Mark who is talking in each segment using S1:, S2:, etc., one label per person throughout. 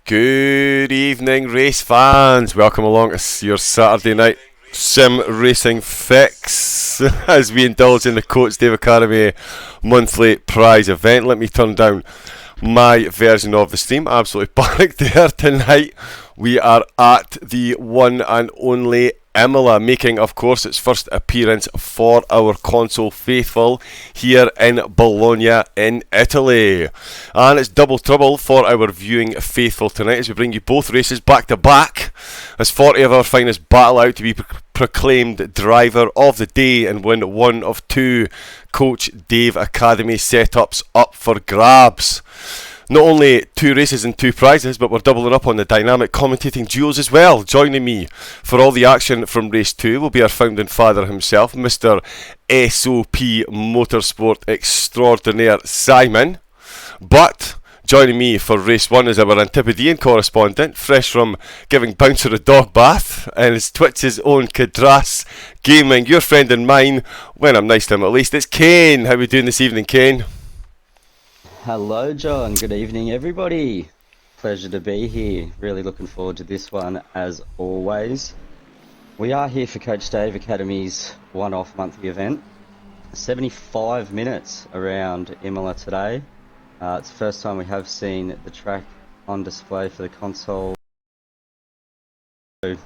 S1: Good evening, race fans. Welcome along to your Saturday night sim racing fix as we indulge in the Coates Dave Academy monthly prize event. Let me turn down my version of the stream. Absolutely panicked there tonight. We are at the one and only Imola, making, of course, its first appearance for our console faithful here in Bologna in Italy. And it's double trouble for our viewing faithful tonight as we bring you both races back to back as 40 of our finest battle out to be proclaimed driver of the day and win one of two Coach Dave Academy setups up for grabs. Not only two races and two prizes, but we're doubling up on the dynamic commentating duos as well. Joining me for all the action from race 2 will be our founding father himself, Mr. SOP Motorsport Extraordinaire Simon. But joining me for race 1 is our Antipodean correspondent, fresh from giving Bouncer a dog bath, and it's Twitch's own Cadras Gaming, your friend and mine, when I'm nice to him at least. It's Kane. How are we doing this evening, Kane?
S2: Hello, John. Good evening, everybody. Pleasure to be here. Really looking forward to this one, as always. We are here for Coach Dave Academy's one-off monthly event. 75 minutes around Imola today. It's the first time we have seen the track on display for the console. So,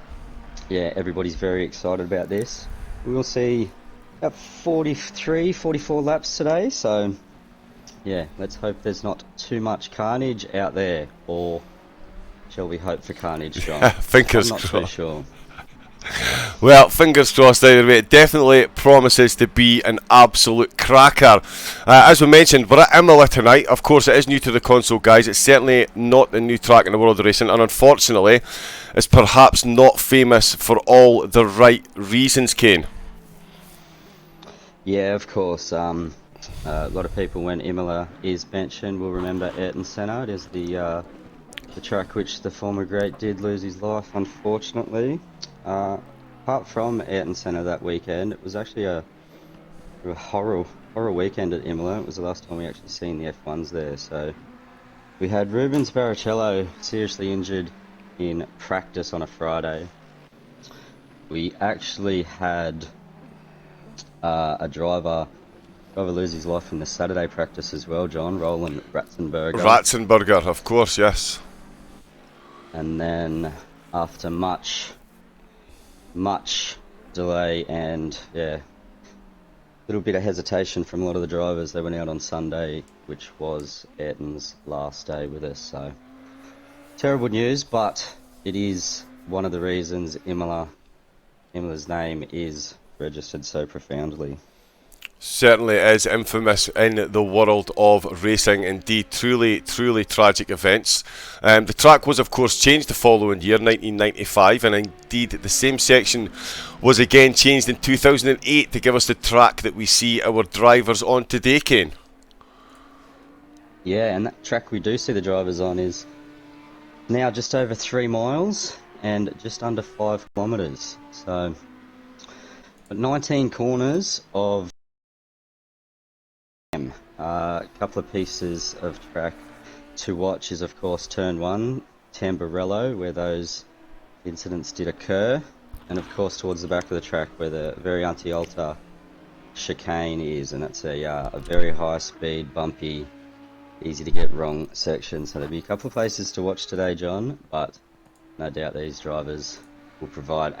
S2: yeah, everybody's very excited about this. We will see about 44 laps today, so yeah, let's hope there's not too much carnage out there, or shall we hope for carnage, John?
S1: Fingers
S2: I'm not
S1: crossed.
S2: too sure.
S1: Well, fingers crossed either way. It definitely promises to be an absolute cracker. As we mentioned, we're at Imola tonight. Of course, it is new to the console, guys. It's certainly not the new track in the world of racing, and unfortunately, it's perhaps not famous for all the right reasons, Kane.
S2: Yeah, of course. A lot of people, when Imola is mentioned, will remember Ayrton Senna. It is the track which the former great did lose his life, unfortunately. Apart from Ayrton Senna that weekend, it was actually a horror weekend at Imola. It was the last time we actually seen the F1s there. So we had Rubens Barrichello seriously injured in practice on a Friday. We actually had a driver lose his life in the Saturday practice as well, John. Roland
S1: Ratzenberger, of course, yes.
S2: And then after much delay and a little bit of hesitation from a lot of the drivers, they went out on Sunday, which was Ayrton's last day with us. So terrible news, but it is one of the reasons Imola's name is registered so profoundly.
S1: Certainly is infamous in the world of racing. Indeed, truly tragic events. The track was, of course, changed the following year, 1995, and indeed the same section was again changed in 2008 to give us the track that we see our drivers on today, Kane.
S2: Yeah, and that track we do see the drivers on is now just over 3 miles and just under 5 kilometres. So, but 19 corners of a couple of pieces of track to watch is, of course, turn 1, Tamburello, where those incidents did occur, and of course towards the back of the track where the Variante Alta chicane is, and that's a very high speed, bumpy, easy to get wrong section. So there'll be a couple of places to watch today, John, but no doubt these drivers will provide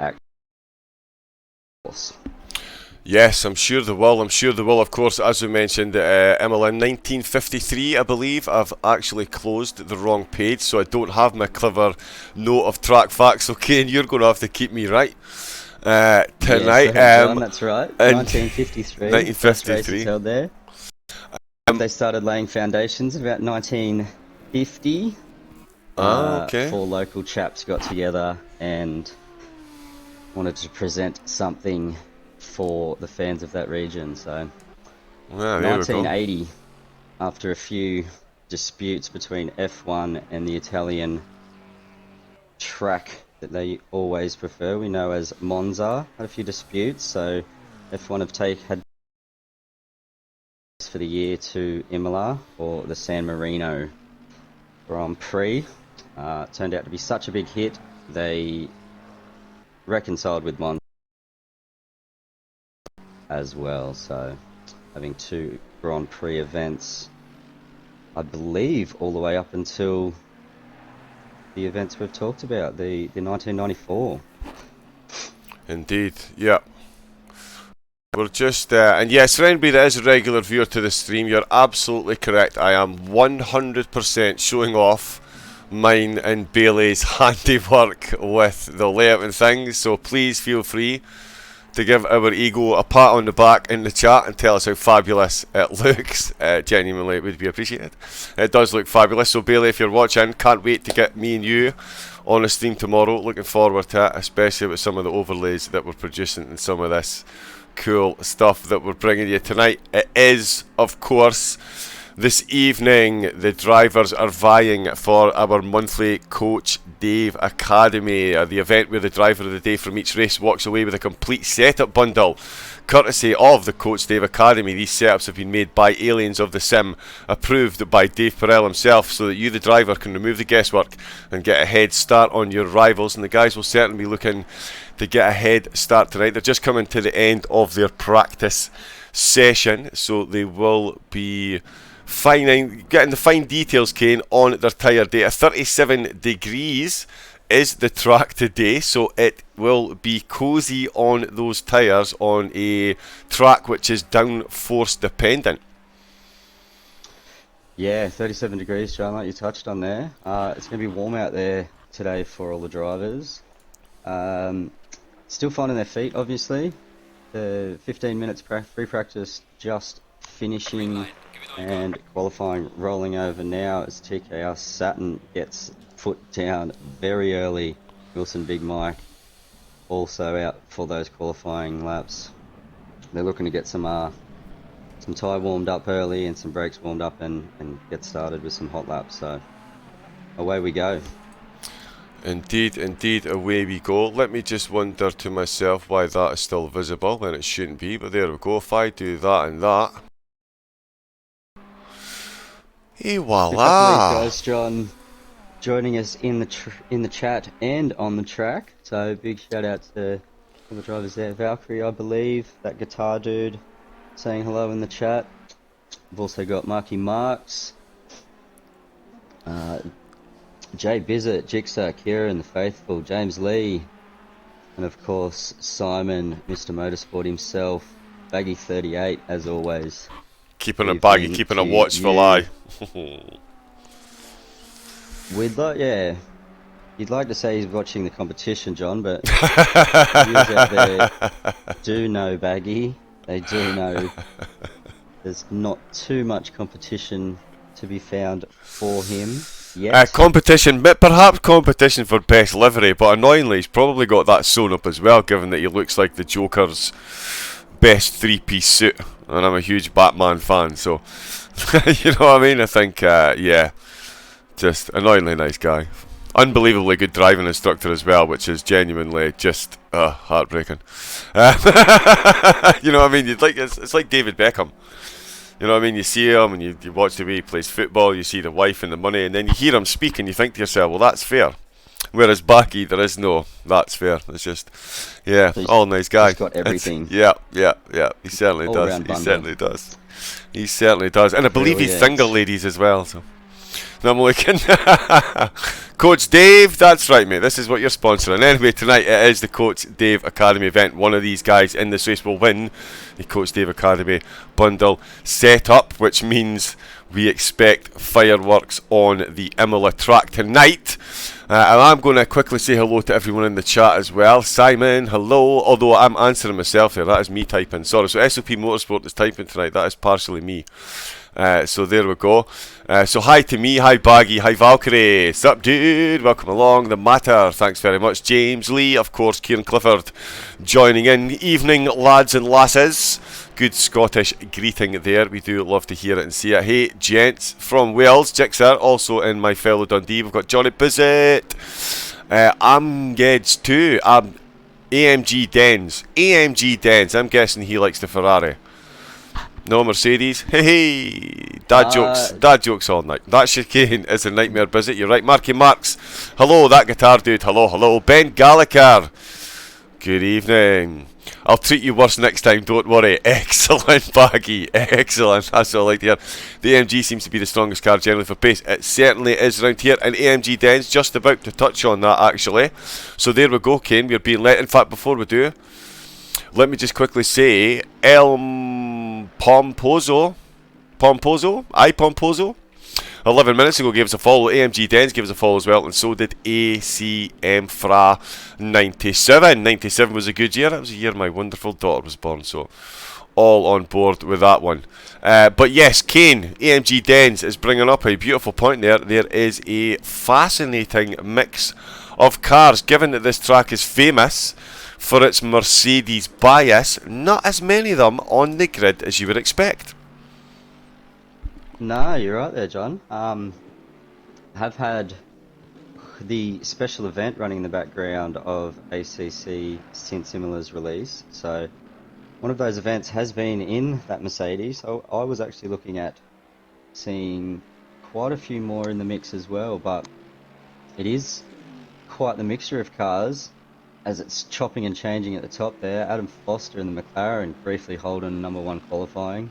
S2: course.
S1: Yes, I'm sure they will. Of course, as we mentioned, Imola in 1953, I believe. I've actually closed the wrong page, so I don't have my clever note of track facts. Okay, and you're going to have to keep me right tonight.
S2: Yes, John, that's right. 1953.
S1: 1953.
S2: Held there. They started laying foundations about 1950.
S1: Okay.
S2: 4 local chaps got together and wanted to present something for the fans of that region. So 1980, after a few disputes between F1 and the Italian track that they always prefer, we know as Monza, had a few disputes, so F1 had for the year to Imola for the San Marino Grand Prix. turned out to be such a big hit, they reconciled with Mon as well. So having 2 Grand Prix events, I believe, all the way up until the events we've talked about, the 1994.
S1: Indeed, yeah. We're just, and yes, for anybody that is a regular viewer to the stream, you're absolutely correct. I am 100% showing off mine and Bailey's handiwork with the layout and things, so please feel free to give our ego a pat on the back in the chat and tell us how fabulous it looks. Genuinely, it would be appreciated. It does look fabulous, so Bailey, if you're watching, can't wait to get me and you on a stream tomorrow. Looking forward to it, especially with some of the overlays that we're producing and some of this cool stuff that we're bringing you tonight. It is, of course, this evening the drivers are vying for our monthly Coach Dave Academy, the event where the driver of the day from each race walks away with a complete setup bundle courtesy of the Coach Dave Academy. These setups have been made by aliens of the sim, approved by Dave Perel himself, so that you, the driver, can remove the guesswork and get a head start on your rivals. And the guys will certainly be looking to get a head start tonight. They're just coming to the end of their practice session, so they will be getting the fine details, Kane, on their tyre data. 37 degrees is the track today, so it will be cosy on those tyres on a track which is downforce dependent. Yeah,
S2: 37 degrees, John, like you touched on there. It's going to be warm out there today for all the drivers. Still finding their feet, obviously. The 15 minutes free practice just finishing, and qualifying rolling over now as TKR Saturn gets foot down very early. Wilson Big Mike also out for those qualifying laps. They're looking to get some tyre warmed up early and some brakes warmed up and get started with some hot laps. So away we go.
S1: Indeed, indeed, away we go. Let me just wonder to myself why that is still visible when it shouldn't be, but there we go. If I do that and that, et voila!
S2: A couple of these guys, John, joining us in the chat and on the track. So big shout out to all the drivers there. Valkyrie, I believe, that guitar dude, saying hello in the chat. We've also got Marky Marks, Jay Bizzett, Jigsaw, Kieran, the Faithful, James Lee, and of course Simon, Mr. Motorsport himself, Baggy 38 as always.
S1: Keeping a baggy, keeping a watchful eye.
S2: We'd like, yeah, you'd like to say he's watching the competition, John, but viewers out there do know Baggy. They do know there's not too much competition to be found for him yet.
S1: Competition, perhaps competition for best livery, but annoyingly he's probably got that sewn up as well, given that he looks like the Joker's best three-piece suit, and I'm a huge Batman fan, so you know what I mean. I think yeah, just annoyingly nice guy, unbelievably good driving instructor as well, which is genuinely just heartbreaking. You know what I mean? It's like David Beckham. You know what I mean? You see him and you watch the way he plays football, you see the wife and the money, and then you hear him speak and you think to yourself, well, that's fair. Whereas Baggy, there is no, that's fair. It's just, yeah, all nice guy.
S2: He's got everything.
S1: Yeah. He certainly
S2: all
S1: does. He certainly does. He certainly does. And I believe he's single, ladies, as well. So I'm looking. Coach Dave, that's right, mate. This is what you're sponsoring. Anyway, tonight it is the Coach Dave Academy event. One of these guys in this race will win the Coach Dave Academy bundle setup, which means we expect fireworks on the Imola track tonight. And I'm going to quickly say hello to everyone in the chat as well. Simon, hello. Although I'm answering myself here, that is me typing. Sorry, so SOP Motorsport is typing tonight. That is partially me. So there we go. So hi to me, hi Baggy, hi Valkyrie. Sup dude, welcome along. The Matter, thanks very much. James Lee, of course, Kieran Clifford joining in. Evening lads and lasses. Good Scottish greeting there. We do love to hear it and see it. Hey gents from Wales, Jigsaw, also in my fellow Dundee. We've got Johnny Bizzett, Amgeds too, AMG Dens. I'm guessing he likes the Ferrari. No Mercedes. Hey, dad jokes all night. That chicane is a nightmare visit. You're right, Marky Marks. Hello, that guitar dude. Hello. Ben Gallagher. Good evening. I'll treat you worse next time, don't worry. Excellent, Baggy. Excellent. That's what I like to hear. The AMG seems to be the strongest car generally for pace. It certainly is around here, and AMG Den's just about to touch on that, actually. So there we go, Kane. We're being let. In fact, before we do, let me just quickly say, Pomposo, 11 minutes ago gave us a follow. AMG Dens gave us a follow as well, and so did ACM Fra 97. 97 was a good year. That was a year my wonderful daughter was born, so all on board with that one. But yes, Kane, AMG Dens is bringing up a beautiful point there. There is a fascinating mix of cars, given that this track is famous for its Mercedes bias. Not as many of them on the grid as you would expect.
S2: No, you're right there, John. Have had the special event running in the background of ACC Stint Similar's release. So one of those events has been in that Mercedes. So I was actually looking at seeing quite a few more in the mix as well, but it is quite the mixture of cars as it's chopping and changing at the top there. Adam Foster in the McLaren, briefly holding #1 qualifying.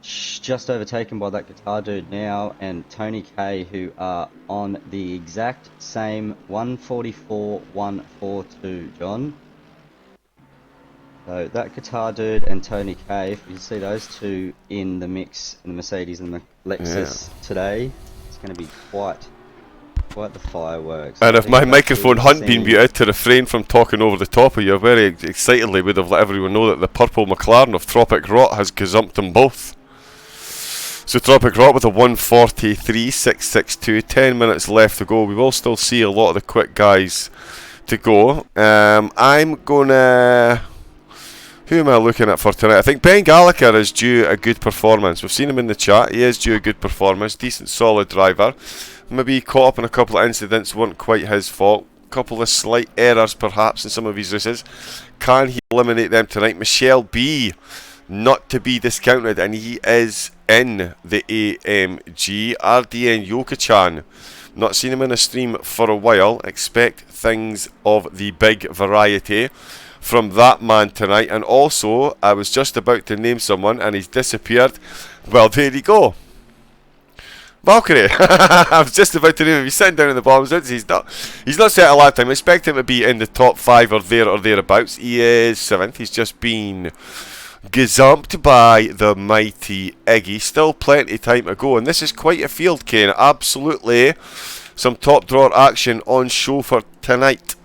S2: Just overtaken by that guitar dude now, and Tony K, who are on the exact same 144.142, John. So that guitar dude and Tony K, if you see those two in the mix in the Mercedes and the Lexus today, it's going to be quite the fireworks.
S1: And if my microphone hadn't been muted to refrain from talking over the top of you, very excitedly would have let everyone know that the purple McLaren of Tropic Rot has gazumped them both. So Tropic Rot with a 143.662, 10 minutes left to go. We will still see a lot of the quick guys to go. I'm gonna... Who am I looking at for tonight? I think Ben Gallagher is due a good performance. We've seen him in the chat. He is due a good performance. Decent, solid driver. Maybe caught up in a couple of incidents, weren't quite his fault. A couple of slight errors perhaps in some of his races. Can he eliminate them tonight? Michelle B, not to be discounted, and he is in the AMG. RDN Yokachan, not seen him in a stream for a while. Expect things of the big variety from that man tonight. And also, I was just about to name someone and he's disappeared. Well, there you go. Valkyrie. I was just about to name him. He's sitting down in the bottom. He's not set a lap time. I expect him to be in the top 5 or thereabouts. He is 7th. He's just been gazumped by the mighty Iggy. Still plenty of time to go, and this is quite a field, Kane. Absolutely some top drawer action on show for tonight.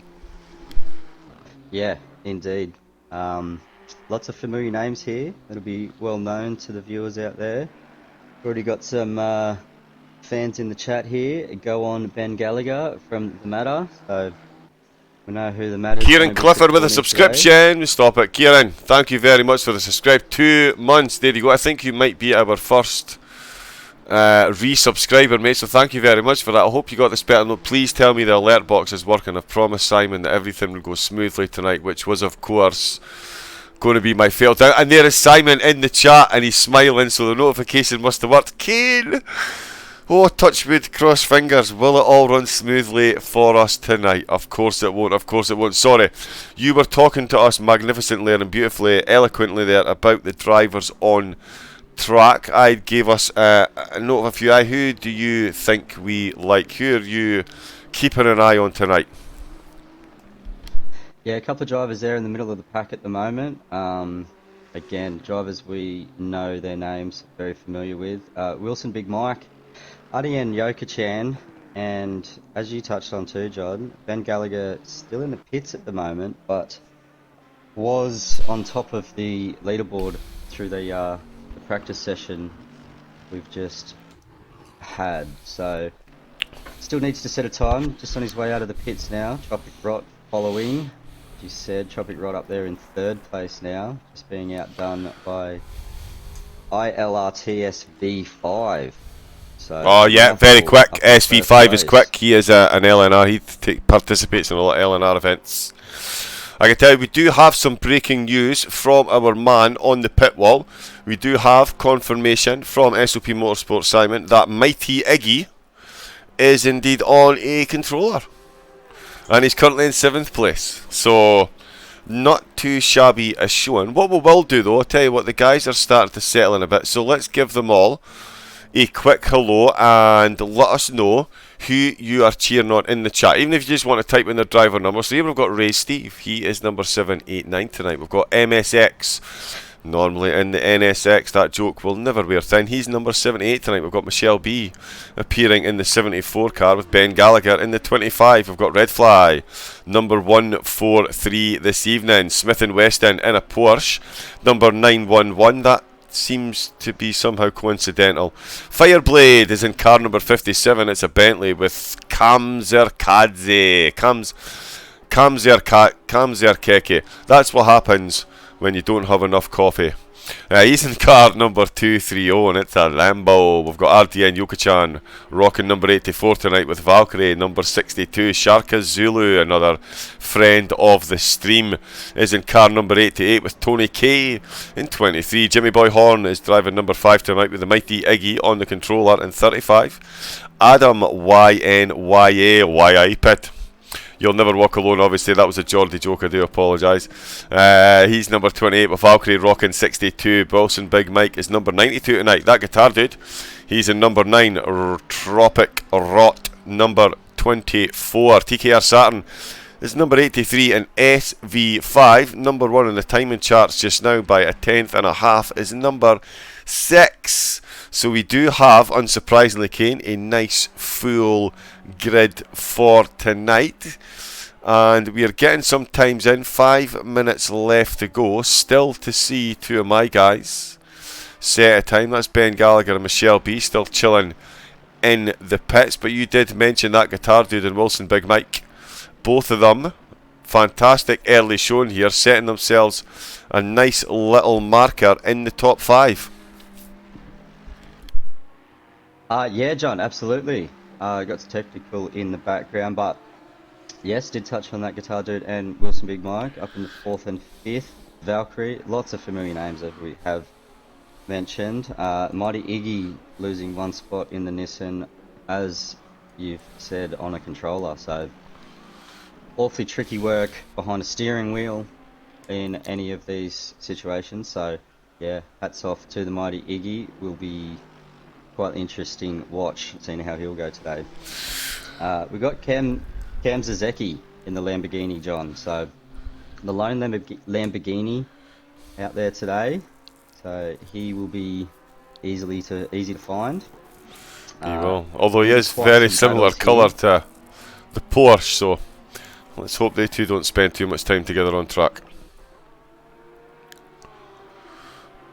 S2: Yeah, indeed. Lots of familiar names here that'll be well known to the viewers out there. Already got some fans in the chat here. Go on, Ben Gallagher from The Matter. So we know who The Matter is.
S1: Kieran Clifford with a subscription. Today. Stop it, Kieran. Thank you very much for the subscribe. 2 months. There you go. I think you might be our first resubscriber, mate. So thank you very much for that. I hope you got this better note. Please tell me the alert box is working. I've promised Simon that everything will go smoothly tonight, which was, of course, going to be my fail down. And there is Simon in the chat, and he's smiling, so the notification must have worked. Kane! Oh, touch wood, cross fingers. Will it all run smoothly for us tonight? Of course it won't. Of course it won't. Sorry. You were talking to us magnificently and beautifully, eloquently there about the drivers on track. I gave us a note of a few. Who do you think we like? Who are you keeping an eye on tonight?
S2: Yeah, a couple of drivers there in the middle of the pack at the moment. Again, drivers we know their names, very familiar with. Wilson Big Mike, Adian Yokachan, and as you touched on too, John, Ben Gallagher still in the pits at the moment, but was on top of the leaderboard through the practice session we've just had. So still needs to set a time, just on his way out of the pits now. Tropic Rot following. You said Tropic Rot up there in 3rd place now, just being outdone by ILRTS V5. So
S1: oh yeah, very quick. SV5 is quick. He is an LNR. He participates in a lot of LNR events. I can tell you we do have some breaking news from our man on the pit wall. We do have confirmation from SOP Motorsport Simon that Mighty Iggy is indeed on a controller. And he's currently in 7th place. So, not too shabby a showing. What we will do though, I'll tell you what, the guys are starting to settle in a bit. So let's give them all a quick hello and let us know who you are cheering on in the chat. Even if you just want to type in their driver number. So here we've got Ray Steve. He is number 789 tonight. We've got MSX. Normally in the NSX, that joke will never wear thin. He's number 78 tonight. We've got Michelle B appearing in the 74 car with Ben Gallagher in the 25. We've got Red Fly, number 143 this evening. Smith and Weston in a Porsche, number 911. That seems to be somehow coincidental. Fireblade is in car number 57. It's a Bentley with Kamzerkadze. Kamzerkeke. That's what happens when you don't have enough coffee. He's in car number 230 and it's a Lambo. We've got RDN Yukichan rocking number 84 tonight with Valkyrie. Number 62 Sharka Zulu, another friend of the stream, is in car number 88 with Tony K in 23. Jimmy Boy Horn is driving number 5 tonight with the Mighty Iggy on the controller in 35. Adam YNYA Pit. You'll never walk alone, obviously. That was a Geordie joke, I do apologise. He's number 28 with Valkyrie rocking 62. Wilson Big Mike is number 92 tonight. That guitar dude, he's in number 9. Tropic Rot, number 24. TKR Saturn is number 83 in SV5. Number 1 in the timing charts just now by a tenth and a half is number 6. So we do have, unsurprisingly, Kane, a nice full grid for tonight. And we are getting some times in. 5 minutes left to go. Still to see two of my guys set a time. That's Ben Gallagher and Michelle B still chilling in the pits. But you did mention that guitar dude and Wilson Big Mike. Both of them, fantastic early showing here, setting themselves a nice little marker in the top 5.
S2: Yeah, John, absolutely. Got technical in the background, but yes, did touch on that guitar dude and Wilson Big Mike up in the 4th and 5th. Valkyrie, lots of familiar names that we have mentioned. Mighty Iggy losing 1 spot in the Nissan, as you've said, on a controller. So awfully tricky work behind a steering wheel in any of these situations. So yeah, hats off to the Mighty Iggy. Will be quite interesting watch, seeing how he'll go today. We've got Cam Zazeki in the Lamborghini, John. So the lone Lamborghini out there today. So he will be easy to find.
S1: He will. Although he is very similar colour to the Porsche, so let's hope they two don't spend too much time together on track.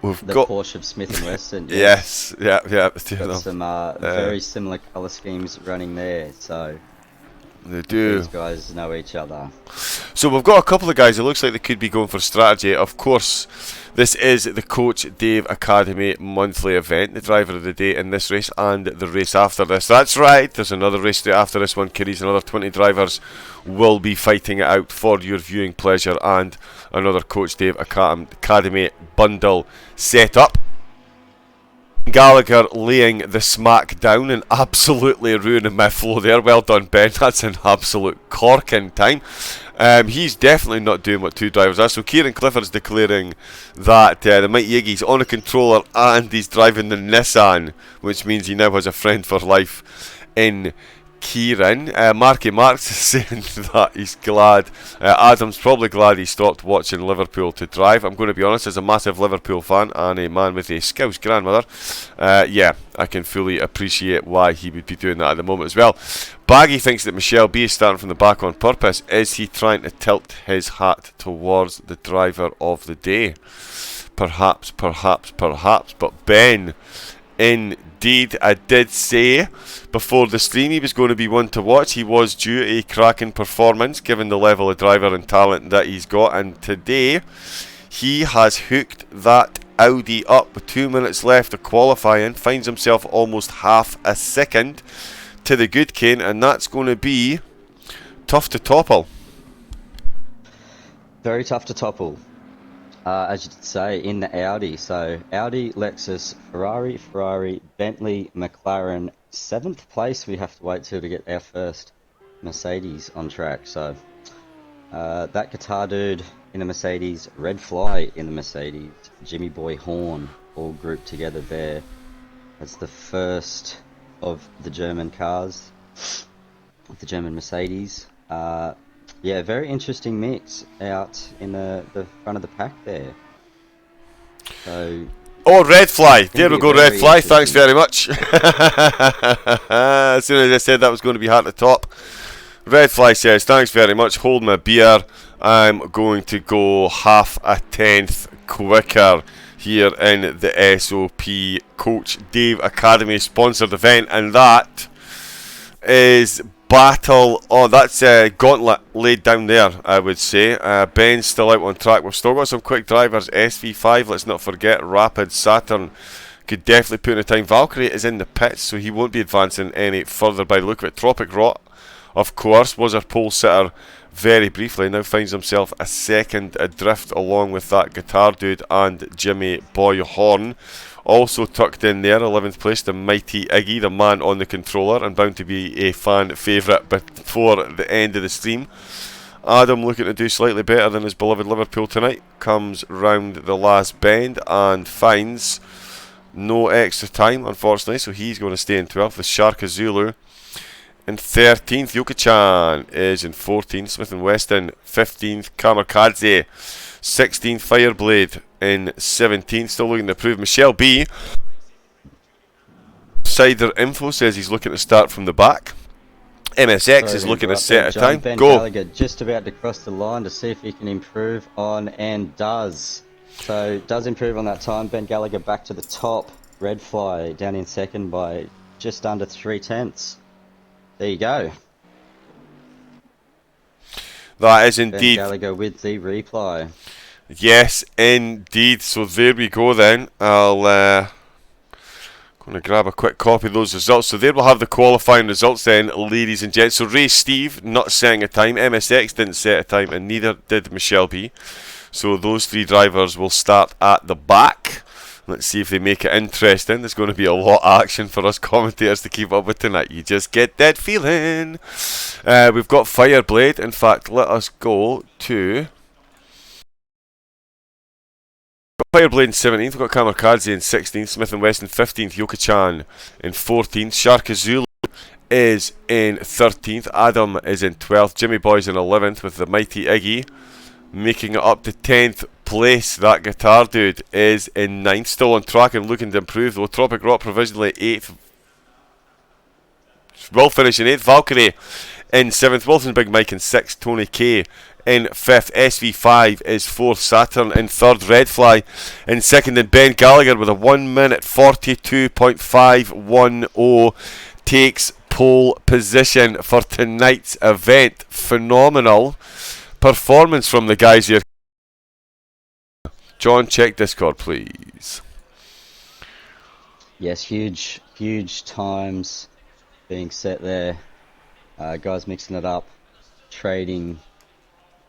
S1: We've got
S2: Porsche of Smith and Weston.
S1: Yes, yeah.
S2: Got some very similar colour schemes running there, so
S1: they do.
S2: These guys know each other.
S1: So we've got a couple of guys. It looks like they could be going for strategy. Of course, this is the Coach Dave Academy monthly event. The driver of the day in this race and the race after this. That's right. There's another race day after this one, kiddies. Another 20 drivers will be fighting it out for your viewing pleasure, and another Coach Dave Academy bundle set up. Gallagher laying the smack down and absolutely ruining my flow there. Well done, Ben. That's an absolute corking time. He's definitely not doing what two drivers are. So Kieran Clifford's declaring that the Mighty Iggy's on a controller and he's driving the Nissan, which means he now has a friend for life in Kieran. Marky Marks is saying that he's glad. Adam's probably glad he stopped watching Liverpool to drive. I'm going to be honest, as a massive Liverpool fan and a man with a Scouse grandmother, yeah, I can fully appreciate why he would be doing that at the moment as well. Baggy thinks that Michelle B is starting from the back on purpose. Is he trying to tilt his hat towards the driver of the day? Perhaps. But Ben, indeed, I did say before the stream he was going to be one to watch. He was due a cracking performance given the level of driver and talent that he's got, and today he has hooked that Audi up with 2 minutes left of qualifying, finds himself almost half a second to the good Kane, and that's going to be tough to topple.
S2: Very tough to topple, as you did say, in the Audi. So Audi, Lexus, Ferrari, Bentley, McLaren. 7th place we have to wait till to get our first Mercedes on track. So that guitar dude in the Mercedes, Red Fly in the Mercedes, Jimmy Boy Horn, all grouped together there. That's the first of the German cars, the German Mercedes. Yeah, very interesting mix out in the front of the pack there. So.
S1: Oh, Red Fly. There we go, Red Fly. Thanks very much. As soon as I said that was going to be hard to top. Red Fly says, thanks very much. Hold my beer. I'm going to go half a tenth quicker here in the SOP Coach Dave Academy sponsored event, and that is battle. Oh, that's gauntlet laid down there, I would say. Ben's still out on track. We've still got some quick drivers. SV5, let's not forget. Rapid Saturn could definitely put in a time. Valkyrie is in the pits, so he won't be advancing any further by the look of it. Tropic Rot, of course, was our pole sitter very briefly. Now finds himself a second adrift along with that guitar dude and Jimmy Boy Horn. Also tucked in there, 11th place, the mighty Iggy, the man on the controller, and bound to be a fan favourite before the end of the stream. Adam, looking to do slightly better than his beloved Liverpool tonight, comes round the last bend and finds no extra time, unfortunately, so he's going to stay in 12th with Sharka Zulu. In 13th, Yuka-chan is in 14th, Smith & Weston 15th, Kamikaze 16th, Fireblade in 17th, still looking to improve. Michelle B. Cider Info says he's looking to start from the back. MSX is looking to set a time.
S2: Ben
S1: Go.
S2: Gallagher just about to cross the line to see if he can improve on, and does. So does improve on that time. Ben Gallagher back to the top. Red Fly down in second by just under 3/10. There you go.
S1: That is indeed.
S2: Ben Gallagher with the reply.
S1: Yes, indeed. So there we go then. I'll going to grab a quick copy of those results. So there we'll have the qualifying results then, ladies and gents. So Ray Steve not setting a time. MSX didn't set a time, and neither did Michelle B. So those three drivers will start at the back. Let's see if they make it interesting. There's going to be a lot of action for us commentators to keep up with tonight. You just get that feeling. We've got Fireblade. In fact, let us go to Fireblade in 17th. We've got Kamikaze in 16th. Smith & Weston 15th. Yuka-chan in 14th. Sharka Zulu is in 13th. Adam is in 12th. Jimmy Boy's in 11th with the mighty Iggy making it up to 10th place. That guitar dude is in 9th, still on track and looking to improve though. Tropic Rock provisionally 8th, will finish in 8th. Valkyrie in 7th, Wilson Big Mike in 6th, Tony K in 5th, SV5 is 4th, Saturn in 3rd, Red Fly in 2nd, and Ben Gallagher with a 1 minute 42.510 takes pole position for tonight's event. Phenomenal performance from the guys here. John, check Discord, please.
S2: Yes, huge times being set there. Guys mixing it up, trading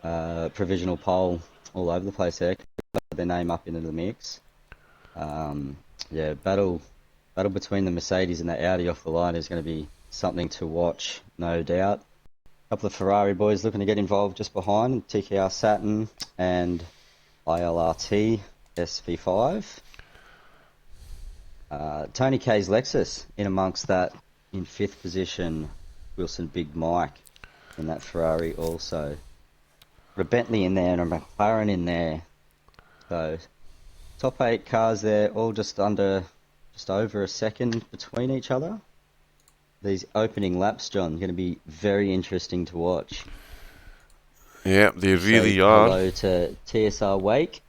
S2: provisional pole all over the place there. Put their name up into the mix. Yeah, battle between the Mercedes and the Audi off the line is going to be something to watch, no doubt. A couple of Ferrari boys looking to get involved just behind, TKR Saturn and ILRT SV5. Tony K's Lexus in amongst that in 5th position. Wilson Big Mike in that Ferrari also. A Bentley in there and a McLaren in there. So top 8 cars there, all just over a second between each other. These opening laps, John, going to be very interesting to watch.
S1: Yeah, they really are.
S2: Hello to TSR Wake.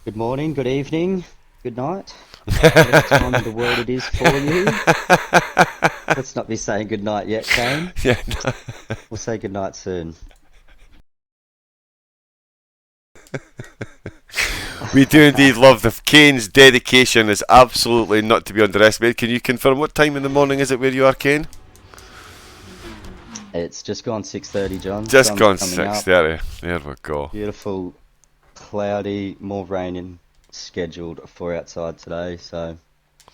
S2: Good morning, good evening, good night. Whatever time of the world it is for you. Let's not be saying good night yet, Kane.
S1: Yeah, no.
S2: We'll say good night soon.
S1: We do indeed love the Kane's dedication is absolutely not to be underestimated. Can you confirm what time in the morning is it where you are, Kane?
S2: It's just gone 6:30, John.
S1: Just
S2: Sun's
S1: gone
S2: coming up.
S1: 6:30. There we go.
S2: Beautiful, cloudy, more raining scheduled for outside today. So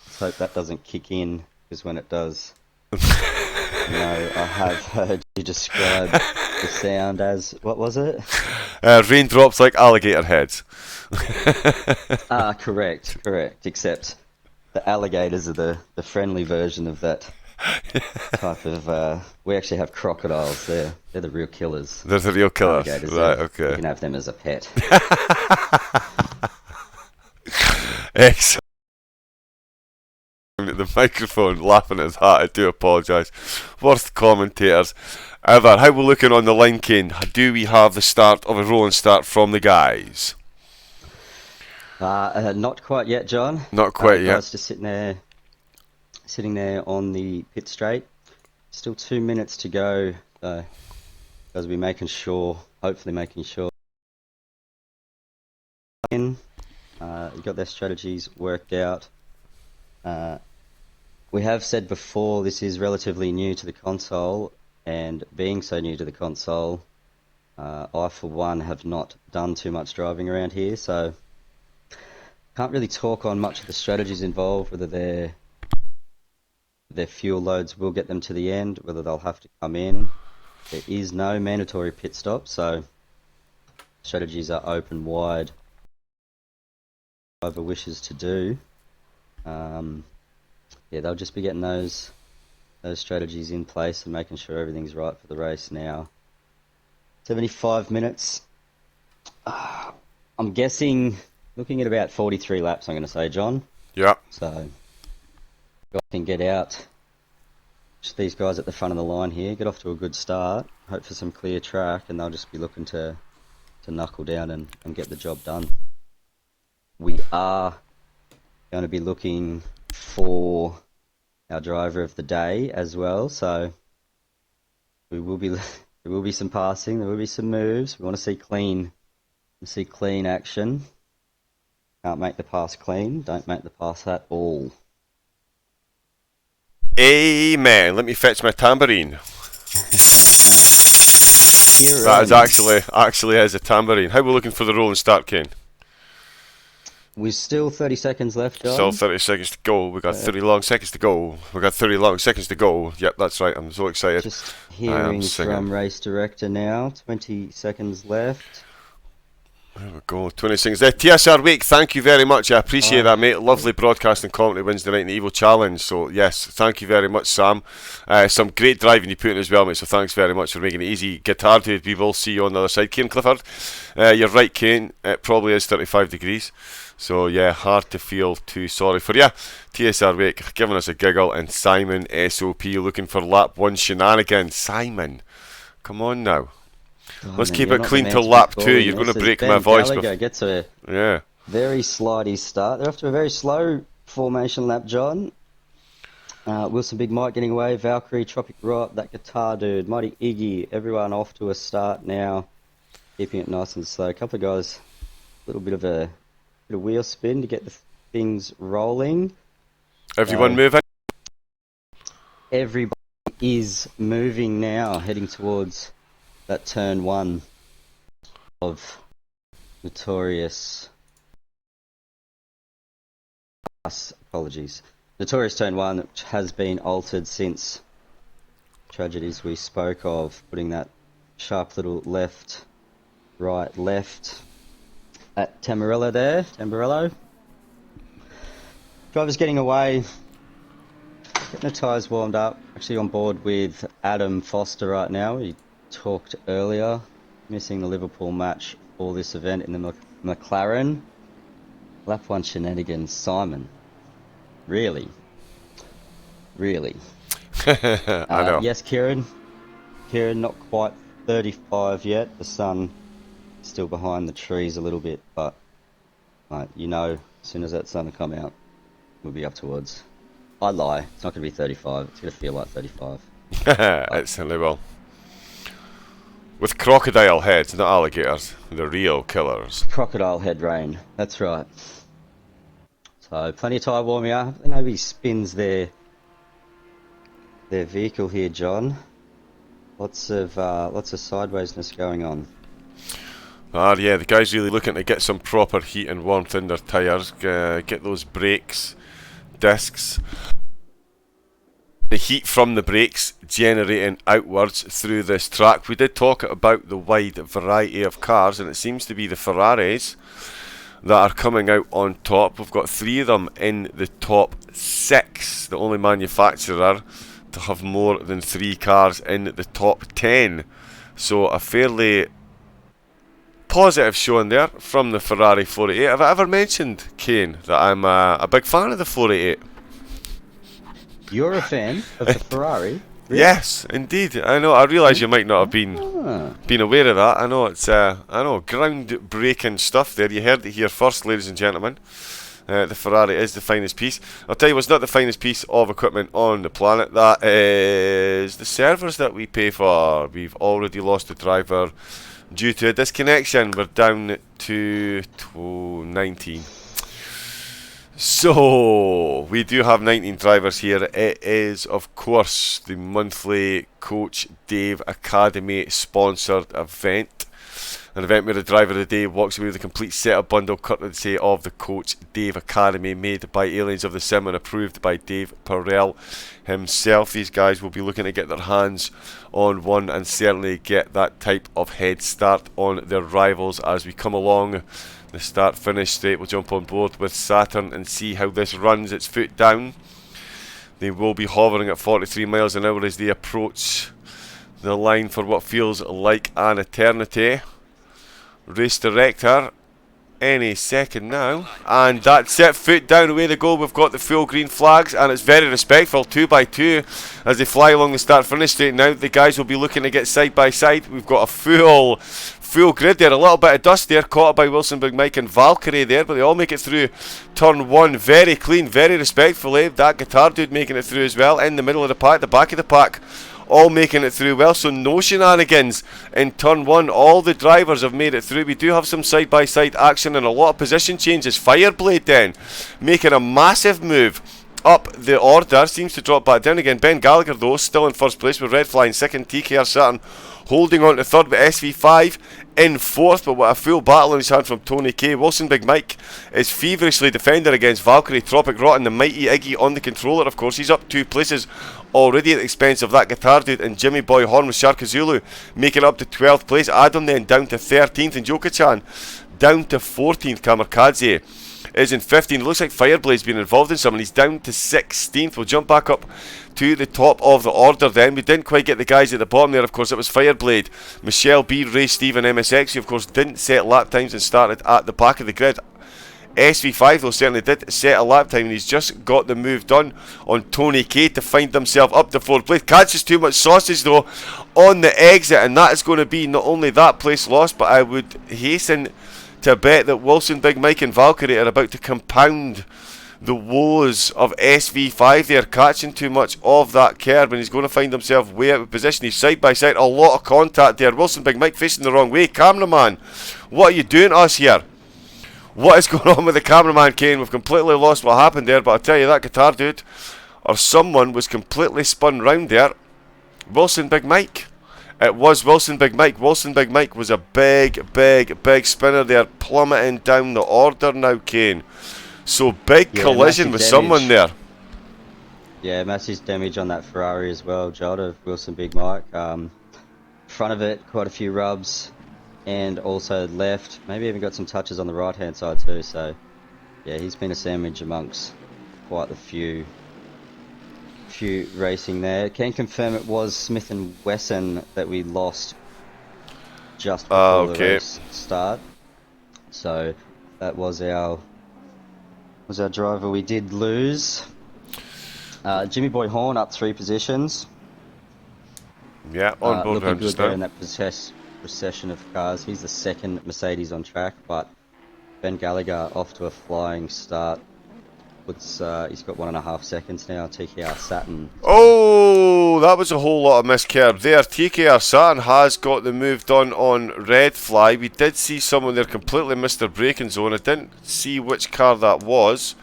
S2: let's hope that doesn't kick in, because when it does, I have heard you describe the sound as, what was it?
S1: Raindrops like alligator heads.
S2: Correct. Except the alligators are the friendly version of that type of. We actually have crocodiles. They're the real killers.
S1: They're the real killers.
S2: Alligators,
S1: Right,
S2: you
S1: okay.
S2: can have them as a pet.
S1: Excellent. The microphone laughing at his heart. I do apologise. Worst commentators ever. How we're looking on the line, Kane? Do we have the start of a rolling start from the guys?
S2: Not quite yet, John.
S1: Not quite yet.
S2: Guys just sitting there on the pit straight. Still 2 minutes to go. So guys will be hopefully making sure. Got their strategies worked out. We have said before, this is relatively new to the console, and being so new to the console, I for one have not done too much driving around here, so can't really talk on much of the strategies involved, whether their fuel loads will get them to the end, whether they'll have to come in. There is no mandatory pit stop, so strategies are open wide. Whoever wishes to do. They'll just be getting those strategies in place and making sure everything's right for the race now. 75 minutes. I'm guessing, looking at about 43 laps, I'm going to say, John.
S1: Yeah.
S2: So, I can get out. Just these guys at the front of the line here, get off to a good start, hope for some clear track, and they'll just be looking to knuckle down and get the job done. We are going to be looking for our driver of the day as well, so there will be some passing, there will be some moves. We want to see clean action. Can't make the pass clean, don't make the pass at all.
S1: Amen. Let me fetch my tambourine. That is actually has a tambourine. How are we looking for the rolling start, Kane?
S2: We're still 30 seconds left, John.
S1: Still 30 seconds to go. We've got 30 long seconds to go. We've got 30 long seconds to go. Yep, that's right. I'm so excited.
S2: Just hearing from race director now. 20 seconds left.
S1: There we go. 20 seconds there. TSR Wake, thank you very much. I appreciate that, mate. Lovely broadcasting commentary Wednesday night in the Evo Challenge. So, yes, thank you very much, Sam. Some great driving you put in as well, mate. So, thanks very much for making it easy. Guitar dude, we will see you on the other side. Kane Clifford, you're right, Kane. It probably is 35 degrees. So, yeah, hard to feel too sorry for you. TSR Wake giving us a giggle. And Simon SOP looking for lap 1 shenanigans. Simon, come on now. Let's keep it clean till lap 2. You're going to break my voice.
S2: Gallagher gets a very slidey start. They're off to a very slow formation lap, John. Wilson Big Mike getting away. Valkyrie, Tropic Rot, that guitar dude, Mighty Iggy. Everyone off to a start now. Keeping it nice and slow. A couple of guys, a little bit of wheel spin to get the things rolling.
S1: Everyone moving?
S2: Everybody is moving now, heading towards that turn 1 of Notorious. Apologies. Notorious turn 1, which has been altered since tragedies we spoke of, putting that sharp little left, right, left at Tamburello there. Tamburello. Driver's getting away. Getting the tyres warmed up. Actually on board with Adam Foster right now. He talked earlier. Missing the Liverpool match for this event in the McLaren. Lap 1 shenanigans. Simon. Really?
S1: I know.
S2: Yes, Kieran. Kieran, not quite 35 yet. The sun is still behind the trees a little bit, but as soon as that sun will come out, we'll be up towards. I lie. It's not going to be 35. It's going to feel like 35.
S1: It certainly will. With crocodile heads, not alligators. The real killers.
S2: Crocodile head rain. That's right. So plenty of tyre warming up. I know he spins their vehicle here, John. Lots of sidewaysness going on.
S1: Yeah, the guy's really looking to get some proper heat and warmth in their tyres, get those brakes, discs, the heat from the brakes generating outwards through this track. We did talk about the wide variety of cars, and it seems to be the Ferraris that are coming out on top. We've got 3 of them in the top 6, the only manufacturer to have more than 3 cars in the top 10. So a fairly positive showing there from the Ferrari 488. Have I ever mentioned, Kane, that I'm a big fan of the 488?
S2: You're a fan of the Ferrari? Really?
S1: Yes, indeed. I know. I realise you might not have been aware of that. I know it's groundbreaking stuff there. You heard it here first, ladies and gentlemen. The Ferrari is the finest piece. I'll tell you what's not the finest piece of equipment on the planet. That is the servers that we pay for. We've already lost a driver due to a disconnection. We're down to 19. So, we do have 19 drivers here. It is, of course, the monthly Coach Dave Academy sponsored event. An event where the driver of the day walks away with a complete setup bundle courtesy of the Coach Dave Academy, made by Aliens of the Sim and approved by Dave Perrell himself. These guys will be looking to get their hands on one and certainly get that type of head start on their rivals as we come along. The start-finish straight. We'll jump on board with Saturn and see how this runs its foot down. They will be hovering at 43 miles an hour as they approach the line for what feels like an eternity. Race director any second now, and that's it. Foot down, away they go. We've got the full green flags, and it's very respectful, 2 by 2 as they fly along the start-finish straight. Now the guys will be looking to get side by side. We've got a full grid there. A little bit of dust there caught up by Wilson, Big Mike and Valkyrie there, but they all make it through turn 1 very clean, very respectfully. That guitar dude making it through as well, in the middle of the pack, the back of the pack, all making it through well. So no shenanigans in turn 1. All the drivers have made it through. We do have some side by side action and a lot of position changes. Fireblade then making a massive move up the order, seems to drop back down again. Ben Gallagher though still in first place with Red flying second, TKR Saturn holding on to third, with SV5 in fourth, but what a full battle in his hand from Tony K. Wilson Big Mike is feverishly defending against Valkyrie. Tropic Rotten, the mighty Iggy on the controller, of course. He's up 2 places already at the expense of that guitar dude, and Jimmy Boy Horn with Sharka Zulu making it up to 12th place. Adam then down to 13th, and Joka-chan down to 14th. Kamikaze is in 15th. Looks like Fireblade's been involved in something. He's down to 16th. We'll jump back up to the top of the order then. We didn't quite get the guys at the bottom there, of course. It was Fireblade, Michelle B, Ray, Steve and MSX, who of course didn't set lap times and started at the back of the grid. SV5 though certainly did set a lap time, and he's just got the move done on Tony K to find himself up to 4th place. Catches too much sausage though on the exit, and that is going to be not only that place lost, but I would hasten to bet that Wilson, Big Mike and Valkyrie are about to compound the woes of SV5 there, catching too much of that curb, and he's going to find himself way out of position. He's side by side, a lot of contact there. Wilson, Big Mike facing the wrong way. Cameraman, what are you doing to us here? What is going on with the cameraman, Kane? We've completely lost what happened there, but I'll tell you, that guitar dude or someone was completely spun round there. Wilson, Big Mike. It was Wilson Big Mike. Wilson Big Mike was a big spinner there, plummeting down the order now, Kane. So big collision with someone there.
S2: Yeah, massive damage on that Ferrari as well, Jod, of Wilson Big Mike. Front of it, quite a few rubs, and also left. Maybe even got some touches on the right hand side too. So yeah, he's been a sandwich amongst quite a few racing there. Can confirm it was Smith and Wesson that we lost just before the race start. So that was our driver we did lose. Jimmy Boy Horn up 3 positions.
S1: Yeah, on board.
S2: Looking good there in that procession of cars. He's the second Mercedes on track, but Ben Gallagher off to a flying start. He's got 1.5 seconds now. TKR Saturn.
S1: Oh, that was a whole lot of miscurb there. TKR Saturn has got the move done on Red Fly. We did see someone there completely missed their braking zone. I didn't see which car that was,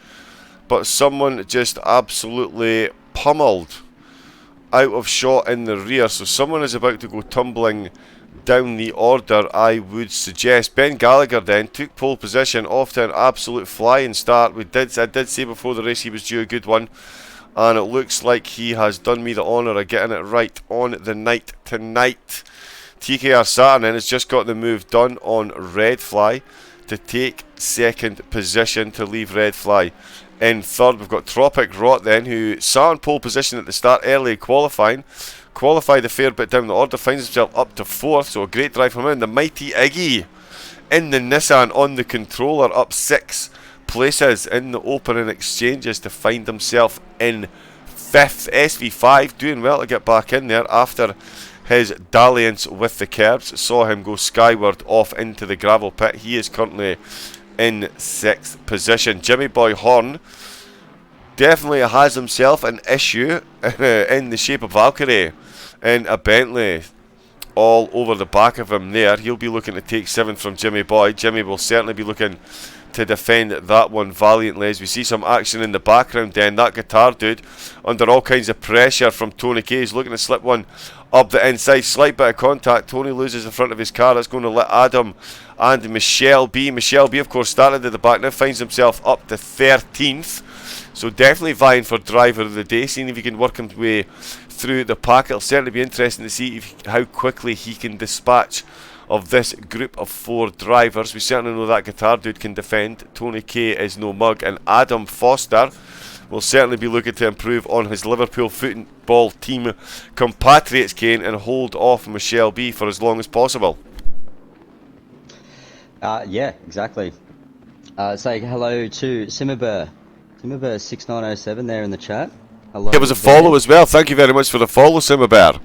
S1: but someone just absolutely pummeled out of shot in the rear, so someone is about to go tumbling down the order, I would suggest. Ben Gallagher then took pole position off to an absolute flying start. I did say before the race he was due a good one, and it looks like he has done me the honour of getting it right on the night tonight. TKR Saturn then has just got the move done on Red Fly to take second position to leave Red Fly in third. We've got Tropic Rot then, who sat on pole position at the start early qualifying, qualified a fair bit down the order, finds himself up to fourth, so a great drive from him. The mighty Iggy in the Nissan on the controller, up 6 places in the opening exchanges to find himself in 5th. SV5 doing well to get back in there after his dalliance with the curbs saw him go skyward off into the gravel pit. He is currently in 6th position. Jimmy Boy Horn definitely has himself an issue in the shape of Valkyrie in a Bentley all over the back of him there. He'll be looking to take 7th from Jimmy Boy. Jimmy will certainly be looking to defend that one valiantly as we see some action in the background then. That guitar dude under all kinds of pressure from Tony K is looking to slip one up the inside. Slight bit of contact. Tony loses the front of his car. That's going to let Adam and Michelle B, of course, started at the back, now finds himself up to 13th. So definitely vying for driver of the day, seeing if he can work his way through the pack. It'll certainly be interesting to see how quickly he can dispatch of this group of 4 drivers. We certainly know that guitar dude can defend. Tony K is no mug, and Adam Foster will certainly be looking to improve on his Liverpool football team compatriots, Kane, and hold off Michelle B for as long as possible.
S2: Yeah, exactly. Say hello to Simmerber 6907 there in the chat. Hello.
S1: Give us a follow as well. Thank you very much for the follow, Simmerber.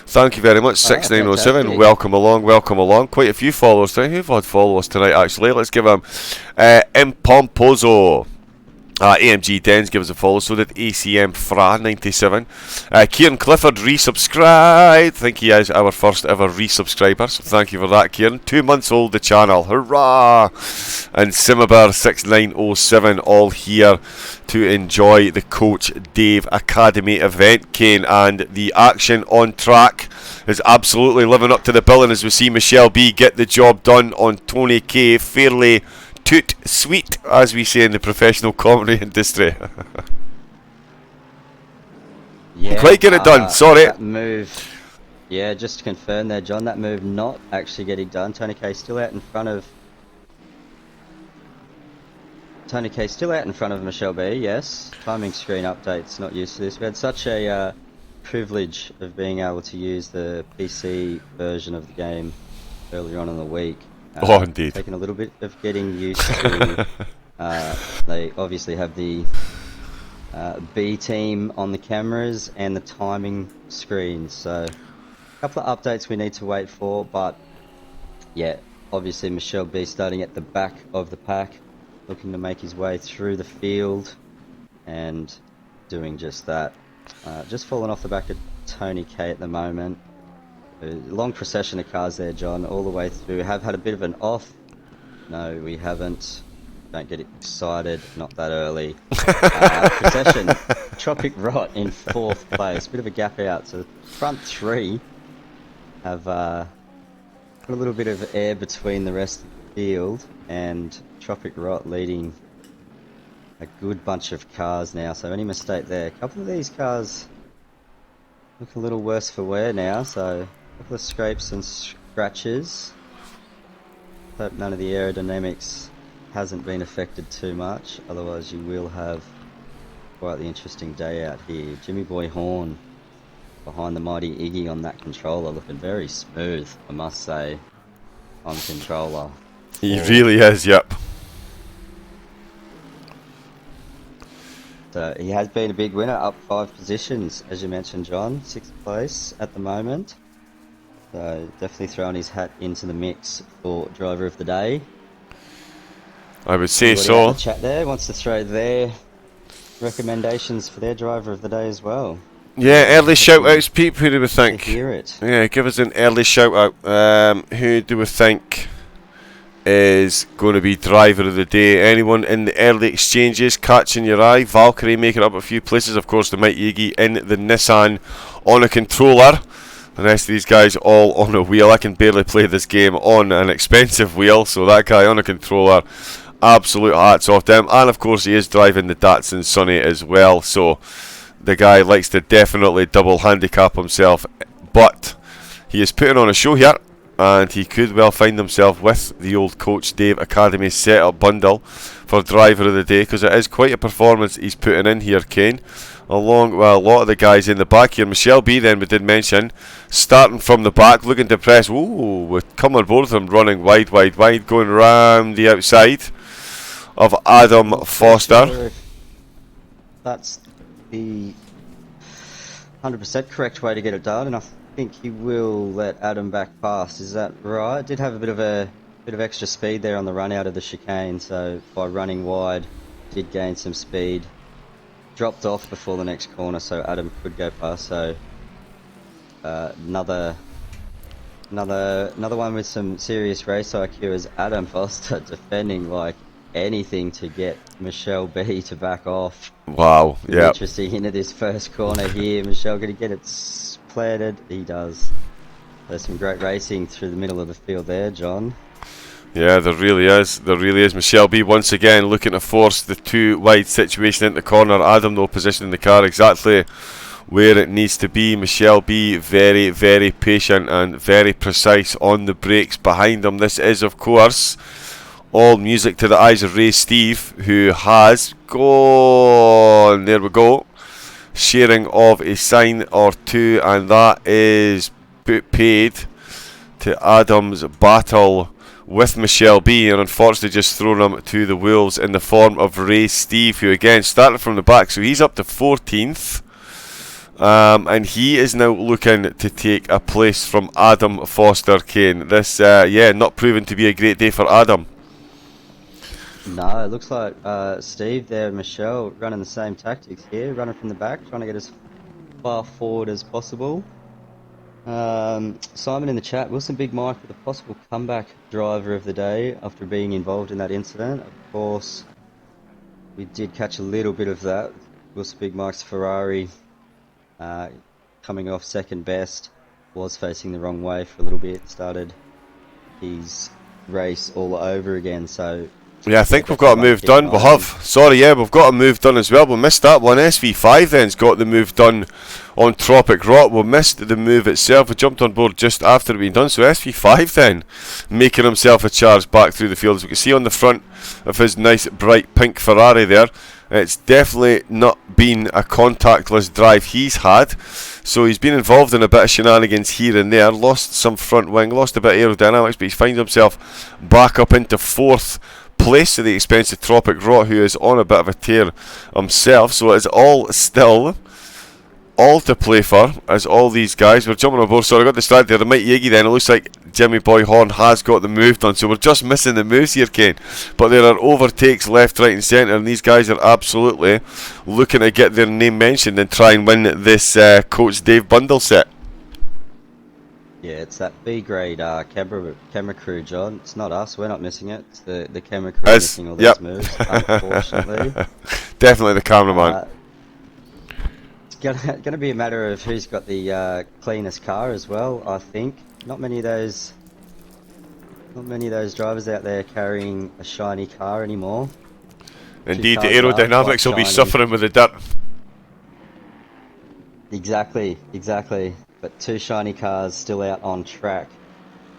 S1: Thank you very much, 6907. Welcome along. Quite a few followers tonight. Who've had followers tonight, actually? Let's give them Impomposo. AMG Dens give us a follow. So did ACM Fra 97. Kieran Clifford resubscribed. I think he is our first ever resubscriber. So thank you for that, Kieran. 2 months old, the channel. Hurrah! And Simmerber 6907 all here to enjoy the Coach Dave Academy event, Kane, and the action on track is absolutely living up to the billing as we see Michelle B get the job done on Tony K. Fairly toot sweet, as we say in the professional comedy industry.
S2: Yeah,
S1: quite get it done, sorry.
S2: That move, yeah, just to confirm there, John, that move not actually getting done. Tony K still out in front of Michelle B, yes. Timing screen updates, not used to this. We had such a privilege of being able to use the PC version of the game earlier on in the week.
S1: Oh, indeed.
S2: Taking a little bit of getting used to. They obviously have the B team on the cameras and the timing screens, so a couple of updates we need to wait for, but yeah, obviously Michelle B starting at the back of the pack, looking to make his way through the field and doing just that. Just falling off the back of Tony K at the moment. A long procession of cars there, John, all the way through. Have had a bit of an off. No, we haven't. Don't get excited, not that early. Procession, Tropic Rot in 4th place. Bit of a gap out. So front 3 have put a little bit of air between the rest of the field, and Tropic Rot leading a good bunch of cars now. So any mistake there. A couple of these cars look a little worse for wear now, so a couple of scrapes and scratches. Hope none of the aerodynamics hasn't been affected too much, otherwise you will have quite the interesting day out here. Jimmy Boy Horn behind the mighty Iggy on that controller, looking very smooth, I must say, on controller.
S1: He really is, yep.
S2: So he has been a big winner, up 5 positions, as you mentioned, John. 6th place at the moment. So definitely throwing his hat into the mix for driver of the day.
S1: I would say
S2: Anybody
S1: so.
S2: out in the chat there wants to throw their recommendations for their driver of the day as well.
S1: Yeah, early shout outs, Pete. Who do we think?
S2: Hear it.
S1: Yeah, give us an early shout out. Who do we think is going to be driver of the day. Anyone in the early exchanges catching your eye? Valkyrie making up a few places. Of course, the Mighty Iggy in the Nissan on a controller. The rest of these guys all on a wheel. I can barely play this game on an expensive wheel, so that guy on a controller, absolute hats off to him. And of course, he is driving the Datsun Sunny as well, so the guy likes to definitely double handicap himself. But he is putting on a show here, and he could well find himself with the old Coach Dave Academy setup bundle for driver of the day, because it is quite a performance he's putting in here, Kane. Along with a lot of the guys in the back here. Michelle B, then, we did mention, starting from the back, looking to press. Ooh, with come on board with him, running wide, going round the outside of Adam Foster.
S2: Sure that's the 100% correct way to get it done, and I think he will let Adam back past. Is that right? Did have a bit of extra speed there on the run out of the chicane, so by running wide, did gain some speed. Dropped off before the next corner, so Adam could go past. So another one with some serious race IQ is Adam Foster defending like anything to get Michelle B to back off.
S1: Wow, yeah.
S2: Interesting into this first corner here. Michelle going to get it planted. He does. There's some great racing through the middle of the field there, John.
S1: Yeah, there really is. There really is. Michelle B once again looking to force the two wide situation into the corner. Adam, though, positioning the car exactly where it needs to be. Michelle B very, very patient and very precise on the brakes behind him. This is, of course, all music to the eyes of Ray Steve, who has gone. There we go. Sharing of a sign or two, and that is paid to Adam's battle with Michelle B, and unfortunately just thrown him to the wolves in the form of Ray Steve, who again started from the back, so he's up to 14th, and he is now looking to take a place from Adam Foster, Kane. This, not proving to be a great day for Adam.
S2: No, it looks like Steve there and Michelle running the same tactics here, running from the back, trying to get as far forward as possible. Simon in the chat, Wilson Big Mike with a possible comeback driver of the day after being involved in that incident. Of course, we did catch a little bit of that. Wilson Big Mike's Ferrari coming off second best, was facing the wrong way for a little bit, started his race all over again, so...
S1: Yeah, I think we've got a move done. We'll have. Sorry, yeah, we've got a move done as well. We missed that one. SV5 then's got the move done on Tropic Rock. We missed the move itself. We jumped on board just after it being done. So SV5 then making himself a charge back through the field. As we can see on the front of his nice bright pink Ferrari there, it's definitely not been a contactless drive he's had. So he's been involved in a bit of shenanigans here and there. Lost some front wing, lost a bit of aerodynamics, but he's found himself back up into 4th place at the expense of Tropic Rock, who is on a bit of a tear himself. So it's all still all to play for, as all these guys, we're jumping on board. Sorry, I got distracted there. The Mighty Iggy then, it looks like Jimmy Boy Horn has got the move done, so we're just missing the moves here, Kane. But there are overtakes left, right and centre, and these guys are absolutely looking to get their name mentioned and try and win this Coach Dave bundle set.
S2: Yeah, it's that B-grade camera crew, John. It's not us, we're not missing it. It's the camera crew missing all these moves, unfortunately.
S1: Definitely the cameraman.
S2: It's gonna be a matter of who's got the cleanest car as well, I think. Not many of those drivers out there carrying a shiny car anymore.
S1: Indeed, the aerodynamics will be suffering with the dirt.
S2: Exactly. But 2 shiny cars still out on track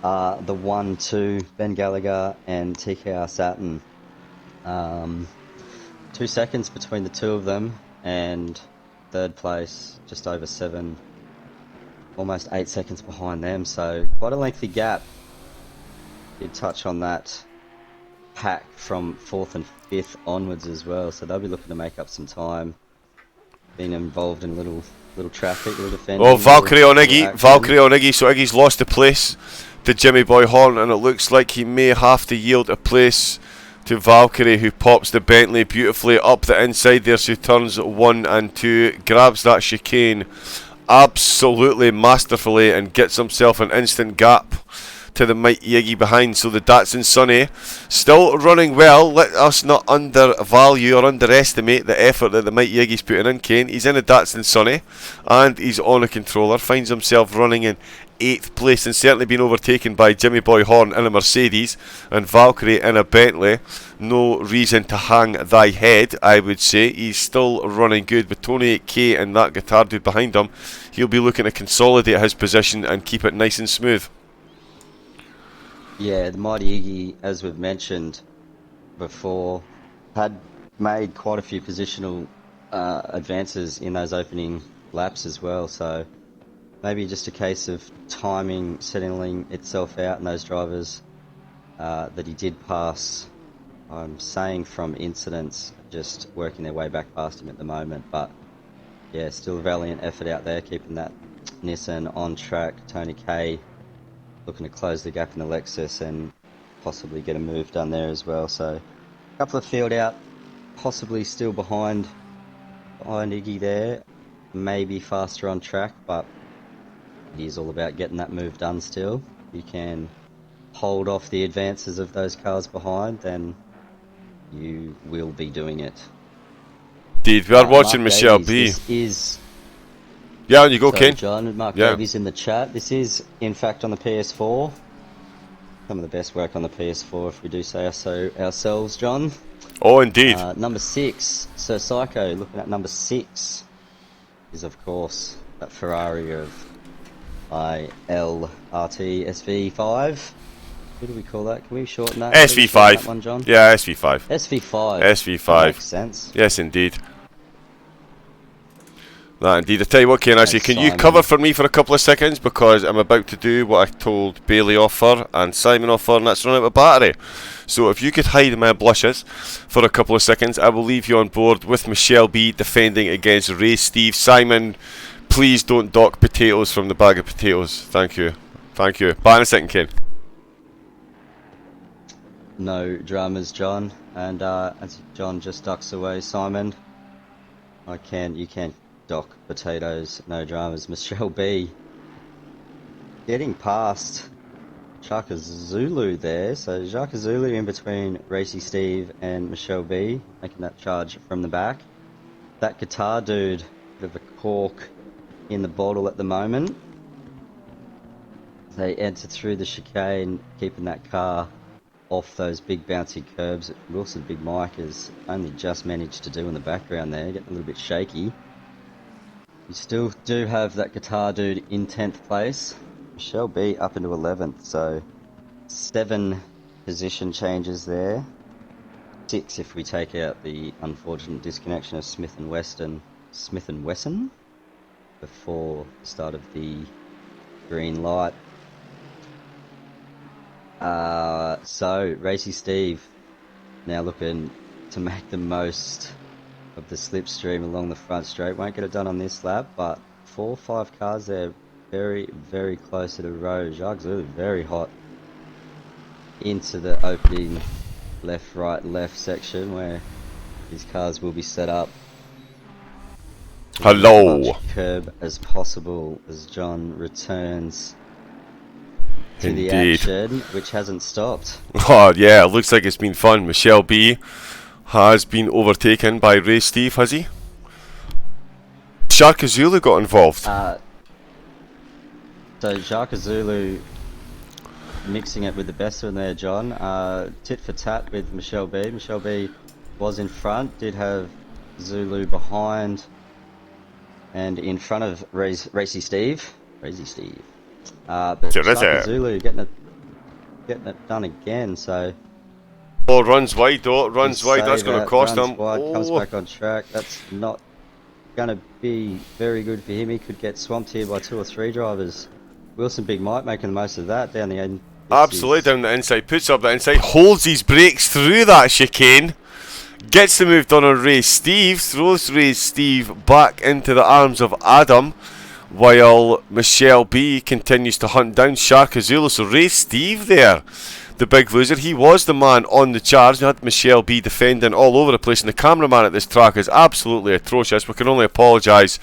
S2: are the 1-2 Ben Gallagher and TKR Saturn. 2 seconds between the two of them, and 3rd place just over 7, almost 8 seconds behind them, so quite a lengthy gap. Did touch on that pack from 4th and 5th onwards as well, so they'll be looking to make up some time, being involved in little traffic, little defending.
S1: Oh, Valkyrie on Iggy, so Iggy's lost the place to Jimmy Boy Horn, and it looks like he may have to yield a place to Valkyrie, who pops the Bentley beautifully up the inside there. She turns 1 and 2, grabs that chicane absolutely masterfully and gets himself an instant gap to the mighty Iggy behind. So the Datsun Sunny still running well. Let us not undervalue or underestimate the effort that the mighty Iggy's putting in, Kane. He's in a Datsun Sunny and he's on a controller. Finds himself running in 8th place and certainly been overtaken by Jimmy Boy Horn in a Mercedes and Valkyrie in a Bentley. No reason to hang thy head, I would say. He's still running good with Tony K and that guitar dude behind him. He'll be looking to consolidate his position and keep it nice and smooth.
S2: Yeah, the mighty Iggy, as we've mentioned before, had made quite a few positional advances in those opening laps as well, so maybe just a case of timing settling itself out, and those drivers that he did pass, I'm saying from incidents, just working their way back past him at the moment. But yeah, still a valiant effort out there, keeping that Nissan on track. Tony K looking to close the gap in the Lexus and possibly get a move done there as well. So a couple of field out, possibly still behind Iggy there, maybe faster on track, but it is all about getting that move done still. You can hold off the advances of those cars behind, then you will be doing it.
S1: Indeed, we are watching
S2: Mark
S1: Michelle
S2: Davies,
S1: B.
S2: This is...
S1: Yeah, on you go, Ken.
S2: John, Mark Davies in the chat. This is, in fact, on the PS4. Some of the best work on the PS4, if we do say so ourselves, John.
S1: Oh, indeed.
S2: Number 6, Sir Psycho, looking at number 6, is, of course, that Ferrari of ILRT SV5. What do we call that? Can we shorten that?
S1: SV5.
S2: That one, John?
S1: Yeah, SV5.
S2: SV5.
S1: SV5.
S2: That makes sense.
S1: Yes, indeed. That indeed. I tell you what, Kane, actually, can you cover for me for a couple of seconds, because I'm about to do what I told Bailey off for and Simon off for, and that's run out of battery. So if you could hide my blushes for a couple of seconds, I will leave you on board with Michelle B defending against Ray Steve. Simon, please don't dock potatoes from the bag of potatoes. Thank you. Thank you. Bye in a second, Ken.
S2: No dramas, John. And as John just ducks away, Simon, you can dock potatoes, no dramas. Michelle B getting past Shaka Zulu there. So Shaka Zulu in between Racy Steve and Michelle B, making that charge from the back. That guitar dude, bit of a cork in the bottle at the moment. They enter through the chicane, keeping that car off those big bouncy curbs that Wilson Big Mike has only just managed to do in the background there, getting a little bit shaky. You still do have that guitar dude in 10th place. Michelle B up into 11th, so 7 position changes there. 6 if we take out the unfortunate disconnection of Smith and Wesson before the start of the green light. So Racy Steve now looking to make the most of the slipstream along the front straight. Won't get it done on this lap, but 4 or 5 cars there very, very close to the road. Jacques Zulu very hot into the opening left, right, left section where these cars will be set up.
S1: Hello.
S2: As much curb as possible as John returns to the action, which hasn't stopped.
S1: Oh yeah, it looks like it's been fun. Michelle B has been overtaken by Ray Steve, has he? Sharka Zulu got involved.
S2: So Sharka Zulu mixing it with the best one there, John. Tit for tat with Michelle B. Michelle B was in front, did have Zulu behind and in front of Racy Steve. But Sharka Zulu getting it done again, so...
S1: Oh, runs wide though, runs wide, that's going to cost him.
S2: Wide, comes back on track, that's not going to be very good for him. He could get swamped here by 2 or 3 drivers. Wilson Big Mike making the most of that down the end.
S1: Absolutely, down the inside, puts up the inside, holds his brakes through that chicane, gets the move done on Ray Steve, throws Ray Steve back into the arms of Adam, while Michelle B continues to hunt down Sharka Zulu. So Ray Steve there, the big loser. He was the man on the charge. We had Michelle B defending all over the place, and the cameraman at this track is absolutely atrocious. We can only apologise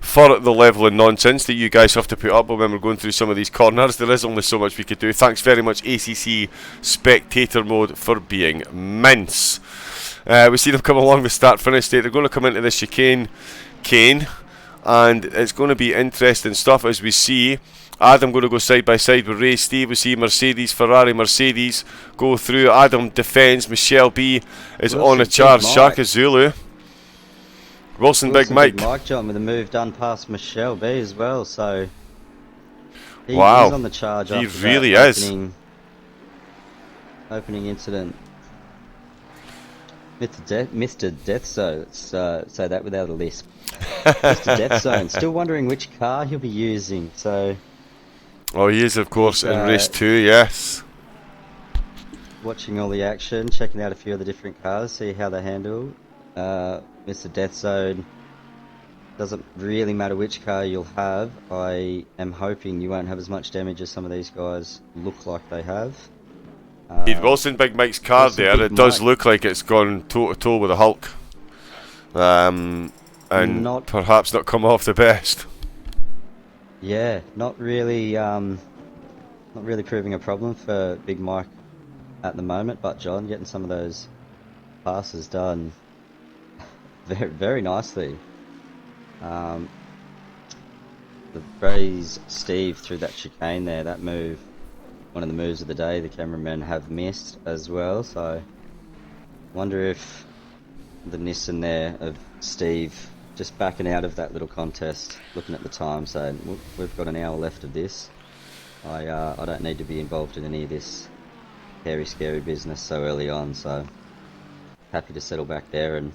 S1: for the level of nonsense that you guys have to put up with when we're going through some of these corners. There is only so much we could do. Thanks very much ACC Spectator Mode for being mince. We see them come along the start-finish state. They're going to come into this chicane, Kane, and it's going to be interesting stuff as we see Adam going to go side by side with Ray Steve. We see Mercedes, Ferrari, Mercedes go through. Adam defends. Michelle B is on a charge. Sharka Zulu. Wilson Big Mike.
S2: Big Mike John with a move done past Michelle B as well. So he's
S1: wow,
S2: on the charge.
S1: he really is.
S2: Opening incident. Mr. Death Zone. Let's say that without a lisp. Mr. Death Zone. Still wondering which car he'll be using. So.
S1: Oh, he is, of course, in race 2, yes.
S2: Watching all the action, checking out a few of the different cars, see how they handle. Mr. Death Zone, doesn't really matter which car you'll have. I am hoping you won't have as much damage as some of these guys look like they have.
S1: Wilson Big Mike's car there, it does look like it's gone toe to toe with the Hulk. And perhaps not come off the best.
S2: Yeah, not really proving a problem for Big Mike at the moment, but John getting some of those passes done very, very nicely. The praise Steve through that chicane there, that move, one of the moves of the day the cameramen have missed as well, so wonder if the Nissan there of Steve just backing out of that little contest, looking at the time, saying we've got an hour left of this. I don't need to be involved in any of this scary business so early on, so happy to settle back there and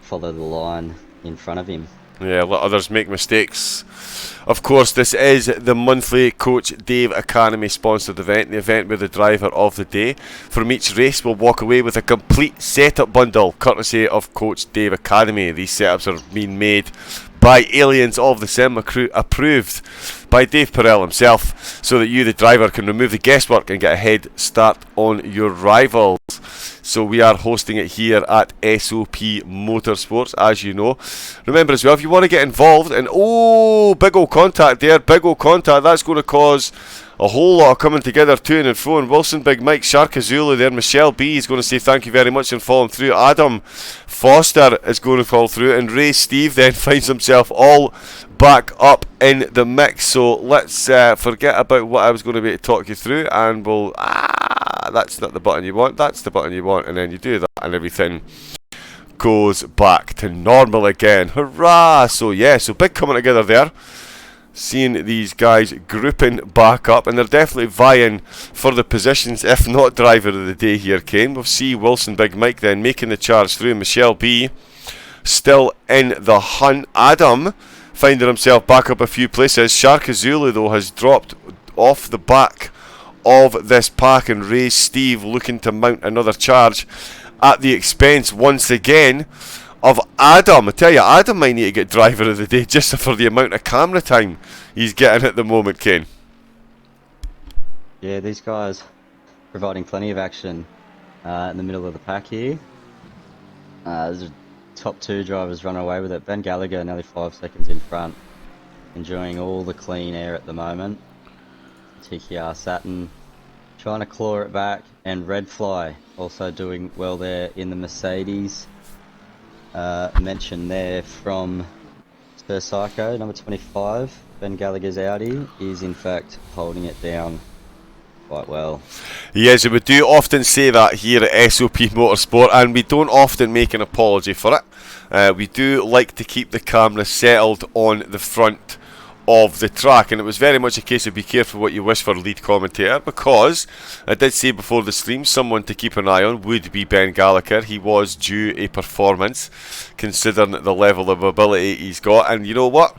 S2: follow the line in front of him.
S1: Yeah, let others make mistakes. Of course, this is the monthly Coach Dave Academy sponsored event, the event where the driver of the day from each race will walk away with a complete setup bundle courtesy of Coach Dave Academy. These setups are being made by aliens of the sim, approved by Dave Perel himself, so that you, the driver, can remove the guesswork and get a head start on your rivals. So we are hosting it here at SOP Motorsports, as you know. Remember as well, if you want to get involved, and oh, big old contact there, big old contact, that's going to cause a whole lot of coming together to and fro. And Wilson Big Mike, Sharka Zulu there, Michelle B is going to say thank you very much and following through. Adam Foster is going to fall through, and Ray Steve then finds himself all back up in the mix. So let's forget about what I was going to be to talk you through, and we'll that's not the button you want, that's the button you want, and then you do that and everything goes back to normal again. Hurrah! So yeah, so big coming together there, seeing these guys grouping back up, and they're definitely vying for the positions, if not driver of the day here, Kane. We'll see Wilson Big Mike then making the charge through. Michelle B still in the hunt. Adam finding himself back up a few places. Sharka Zulu though has dropped off the back of this pack, and Ray Steve looking to mount another charge at the expense once again of Adam. I tell you, Adam might need to get driver of the day just for the amount of camera time he's getting at the moment, Ken.
S2: Yeah, these guys providing plenty of action in the middle of the pack here. There's a top two drivers run away with it. Ben Gallagher nearly 5 seconds in front, enjoying all the clean air at the moment. TKR Saturn trying to claw it back, and Red Fly also doing well there in the Mercedes. Mention there from Sir Psycho, number 25, Ben Gallagher's Audi, is in fact holding it down quite well.
S1: Yes, we do often say that here at SOP Motorsport, and we don't often make an apology for it. We do like to keep the camera settled on the front of the track, and it was very much a case of be careful what you wish for lead commentator, because I did say before the stream someone to keep an eye on would be Ben Gallagher. He was due a performance considering the level of ability he's got, and you know what,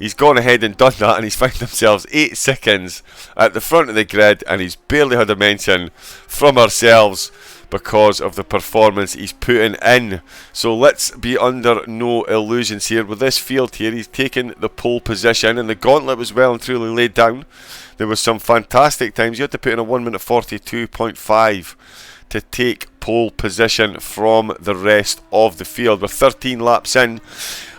S1: he's gone ahead and done that, and he's found himself 8 seconds at the front of the grid, and he's barely had a mention from ourselves because of the performance he's putting in. So let's be under no illusions here. With this field here, he's taken the pole position, and the gauntlet was well and truly laid down. There was some fantastic times. You had to put in a 1 minute 42.5 to take pole position from the rest of the field. We're 13 laps in,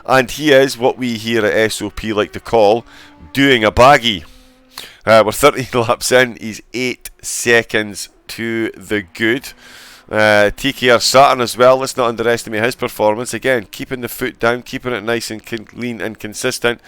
S1: and he is what we here at SOP like to call doing a baggy. We're 13 laps in. He's 8 seconds to the good. TKR Saturn as well, let's not underestimate his performance. Again, keeping the foot down, keeping it nice and clean and consistent,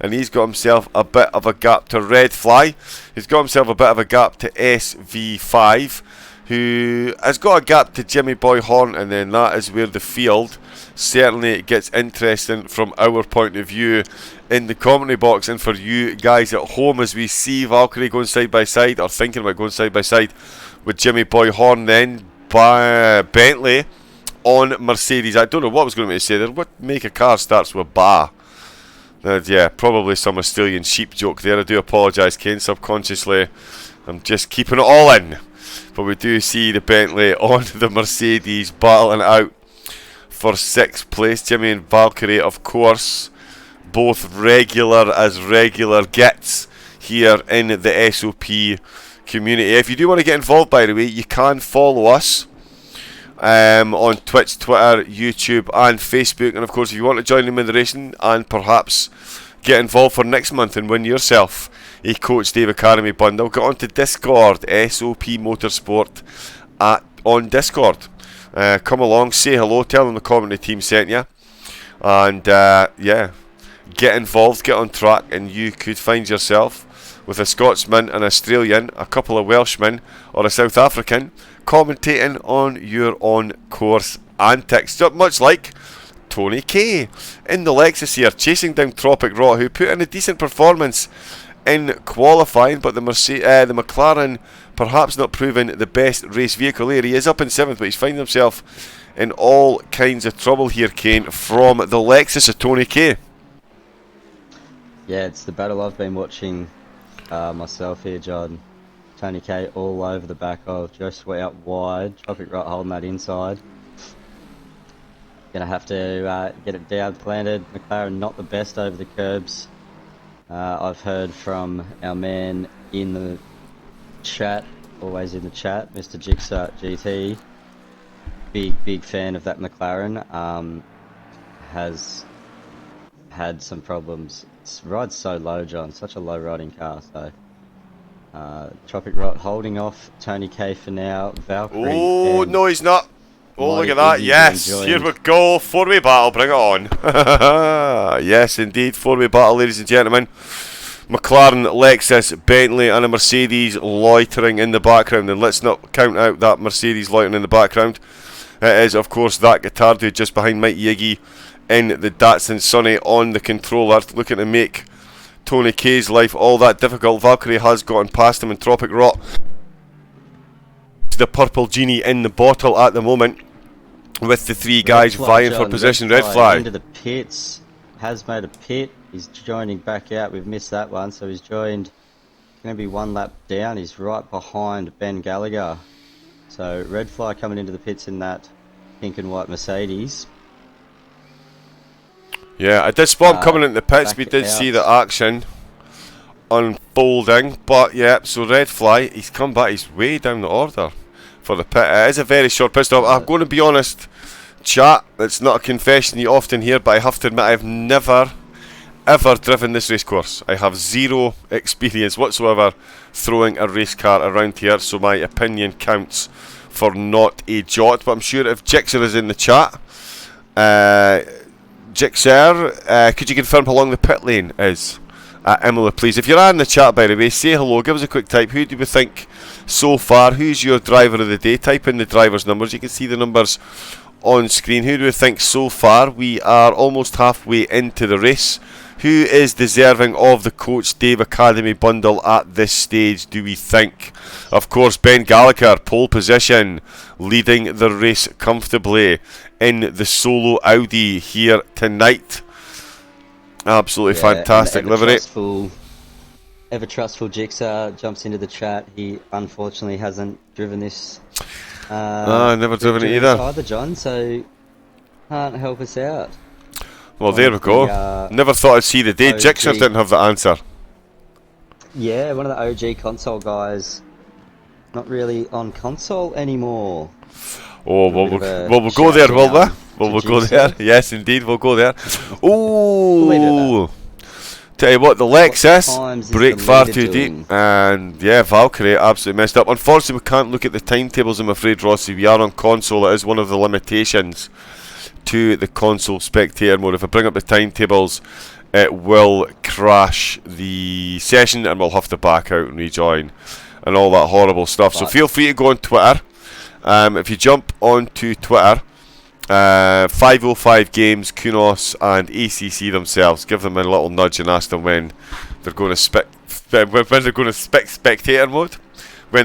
S1: and he's got himself a bit of a gap to Red Fly. He's got himself a bit of a gap to SV5, who has got a gap to Jimmy Boy Horn, and then that is where the field certainly gets interesting from our point of view in the commentary box, and for you guys at home, as we see Valkyrie going side by side, or thinking about going side by side with Jimmy Boy Horn, then Bentley on Mercedes. I don't know what I was going to say there. What make a car starts with Ba? Yeah, probably some Australian sheep joke there. I do apologise, Kane, subconsciously. I'm just keeping it all in. But we do see the Bentley on the Mercedes battling out for 6th place. Jimmy and Valkyrie, of course, both regular as regular gets here in the SOP community. If you do want to get involved, by the way, you can follow us on Twitch, Twitter, YouTube and Facebook, and of course if you want to join them in the racing and perhaps get involved for next month and win yourself a Coach Dave Academy bundle, get onto Discord, SOP Motorsport on Discord. Come along, say hello, tell them the community team sent you, and yeah, get involved, get on track, and you could find yourself with a Scotsman, an Australian, a couple of Welshmen, or a South African commentating on your on-course antics. Much like Tony K in the Lexus here, chasing down Tropic Rot, who put in a decent performance in qualifying, but the McLaren perhaps not proving the best race vehicle here. He is up in 7th, but he's finding himself in all kinds of trouble here, Kane, from the Lexus of Tony K.
S2: Yeah, it's the battle I've been watching myself here, John. Tony K all over the back of Joe Sweat out wide, Tropic Rot holding that inside. Gonna have to get it down planted. McLaren not the best over the curbs. I've heard from our man in the chat, always in the chat, Mr. Jigsaw GT, big fan of that McLaren, has had some problems. It rides so low, John, such a low riding car, so Tropic Rot holding off Tony K for now. Valkyrie.
S1: Oh, no, he's not. Oh, look at that. Yes, here we go. 4-way battle, bring it on. Yes, indeed, 4-way battle, ladies and gentlemen. McLaren, Lexus, Bentley and a Mercedes loitering in the background. And let's not count out that Mercedes loitering in the background. It is, of course, that Guittardo just behind Mike Yiggy in the Datsun Sunny on the controller, looking to make Tony K's life all that difficult. Valkyrie has gotten past him in Tropic Rot. The purple genie in the bottle at the moment, with the 3 guys vying for position. Red Fly
S2: into the pits, has made a pit. He's joining back out. We've missed that one, so he's joined. Going to be 1 lap down. He's right behind Ben Gallagher. So Red Fly coming into the pits in that pink and white Mercedes.
S1: Yeah, I did spot him coming into the pits. We did see the action unfolding, but yeah, so Red Fly, he's come back. He's way down the order for the pit. It is a very short pit stop. I'm going to be honest, chat, it's not a confession you often hear, but I have to admit I've never ever driven this race course. I have 0 experience whatsoever throwing a race car around here, so my opinion counts for not a jot. But I'm sure if Jixer is in the chat, Jixer, could you confirm how long the pit lane is at Imola, please? If you're in the chat, by the way, say hello, give us a quick type. Who do we think so far? Who's your driver of the day? Type in the driver's numbers. You can see the numbers on screen. Who do we think so far? We are almost halfway into the race. Who is deserving of the Coach Dave Academy bundle at this stage, do we think? Of course, Ben Gallagher, pole position, leading the race comfortably in the solo Audi here tonight. Absolutely
S2: Yeah, and
S1: fantastic livery.
S2: ever trustful Jigsaw jumps into the chat. He unfortunately hasn't driven this
S1: Never driven it either.
S2: either, John, so can't help us out.
S1: Well,
S2: One
S1: there
S2: of
S1: we go.
S2: the,
S1: Never thought I'd see the day.
S2: OG
S1: Jigsaw didn't have the answer.
S2: Yeah, one of the OG console guys. Not really on console anymore.
S1: Oh,
S2: Little
S1: well,
S2: bit of a
S1: we'll go
S2: shout
S1: there, will we?
S2: down
S1: Well,
S2: to
S1: we'll go
S2: Jigsaw.
S1: there. Yes, indeed, we'll go there.
S2: We'll leave it at
S1: Ooh. Tell you what, the Lexus
S2: times is
S1: brake
S2: the
S1: far
S2: leader
S1: too
S2: doing?
S1: deep, and yeah, Valkyrie absolutely messed up. Unfortunately, we can't look at the timetables, I'm afraid, Rossi. We are on console. It is one of the limitations to the console spectator mode. If I bring up the timetables, it will crash the session, and we'll have to back out and rejoin, and all that horrible stuff. So feel free to go on Twitter. If you jump onto Twitter, 505 Games, Kunos, and ACC themselves, give them a little nudge and ask them when they're going to spectator mode, when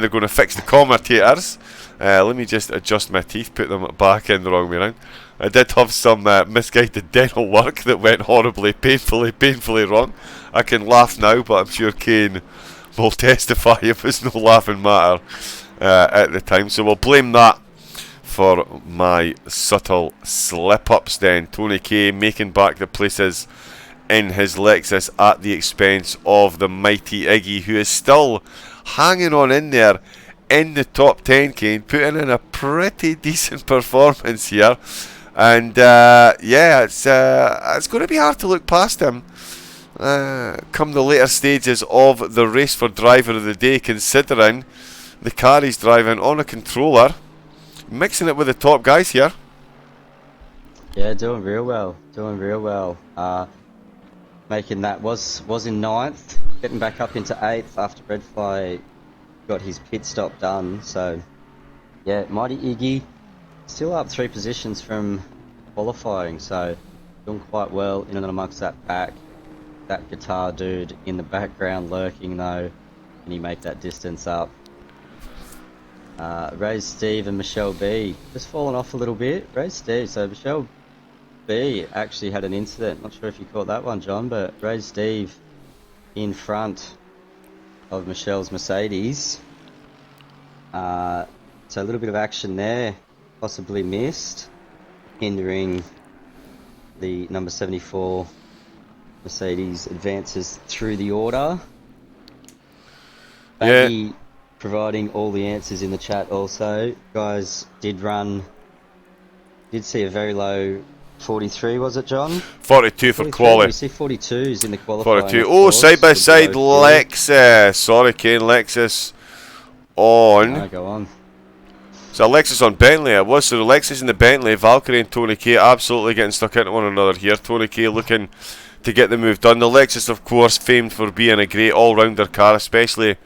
S1: they're going to fix the commentators. Let me just adjust my teeth, put them back in the wrong way around. I did have some misguided dental work that went horribly, painfully wrong. I can laugh now, but I'm sure Kane will testify it was no laughing matter at the time. So we'll blame that for my subtle slip-ups then. Tony K making back the places in his Lexus at the expense of the mighty Iggy, who is still hanging on in there in the top 10, Kane, putting in a pretty decent performance here. And yeah, it's going to be hard to look past him come the later stages of the race for driver of the day, considering the car he's driving on a controller, mixing it with the top guys here.
S2: Yeah, doing real well. Making that was in 9th, getting back up into 8th after Redfly got his pit stop done. So yeah, mighty Iggy still up 3 positions from qualifying, so doing quite well in and amongst that pack. That guitar dude in the background lurking though. Can he make that distance up? Ray Steve and Michelle B just fallen off a little bit. Ray Steve, so Michelle B actually had an incident. Not sure if you caught that one, John, but Ray Steve in front of Michelle's Mercedes. So a little bit of action there, possibly missed, hindering the number 74 Mercedes advances through the order. Baggy providing all the answers in the chat also. Guys did see a very low 43, was it, John?
S1: 42 for quali.
S2: We see 42s in the qualifying.
S1: 42. Oh, side by side, Lexus. Sorry, Kane, Lexus on.
S2: No, go on.
S1: So Lexus on Bentley it was. So the Lexus and the Bentley, Valkyrie and Tony K absolutely getting stuck into one another here. Tony K looking to get the move done. The Lexus, of course, famed for being a great all-rounder car, especially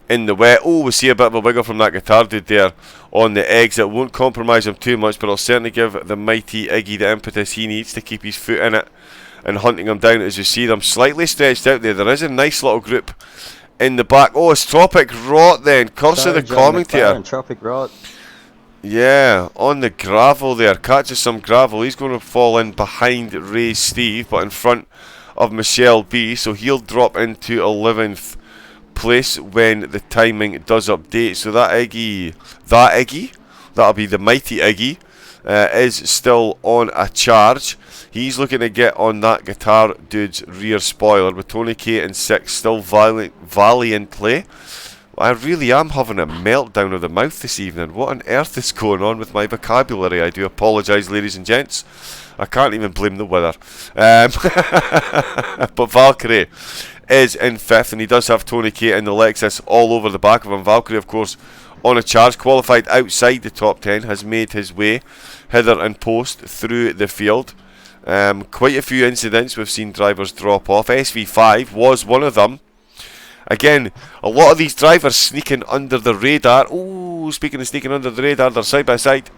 S1: in the wet. Oh, we see a bit of a wiggle from that guitar dude there on the exit. Won't compromise him too much, but it'll certainly give the mighty Iggy the impetus he needs to keep his foot in it and hunting him down. As you see them slightly stretched out there. There is a nice little group in the back. Oh, it's Tropic Rot then. Curse of the commentator.
S2: Tropic Rot.
S1: Yeah, on the gravel there. Catches some gravel. He's going to fall in behind Ray Steve, but in front of Michelle B. So he'll drop into 11th place when the timing does update. So that Iggy, that'll be the mighty Iggy, is still on a charge. He's looking to get on that guitar dude's rear spoiler with Tony K in 6th, still valiantly. I really am having a meltdown of the mouth this evening. What on earth is going on with my vocabulary? I do apologise, ladies and gents. I can't even blame the weather. But Valkyrie is in 5th, and he does have Tony K in the Lexus all over the back of him. Valkyrie, of course, on a charge, qualified outside the top 10, has made his way hither and post through the field. Quite a few incidents we've seen drivers drop off. SV5 was one of them. Again, a lot of these drivers sneaking under the radar. Oh, speaking of sneaking under the radar, they're side by side.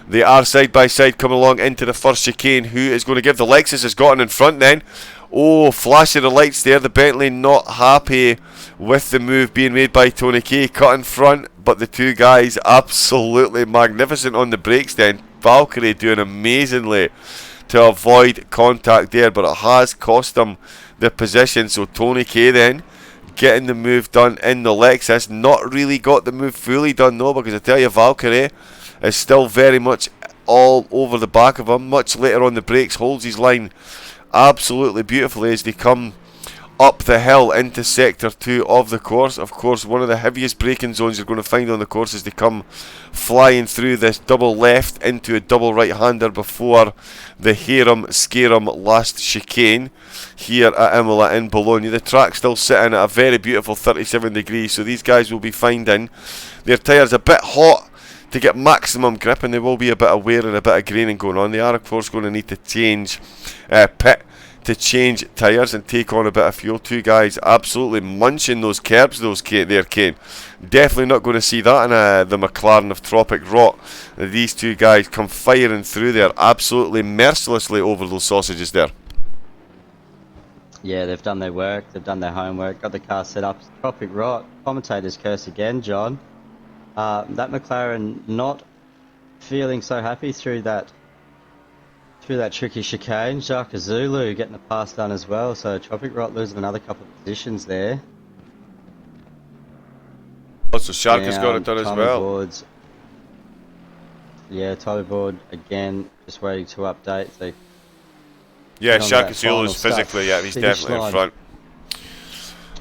S1: They are side by side coming along into the first chicane. Who is going to give the Lexus has gotten in front then? Oh, flash of the lights there. The Bentley not happy with the move being made by Tony K. Cut in front, but the two guys absolutely magnificent on the brakes then. Valkyrie doing amazingly to avoid contact there, but it has cost him the position. So Tony K then getting the move done in the Lexus. Not really got the move fully done though, because I tell you, Valkyrie is still very much all over the back of him. Much later on the brakes, holds his line absolutely beautifully as they come up the hill into sector 2 of the course. Of course, one of the heaviest braking zones you're going to find on the course as they come flying through this double left into a double right-hander before the Harum Scarum last chicane here at Imola in Bologna. The track's still sitting at a very beautiful 37 degrees, so these guys will be finding their tyres a bit hot to get maximum grip, and there will be a bit of wear and a bit of graining going on. They are of course going to need to change pit to change tyres and take on a bit of fuel. Two guys absolutely munching those curbs, there, Kane. Definitely not going to see that in the McLaren of Tropic Rot. These two guys come firing through there absolutely mercilessly over those sausages there.
S2: Yeah, they've done their work, they've done their homework, got the car set up. Tropic Rot, commentator's curse again, John. That McLaren not feeling so happy through that tricky chicane. Jacques Zulu getting the pass done as well, so Tropic Rot losing another couple of positions there.
S1: Also, Shark has got it done as well.
S2: Boards. Yeah, Tommy Board again, just waiting to update. So
S1: yeah, Shark Zulu is physically, yeah, he's definitely in front.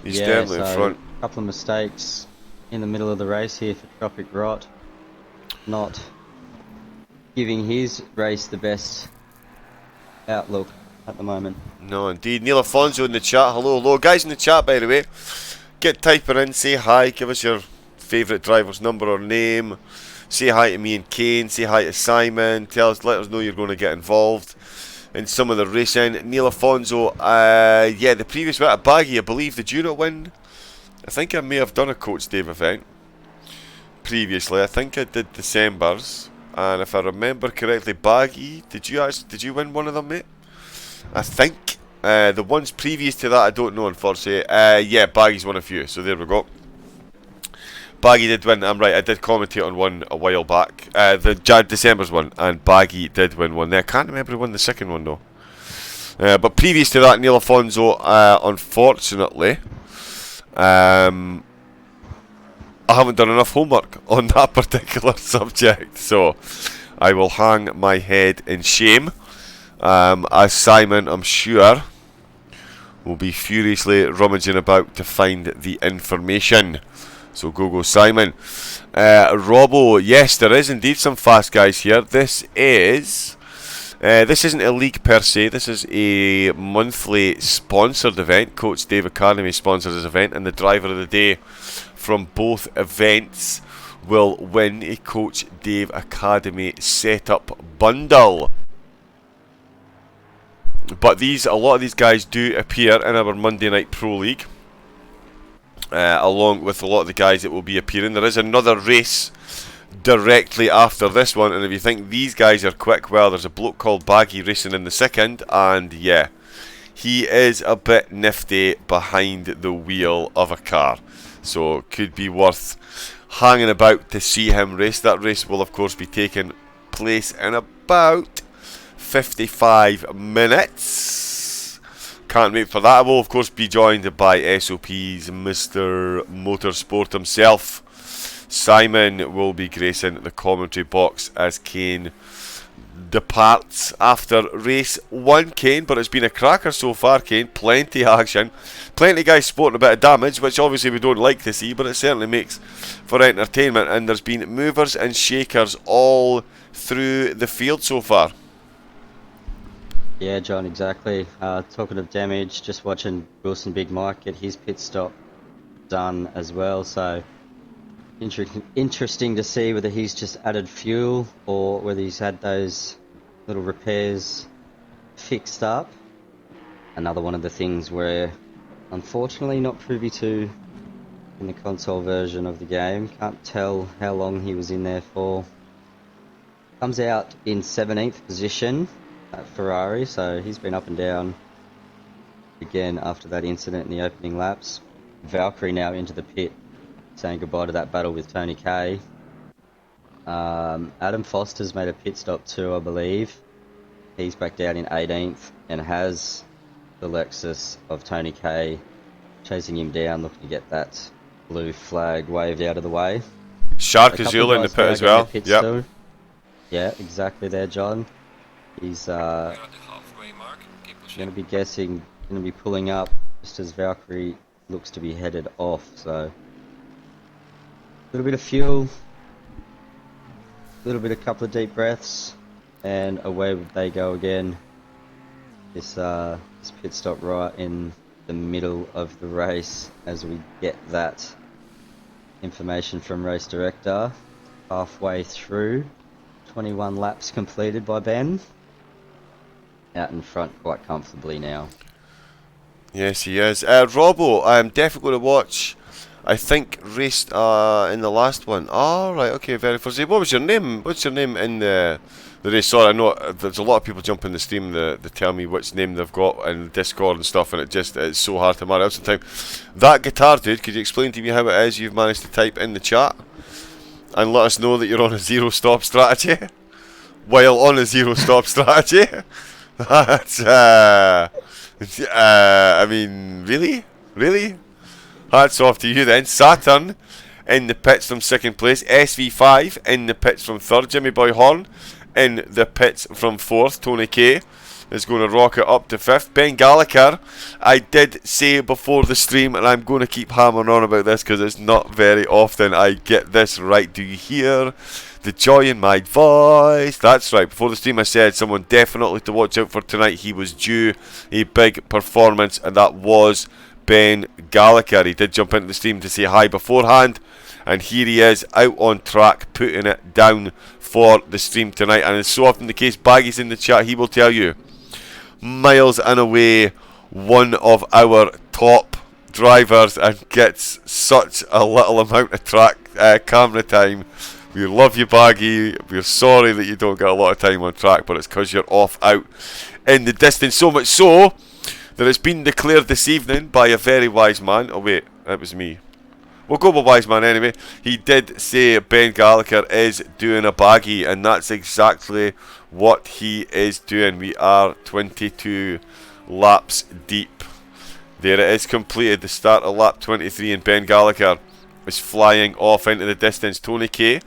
S1: He's definitely in front.
S2: A couple of mistakes in the middle of the race here for Tropic Rot. Not giving his race the best outlook at the moment.
S1: No, indeed. Neil Afonso in the chat. Hello. Guys in the chat, by the way, get typing in, say hi, give us your favourite driver's number or name. Say hi to me and Kane, say hi to Simon, let us know you're going to get involved in some of the racing. Neil Afonso, yeah, the previous bit of Baggy, I believe, did you not win? I think I may have done a Coach Dave event previously. I think I did December's. And if I remember correctly, Baggy, did you win one of them, mate? I think. The ones previous to that, I don't know, unfortunately. Yeah, Baggy's won a few, so there we go. Baggy did win, I'm right, I did commentate on one a while back. The December's one, and Baggy did win one there. I can't remember who won the second one, though. But previous to that, Neil Afonso, unfortunately, I haven't done enough homework on that particular subject, so I will hang my head in shame, as Simon, I'm sure, will be furiously rummaging about to find the information. So go Simon. Robbo, yes, there is indeed some fast guys here. This isn't a league per se, this is a monthly sponsored event. Coach Dave Academy sponsors this event, and the driver of the day from both events will win a Coach Dave Academy setup bundle. But a lot of these guys do appear in our Monday Night Pro League, along with a lot of the guys that will be appearing. There is another race directly after this one, and if you think these guys are quick, well, there's a bloke called Baggy racing in the second, and yeah, he is a bit nifty behind the wheel of a car. So could be worth hanging about to see him race. That race will of course be taking place in about 55 minutes. Can't wait for that. I will of course be joined by SOP's Mr. Motorsport himself. Simon will be gracing the commentary box as Kane departs after race 1, Kane, but it's been a cracker so far, Kane. Plenty of action, plenty of guys sporting a bit of damage, which obviously we don't like to see, but it certainly makes for entertainment, and there's been movers and shakers all through the field so far.
S2: Yeah, John, exactly. Talking of damage, just watching Wilson Big Mike get his pit stop done as well, so interesting to see whether he's just added fuel or whether he's had those little repairs fixed up. Another one of the things we're unfortunately not privy to in the console version of the game. Can't tell how long he was in there for. Comes out in 17th position at Ferrari, so he's been up and down again after that incident in the opening laps. Valkyrie now into the pit, saying goodbye to that battle with Tony K. Adam Foster's made a pit stop too, I believe. He's back down in 18th and has the Lexus of Tony K chasing him down, looking to get that blue flag waved out of the way.
S1: Shark Azul in the pit as well. Yep.
S2: Yeah, exactly there, John. He's going to be guessing, going to be pulling up just as Valkyrie looks to be headed off. So a little bit of fuel, a little bit, a couple of deep breaths, and away they go again. This pit stop right in the middle of the race as we get that information from race director. Halfway through, 21 laps completed by Ben. Out in front quite comfortably now.
S1: Yes, he is. Robbo, I'm definitely going to watch. I think raced in the last one. Oh, right, okay, very first. What was your name? What's your name in the race? Sorry, I know there's a lot of people jumping the stream. They tell me which name they've got in Discord and stuff, and it's so hard to mark out sometimes. That guitar dude, could you explain to me how it is you've managed to type in the chat and let us know that you're on a zero stop strategy while on a zero stop strategy? That's I mean, really? Hats off to you then. Saturn in the pits from second place. SV5 in the pits from third. Jimmy Boy Horn in the pits from fourth. Tony K is going to rocket up to fifth. Ben Gallagher, I did say before the stream, and I'm going to keep hammering on about this because it's not very often I get this right. Do you hear the joy in my voice? That's right. Before the stream I said someone definitely to watch out for tonight. He was due a big performance, and that was Ben Gallagher. He did jump into the stream to say hi beforehand, and here he is out on track putting it down for the stream tonight. And it's so often the case, Baggy's in the chat, he will tell you, miles and away one of our top drivers, and gets such a little amount of track camera time. We love you, Baggy. We're sorry that you don't get a lot of time on track, but it's because you're off out in the distance. So much so that it's been declared this evening by a very wise man. Oh wait, that was me. We'll go with wise man anyway. He did say Ben Gallagher is doing a baggy, and that's exactly what he is doing. We are 22 laps deep. There it is, completed. The start of lap 23, and Ben Gallagher is flying off into the distance. Tony K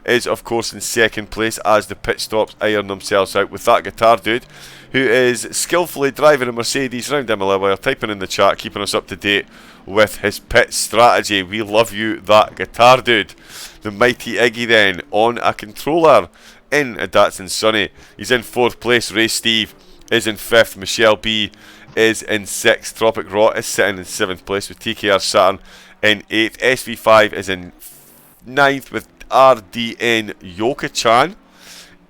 S1: is of course in second place as the pit stops iron themselves out with that guitar dude who is skillfully driving a Mercedes round Emily, typing in the chat, keeping us up to date with his pit strategy. We love you, that guitar dude. The mighty Iggy then on a controller in a Datsun Sunny. He's in fourth place. Ray Steve is in fifth. Michelle B is in sixth. Tropic Rot is sitting in seventh place with TKR Saturn in 8th. SV5 is in 9th with RDN Yoka-chan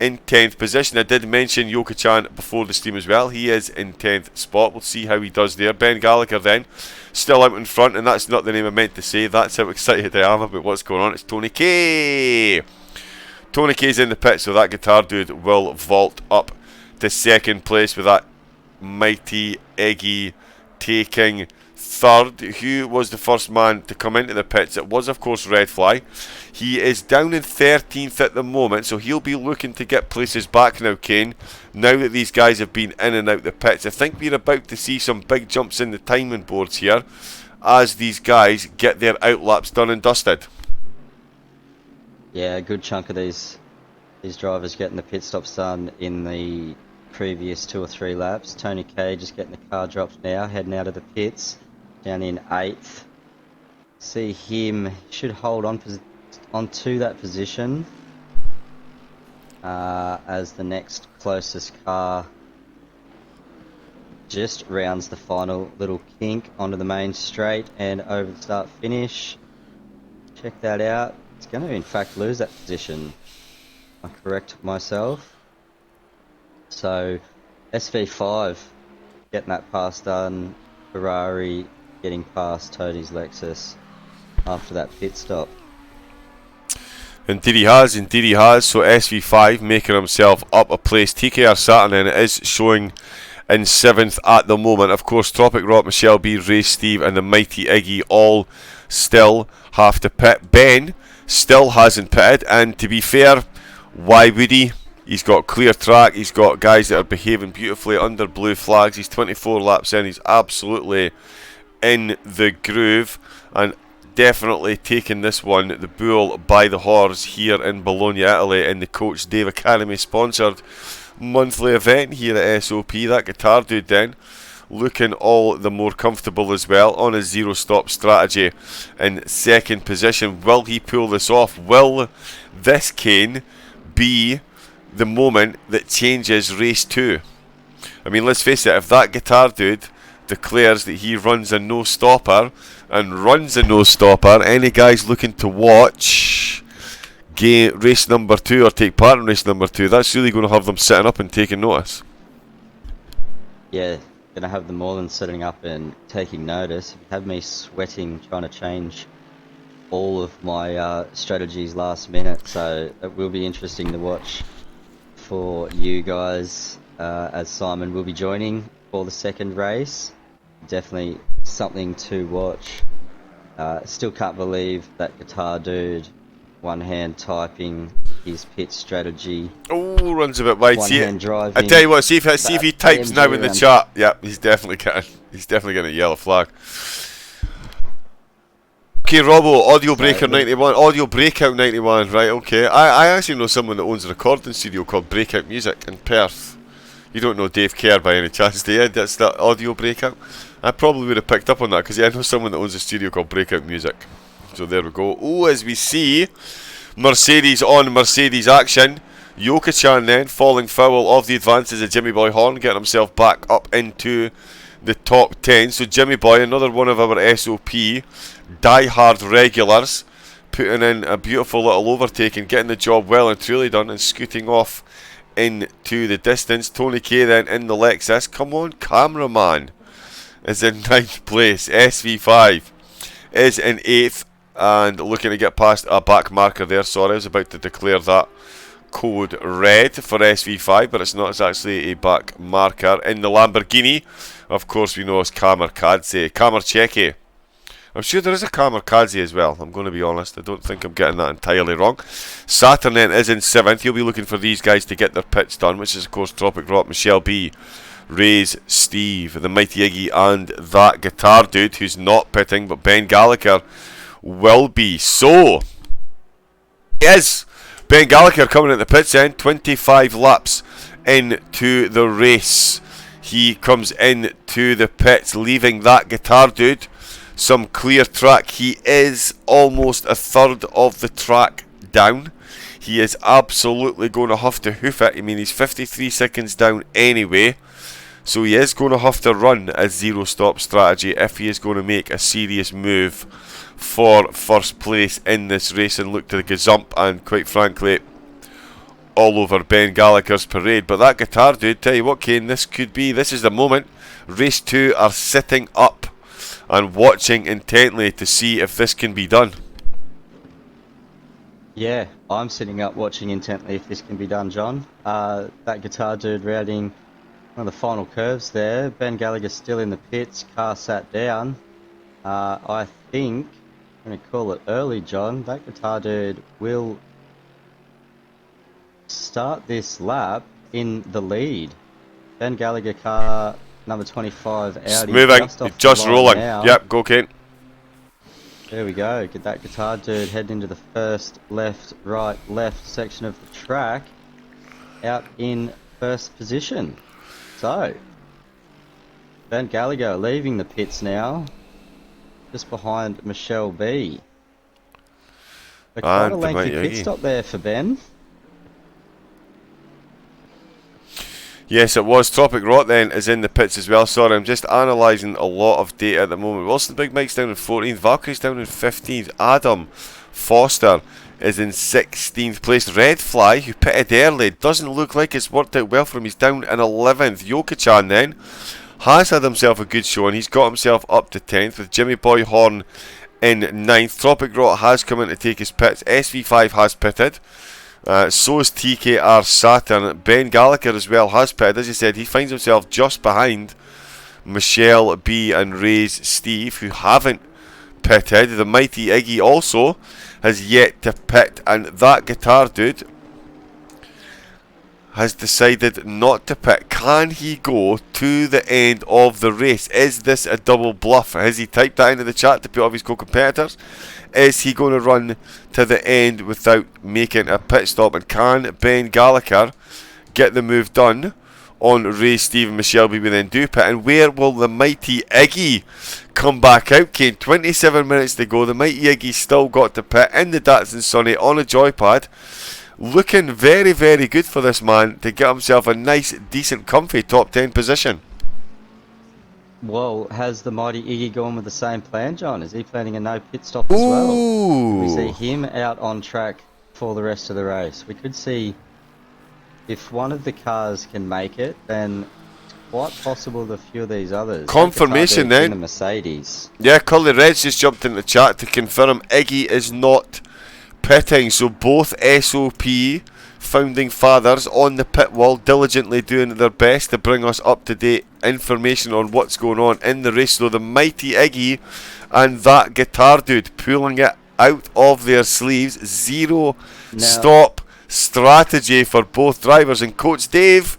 S1: in 10th position. I did mention Yoka-chan before the stream as well. He is in 10th spot. We'll see how he does there. Ben Gallagher then still out in front, and that's not the name I meant to say. That's how excited I am about what's going on. It's Tony K. Tony K's in the pit, so that guitar dude will vault up to second place with that mighty Eggy taking third. Who was the first man to come into the pits? It was of course Redfly. He is down in 13th at the moment, so he'll be looking to get places back now, Kane, now that these guys have been in and out the pits. I think we're about to see some big jumps in the timing boards here as these guys get their outlaps done and dusted.
S2: Yeah, a good chunk of these drivers getting the pit stops done in the previous 2 or 3 laps. Tony K just getting the car dropped now, heading out of the pits, down in 8th. See him, should hold on to that position as the next closest car just rounds the final little kink onto the main straight and over the start finish. Check that out. It's going to in fact lose that position. I correct myself. So SV5 getting that pass done. Ferrari getting past Tony's Lexus after that pit stop.
S1: Indeed he has. So SV5 making himself up a place. TKR Saturn, and it is showing in 7th at the moment. Of course, Tropic Rock, Michelle B, Ray Steve and the mighty Iggy all still have to pit. Ben still hasn't pitted, and to be fair, why would he? He's got clear track. He's got guys that are behaving beautifully under blue flags. He's 24 laps in. He's absolutely in the groove and definitely taking this one, the bull by the horse, here in Bologna, Italy, in the Coach Dave Academy sponsored monthly event here at SOP. That guitar dude then looking all the more comfortable as well on a zero stop strategy in second position. Will he pull this off? Will this, Kane, be the moment that changes race 2? I mean, let's face it, if that guitar dude declares that he runs a no-stopper and runs a no-stopper, any guys looking to watch race number 2 or take part in race number 2, that's really going to have them sitting up and taking notice.
S2: Yeah, going to have them all and sitting up and taking notice. Have me sweating trying to change all of my strategies last minute, so it will be interesting to watch for you guys as Simon will be joining for the second race. Definitely something to watch. Still can't believe that guitar dude, one hand typing his pit strategy.
S1: Oh, runs a bit wide.
S2: One hand driving.
S1: I tell you what, see if he types now in the chat. Yeah, he's definitely getting a yellow flag. Okay, Robbo, Audio Breaker 91, Audio Breakout 91, right, okay. I actually know someone that owns a recording studio called Breakout Music in Perth. You don't know Dave Kerr by any chance, do you? That's that Audio Breakout. I probably would have picked up on that, because I know someone that owns a studio called Breakout Music. So there we go. Oh, as we see, Mercedes on Mercedes action. Yoka-chan then, falling foul of the advances of Jimmy Boy Horn, getting himself back up into the top 10. So Jimmy Boy, another one of our SOP die-hard regulars, putting in a beautiful little overtaking, getting the job well and truly done, and scooting off into the distance. Tony K then in the Lexus. Come on, cameraman, is in 9th place. SV5 is in 8th and looking to get past a back marker there. Sorry, I was about to declare that code red for SV5, but it's not. It's actually a back marker. In the Lamborghini, of course, we know as Kamikaze, Kamarcheki. I'm sure there is a Kamikaze as well, I'm going to be honest. I don't think I'm getting that entirely wrong. Saturn then is in 7th. He'll be looking for these guys to get their pits done, which is of course Tropic Rock, Michelle B, Ray's Steve, the Mighty Iggy, and that guitar dude who's not pitting, but Ben Gallagher will be. So, is Ben Gallagher coming at the pits end, 25 laps into the race. He comes into the pits, leaving that guitar dude some clear track. He is almost a third of the track down. He is absolutely going to have to hoof it. I mean, he's 53 seconds down anyway, so he is going to have to run a zero stop strategy if he is going to make a serious move for first place in this race and look to the gazump and, quite frankly, all over Ben Gallagher's parade. But that guitar dude, tell you what, Kane, this is the moment. Race 2 are sitting up and watching intently to see if this can be done.
S2: Yeah, I'm sitting up watching intently if this can be done, John. That guitar dude routing one of the final curves there. Ben Gallagher still in the pits, car sat down. I think, I'm going to call it early, John. That guitar dude will start this lap in the lead. Ben Gallagher car number 25 Audi.
S1: Moving, just rolling.
S2: Now.
S1: Yep, go Kane.
S2: There we go. Get that guitar dude heading into the first left, right, left section of the track. Out in first position. So, Ben Gallagher leaving the pits now. Just behind Michelle B. But quite a lengthy pit stop there for Ben.
S1: Yes, it was. Tropic Rock then is in the pits as well. Sorry, I'm just analysing a lot of data at the moment. Wilson Big Mike's down in 14th. Valkyrie's down in 15th. Adam Foster is in 16th place. Red Fly, who pitted early, doesn't look like it's worked out well for him. He's down in 11th. Yoka-chan then has had himself a good show and he's got himself up to 10th with Jimmy Boy Horn in 9th. Tropic Rock has come in to take his pits. SV5 has pitted. So is TKR Saturn. Ben Gallagher as well has pitted. As I said, he finds himself just behind Michelle B and Ray's Steve, who haven't pitted. The Mighty Iggy also has yet to pit, and that guitar dude has decided not to pit. Can he go to the end of the race? Is this a double bluff? Has he typed that into the chat to put off his co-competitors? Is he going to run to the end without making a pit stop? And can Ben Gallagher get the move done on Ray, Steve and Michelle B? We then do pit. And where will the mighty Iggy come back out, Kane? 27 minutes to go. The mighty Iggy's still got to pit in the Datsun Sunny on a joypad. Looking very, very good for this man to get himself a nice, decent, comfy top 10 position.
S2: Well, has the mighty Iggy gone with the same plan, John? Is he planning a no pit stop as well? We see him out on track for the rest of the race. We could see if one of the cars can make it, then it's quite possible that a few of these others.
S1: Confirmation then.
S2: The Mercedes.
S1: Yeah, Curly Reds just jumped in the chat to confirm Iggy is not pitting, so both SOP founding fathers on the pit wall diligently doing their best to bring us up to date information on what's going on in the race. So the mighty Iggy and that guitar dude pulling it out of their sleeves. Zero stop strategy for both drivers. And Coach Dave,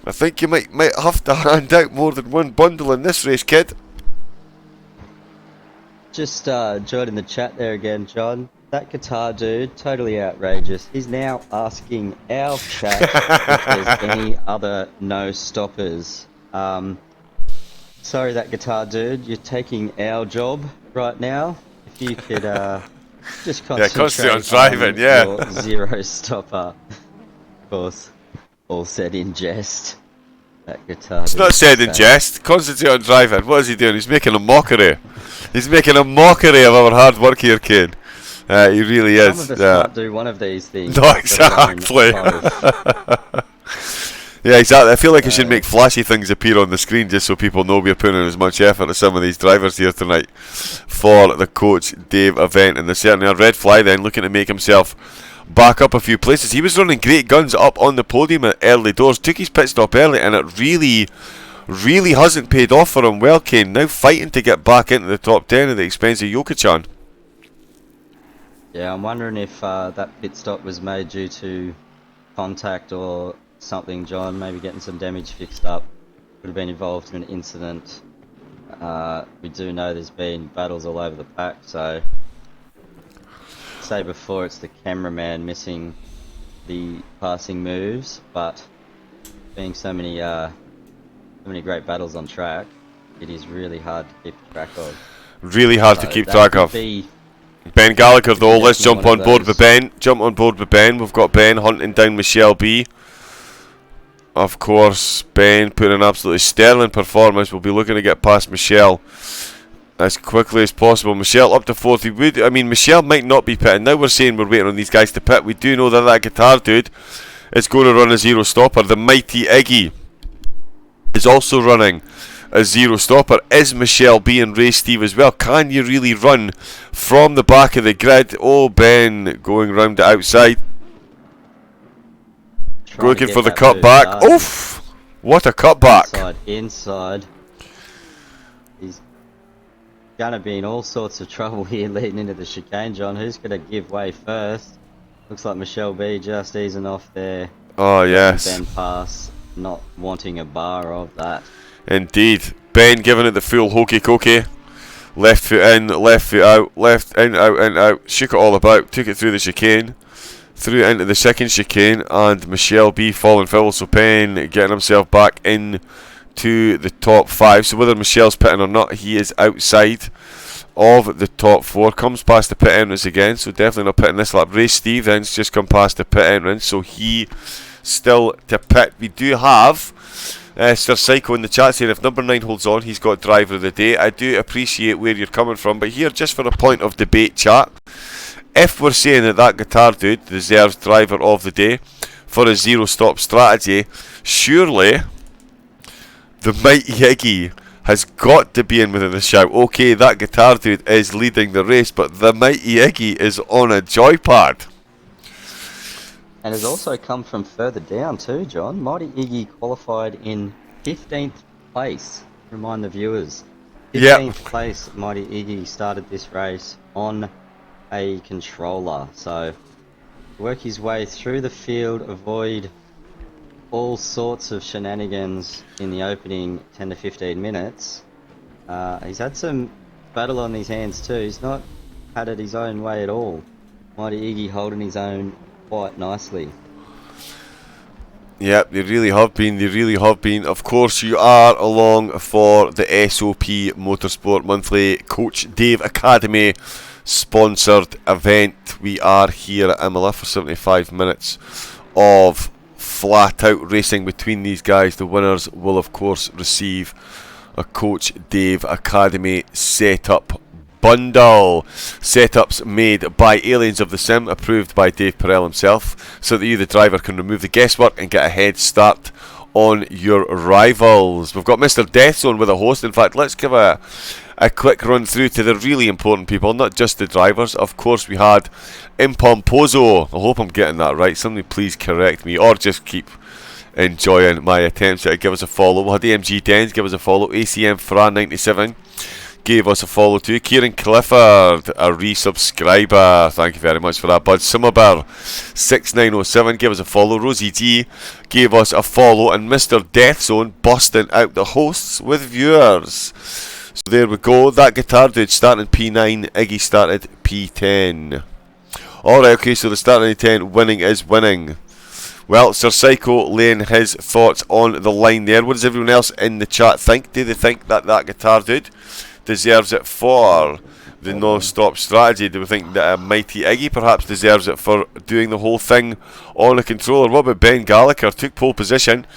S1: I think you might have to hand out more than one bundle in this race, kid.
S2: Just joining the chat there again, John. That guitar dude, totally outrageous. He's now asking our chat if there's any other no stoppers. Sorry, that guitar dude, you're taking our job right now. If you could just concentrate
S1: on driving,
S2: your zero stopper. Of course, all said in jest. That guitar.
S1: It's not said in jest. Concentrate on driving. What is he doing? He's making a mockery. He's making a mockery of our hard work here, Kane. He really is.
S2: Some of us can't do one of these things.
S1: No, exactly. Yeah, exactly. I feel like I should make flashy things appear on the screen just so people know we're putting in as much effort as some of these drivers here tonight for the Coach Dave event. And there's certainly a red fly then looking to make himself back up a few places. He was running great guns up on the podium at early doors, took his pit stop early, and it really hasn't paid off for him. Well, Kane, now fighting to get back into the top 10 at the expense of Yokocan.
S2: Yeah, I'm wondering if that pit stop was made due to contact or something, John. Maybe getting some damage fixed up. Would have been involved in an incident. We do know there's been battles all over the pack, so say before it's the cameraman missing the passing moves, but being so many great battles on track, it is really hard to keep track of.
S1: Really hard to keep track of. Ben Gallagher though, let's jump on board with Ben. We've got Ben hunting down Michelle B. Of course, Ben put an absolutely sterling performance. We'll be looking to get past Michelle as quickly as possible. Michelle up to 4th. Michelle might not be pitting. Now we're saying we're waiting on these guys to pit. We do know that guitar dude is going to run a zero stopper. The mighty Iggy is also running a zero stopper. Is Michelle B and Ray Steve as well? Can you really run from the back of the grid? Oh, Ben going round the outside. Looking for the cutback. Oof! What a cutback.
S2: Inside. He's going to be in all sorts of trouble here leading into the chicane, John. Who's going to give way first? Looks like Michelle B just easing off there.
S1: Oh, yes.
S2: Ben pass, not wanting a bar of that.
S1: Indeed. Ben giving it the full hokey cokey. Left foot in, left foot out, left in, out. Shook it all about, took it through the chicane, threw it into the second chicane, and Michelle B falling foul. So Ben getting himself back in to the top 5. So whether Michelle's pitting or not, he is outside of the top 4. Comes past the pit entrance again, so definitely not pitting this lap. Ray Steve then's just come past the pit entrance, so he still to pit. We do have Sir Psycho in the chat saying if number 9 holds on, he's got driver of the day. I do appreciate where you're coming from, but here, just for a point of debate, chat, if we're saying that guitar dude deserves driver of the day for a zero stop strategy, surely the mighty Iggy has got to be in within the shout. Okay, that guitar dude is leading the race, but the mighty Iggy is on a joypad.
S2: And has also come from further down too, John. Mighty Iggy qualified in 15th place. Remind the viewers. 15th place, Mighty Iggy started this race on a controller. So, work his way through the field, avoid all sorts of shenanigans in the opening 10 to 15 minutes. He's had some battle on his hands too. He's not had it his own way at all. Mighty Iggy holding his own quite nicely.
S1: Yep, they really have been. They really have been. Of course, you are along for the SOP Motorsport Monthly Coach Dave Academy sponsored event. We are here at Imola for 75 minutes of flat out racing between these guys. The winners will, of course, receive a Coach Dave Academy setup bundle. Setups made by Aliens of the Sim, approved by Dave Perel himself, so that you, the driver, can remove the guesswork and get a head start on your rivals. We've got Mr. Death Zone with a host. In fact, let's give a quick run through to the really important people, not just the drivers. Of course, we had Impomposo. I hope I'm getting that right. Somebody please correct me, or just keep enjoying my attempts at it. Give us a follow. We had AMG Dens give us a follow. ACM Fra 97 gave us a follow too. Kieran Clifford, a resubscriber, thank you very much for that. Bud Summerbear 6907 gave us a follow. Rosie G gave us a follow, and Mr. Death Zone busting out the hosts with viewers. So there we go. That guitar dude starting P9, Iggy started P10. Alright, okay, so the starting 10, winning is winning. Well, Sir Psycho laying his thoughts on the line there. What does everyone else in the chat think? Do they think that that guitar dude deserves it for the non-stop strategy? Do we think that a Mighty Iggy perhaps deserves it for doing the whole thing on a controller? What about Ben Gallagher? Took pole position,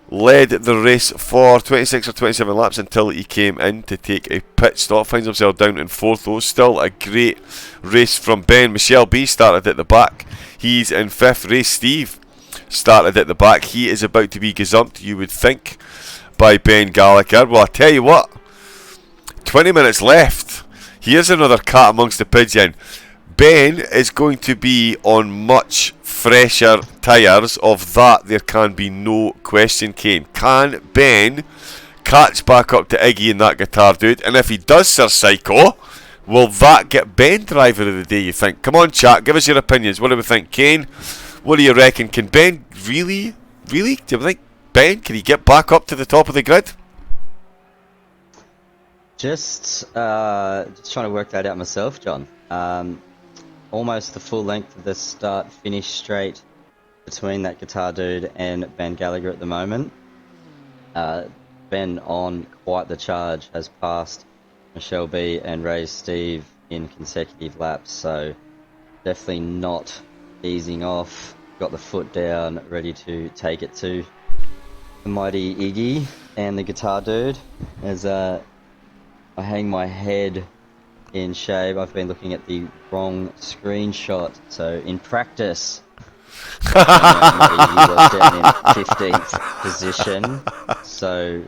S1: led the race for 26 or 27 laps until he came in to take a pit stop. Finds himself down in 4th though. Still a great race from Ben. Michelle B started at the back. He's in 5th. Race Steve started at the back. He is about to be gazumped, you would think, by Ben Gallagher. Well, I tell you what, 20 minutes left. Here's another cat amongst the pigeon. Ben is going to be on much fresher tyres. Of that, there can be no question, Kane. Can Ben catch back up to Iggy and that guitar dude? And if he does, Sir Psycho, will that get Ben driver of the day, you think? Come on, chat, give us your opinions. What do we think? Kane, what do you reckon? Can Ben really, do you think Ben, can he get back up to the top of the grid?
S2: Just trying to work that out myself, John. Almost the full length of the start-finish straight between that guitar dude and Ben Gallagher at the moment. Ben on quite the charge, has passed Michelle B and Ray Steve in consecutive laps, so definitely not easing off. Got the foot down, ready to take it to the mighty Iggy and the guitar dude. As I hang my head in shame, I've been looking at the wrong screenshot. So in practice, he was down in 15th position. So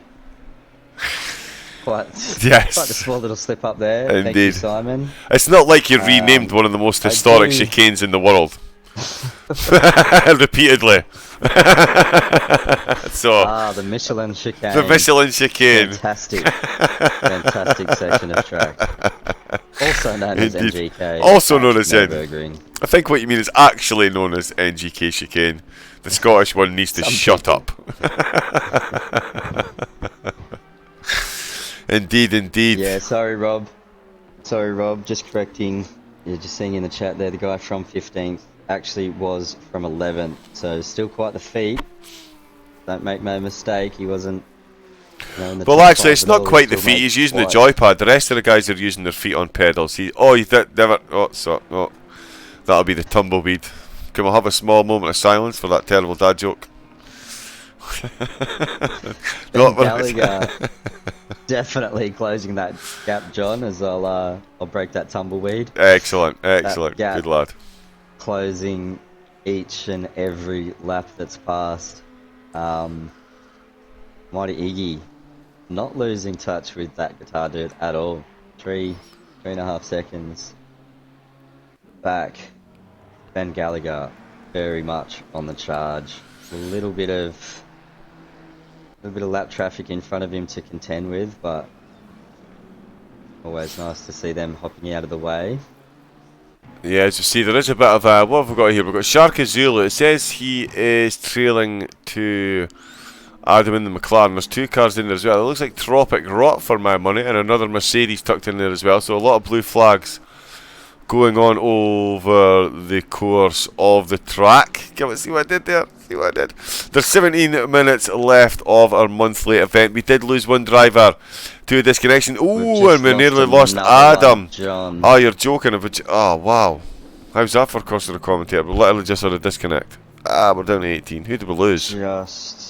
S2: quite a small little slip up there.
S1: Indeed.
S2: Thank you, Simon.
S1: It's not like you renamed one of the most historic chicanes in the world. Repeatedly. So
S2: the Michelin chicane.
S1: The Michelin chicane.
S2: Fantastic section of track. Also known as NGK.
S1: Also known as
S2: Nürburgring.
S1: I think what you mean is actually known as NGK chicane. The Scottish one needs to shut up. Indeed.
S2: Yeah, sorry Rob. Just correcting. You're just seeing in the chat there, the guy from 15th actually was from 11th, so still quite the feat. Don't make no mistake, he wasn't.
S1: Well, actually, it's not quite the feet. He's using the joypad. The rest of the guys are using their feet on pedals. That'll be the tumbleweed. Can we have a small moment of silence for that terrible dad joke?
S2: Gallagher definitely closing that gap, John. As I'll break that tumbleweed.
S1: Excellent. Good lad.
S2: Closing each and every lap that's passed. Mighty Iggy not losing touch with that guitar dude at all. 3.5 seconds back. Ben Gallagher very much on the charge. A little bit of lap traffic in front of him to contend with, but always nice to see them hopping out of the way.
S1: Yeah, as you see, there is a bit of a... What have we got here? We've got Sharka Zulu. It says he is trailing to Adam in the McLaren. There's 2 cars in there as well. It looks like Tropic Rot for my money, and another Mercedes tucked in there as well. So a lot of blue flags going on over the course of the track. See what I did there? See what I did? There's 17 minutes left of our monthly event. We did lose one driver to a disconnection. Ooh, and we nearly lost Adam. Oh, you're joking. Oh, wow. How's that for cost of the commentator? We literally just had a disconnect. We're down to 18. Who did we lose?
S2: Just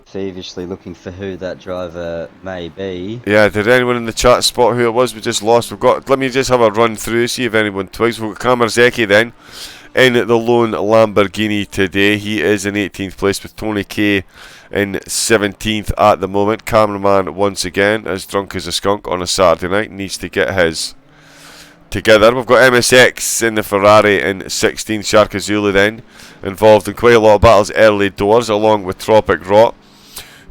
S2: feverishly looking for who that driver may be.
S1: Yeah, did anyone in the chat spot who it was we just lost? Let me just have a run through, see if anyone twigs. We've got Kamarzeki then in the lone Lamborghini today. He is in 18th place with Tony K in 17th at the moment. Cameraman once again as drunk as a skunk on a Saturday night, needs to get his together. We've got MSX in the Ferrari in 16th. Sharka Zulu then involved in quite a lot of battles early doors along with Tropic Rot,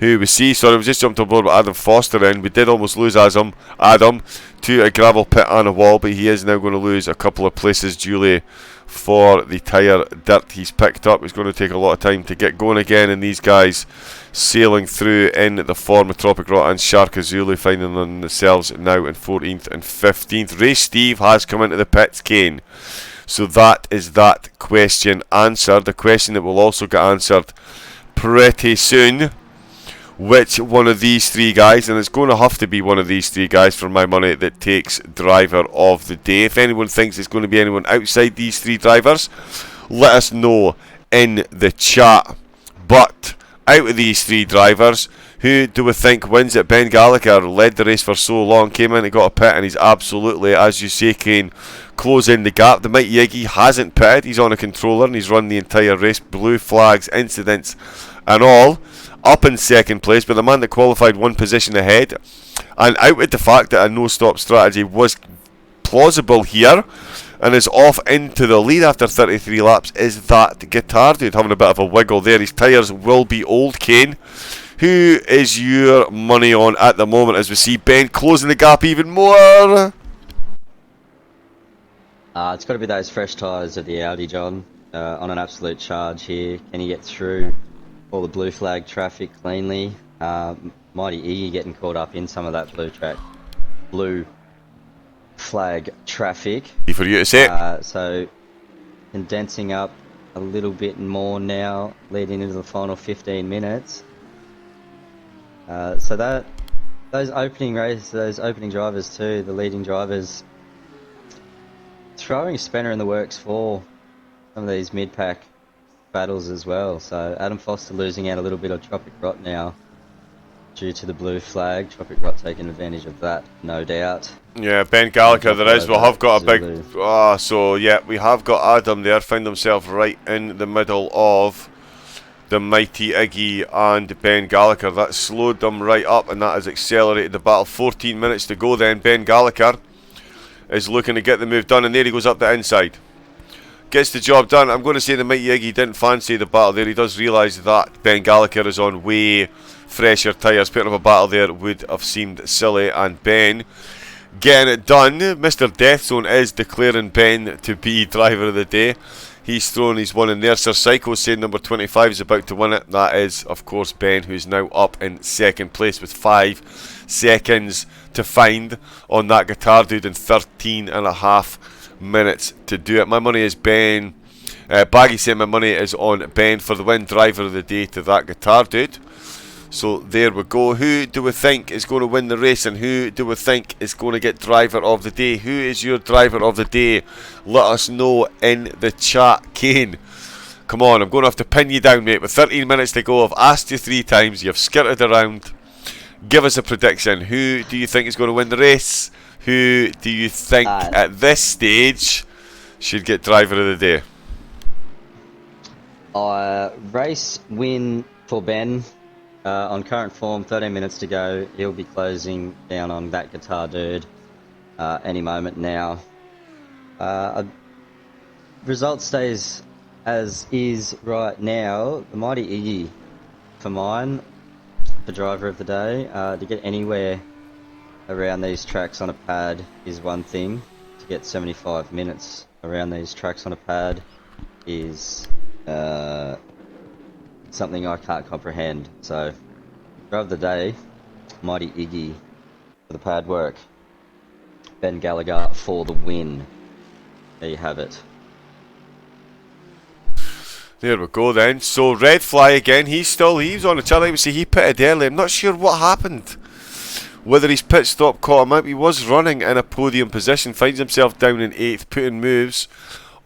S1: who we see, sorry, we just jumped on board with Adam Foster in. We did almost lose Adam to a gravel pit and a wall, but he is now going to lose a couple of places duly for the tyre dirt he's picked up. It's going to take a lot of time to get going again, and these guys sailing through in the form of Tropic Rot and Sharka Zulu, finding themselves now in 14th and 15th. Ray Steve has come into the pits, Kane. So that is that question answered. The question that will also get answered pretty soon: which one of these 3 guys, and it's going to have to be one of these 3 guys for my money, that takes driver of the day. If anyone thinks it's going to be anyone outside these 3 drivers, let us know in the chat. But out of these 3 drivers, who do we think wins it? Ben Gallagher led the race for so long, came in and got a pit, and he's absolutely, as you say, Kane, closing the gap. The Mighty Iggy hasn't pitted, he's on a controller and he's run the entire race, blue flags, incidents and all, up in second place, but the man that qualified 1 position ahead, and out with the fact that a no-stop strategy was plausible here, and is off into the lead after 33 laps, is that Guitar Dude having a bit of a wiggle there. His tyres will be old, Kane. Who is your money on at the moment as we see Ben closing the gap even more?
S2: It's got to be those fresh tyres of the Audi, John, on an absolute charge here. Can he get through all the blue flag traffic cleanly? Mighty Iggy getting caught up in some of that blue flag traffic.
S1: For you to say.
S2: So condensing up a little bit more now, leading into the final 15 minutes. So that those opening drivers too, the leading drivers, throwing a spanner in the works for some of these mid-pack battles as well. So Adam Foster losing out a little bit of Tropic Rot now due to the blue flag. Tropic Rot taking advantage of that, no doubt.
S1: Yeah, Ben Gallagher there is. We have got a big... so yeah, we have got Adam there, found himself right in the middle of the Mighty Iggy and Ben Gallagher. That slowed them right up and that has accelerated the battle. 14 minutes to go then. Ben Gallagher is looking to get the move done, and there he goes up the inside. Gets the job done. I'm going to say the Mighty Iggy didn't fancy the battle there. He does realise that Ben Gallagher is on way fresher tyres. Putting up a battle there would have seemed silly, and Ben getting it done. Mr. Deathzone is declaring Ben to be driver of the day. He's thrown his one in there. Sir Psycho saying number 25 is about to win it. That is, of course, Ben, who's now up in second place with 5 seconds to find on that Guitar Dude and 13.5 minutes to do it. My money is Ben. Baggy saying my money is on Ben for the win, driver of the day to that Guitar Dude. So there we go. Who do we think is going to win the race, and who do we think is going to get driver of the day? Who is your driver of the day? Let us know in the chat. Kane, come on, I'm going to have to pin you down, mate. With 13 minutes to go, I've asked you 3 times, you've skirted around. Give us a prediction. Who do you think is going to win the race? Who do you think at this stage should get driver of the day?
S2: Race win for Ben. On current form, 13 minutes to go. He'll be closing down on that Guitar Dude any moment now. Result stays as is right now. The Mighty Iggy for mine, the driver of the day. To get anywhere around these tracks on a pad is one thing. to get 75 minutes around these tracks on a pad is something I can't comprehend. So, driver of the day, Mighty Iggy for the pad work. Ben Gallagher for the win. There you have it.
S1: There we go then. So red fly again. He was on the chart. Like we say, he pitted early. I'm not sure what happened. Whether his pit stop caught him out. He was running in a podium position. Finds himself down in 8th, putting moves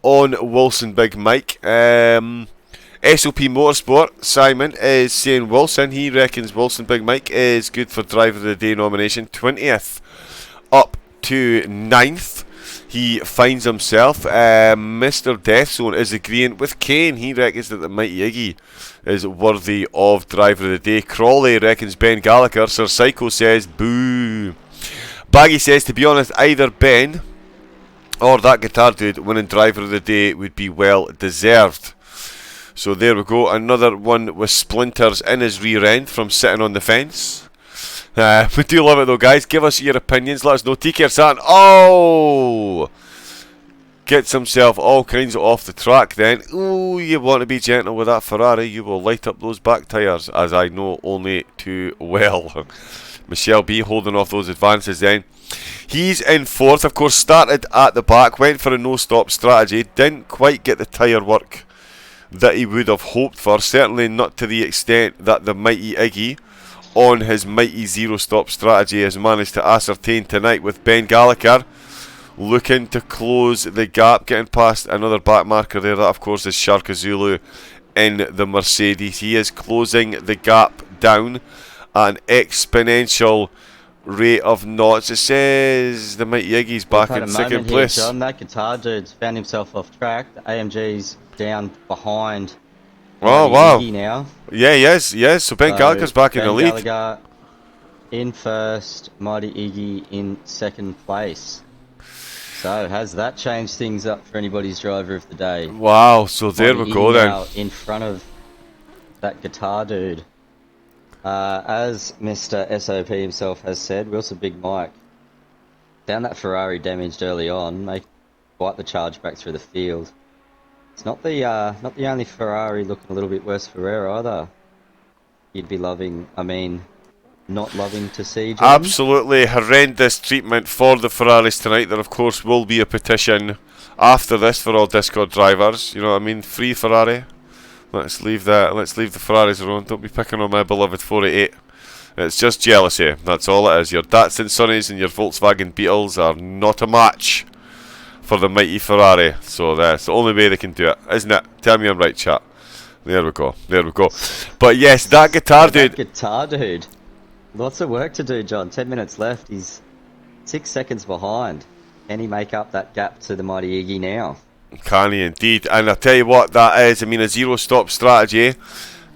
S1: on Wilson Big Mike. SOP Motorsport, Simon is saying Wilson. He reckons Wilson Big Mike is good for Driver of the Day nomination. 20th up to 9th. He finds himself. Mr. Death Zone is agreeing with Kane. He reckons that the Mighty Iggy is worthy of Driver of the Day. Crawley reckons Ben Gallagher. Sir Psycho says boo. Baggy says, to be honest, either Ben or that guitar dude winning Driver of the Day would be well deserved. So there we go. Another one with splinters in his rear end from sitting on the fence. We do love it though, guys. Give us your opinions. Let us know. TK Saturn. Oh! Gets himself all kinds of off the track then. Ooh, you want to be gentle with that Ferrari. You will light up those back tyres, as I know only too well. Michelle B holding off those advances then. He's in 4th, of course, started at the back, went for a no-stop strategy, didn't quite get the tyre work that he would have hoped for, certainly not to the extent that the Mighty Iggy on his mighty zero-stop strategy has managed to ascertain tonight, with Ben Gallagher looking to close the gap, getting past another back marker there. That, of course, is Sharka Zulu in the Mercedes. He is closing the gap down at an exponential rate of knots. It says the Mighty Iggy's back in 2nd place.
S2: Here, John, that guitar dude's found himself off track. The AMG's down behind.
S1: Oh, wow.
S2: Now.
S1: Yeah, yes. So Ben Gallagher's back in the lead.
S2: Ben Gallagher in 1st, Mighty Iggy in 2nd place. So, has that changed things up for anybody's driver of the day?
S1: Wow, so there we go then.
S2: Now in front of that guitar dude. As Mr. SOP himself has said, Wilson Big Mike found that Ferrari damaged early on, make quite the charge back through the field. It's not the only Ferrari looking a little bit worse for wear either. You'd be not loving to see, John.
S1: Absolutely horrendous treatment for the Ferraris tonight. There, of course, will be a petition after this for all Discord drivers. You know what I mean? Free Ferrari. Let's leave the Ferraris alone. Don't be picking on my beloved 488. It's just jealousy. That's all it is. Your Datsun Sunnies and your Volkswagen Beetles are not a match for the mighty Ferrari. So that's the only way they can do it, isn't it? Tell me I'm right, chat. There we go. But yes, that guitar dude.
S2: Lots of work to do, John. 10 minutes left. He's 6 seconds behind. Can he make up that gap to the Mighty Iggy now?
S1: Can he indeed? And I'll tell you what that is. I mean, a zero-stop strategy.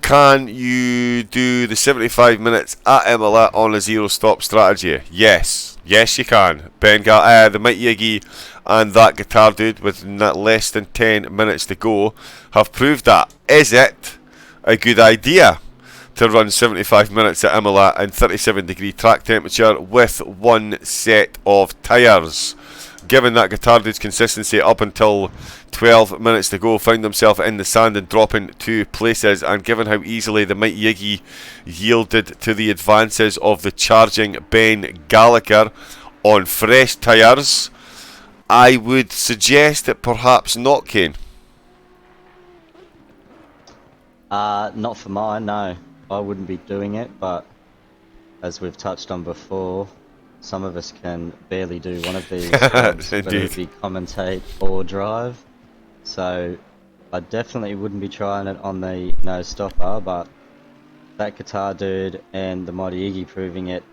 S1: Can you do the 75 minutes at Imola on a zero-stop strategy? Yes, you can. The Mighty Iggy and that guitar dude with less than 10 minutes to go have proved that. Is it a good idea to run 75 minutes at Imola in 37-degree track temperature with one set of tyres? Given that guitar dude's consistency up until 12 minutes to go, found himself in the sand and dropping 2 places, and given how easily the Mighty Iggy yielded to the advances of the charging Ben Gallagher on fresh tyres, I would suggest that perhaps not, Kane.
S2: Not for mine, no. I wouldn't be doing it, but as we've touched on before, some of us can barely do one of these jobs, whether it be commentate or drive. So I definitely wouldn't be trying it on the no-stopper, but that guitar dude and the Mighty Iggy proving it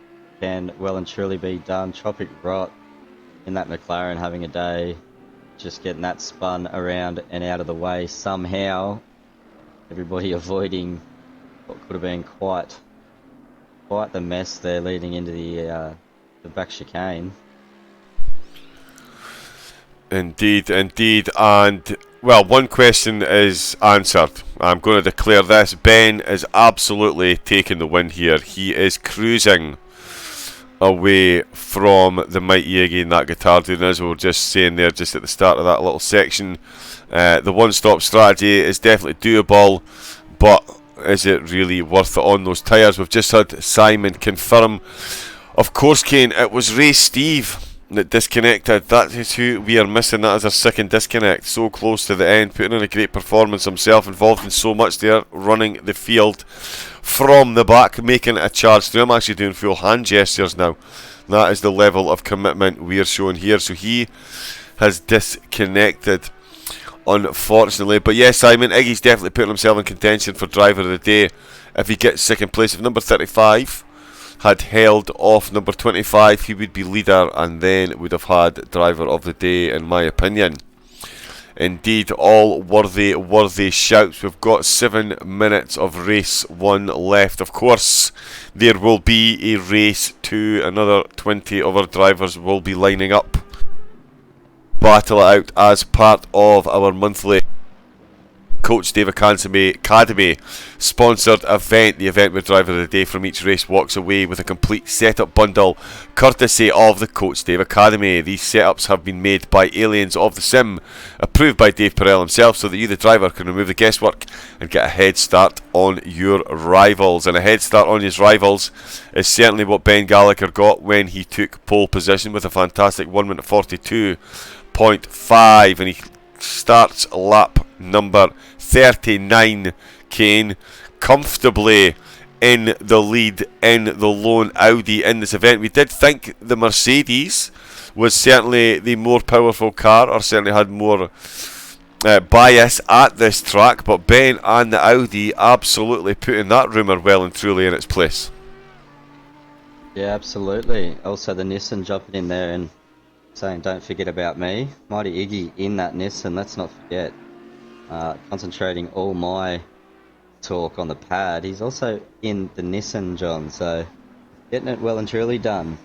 S2: can well and truly be done. Tropic Rot in that McLaren having a day, just getting that spun around and out of the way somehow. Everybody avoiding what could have been quite the mess there leading into the back chicane.
S1: Indeed, and well, one question is answered. I'm going to declare this. Ben is absolutely taking the win here. He is cruising away from the mighty Iggy and that guitar dude. And as we were just saying there, just at the start of that little section, the one-stop strategy is definitely doable, but is it really worth it on those tyres? We've just had Simon confirm. Of course, Kane, it was Ray Steve that disconnected. That is who we are missing. That is our second disconnect. So close to the end, putting in a great performance himself, involved in so much there, running the field from the back, making a charge through. I'm actually doing full hand gestures now. That is the level of commitment we are showing here. So he has disconnected, unfortunately. But yes, Simon, Iggy's definitely putting himself in contention for driver of the day if he gets second place. If number 35 had held off number 25, he would be leader and then would have had driver of the day, in my opinion. Indeed, all worthy shouts. We've got 7 minutes of race 1 left. Of course, there will be a race 2. Another 20 of our drivers will be lining up. Battle it out as part of our monthly Coach Dave Academy sponsored event. The event where driver of the day from each race walks away with a complete setup bundle courtesy of the Coach Dave Academy. These setups have been made by aliens of the sim, approved by Dave Perel himself, so that you the driver can remove the guesswork and get a head start on your rivals. And a head start on his rivals is certainly what Ben Gallagher got when he took pole position with a fantastic 1 minute 42.5, and he starts lap number 39, Kane, comfortably in the lead in the lone Audi in this event. We did think the Mercedes was certainly the more powerful car, or certainly had more bias at this track, but Ben and the Audi absolutely putting that rumour well and truly in its place.
S2: Yeah, absolutely. Also the Nissan jumping in there and saying, don't forget about me. Mighty Iggy in that Nissan, let's not forget. Concentrating all my talk on the pad. He's also in the Nissan, John, so getting it well and truly done.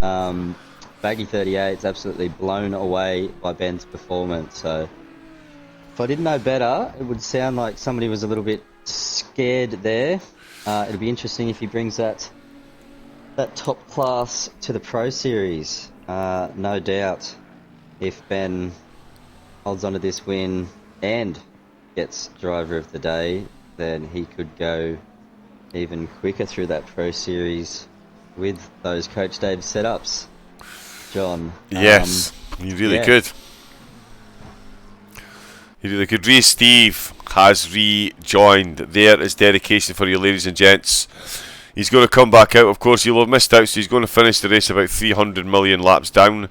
S2: Baggy 38 is absolutely blown away by Ben's performance, so if I didn't know better, it would sound like somebody was a little bit scared there. It'll be interesting if he brings that top class to the Pro Series. No doubt if Ben holds on to this win and gets driver of the day, then he could go even quicker through that Pro Series with those Coach Dave setups, John.
S1: Yes, you really could. You really could. Ray Steve has rejoined. There is dedication for you, ladies and gents. He's going to come back out. Of course, you'll have missed out, so he's going to finish the race about 300 million laps down.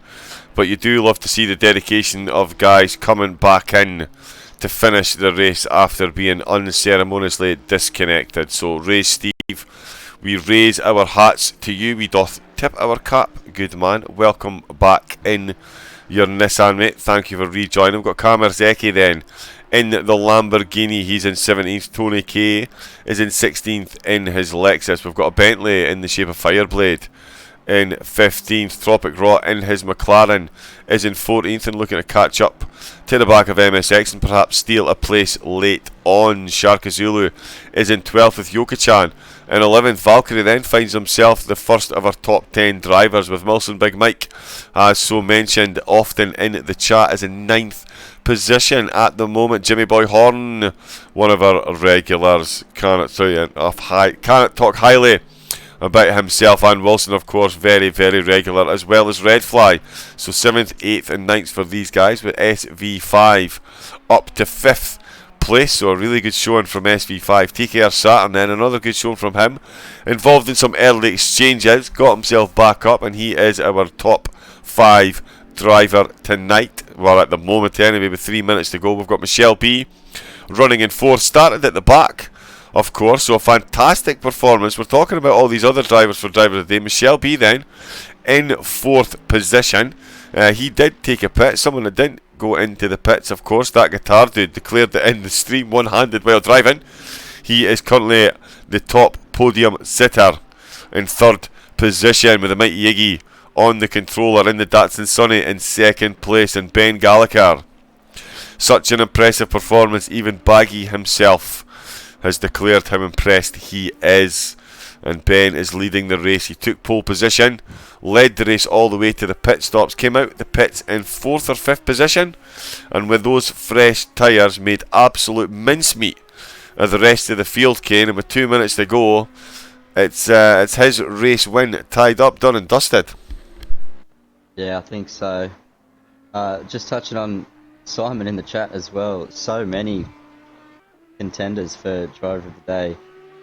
S1: But you do love to see the dedication of guys coming back in to finish the race after being unceremoniously disconnected. So, Ray Steve, we raise our hats to you. We doth tip our cap, good man. Welcome back in your Nissan, mate. Thank you for rejoining. We've got Kamer Zeki then in the Lamborghini. He's in 17th. Tony K is in 16th in his Lexus. We've got a Bentley in the shape of Fireblade in 15th. Tropic Raw in his McLaren is in 14th and looking to catch up to the back of MSX and perhaps steal a place late on. Sharka Zulu is in 12th with Yokichan in 11th. Valkyrie then finds himself the first of our top 10 drivers, with Milson Big Mike, as so mentioned often in the chat, is in 9th position at the moment. Jimmy Boy Horn, one of our regulars, cannot talk highly about himself, and Wilson, of course, very, very regular, as well as Redfly. So 7th, 8th and 9th for these guys, with SV5 up to 5th place. So a really good showing from SV5. TKR Saturn then, another good showing from him, involved in some early exchanges, got himself back up, and he is our top 5 driver tonight. Well, at the moment anyway, with 3 minutes to go. We've got Michelle B running in 4th, started at the back, of course, so a fantastic performance. We're talking about all these other drivers for driver of the day. Michelle B then in 4th position. He did take a pit. Someone that didn't go into the pits, of course, that guitar dude, declared it in the stream one-handed while driving. He is currently the top podium sitter in 3rd position, with the mighty Iggy on the controller in the Datsun Sunny in 2nd place, and Ben Gallagher. Such an impressive performance, even Baggy himself has declared how impressed he is and Ben is leading the race. He took pole position, led the race all the way to the pit stops, came out the pits in 4th or 5th position, and with those fresh tyres made absolute mincemeat of the rest of the field, Kane. And with 2 minutes to go, it's his race win, tied up, done and dusted.
S2: Yeah, I think so. Just touching on Simon in the chat as well. So many contenders for driver of the day.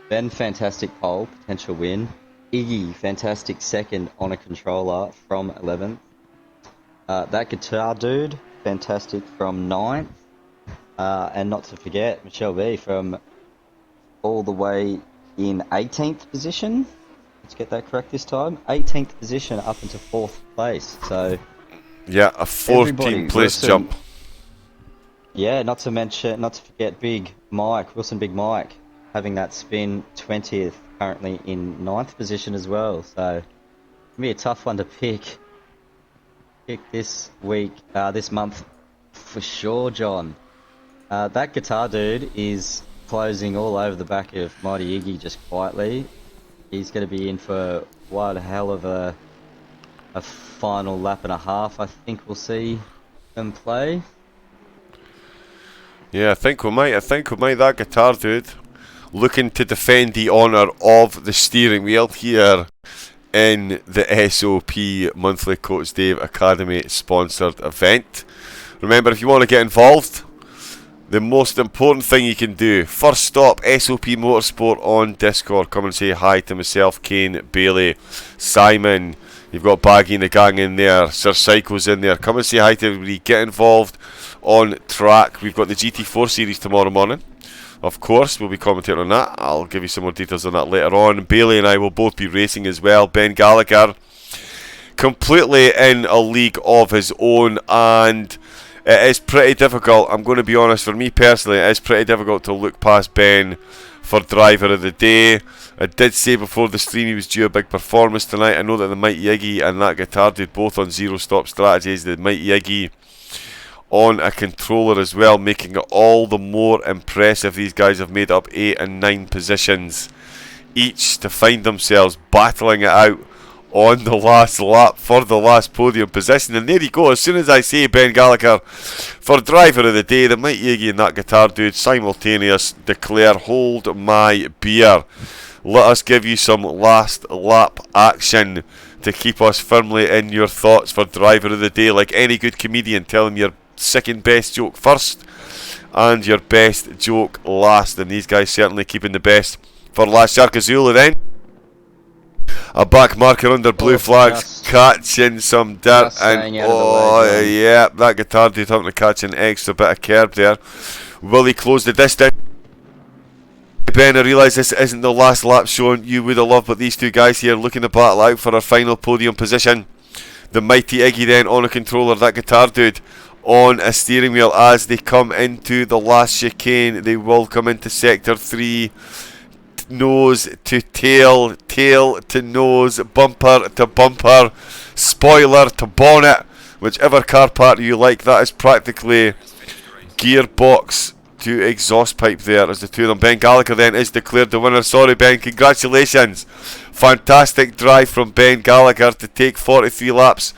S2: Ben, fantastic pole, potential win. Iggy, fantastic second on a controller from 11th. That guitar dude, fantastic from 9th. And not to forget, Michelle B from all the way in 18th position. Let's get that correct this time. 18th position up into 4th place. So
S1: yeah, a 14th place jump.
S2: Yeah, not to forget Big Mike, Wilson Big Mike, having that spin 20th, currently in 9th position as well. So it'll be a tough one to pick this week, this month for sure, John. That guitar dude is closing all over the back of Mighty Iggy just quietly. He's going to be in for one hell of a final lap and a half. I think we'll see them play.
S1: Yeah, I think we might. That guitar dude looking to defend the honour of the steering wheel here in the SOP Monthly Coach Dave Academy sponsored event. Remember, if you want to get involved, the most important thing you can do, first stop, SOP Motorsport on Discord. Come and say hi to myself, Kane, Bailey, Simon. You've got Baggy and the gang in there. Sir Psycho's in there. Come and say hi to everybody. Get involved on track. We've got the GT4 series tomorrow morning. Of course, we'll be commentating on that. I'll give you some more details on that later on. Bailey and I will both be racing as well. Ben Gallagher, completely in a league of his own, and it is pretty difficult. I'm going to be honest, for me personally, it is pretty difficult to look past Ben for driver of the day. I did say before the stream he was due a big performance tonight. I know that the Mighty Iggy and that guitar did both on zero stop strategies. The Mighty Iggy on a controller as well, making it all the more impressive. These guys have made up 8 and 9 positions each to find themselves battling it out on the last lap for the last podium position. And there you go, as soon as I say Ben Gallagher for driver of the day, the Mighty Iggy and that guitar dude simultaneous declare hold my beer. Let us give you some last lap action to keep us firmly in your thoughts for driver of the day. Like any good comedian, tell him your second best joke first and your best joke last, and these guys certainly keeping the best for last. Sharkazula then, a back marker under blue flags, catching some dirt, and oh yeah, that guitar dude having to catch an extra bit of curb there. Will he close the distance? Ben, I realise this isn't the last lap showing you would have loved, but these two guys here looking to battle out for our final podium position. The Mighty Iggy then on a controller, that guitar dude on a steering wheel as they come into the last chicane. They will come into sector 3, nose to tail, tail to nose, bumper to bumper, spoiler to bonnet, whichever car part you like. That is practically gearbox to exhaust pipe there as the two of them. Ben Gallagher then is declared the winner. Sorry Ben, congratulations. Fantastic drive from Ben Gallagher to take 43 laps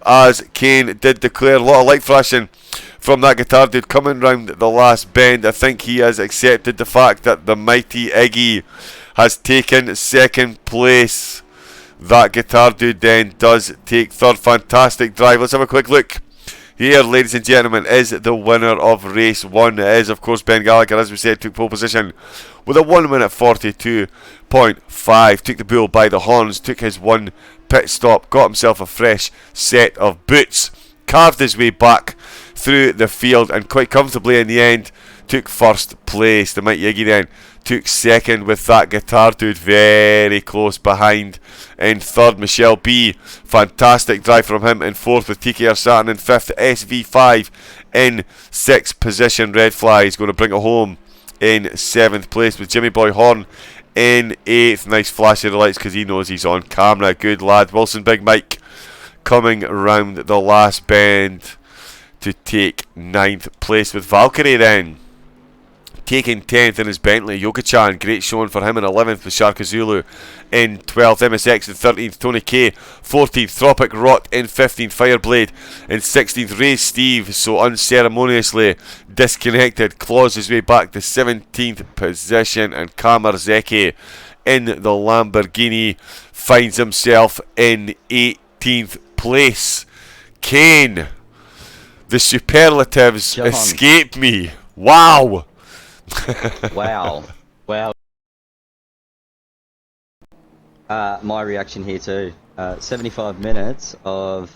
S1: as Kane did declare. A lot of light flashing from that guitar dude coming round the last bend. I think he has accepted the fact that the Mighty Iggy has taken second place. That guitar dude then does take third. Fantastic drive. Let's have a quick look. Here, ladies and gentlemen, is the winner of race 1. It is, of course, Ben Gallagher, as we said, took pole position with a 1 minute 42.5. Took the bull by the horns, took his one pit stop, got himself a fresh set of boots, carved his way back through the field, and quite comfortably in the end took first place. The Mighty Iggy then took second, with that guitar dude very close behind in third. Michelle B, fantastic drive from him in fourth, with TKR Saturn in fifth. SV5 in sixth position. Red Fly is going to bring it home in seventh place, with Jimmy Boy Horn in eighth. Nice flash of the lights because he knows he's on camera. Good lad. Wilson Big Mike coming round the last bend to take ninth place, with Valkyrie then taking 10th in his Bentley. Yoga-chan, great showing for him in 11th with Sharka Zulu in 12th. MSX in 13th. Tony K 14th. Tropic Rot in 15th. Fireblade in 16th. Ray Steve so unceremoniously disconnected, claws his way back to 17th position, and Kamar Zeki in the Lamborghini finds himself in 18th place. Kane, the superlatives
S2: John.
S1: escape me. Wow.
S2: Wow. My reaction here too. 75 minutes of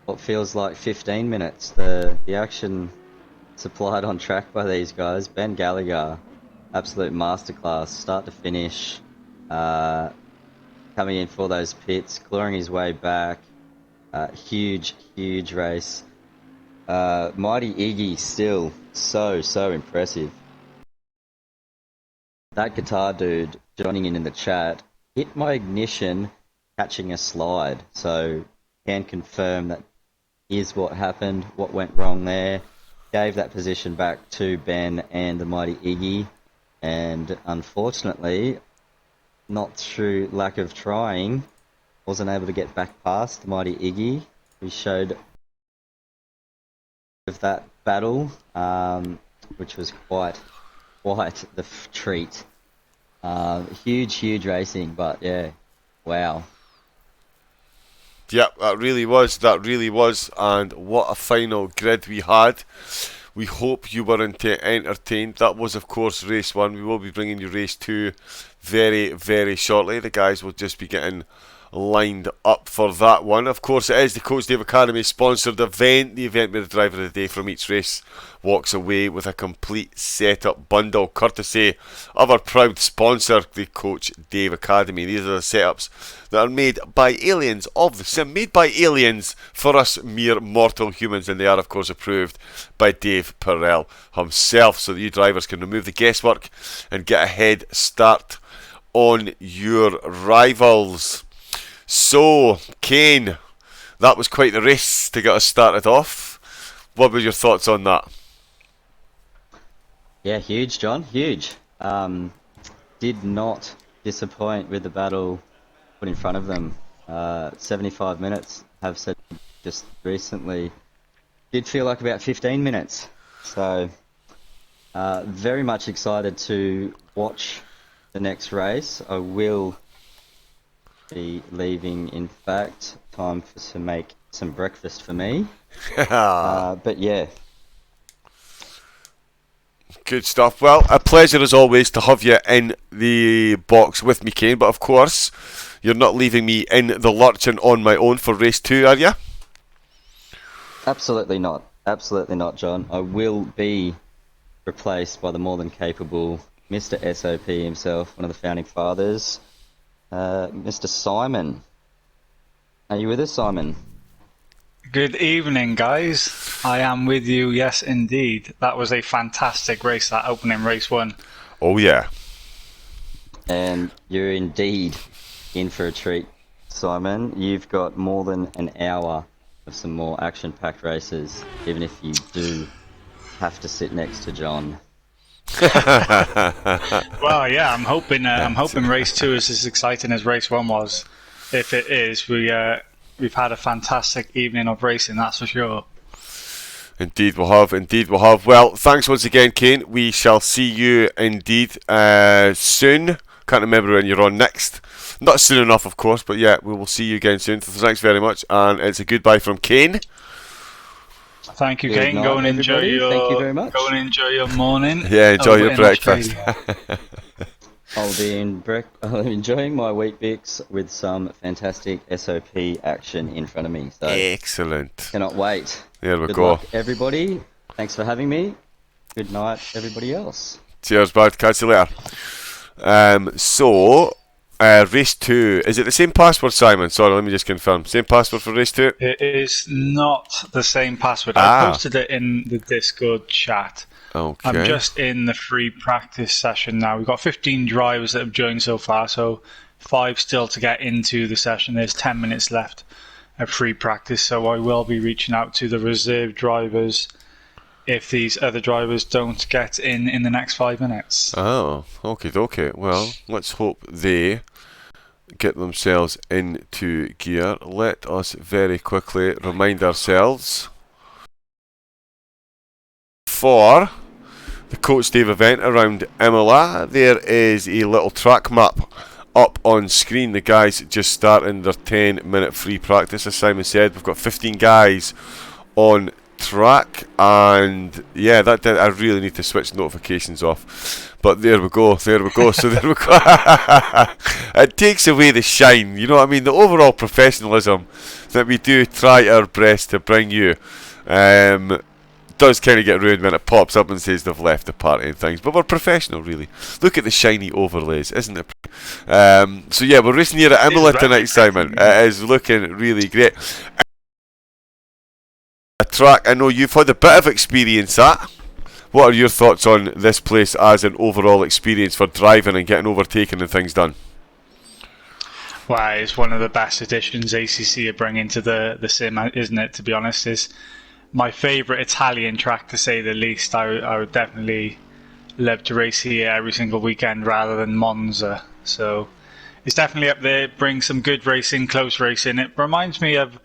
S2: what feels like 15 minutes. The action supplied on track by these guys. Ben Gallagher, absolute masterclass, start to finish. Coming in for those pits, clawing his way back. Huge race. Mighty Iggy still so impressive. That guitar dude joining in the chat hit my ignition catching a slide, so can confirm that is what happened, what went wrong there. Gave that position back to Ben and the Mighty Iggy, and unfortunately, not through lack of trying, wasn't able to get back past the Mighty Iggy. We showed of that battle, which was quite the treat. Huge racing, but yeah, wow.
S1: Yeah, that really was, and what a final grid we had. We hope you were entertained. That was, of course, race 1. We will be bringing you race 2 very shortly. The guys will just be getting lined up for that one. Of course, it is the Coach Dave Academy sponsored event, the event where the driver of the day from each race walks away with a complete setup bundle courtesy of our proud sponsor, the Coach Dave Academy. These are the setups that are made by aliens of the sim, made by aliens for us mere mortal humans, and they are, of course, approved by Dave Perrell himself, so that you drivers can remove the guesswork and get a head start on your rivals. So, Kane, that was quite the race to get us started off. What were your thoughts on that?
S2: Yeah, huge, John, huge. Did not disappoint with the battle put in front of them. 75 minutes, have said just recently. Did feel like about 15 minutes. So, very much excited to watch the next race. I will be leaving, in fact, time to make some breakfast for me. But yeah.
S1: Good stuff. Well, a pleasure as always to have you in the box with me, Kane, but of course you're not leaving me in the lurch and on my own for race 2, are you?
S2: Absolutely not, John. I will be replaced by the more than capable Mr. SOP himself, one of the founding fathers, Mr. Simon. Are you with us, Simon?
S3: Good evening, guys. I am with you, yes indeed. That was a fantastic race, that opening race 1.
S1: Oh yeah.
S2: And you're indeed in for a treat, Simon. You've got more than an hour of some more action-packed races, even if you do have to sit next to John.
S3: Well, yeah, I'm hoping race 2 is as exciting as race 1 was. If it is, we've had a fantastic evening of racing, that's for sure.
S1: Indeed we'll have. Well, thanks once again, Kane. We shall see you indeed soon. Can't remember when you're on next. Not soon enough, of course, but yeah, we will see you again soon. Thanks very much, and it's a goodbye from Kane.
S3: Thank you, Kane. Go and enjoy your.
S2: Thank you very much.
S3: Go and enjoy your morning.
S1: Yeah, enjoy your breakfast.
S2: I'll be enjoying my Wheat Bix with some fantastic SOP action in front of me. So
S1: excellent.
S2: Cannot wait.
S1: There we
S2: Good
S1: go.
S2: luck, everybody. Thanks for having me. Good night, everybody else.
S1: Cheers, bud. Catch you later. Race 2. Is it the same password, Simon? Sorry, let me just confirm. Same password for race 2?
S3: It is not the same password. I posted it in the Discord chat.
S1: Okay.
S3: I'm just in the free practice session now. We've got 15 drivers that have joined so far, so 5 still to get into the session. There's 10 minutes left of free practice, so I will be reaching out to the reserve drivers if these other drivers don't get in the next 5 minutes.
S1: Oh, okay. Well, let's hope they get themselves into gear. Let us very quickly remind ourselves for the Coach Dave event around Imola. There is a little track map up on screen. The guys just starting their 10-minute free practice. As Simon said, we've got 15 guys on track, and yeah, that did, I really need to switch notifications off, but there we go. So there we go. It takes away the shine, you know what I mean, the overall professionalism that we do try our best to bring you. Does kind of get ruined when it pops up and says they've left the party and things, but we're professional, really. Look at the shiny overlays, isn't it? So yeah, we're racing here at Imola tonight, Simon. It is looking really great. A track I know you've had a bit of experience at. What are your thoughts on this place as an overall experience for driving and getting overtaken and things done?
S3: Well, it's one of the best additions ACC are bringing to the sim, isn't it? To be honest, is my favourite Italian track, to say the least. I would definitely love to race here every single weekend rather than Monza. So it's definitely up there. Brings some good racing, close racing. It reminds me of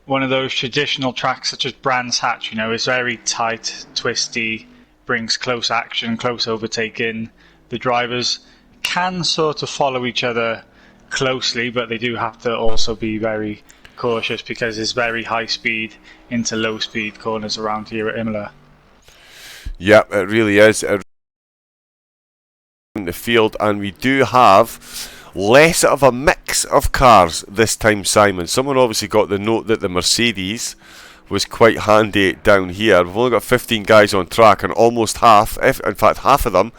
S3: one of those traditional tracks such as Brands Hatch. You know, it's very tight, twisty, brings close action, close overtaking. The drivers can sort of follow each other closely, but they do have to also be very cautious because it's very high speed into low speed corners around here at Imola.
S1: Yeah, it really is. In the field, and we do have less of a mix of cars this time, Simon. Someone obviously got the note that the Mercedes was quite handy down here. We've only got 15 guys on track, and almost half, in fact half of them,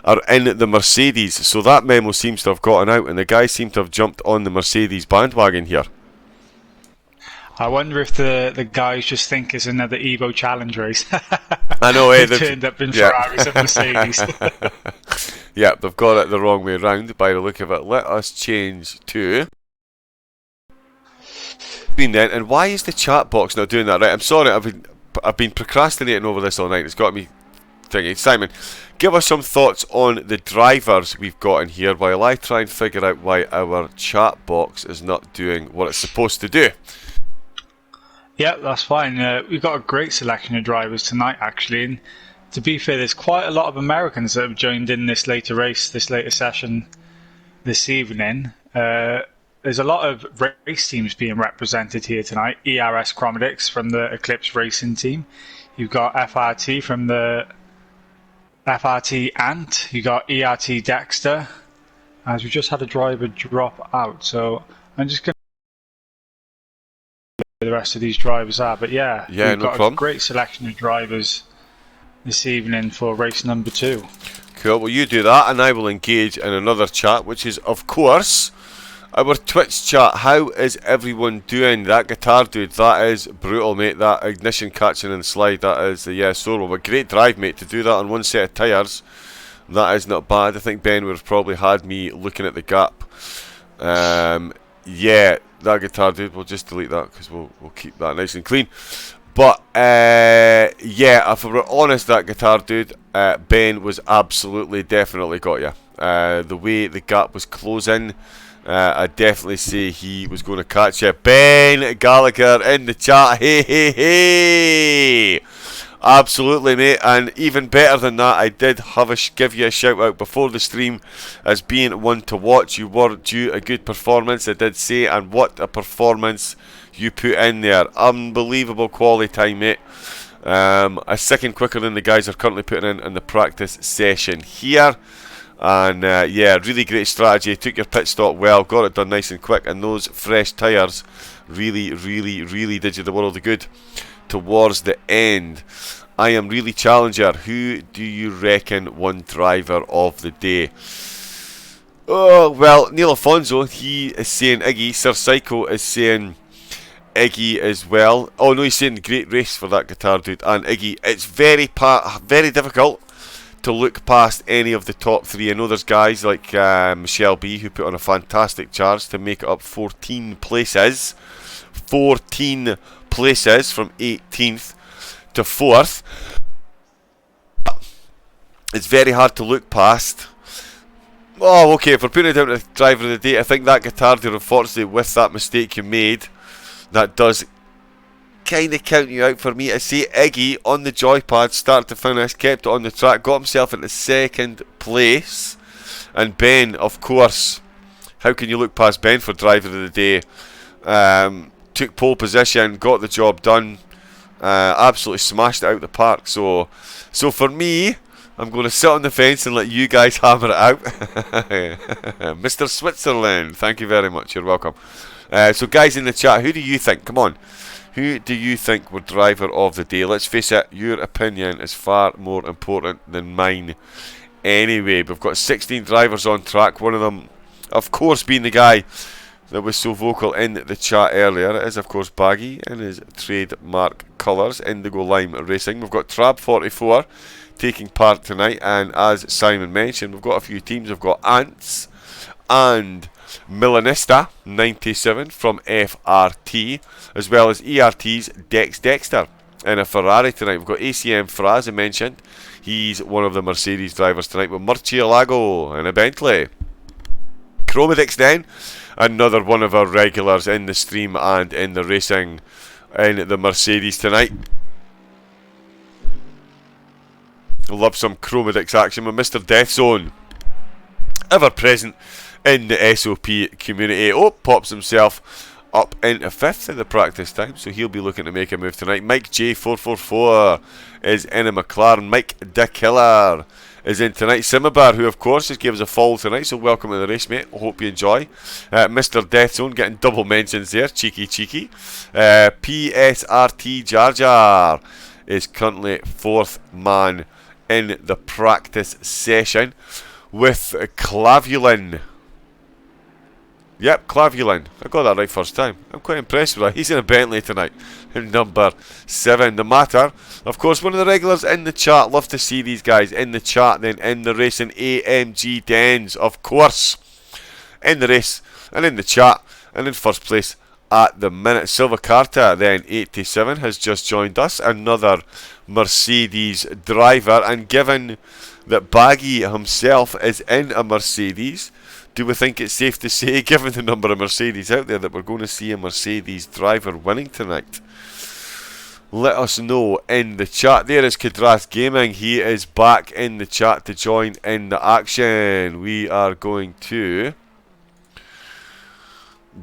S1: are in the Mercedes. So that memo seems to have gotten out, and the guys seem to have jumped on the Mercedes bandwagon here.
S3: I wonder if the guys just think it's another Evo Challenge race.
S1: I know,
S3: they've turned up in Ferraris and Mercedes.
S1: Yeah, they've got it the wrong way round by the look of it. Let us change to then. And why is the chat box not doing that? Right, I'm sorry, I've been procrastinating over this all night. It's got me thinking. Simon, give us some thoughts on the drivers we've got in here while I try and figure out why our chat box is not doing what it's supposed to do.
S3: Yeah, that's fine. We've got a great selection of drivers tonight, actually. And to be fair, there's quite a lot of Americans that have joined in this later race, this later session this evening. There's a lot of race teams being represented here tonight. ERS Chromatics from the Eclipse Racing team. You've got FRT from the FRT Ant. You've got ERT Dexter. As we just had a driver drop out, so I'm just going to the rest of these drivers are, but yeah, we've got a great selection of drivers this evening for race number 2.
S1: Cool, well you do that and I will engage in another chat, which is of course our Twitch chat. How is everyone doing? That guitar dude, that is brutal, mate. That ignition catching in the slide, that is so well. Great drive, mate, to do that on one set of tyres. That is not bad. I think Ben would have probably had me looking at the gap. Yeah, that guitar dude, we'll just delete that because we'll keep that nice and clean. But yeah, if we're honest, that guitar dude, Ben was absolutely, definitely got you. The way the gap was closing, I'd definitely say he was going to catch you. Ben Gallagher in the chat, hey. Absolutely, mate, and even better than that, I did have give you a shout out before the stream as being one to watch. You were due a good performance, I did say, and what a performance you put in there. Unbelievable quality time, mate. A second quicker than the guys are currently putting in the practice session here. And yeah, really great strategy. Took your pit stop well, got it done nice and quick, and those fresh tyres really did you the world of good towards the end. I am really Challenger. Who do you reckon won driver of the day? Oh, well, Neil Alfonso, he is saying Iggy. Sir Psycho is saying Iggy as well. Oh no, he's saying great race for that guitar dude and Iggy. It's very difficult to look past any of the top 3. I know there's guys like Michelle B who put on a fantastic charge to make it up 14 places. 14 places from 18th to 4th. It's very hard to look past. Oh, okay, if we're putting it down to driver of the day, I think that Guittardo, unfortunately, with that mistake you made, that does kind of count you out for me. I see Iggy on the joypad, start to finish, kept it on the track, got himself into 2nd place. And Ben, of course, how can you look past Ben for driver of the day? Took pole position, got the job done, absolutely smashed it out the park. So for me, I'm going to sit on the fence and let you guys hammer it out. Mr. Switzerland, thank you very much, you're welcome. So guys in the chat, who do you think, come on, who do you think were driver of the day? Let's face it, your opinion is far more important than mine. Anyway, we've got 16 drivers on track, one of them, of course, being the guy that was so vocal in the chat earlier. It is, of course, Baggy in his trademark colours, Indigo Lime Racing. We've got Trab44 taking part tonight, and as Simon mentioned, we've got a few teams. We've got Ants and Milanista 97 from FRT, as well as ERT's Dex Dexter in a Ferrari tonight. We've got ACM Fraz, I mentioned. He's one of the Mercedes drivers tonight, with Murcielago in a Bentley. Chromedix then, another one of our regulars in the stream and in the racing in the Mercedes tonight. Love some Chromedix action with Mr. Death Zone, ever present in the SOP community. Oh, pops himself up into 5th in the practice time, so he'll be looking to make a move tonight. Mike J444 is in a McLaren. Mike the Killer is in tonight. Simabar, who of course just gave us a fall tonight, so welcome to the race, mate. Hope you enjoy. Mr. Death Zone getting double mentions there, cheeky. PSRT Jar Jar is currently 4th man in the practice session with Clavulin. Yep, Clavulin. I got that right first time. I'm quite impressed with that. He's in a Bentley tonight. Number 7. The Matter, of course, one of the regulars in the chat. Love to see these guys in the chat. Then in the racing, AMG Dens, of course, in the race and in the chat and in first place at the minute. Silva Carta, then 87, has just joined us. Another Mercedes driver. And given that Baggy himself is in a Mercedes, do we think it's safe to say, given the number of Mercedes out there, that we're going to see a Mercedes driver winning tonight? Let us know in the chat. There is Kadras Gaming. He is back in the chat to join in the action. We are going to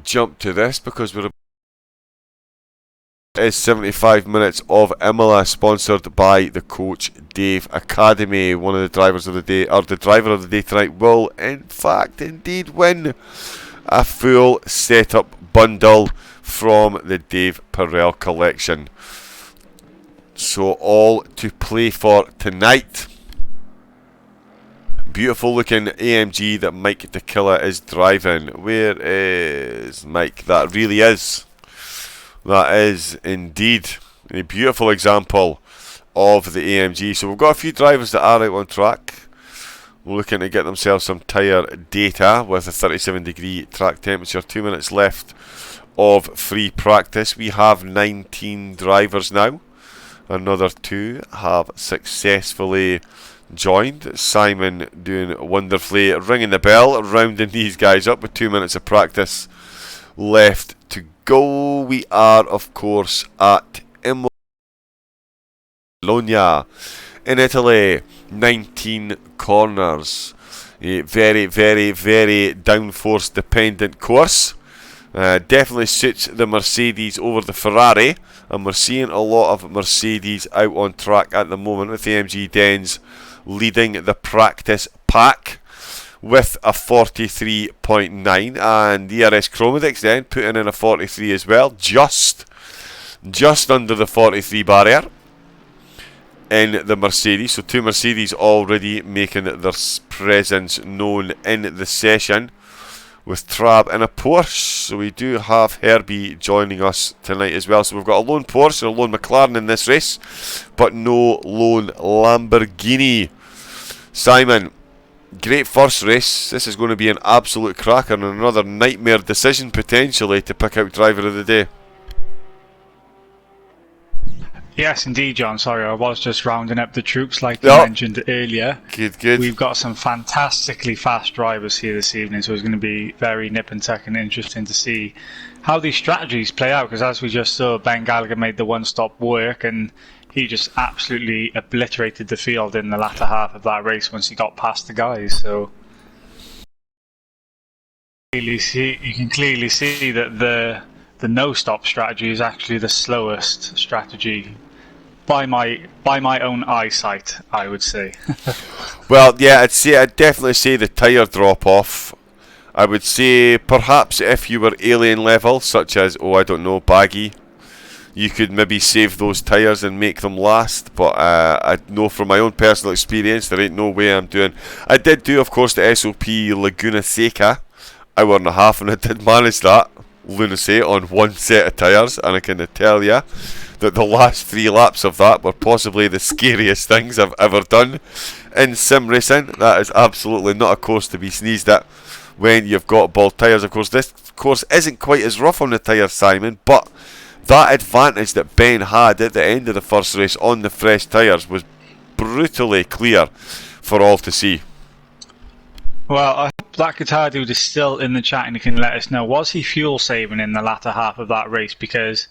S1: jump to this because we're is 75 minutes of Imola, sponsored by the Coach Dave Academy. One of the drivers of the day, or the driver of the day tonight, will in fact indeed win a full setup bundle from the Dave Perel collection. So all to play for tonight. Beautiful looking AMG that Mike the Killer is driving. Where is Mike? That really is. That is indeed a beautiful example of the AMG. So we've got a few drivers that are out on track, looking to get themselves some tyre data with a 37-degree track temperature. 2 minutes left of free practice. We have 19 drivers now. Another 2 have successfully joined. Simon doing wonderfully, ringing the bell, rounding these guys up with 2 minutes of practice left to go. We are, of course, at Bologna in Italy. 19 corners. A very, very, very downforce dependent course. Definitely suits the Mercedes over the Ferrari, and we're seeing a lot of Mercedes out on track at the moment, with AMG Dens leading the practice pack with a 43.9, and DRS Chromedix then putting in a 43 as well, just under the 43 barrier in the Mercedes. So 2 Mercedes already making their presence known in the session, with Trab in a Porsche. So we do have Herbie joining us tonight as well. So we've got a lone Porsche and a lone McLaren in this race, but no lone Lamborghini. Simon, great first race. This is going to be an absolute cracker and another nightmare decision potentially to pick out driver of the day.
S3: Yes, indeed, John. Sorry, I was just rounding up the troops like you
S1: Yep.
S3: mentioned earlier.
S1: Good.
S3: We've got some fantastically fast drivers here this evening, so it's going to be very nip and tuck and interesting to see how these strategies play out, because as we just saw, Ben Gallagher made the one-stop work, and he just absolutely obliterated the field in the latter half of that race once he got past the guys. So you can clearly see that the no-stop strategy is actually the slowest strategy by my own eyesight, I would say.
S1: Well, yeah, I'd definitely say the tyre drop off. I would say perhaps if you were alien level, such as, I don't know, Baggy, you could maybe save those tyres and make them last. But I know from my own personal experience, there ain't no way I'm doing. I did do, of course, the SOP Laguna Seca, hour and a half, and I did manage that, lunacy, on one set of tyres, and I can tell you that the last 3 laps of that were possibly the scariest things I've ever done in sim racing. That is absolutely not a course to be sneezed at when you've got bald tyres. Of course, this course isn't quite as rough on the tyres, Simon, but that advantage that Ben had at the end of the first race on the fresh tyres was brutally clear for all to see.
S3: Well, I hope that guitar dude is still in the chat and he can let us know, was he fuel saving in the latter half of that race? Because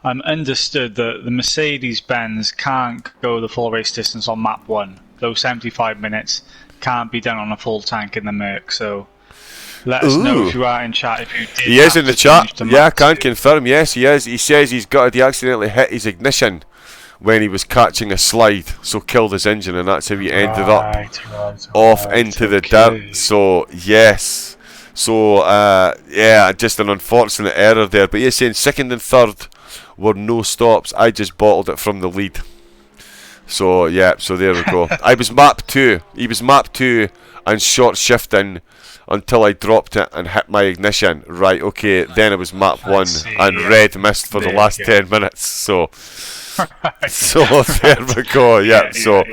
S3: I'm understood that the Mercedes-Benz can't go the full race distance on map 1. Those 75 minutes can't be done on a full tank in the Merc, so let us know if you are in chat, if you did.
S1: He is in the chat. Yeah, I can confirm. Yes, he is. He says he accidentally hit his ignition when he was catching a slide, so killed his engine, and that's how he ended up off into the dirt. So yes, so yeah, just an unfortunate error there. But he's saying second and third were no stops. I just bottled it from the lead. So yeah, so there we go. I was map 2. He was map 2 and short shifting until I dropped it and hit my ignition. Right, okay, then it was map 1 and red missed for the last 10 minutes. So so there we go. Yeah, so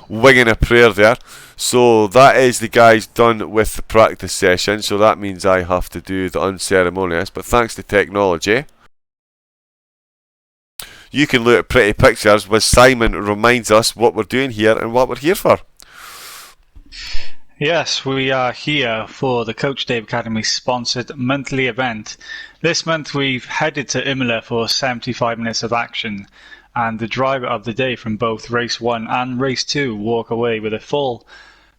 S1: winging a prayer there. So that is the guys done with the practice session. So that means I have to do the unceremonious. But thanks to technology, you can look at pretty pictures where Simon reminds us what we're doing here and what we're here for.
S3: Yes, we are here for the Coach Dave Academy sponsored monthly event. This month we've headed to Imola for 75 minutes of action, and the driver of the day from both race 1 and race 2 walk away with a full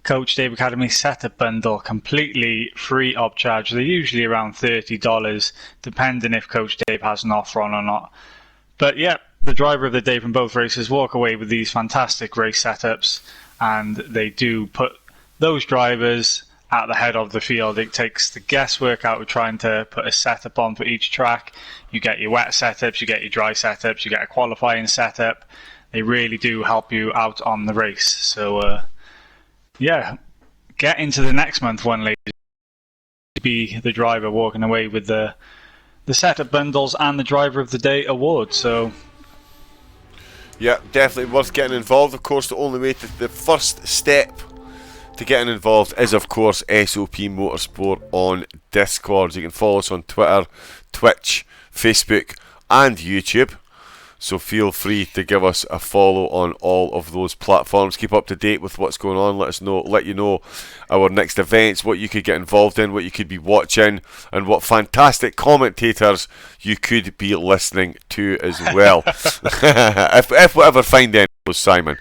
S3: Coach Dave Academy setup bundle, completely free of charge. They're usually around $30, depending if Coach Dave has an offer on or not. But yeah, the driver of the day from both races walk away with these fantastic race setups, and they do put those drivers at the head of the field. It takes the guesswork out of trying to put a setup on for each track. You get your wet setups, you get your dry setups, you get a qualifying setup. They really do help you out on the race. So yeah, get into the next month one, ladies. Be the driver walking away with the setup bundles and the driver of the day award. So
S1: yeah, definitely worth getting involved. Of course, the only way to, the first step to getting involved is, of course, SOP Motorsport on Discord. You can follow us on Twitter, Twitch, Facebook and YouTube. So feel free to give us a follow on all of those platforms. Keep up to date with what's going on. Let you know our next events, what you could get involved in, what you could be watching, and what fantastic commentators you could be listening to as well. if we ever find any, Simon.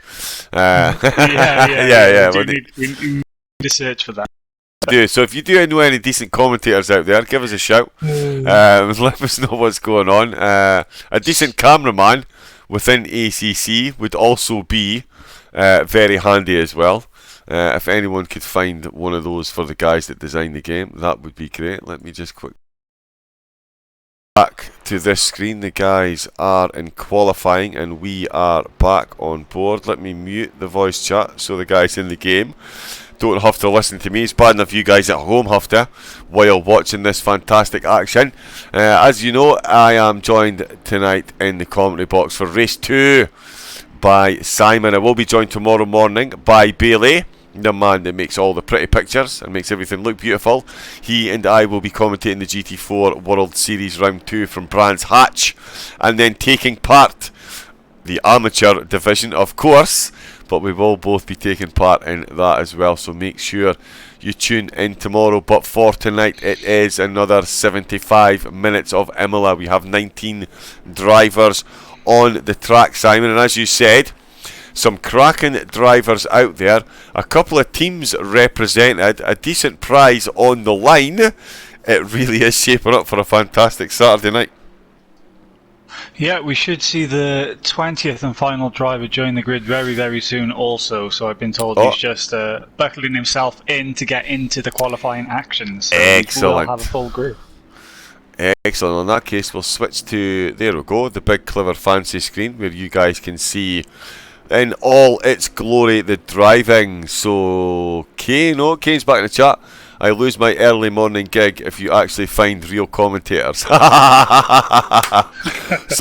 S3: Yeah. We need to search for that.
S1: So if you do know any decent commentators out there, give us a shout. Let us know what's going on. A decent cameraman within ACC would also be very handy as well. If anyone could find one of those for the guys that design the game, that would be great. Let me just quick back to this screen. The guys are in qualifying and we are back on board. Let me mute the voice chat so the guys in the game don't have to listen to me. It's bad enough you guys at home have to while watching this fantastic action. As you know, I am joined tonight in the commentary box for race 2 by Simon. I will be joined tomorrow morning by Bailey, the man that makes all the pretty pictures and makes everything look beautiful. He and I will be commentating the GT4 World Series Round 2 from Brands Hatch, and then taking part the amateur division, of course, but we will both be taking part in that as well, so make sure you tune in tomorrow. But for tonight, it is another 75 minutes of Imola. We have 19 drivers on the track, Simon, and as you said, some cracking drivers out there, a couple of teams represented, a decent prize on the line. It really is shaping up for a fantastic Saturday night.
S3: Yeah, we should see the 20th and final driver join the grid very, very soon also. So I've been told he's just buckling himself in to get into the qualifying action. So
S1: excellent.
S3: We'll have a full grid.
S1: Excellent. In that case, we'll switch to, there we go, the big, clever, fancy screen where you guys can see in all its glory the driving. So Kane, Kane's back in the chat. I lose my early morning gig if you actually find real commentators. So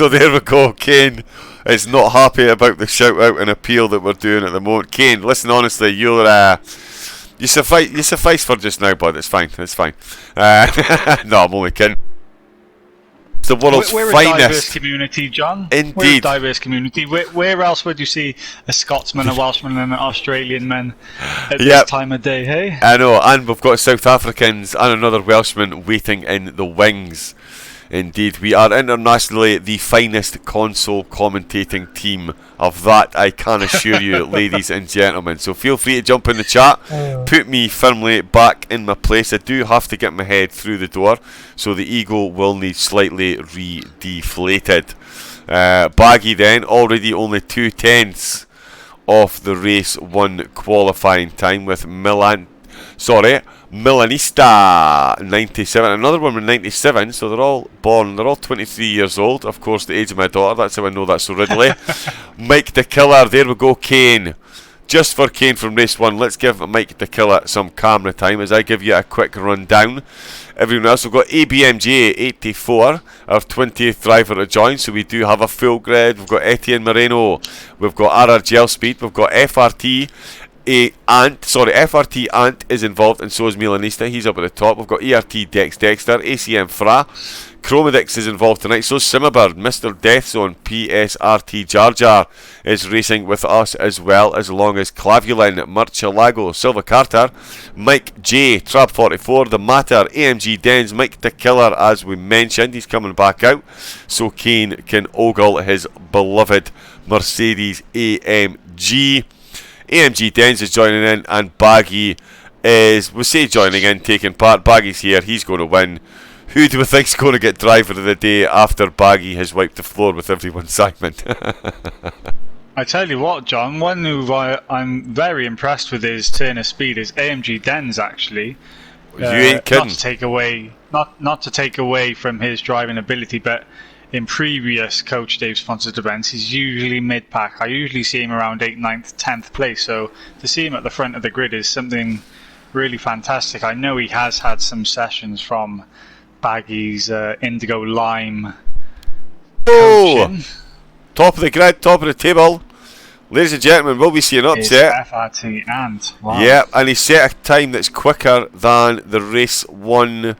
S1: there we go. Kane is not happy about the shout out and appeal that we're doing at the moment. Kane, listen, honestly, you suffice for just now, bud. It's fine. No, I'm only kidding. The world's
S3: we're
S1: finest.
S3: A diverse community, John.
S1: Indeed.
S3: We're a diverse community. Where else would you see a Scotsman, a Welshman and an Australian man at this time of day, hey?
S1: I know, and we've got South Africans and another Welshman waiting in the wings. Indeed, we are internationally the finest console commentating team. Of that I can assure you, ladies and gentlemen. So feel free to jump in the chat, put me firmly back in my place. I do have to get my head through the door, so the ego will need slightly re-deflated. Baggy then, already only 2/10 of the race 1 qualifying time with Milanista 97, another one with 97, so they're all 23 years old. Of course, the age of my daughter, that's how I know that so readily. Mike the Killer, there we go, Kane. Just for Kane from race 1, let's give Mike the Killer some camera time as I give you a quick rundown. Everyone else, we've got ABMJ84, our 20th driver to join, so we do have a full grid. We've got Etienne Moreno, we've got RRGL Speed, we've got FRT Ant is involved, and so is Milanista. He's up at the top. We've got ERT Dexter, ACM Fra, Chromedix is involved tonight. So Simmerbird, Mr. Deathzone, PSRT Jar Jar is racing with us as well, as long as Clavulin, Murcielago, Silva Carter, Mike J, Trap 44, The Matter, AMG Dens, Mike the Killer, as we mentioned, he's coming back out, so Kane can ogle his beloved Mercedes AMG. AMG Dens is joining in, and Baggy is, we say joining in, taking part. Baggy's here, he's going to win. Who do we think's going to get driver of the day after Baggy has wiped the floor with everyone, Simon?
S3: I tell you what, John, one who I'm very impressed with his turn of speed is AMG Dens, actually.
S1: You ain't kidding.
S3: Not to take away from his driving ability, but in previous Coach Dave sponsored events, he's usually mid-pack. I usually see him around 8th, 9th, 10th place, so to see him at the front of the grid is something really fantastic. I know he has had some sessions from Baggy's Indigo Lime coaching.
S1: Top of the grid, top of the table. Ladies and gentlemen, will we see an upset?
S3: FRT and wow.
S1: Yeah, and he set a time that's quicker than the race 1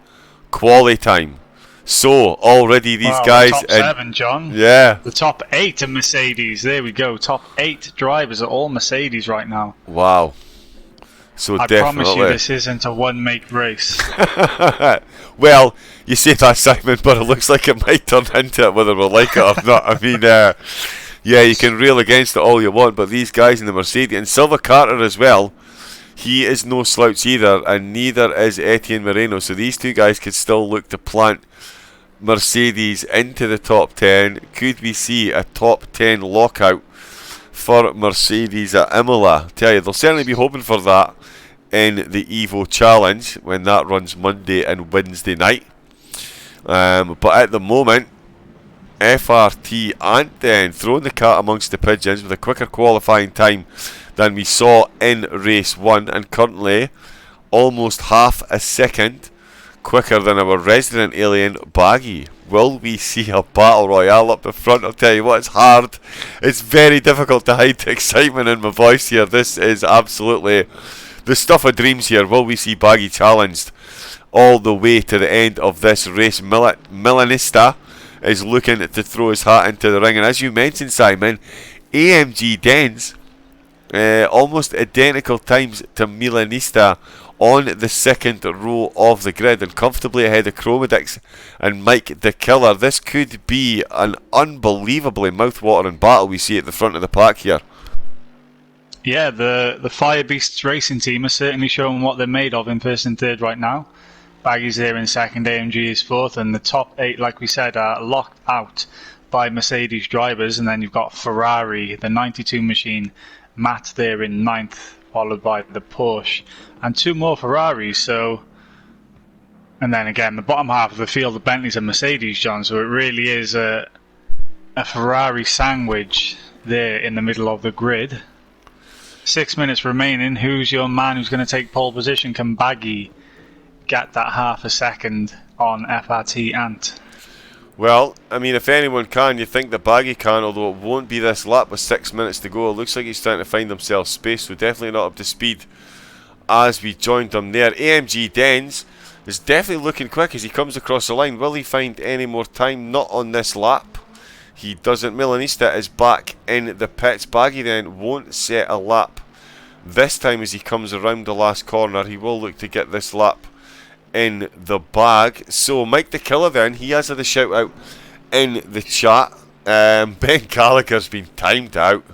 S1: quali time. So already these guys
S3: top 7, John.
S1: Yeah,
S3: the top 8 are Mercedes. There we go. Top 8 drivers are all Mercedes right now.
S1: Wow. So
S3: I promise you, this isn't a one-make race.
S1: Well, you say that, Simon, but it looks like it might turn into it, whether we like it or not. I mean, yeah, you can rail against it all you want, but these guys in the Mercedes, and Silva Carter as well, he is no slouch either, and neither is Etienne Moreno. So these two guys could still look to plant Mercedes into the top 10. Could we see a top 10 lockout for Mercedes at Imola? Tell you, they'll certainly be hoping for that in the Evo Challenge when that runs Monday and Wednesday night. But at the moment, FRT Ant then throwing the cat amongst the pigeons with a quicker qualifying time than we saw in race 1, and currently almost half a second quicker than our resident alien Baggy. Will we see a battle royale up the front? I'll tell you what, it's hard. It's very difficult to hide the excitement in my voice here. This is absolutely the stuff of dreams here. Will we see Baggy challenged all the way to the end of this race? Milanista is looking to throw his hat into the ring. And as you mentioned, Simon, AMG Dens, almost identical times to Milanista on the second row of the grid, and comfortably ahead of Chromedix and Mike the Killer. This could be an unbelievably mouth-watering battle we see at the front of the pack here.
S3: Yeah, the Fire Beasts racing team are certainly showing what they're made of in first and third right now. Baggy's there in second, AMG is fourth, and the top 8, like we said, are locked out by Mercedes drivers. And then you've got Ferrari, the 92 machine, Matt there in ninth, followed by the Porsche, and 2 more Ferraris. So, and then again, the bottom half of the field, the Bentleys and Mercedes, John. So it really is a Ferrari sandwich there in the middle of the grid. 6 minutes remaining. Who's your man who's going to take pole position? Can Baggy get that half a second on FRT Ant?
S1: Well, I mean, if anyone can, you think that Baggy can, although it won't be this lap with 6 minutes to go. It looks like he's starting to find himself space, so definitely not up to speed as we joined him there. AMG Dens is definitely looking quick as he comes across the line. Will he find any more time? Not on this lap. He doesn't. Milanista is back in the pits. Baggy then won't set a lap this time as he comes around the last corner. He will look to get this lap in the bag. So Mike the Killer then, he has had a shout out in the chat. Ben Gallagher's been timed out.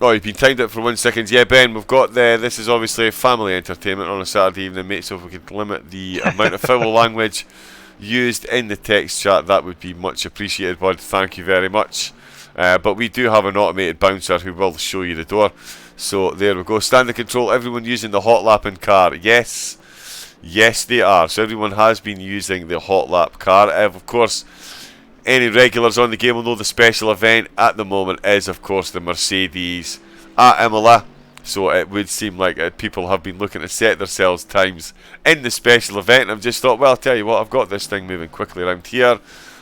S1: Oh, he's been timed out for 1 second. Yeah, Ben, we've got there. This is obviously family entertainment on a Saturday evening, mate, so if we could limit the amount of foul language used in the text chat, that would be much appreciated, bud. Thank you very much. But we do have an automated bouncer who will show you the door. So there we go. Standard control, everyone using the hot lapping car. Yes, they are. So everyone has been using the hot lap car. Of course, any regulars on the game will know the special event at the moment is, of course, the Mercedes at Imola. So it would seem like people have been looking to set themselves times in the special event. And I've just thought, well, I'll tell you what, I've got this thing moving quickly around here.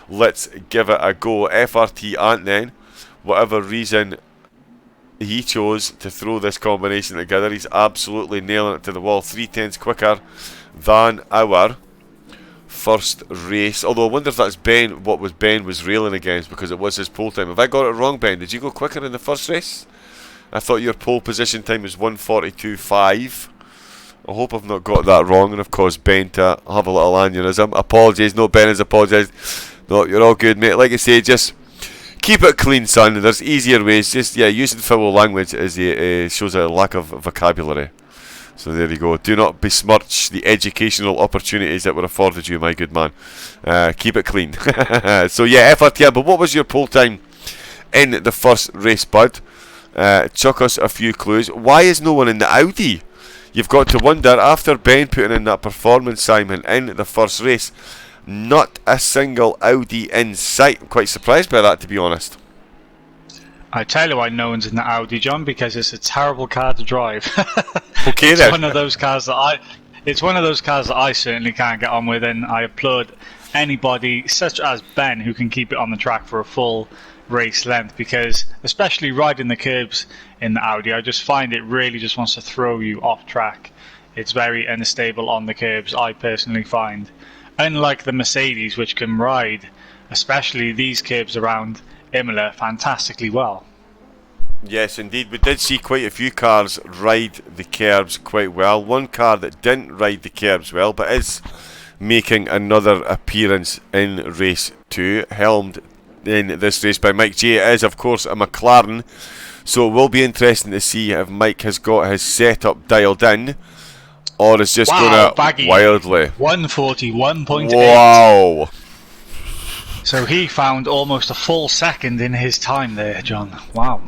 S1: Let's give it a go. FRT Ant then, whatever reason he chose to throw this combination together, he's absolutely nailing it to the wall. 3/10 quicker than our first race. Although I wonder if that's Ben, what Ben was railing against, because it was his pole time. Have I got it wrong, Ben? Did you go quicker in the first race? I thought your pole position time was 1:42.5. I hope I've not got that wrong and I've caused Ben to have a little aneurysm. Apologies. No, Ben has apologised. No, you're all good, mate. Like I say, just keep it clean, son. There's easier ways. Just, yeah, using foul language shows a lack of vocabulary. So there you go. Do not besmirch the educational opportunities that were afforded you, my good man. Keep it clean. So yeah, FRTM. But what was your pole time in the first race, bud? Chuck us a few clues. Why is no one in the Audi? You've got to wonder, after Ben putting in that performance, Simon, in the first race, not a single Audi in sight. I'm quite surprised by that, to be honest.
S3: I tell you why no one's in the Audi, John, because it's a terrible car to drive.
S1: Okay,
S3: it's
S1: then.
S3: one of those cars that I certainly can't get on with, and I applaud anybody such as Ben who can keep it on the track for a full race length, because especially riding the curbs in the Audi, I just find it really just wants to throw you off track. It's very unstable on the curbs, I personally find. Unlike the Mercedes, which can ride, especially these curbs around Imola, fantastically well.
S1: Yes, indeed. We did see quite a few cars ride the curbs quite well. One car that didn't ride the curbs well, but is making another appearance in race 2, helmed in this race by Mike J. It is, of course, a McLaren. So it will be interesting to see if Mike has got his setup dialed in, or is just going to wildly.
S3: 141.8.
S1: Wow.
S3: So he found almost a full second in his time there, John. Wow.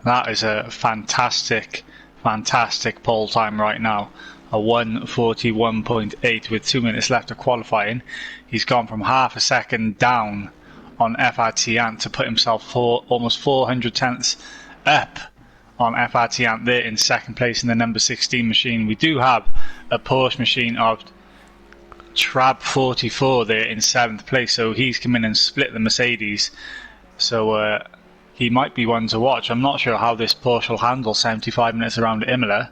S3: That is a fantastic pole time right now. A 1:41.8 with 2 minutes left of qualifying. He's gone from half a second down on FRT Ant to put himself almost 400 tenths up on FRT Ant there in second place in the number 16 machine. We do have a Porsche machine of Trab 44 there in 7th place, so he's come in and split the Mercedes. So he might be one to watch. I'm not sure how this Porsche will handle 75 minutes around Imola.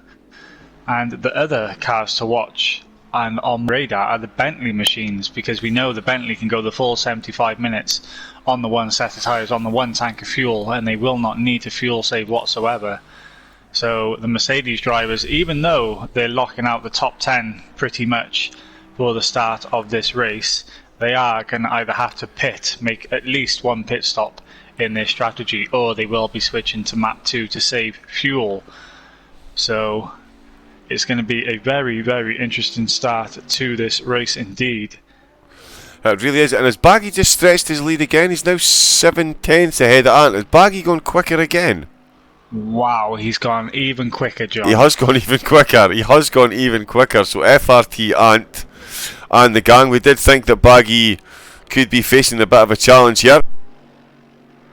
S3: And the other cars to watch and on radar are the Bentley machines, because we know the Bentley can go the full 75 minutes on the one set of tyres, on the one tank of fuel, and they will not need to fuel save whatsoever. So the Mercedes drivers, even though they're locking out the top 10 pretty much for the start of this race, they are going to either have to make at least one pit stop in their strategy, or they will be switching to map 2 to save fuel. So it's going to be a very, very interesting start to this race indeed.
S1: It really is. And has Baggy just stretched his lead again? He's now 7/10 ahead of Ant. Is Baggy going quicker again?
S3: Wow, he's gone even quicker, John.
S1: He has gone even quicker. So FRT, Ant, and the gang. We did think that Baggy could be facing a bit of a challenge here.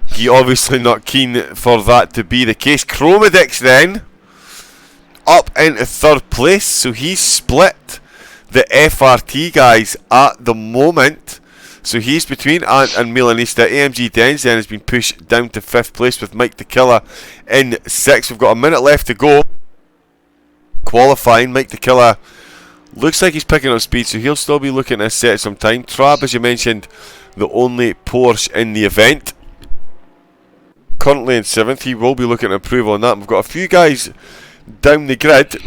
S1: He obviously not keen for that to be the case. Chromedix then up into third place, so he's split the FRT guys at the moment. So he's between Ant and Milanista. AMG Denz then has been pushed down to 5th place with Mike the Killer in 6th. We've got a minute left to go. Qualifying, Mike the Killer looks like he's picking up speed, so he'll still be looking to set some time. Trab, as you mentioned, the only Porsche in the event, currently in 7th. He will be looking to improve on that. We've got a few guys down the grid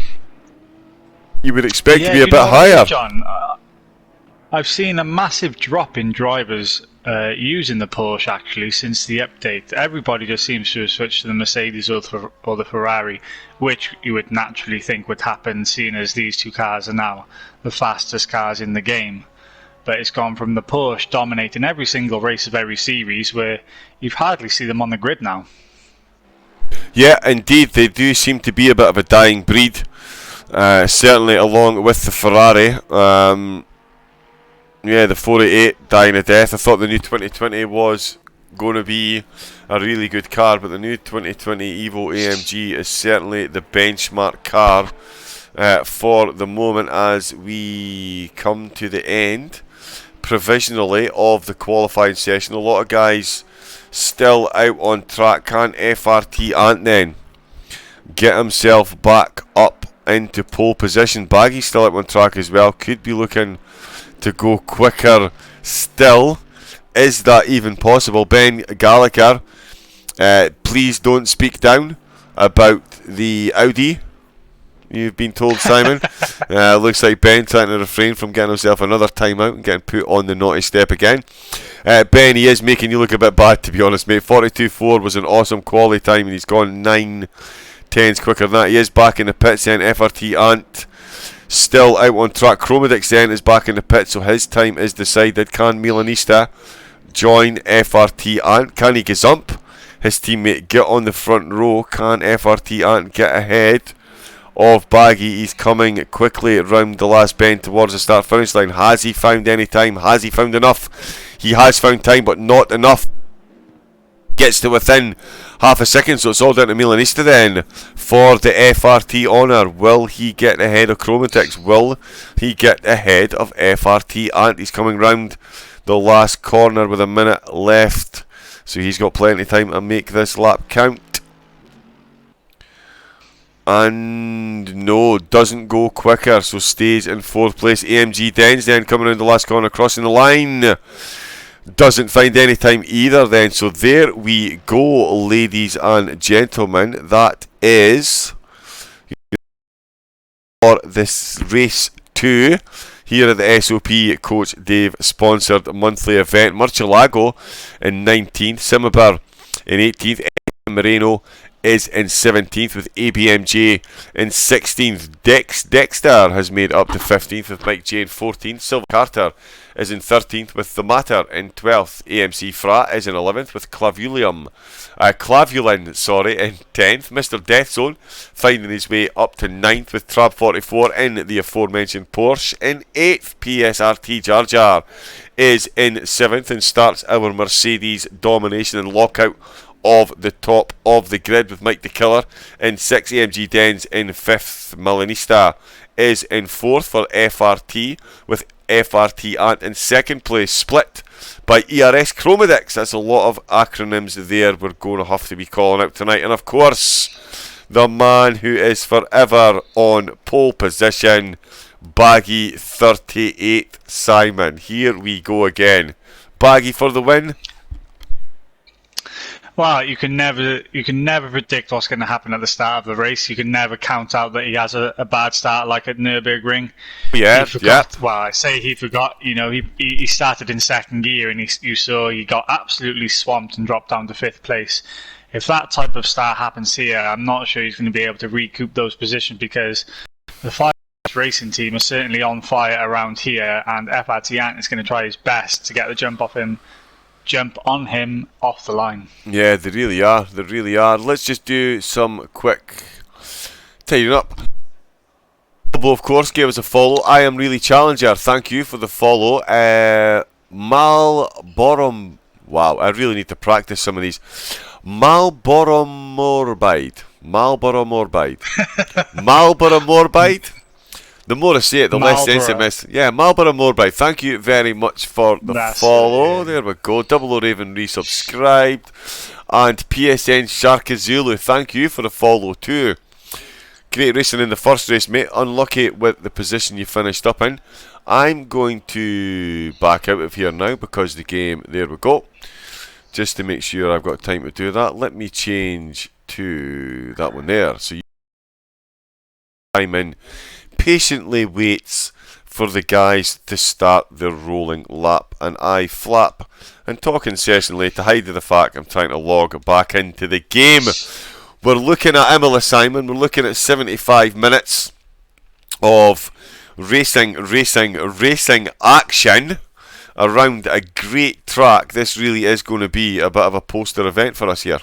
S1: you would expect to be a bit higher.
S3: John, I've seen a massive drop in drivers using the Porsche actually since the update. Everybody just seems to have switched to the Mercedes or the Ferrari, which you would naturally think would happen, seeing as these two cars are now the fastest cars in the game. But it's gone from the Porsche dominating every single race of every series, where you hardly see them on the grid now.
S1: Yeah, indeed, they do seem to be a bit of a dying breed. Certainly along with the Ferrari. Yeah, the 488 dying a death. I thought the new 2020 was going to be a really good car, but the new 2020 Evo AMG is certainly the benchmark car for the moment as we come to the end, provisionally, of the qualifying session. A lot of guys still out on track. Can FRT Ant then get himself back up into pole position? Baggy's still out on track as well. Could be looking to go quicker still. Is that even possible? Ben Gallagher, please don't speak down about the Audi, you've been told, Simon. Looks like Ben trying to refrain from getting himself another timeout and getting put on the naughty step again. Ben, he is making you look a bit bad, to be honest, mate. 42.4 was an awesome quality time, and he's gone 9/10 quicker than that. He is back in the pits then. FRT Ant still out on track. Chromedix then is back in the pit, so his time is decided. Can Milanista join FRT Ant? Can he gazump his teammate, get on the front row? Can FRT Ant get ahead of Baggy? He's coming quickly round the last bend towards the start finish line. Has he found any time? Has he found enough? He has found time, but not enough. Gets to within half a second, so it's all down to Milanista then for the FRT honour. Will he get ahead of Chromedix? Will he get ahead of FRT Ant? He's coming round the last corner with a minute left, so he's got plenty of time to make this lap count. And no, doesn't go quicker, so stays in 4th place. AMG Denz then coming around the last corner, crossing the line. Doesn't find any time either then. So there we go, ladies and gentlemen. That is for this race 2 here at the SOP Coach Dave sponsored monthly event. Murcielago in 19th, Simabur in 18th, Moreno is in 17th with ABMJ in 16th. Dexter has made up to 15th with Mike J in 14th. Silver Carter is in 13th with The Matter in 12th. AMC Frat is in 11th with Clavulin in 10th. Mr. Death Zone finding his way up to 9th with Trab 44 in the aforementioned Porsche. In 8th, PSRT Jar Jar is in 7th and starts our Mercedes domination and lockout of the top of the grid with Mike the Killer in 6th. AMG Denz in 5th. Milanista is in 4th for FRT with FRT Ant in 2nd place, split by ERS Chromedix. That's a lot of acronyms there we're going to have to be calling out tonight. And of course, the man who is forever on pole position, Baggy 38 Simon. Here we go again. Baggy for the win.
S3: Well, you can never predict what's going to happen at the start of the race. You can never count out that he has a bad start like at Nürburgring.
S1: Yeah,
S3: he forgot. Well, I say he forgot. You know, he started in second gear and you saw he got absolutely swamped and dropped down to 5th place. If that type of start happens here, I'm not sure he's going to be able to recoup those positions, because the Fire Racing team are certainly on fire around here, and FRT Ant is going to try his best to get the jump on him off the line.
S1: Yeah, they really are. They really are. Let's just do some quick tidying up. Of course, gave us a follow. I am really Challenger. Thank you for the follow. Malborom. Wow, I really need to practice some of these. Malboromorbide. The more I say it, the less sense it makes. Yeah, Marlborough Moorbide. Thank you very much for the follow. There we go. Double O Raven resubscribed. And PSN Sharkazulu, thank you for the follow too. Great racing in the first race, mate. Unlucky with the position you finished up in. I'm going to back out of here now because the game, there we go. Just to make sure I've got time to do that, let me change to that one there. So Simon patiently waits for the guys to start their rolling lap, and I flap and talk incessantly to hide the fact I'm trying to log back into the game. We're looking at Imola, Simon. We're looking at 75 minutes of racing action around a great track. This really is going to be a bit of a poster event for us here.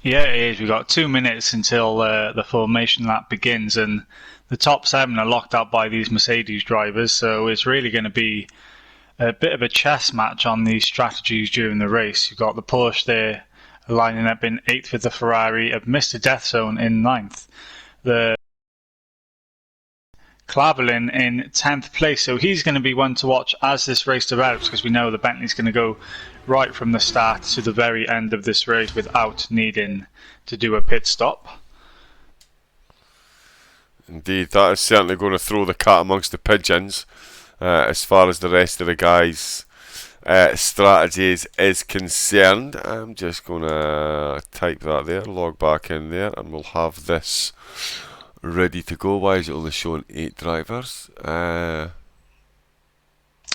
S3: Yeah, it is. We've got 2 minutes until the formation lap begins, and the top 7 are locked up by these Mercedes drivers, so it's really going to be a bit of a chess match on these strategies during the race. You've got the Porsche there lining up in 8th with the Ferrari of Mr. Death Zone in 9th. The Clavelin in 10th place, so he's going to be one to watch as this race develops, because we know the Bentley's going to go right from the start to the very end of this race without needing to do a pit stop.
S1: Indeed, that is certainly going to throw the cat amongst the pigeons as far as the rest of the guys' strategies is concerned. I'm just going to type that there, log back in there, and we'll have this ready to go. Why is it only showing 8 drivers?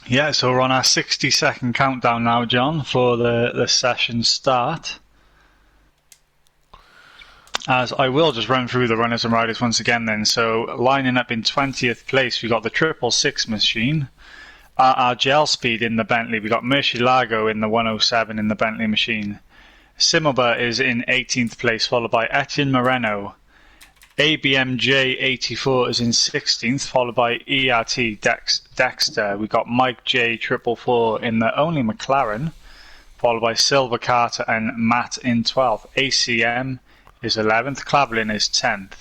S3: Yeah, so we're on our 60-second countdown now, John, for the session start. As I will just run through the runners and riders once again then. So lining up in 20th place, we got the 666 machine. Our gel speed in the Bentley, we got Murcielago in the 107 in the Bentley machine. Simmelba is in 18th place, followed by Etienne Moreno. ABMJ84 is in 16th, followed by ERT Dexter. We got Mike J444 in the only McLaren, followed by Silver Carter and Matt in 12th. ACM is 11th. Clavelin is 10th.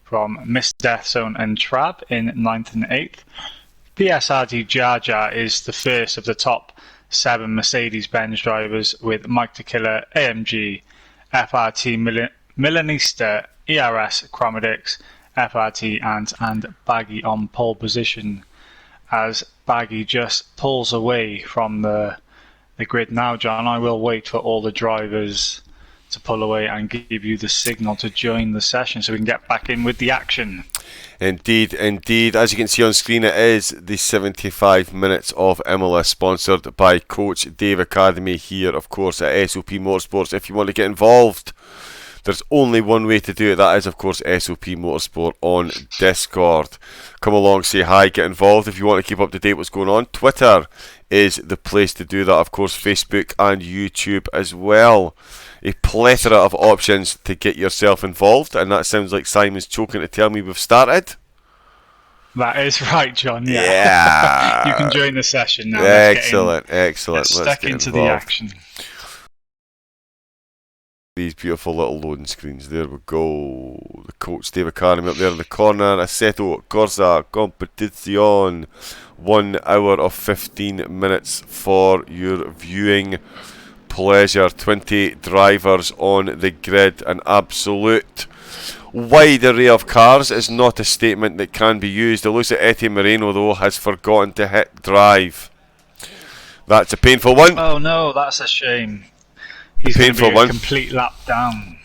S3: From Mr. Death Zone and Trab in 9th and 8th. PSRD Jar Jar is the first of the top 7 Mercedes-Benz drivers, with Mike the Killer, AMG, FRT Milanista, ERS, Chromedix, FRT and Baggy on pole position, as Baggy just pulls away from the grid now, John. I will wait for all the drivers to pull away and give you the signal to join the session so we can get back in with the action.
S1: Indeed. As you can see on screen, it is the 75 minutes of Imola, sponsored by Coach Dave Academy here, of course, at SOP Motorsports. If you want to get involved, there's only one way to do it. That is, of course, SOP Motorsport on Discord. Come along, say hi, get involved if you want to keep up to date what's going on. Twitter is the place to do that. Of course, Facebook and YouTube as well. A plethora of options to get yourself involved. And that sounds like Simon's choking to tell me we've started.
S3: That is right, John. Yeah. You can join the session now.
S1: Excellent.
S3: Let's stuck into the action.
S1: These beautiful little loading screens. There we go. The Coach Dave Academy up there in the corner. Assetto Corsa Competizione. 1 hour of 15 minutes for your viewing pleasure. 20 drivers on the grid. An absolute wide array of cars is not a statement that can be used. It looks like Eti Moreno, though, has forgotten to hit drive. That's a painful one.
S3: Oh no, that's a shame. He's going to be a complete lap down.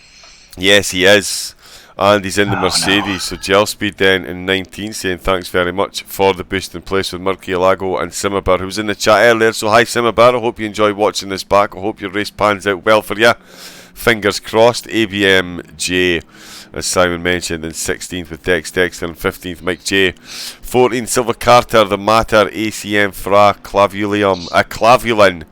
S1: Yes, he is. And he's in the Mercedes. No. So gel speed then in 19, saying thanks very much for the boost in place with Murky-Alago and Simabur, who was in the chat earlier. So hi Simabur, I hope you enjoy watching this back. I hope your race pans out well for you. Fingers crossed. ABMJ, as Simon mentioned, in 16th with Dex Dexter, and 15th Mike J. 14th Silver Carter, the Matter, ACM Fra, Clavulin.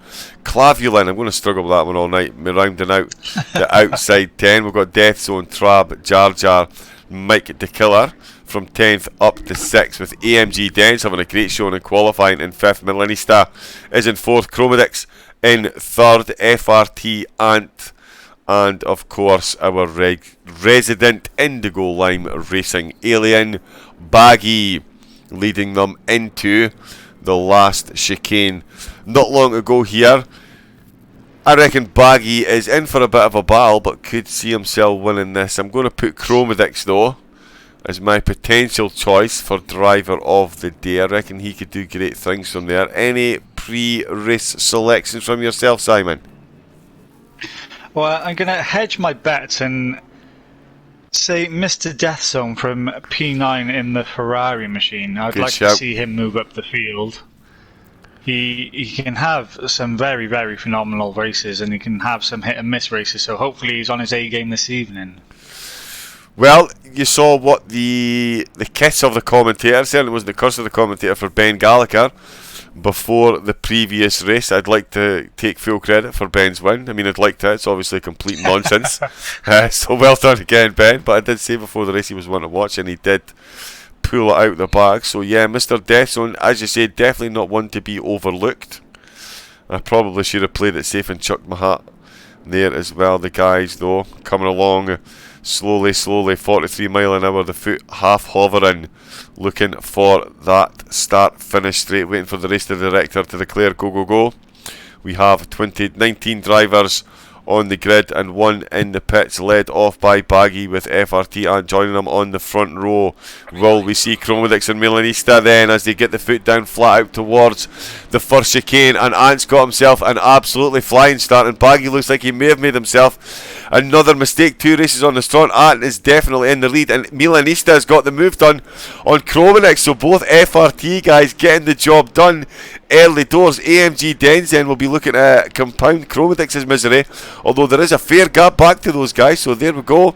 S1: I'm going to struggle with that one all night. Me rounding out the outside 10. We've got Death Zone, Trab, Jar Jar, Mike the Killer from 10th up to 6th, with AMG Dens having a great showing in qualifying in 5th. Milanista is in 4th. Chromedix in 3rd. FRT Ant, and of course our resident Indigo Lime Racing Alien Baggy leading them into the last chicane not long ago here. I reckon Baggy is in for a bit of a battle, but could see himself winning this. I'm going to put Chromedix though as my potential choice for driver of the day. I reckon he could do great things from there. Any pre-race selections from yourself, Simon?
S3: Well, I'm going to hedge my bets and say Mr. Death Zone from P9 in the Ferrari machine. I'd like to see him move up the field. He can have some very, very phenomenal races, and he can have some hit and miss races, so hopefully he's on his A game this evening.
S1: Well, you saw what the kiss of the commentator, certainly wasn't the curse of the commentator for Ben Gallagher before the previous race. I'd like to take full credit for Ben's win. I mean, I'd like to. It's obviously complete nonsense. So well done again, Ben. But I did say before the race he was one to watch, and he did pull it out of the bag. So yeah, Mr. Deathzone, as you said, definitely not one to be overlooked. I probably should have played it safe and chucked my hat there as well. The guys, though, coming along slowly, 43 mile an hour, the foot half hovering, looking for that start-finish straight, waiting for the race director to declare go, go, go. We have 19 drivers on the grid and one in the pits, led off by Baggy with FRT and joining them on the front row. Will we see Chromedix and Milanista then as they get the foot down flat out towards the first chicane, and Ant's got himself an absolutely flying start, and Baggy looks like he may have made himself another mistake. 2 races on the strong. Ant is definitely in the lead, and Milanista has got the move done on Chromedix, so both FRT guys getting the job done early doors. AMG Denzen will be looking to compound Chromedix's misery, although there is a fair gap back to those guys, so there we go.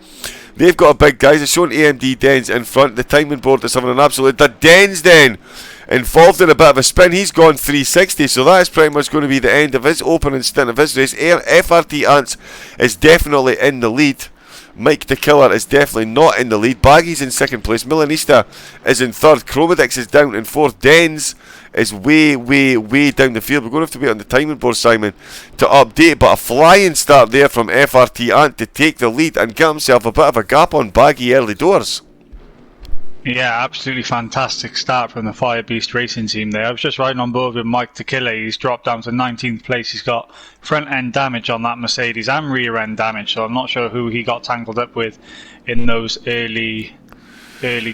S1: They've got a big guys. It's showing AMD Dens in front. The timing board is having an absolute... The Dens then involved in a bit of a spin. He's gone 360, so that is pretty much going to be the end of his opening stint of his race. FRT Ants is definitely in the lead. Mike the Killer is definitely not in the lead. Baggy's in 2nd place. Milanista is in 3rd. Chromedix is down in 4th. Dens is way down the field. We're going to have to wait on the timing board, Simon, to update, but a flying start there from FRT Ant to take the lead and get himself a bit of a gap on Baggy early doors.
S3: Yeah, absolutely fantastic start from the Fire Beast Racing team there. I was just riding on board with Mike Tequila. He's dropped down to 19th place. He's got front end damage on that Mercedes and rear end damage, so I'm not sure who he got tangled up with in those early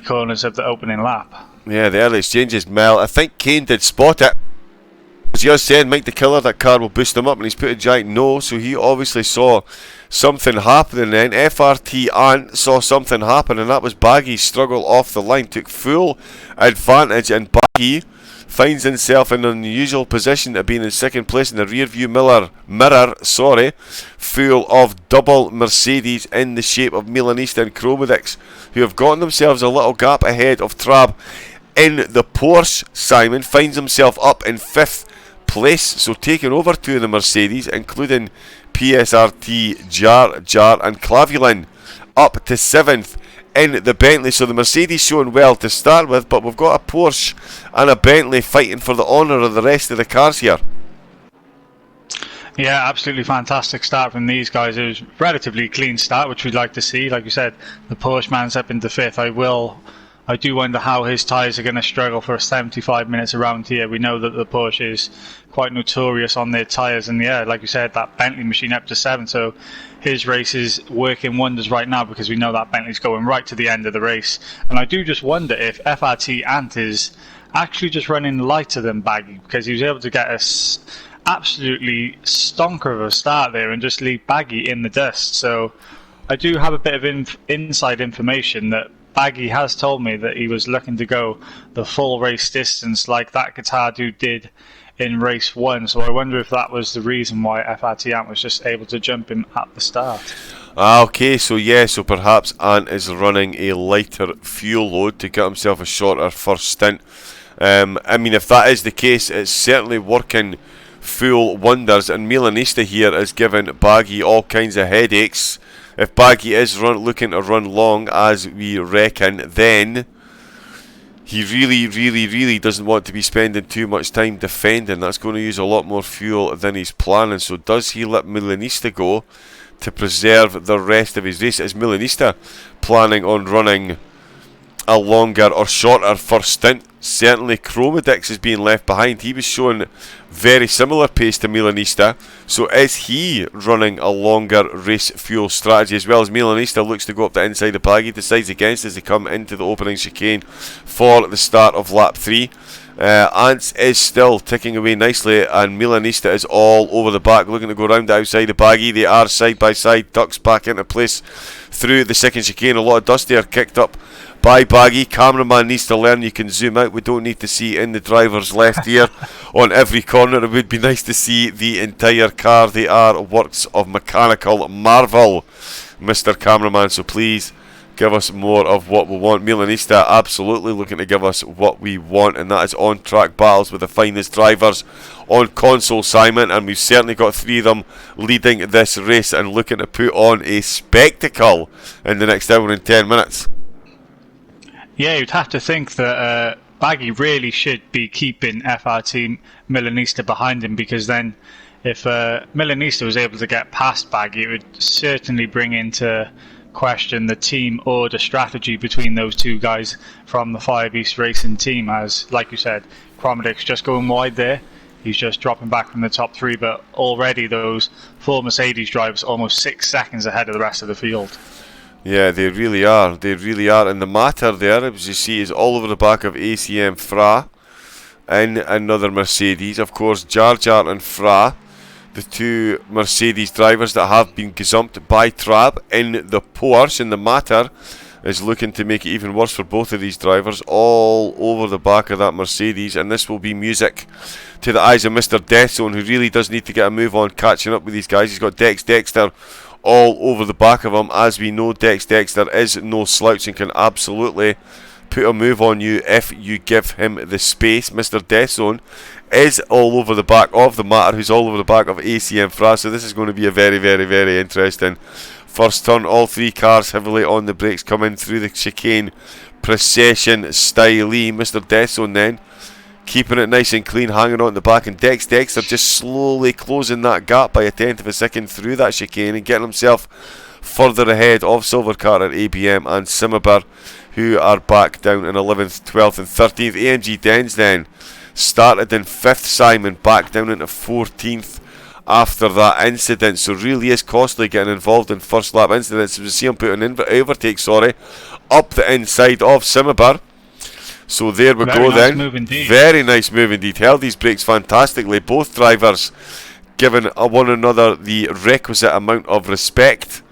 S3: corners of the opening lap. Yeah,
S1: the early exchanges, Mel. I think Kane did spot it. As you said, Mike the Killer, that car will boost him up, and he's put a giant no, so he obviously saw something happening then. FRT Ant saw something happen, and that was Baggy's struggle off the line. Took full advantage, and Baggy finds himself in an unusual position of being in 2nd place in the rear view mirror, full of double Mercedes in the shape of Milanista and Chromedix, who have gotten themselves a little gap ahead of Trab in the Porsche. Simon finds himself up in 5th place, so taking over 2 of the Mercedes, including PSRT, Jar and Clavulin, up to 7th in the Bentley. So the Mercedes showing well to start with, but we've got a Porsche and a Bentley fighting for the honour of the rest of the cars here.
S3: Yeah, absolutely fantastic start from these guys. It was a relatively clean start, which we'd like to see. Like you said, the Porsche man's up into 5th. I will I do wonder how his tyres are going to struggle for 75 minutes around here. We know that the Porsche is quite notorious on their tyres, and yeah, like you said, that Bentley machine up to 7, so his race is working wonders right now because we know that Bentley's going right to the end of the race. And I do just wonder if FRT Ant is actually just running lighter than Baggy, because he was able to get us absolutely stonker of a start there and just leave Baggy in the dust. So I do have a bit of inside information that Baggy has told me that he was looking to go the full race distance like that Guitardou did in race 1. So I wonder if that was the reason why FRT Ant was just able to jump him at the start.
S1: Okay, so yeah, so perhaps Ant is running a lighter fuel load to get himself a shorter first stint. I mean, if that is the case, it's certainly working full wonders, and Milanista here is giving Baggy all kinds of headaches. If Baggy is looking to run long, as we reckon, then he really doesn't want to be spending too much time defending. That's going to use a lot more fuel than he's planning. So does he let Milanista go to preserve the rest of his race? Is Milanista planning on running a longer or shorter first stint? Certainly Chromodix is being left behind. He was showing very similar pace to Milanista. So is he running a longer race fuel strategy as well as Milanista looks to go up the inside of Baggy, decides against as they come into the opening chicane for the start of lap 3. Ants is still ticking away nicely, and Milanista is all over the back looking to go round the outside of Baggy. They are side by side, ducks back into place through the second chicane. A lot of dust there kicked up by Baggy. Cameraman needs to learn you can zoom out. We don't need to see in the driver's left ear on every corner. It would be nice to see the entire car. They are works of mechanical marvel, Mr. Cameraman, so please give us more of what we want. Milanista absolutely looking to give us what we want, and that is on-track battles with the finest drivers on console, Simon, and we've certainly got 3 of them leading this race and looking to put on a spectacle in the next hour and 10 minutes.
S3: Yeah, you'd have to think that Baggy really should be keeping FRT Milanista behind him, because then if Milanista was able to get past Baggy, it would certainly bring into question the team order strategy between those two guys from the Five East Racing team. As, like you said, Chromodix just going wide there. He's just dropping back from the top 3, but already those 4 Mercedes drivers almost 6 seconds ahead of the rest of the field.
S1: Yeah, they really are. They really are. And the matter there, as you see, is all over the back of ACM Fra in another Mercedes. Of course, Jar Jar and Fra, the 2 Mercedes drivers that have been gazumped by Trab in the Porsche. And the matter is looking to make it even worse for both of these drivers, all over the back of that Mercedes. And this will be music to the eyes of Mr. Deathzone, who really does need to get a move on catching up with these guys. He's got Dex Dexter all over the back of him. As we know, Dex Dexter is no slouch and can absolutely put a move on you if you give him the space. Mr. Deathzone is all over the back of the matter, who's all over the back of ACM Fra. So this is going to be a very interesting first turn. All 3 cars heavily on the brakes coming through the chicane procession style. Mr. Deathzone then keeping it nice and clean, hanging on the back, and Dex Dexter just slowly closing that gap by 1/10 of a second through that chicane and getting himself further ahead of Silver Carter, ABM and Simabur, who are back down in 11th, 12th and 13th. AMG Dens then started in 5th, Simon, back down into 14th after that incident. So really is costly getting involved in first lap incidents. We see him put an overtake, up the inside of Simabur. So there we go then. Very nice move indeed. Held these brakes fantastically. Both drivers giving one another the requisite amount of respect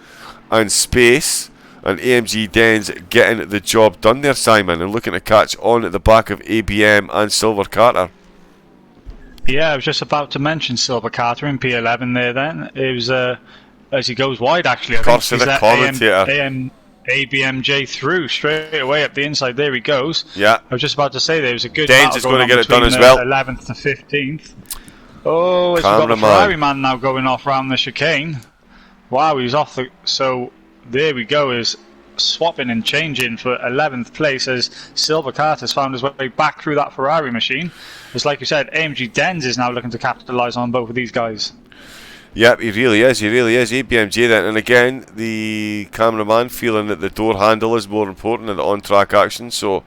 S1: and space. And AMG Dens getting the job done there, Simon, and looking to catch on at the back of ABM and Silver Carter.
S3: Yeah, I was just about to mention Silver Carter in P11 there then. It was as he goes wide, actually. I
S1: think he's the commentator.
S3: ABMJ through straight away up the inside. There he goes.
S1: Yeah.
S3: I was just about to say there was a good
S1: Dens is going to get it done as well.
S3: 11th to 15th. Oh, it's got the Ferrari man now going off round the chicane. Wow, he's off the... So there we go, is swapping and changing for 11th place as Silver Carter's found his way back through that Ferrari machine. It's like you said, AMG Dens is now looking to capitalise on both of these guys.
S1: Yep, he really is. He really is. ABMJ then, and again, the cameraman feeling that the door handle is more important than the on-track action. So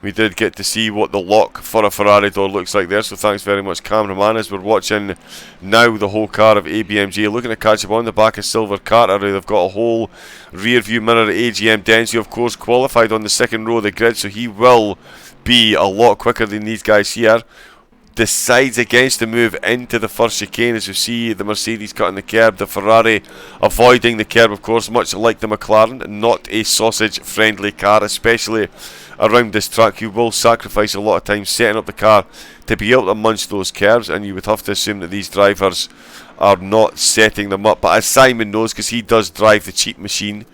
S1: we did get to see what the lock for a Ferrari door looks like there. So thanks very much, cameraman. As we're watching now the whole car of ABMJ looking to catch up on the back of Silver Carter. They've got a whole rear view mirror at AGM Dens, who of course qualified on the second row of the grid. So he will be a lot quicker than these guys here. Decides against the move into the first chicane, as you see the Mercedes cutting the curb, the Ferrari avoiding the curb, of course, much like the McLaren. Not a sausage friendly car, especially around this track. You will sacrifice a lot of time setting up the car to be able to munch those curbs, and you would have to assume that these drivers are not setting them up. But as Simon knows, because he does drive the cheap machine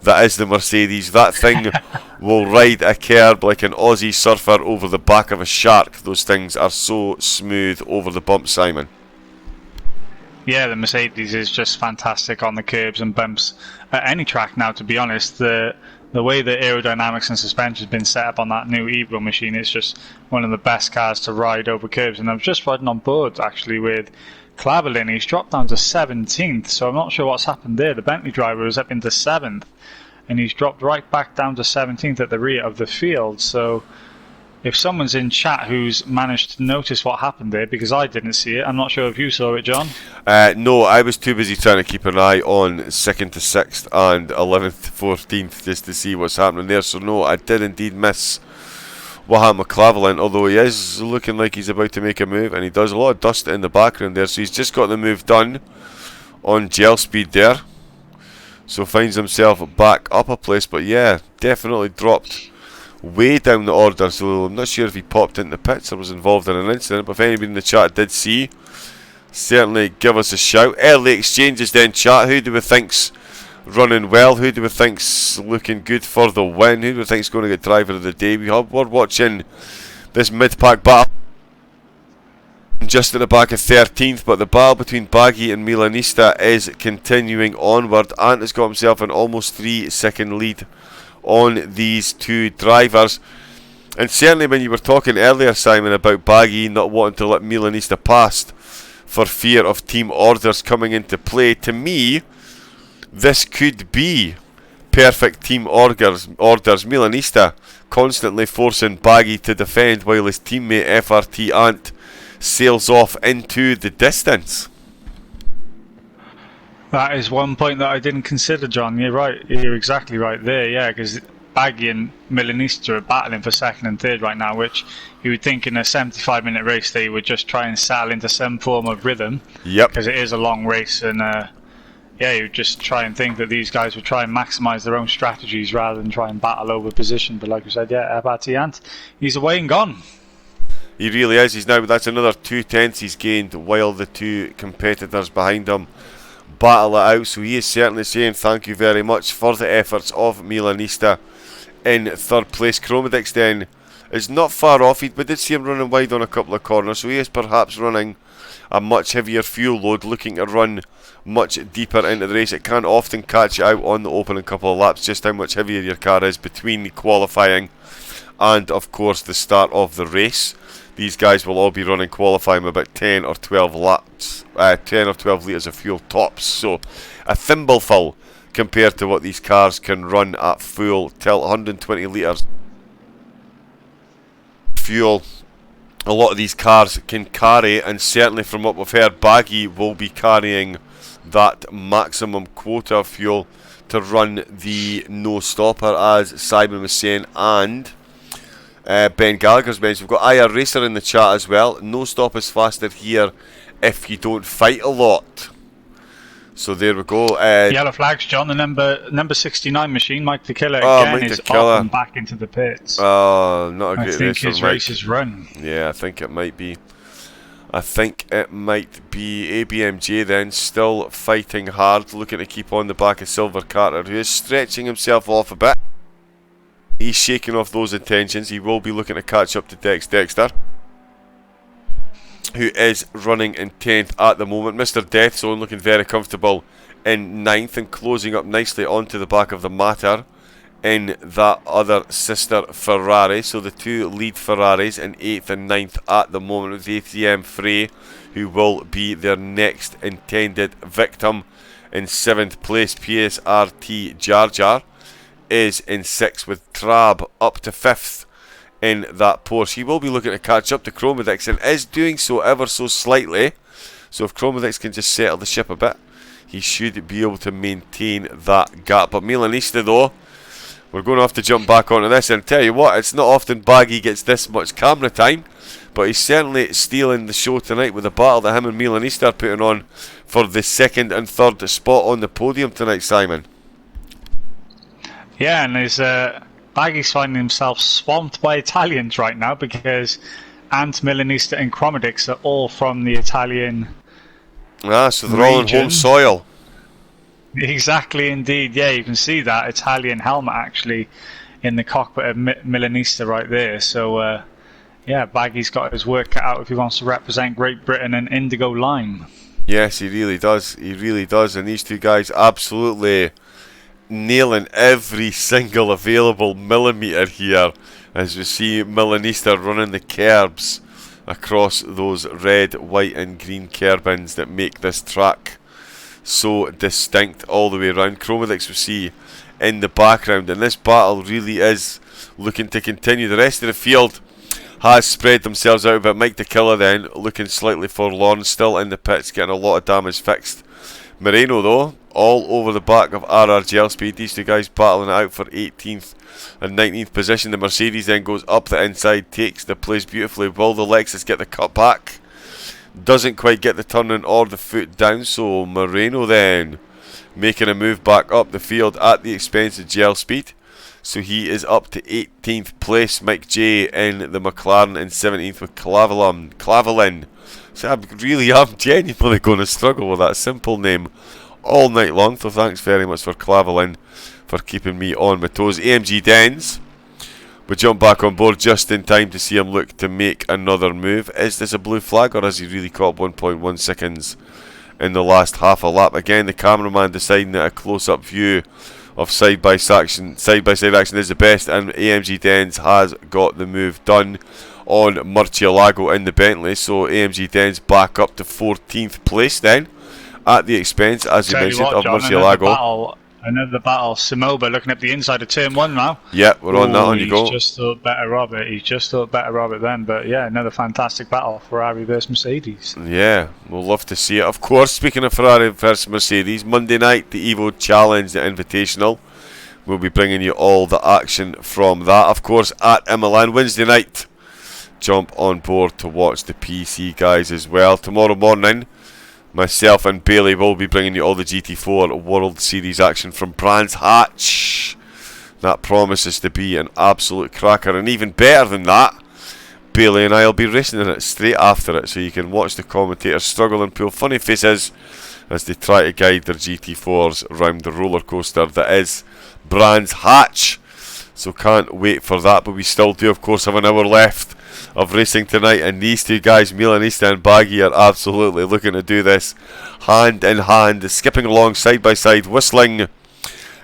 S1: that is the Mercedes, that thing will ride a curb like an Aussie surfer over the back of a shark. Those things are so smooth over the bumps, Simon.
S3: Yeah, the Mercedes is just fantastic on the curbs and bumps at any track now, to be honest. The way the aerodynamics and suspension has been set up on that new Evo machine is just one of the best cars to ride over curbs. And I was just riding on board actually with Claverlin. He's dropped down to 17th, so I'm not sure what's happened there. The Bentley driver was up into 7th, and he's dropped right back down to 17th at the rear of the field. So if someone's in chat who's managed to notice what happened there, because I didn't see it, I'm not sure if you saw it, John.
S1: No, I was too busy trying to keep an eye on 2nd to 6th and 11th, 14th just to see what's happening there. So no, I did indeed miss what happened with Claverlin, although he is looking like he's about to make a move, and he does a lot of dust in the background there. So he's just got the move done on gel speed there. So finds himself back up a place, but yeah, definitely dropped way down the order. So I'm not sure if he popped into the pits or was involved in an incident, but if anybody in the chat did see, certainly give us a shout. Early exchanges then, chat. Who do we think's running well? Who do we think's looking good for the win? Who do we think's going to get driver of the day? We're watching this mid-pack battle just at the back of 13th, but the battle between Baggy and Milanista is continuing onward. Ant has got himself an almost 3-second lead on these two drivers, and certainly when you were talking earlier, Simon, about Baggy not wanting to let Milanista pass for fear of team orders coming into play, to me this could be perfect team orders. Milanista constantly forcing Baggy to defend while his teammate FRT Ant sails off into the distance.
S3: That is one point that I didn't consider, John. You're right. You're exactly right there, yeah, because Baggy and Milanista are battling for second and third right now, which you would think in a 75-minute race they would just try and settle into some form of rhythm. Yep. Because it is a long race, and yeah, you would just try and think that these guys would try and maximise their own strategies rather than try and battle over position. But like you said, yeah, FRT Ant, he's away and gone.
S1: He really is. That's another 2/10 he's gained while the two competitors behind him battle it out. So he is certainly saying thank you very much for the efforts of Milanista in third place. Chromedix then is not far off. We did see him running wide on a couple of corners, so he is perhaps running a much heavier fuel load, looking to run much deeper into the race. It can often catch you out on the opening couple of laps just how much heavier your car is between qualifying and of course the start of the race. These guys will all be running qualifying about 10 or 12 laps, 10 or 12 litres of fuel tops. So a thimbleful compared to what these cars can run at full tilt. 120 litres fuel a lot of these cars can carry, and certainly from what we've heard, Baggy will be carrying that maximum quota of fuel to run the no stopper, as Simon was saying, and Ben Gallagher's mentioned. We've got IR Racer in the chat as well. No stop is faster here if you don't fight a lot. So there we go.
S3: Yellow flags, John. The number 69 machine, Mike the Killer, again is off and back into the pits.
S1: Oh, not a great race.
S3: I think his race is run.
S1: Yeah, I think it might be. ABMJ then, still fighting hard, looking to keep on the back of Silver Carter, who is stretching himself off a bit. He's shaking off those intentions. He will be looking to catch up to Dexter, who is running in 10th at the moment. Mr. Death Zone looking very comfortable in 9th and closing up nicely onto the back of the Matter in that other sister Ferrari. So the two lead Ferraris in 8th and 9th at the moment, with ATM Frey, who will be their next intended victim, in 7th place. PSRT Jar Jar is in 6th, with Trab up to 5th in that Porsche. He will be looking to catch up to Chromodix and is doing so ever so slightly. So if Chromodix can just settle the ship a bit, he should be able to maintain that gap. But Milanista, though, we're going to have to jump back onto this, and tell you what, it's not often Baggy gets this much camera time, but he's certainly stealing the show tonight with the battle that him and Milanista are putting on for the 2nd and 3rd spot on the podium tonight, Simon.
S3: Yeah, and there's Baggy's finding himself swamped by Italians right now, because Ant, Milanista and Chromodix are all from the Italian
S1: so they're all on home soil.
S3: Exactly, indeed. Yeah, you can see that Italian helmet actually in the cockpit of Milanista right there. So, yeah, Baggy's got his work cut out if he wants to represent Great Britain and Indigo Lime.
S1: Yes, he really does. He really does. And these two guys absolutely nailing every single available millimetre here, as we see Milanista running the curbs across those red, white and green curbings that make this track so distinct all the way around. Chromodix we see in the background, and this battle really is looking to continue. The rest of the field has spread themselves out, but Mike the Killer then looking slightly forlorn, still in the pits, getting a lot of damage fixed. Moreno, though, all over the back of RR Speed. These two guys battling it out for 18th and 19th position. The Mercedes then goes up the inside, takes the place beautifully. Will the Lexus get the cut back? Doesn't quite get the turning or the foot down, so Moreno then making a move back up the field at the expense of Gel Speed. So he is up to 18th place. Mike J in the McLaren in 17th with Clavelin. So I really am genuinely going to struggle with that simple name all night long. So thanks very much for Clavelin for keeping me on my toes. AMG Dens, we jump back on board just in time to see him look to make another move. Is this a blue flag, or has he really caught 1.1 seconds in the last half a lap? Again, the cameraman deciding that a close-up view of side-by-side action is the best, and AMG Dens has got the move done on Murcielago in the Bentley. So AMG Dens back up to 14th place then, at the expense, as you mentioned, of Murcielago.
S3: Another battle. Simoba looking up the inside of turn 1 now.
S1: Yeah, we're on that. On you go.
S3: He's just thought better of it. Then. But yeah, another fantastic battle. Ferrari versus Mercedes.
S1: Yeah, we'll love to see it. Of course, speaking of Ferrari versus Mercedes, Monday night, the Evo Challenge, the Invitational. We'll be bringing you all the action from that. Of course, at Milan, Wednesday night, jump on board to watch the PC guys as well. Tomorrow morning, myself and Bailey will be bringing you all the GT4 World Series action from Brands Hatch. That promises to be an absolute cracker, and even better than that, Bailey and I will be racing in it straight after it, so you can watch the commentators struggle and pull funny faces as they try to guide their GT4s around the roller coaster that is Brands Hatch. So can't wait for that, but we still do of course have an hour left of racing tonight, and these two guys, Milanista and Baggy, are absolutely looking to do this hand in hand, skipping along side by side, whistling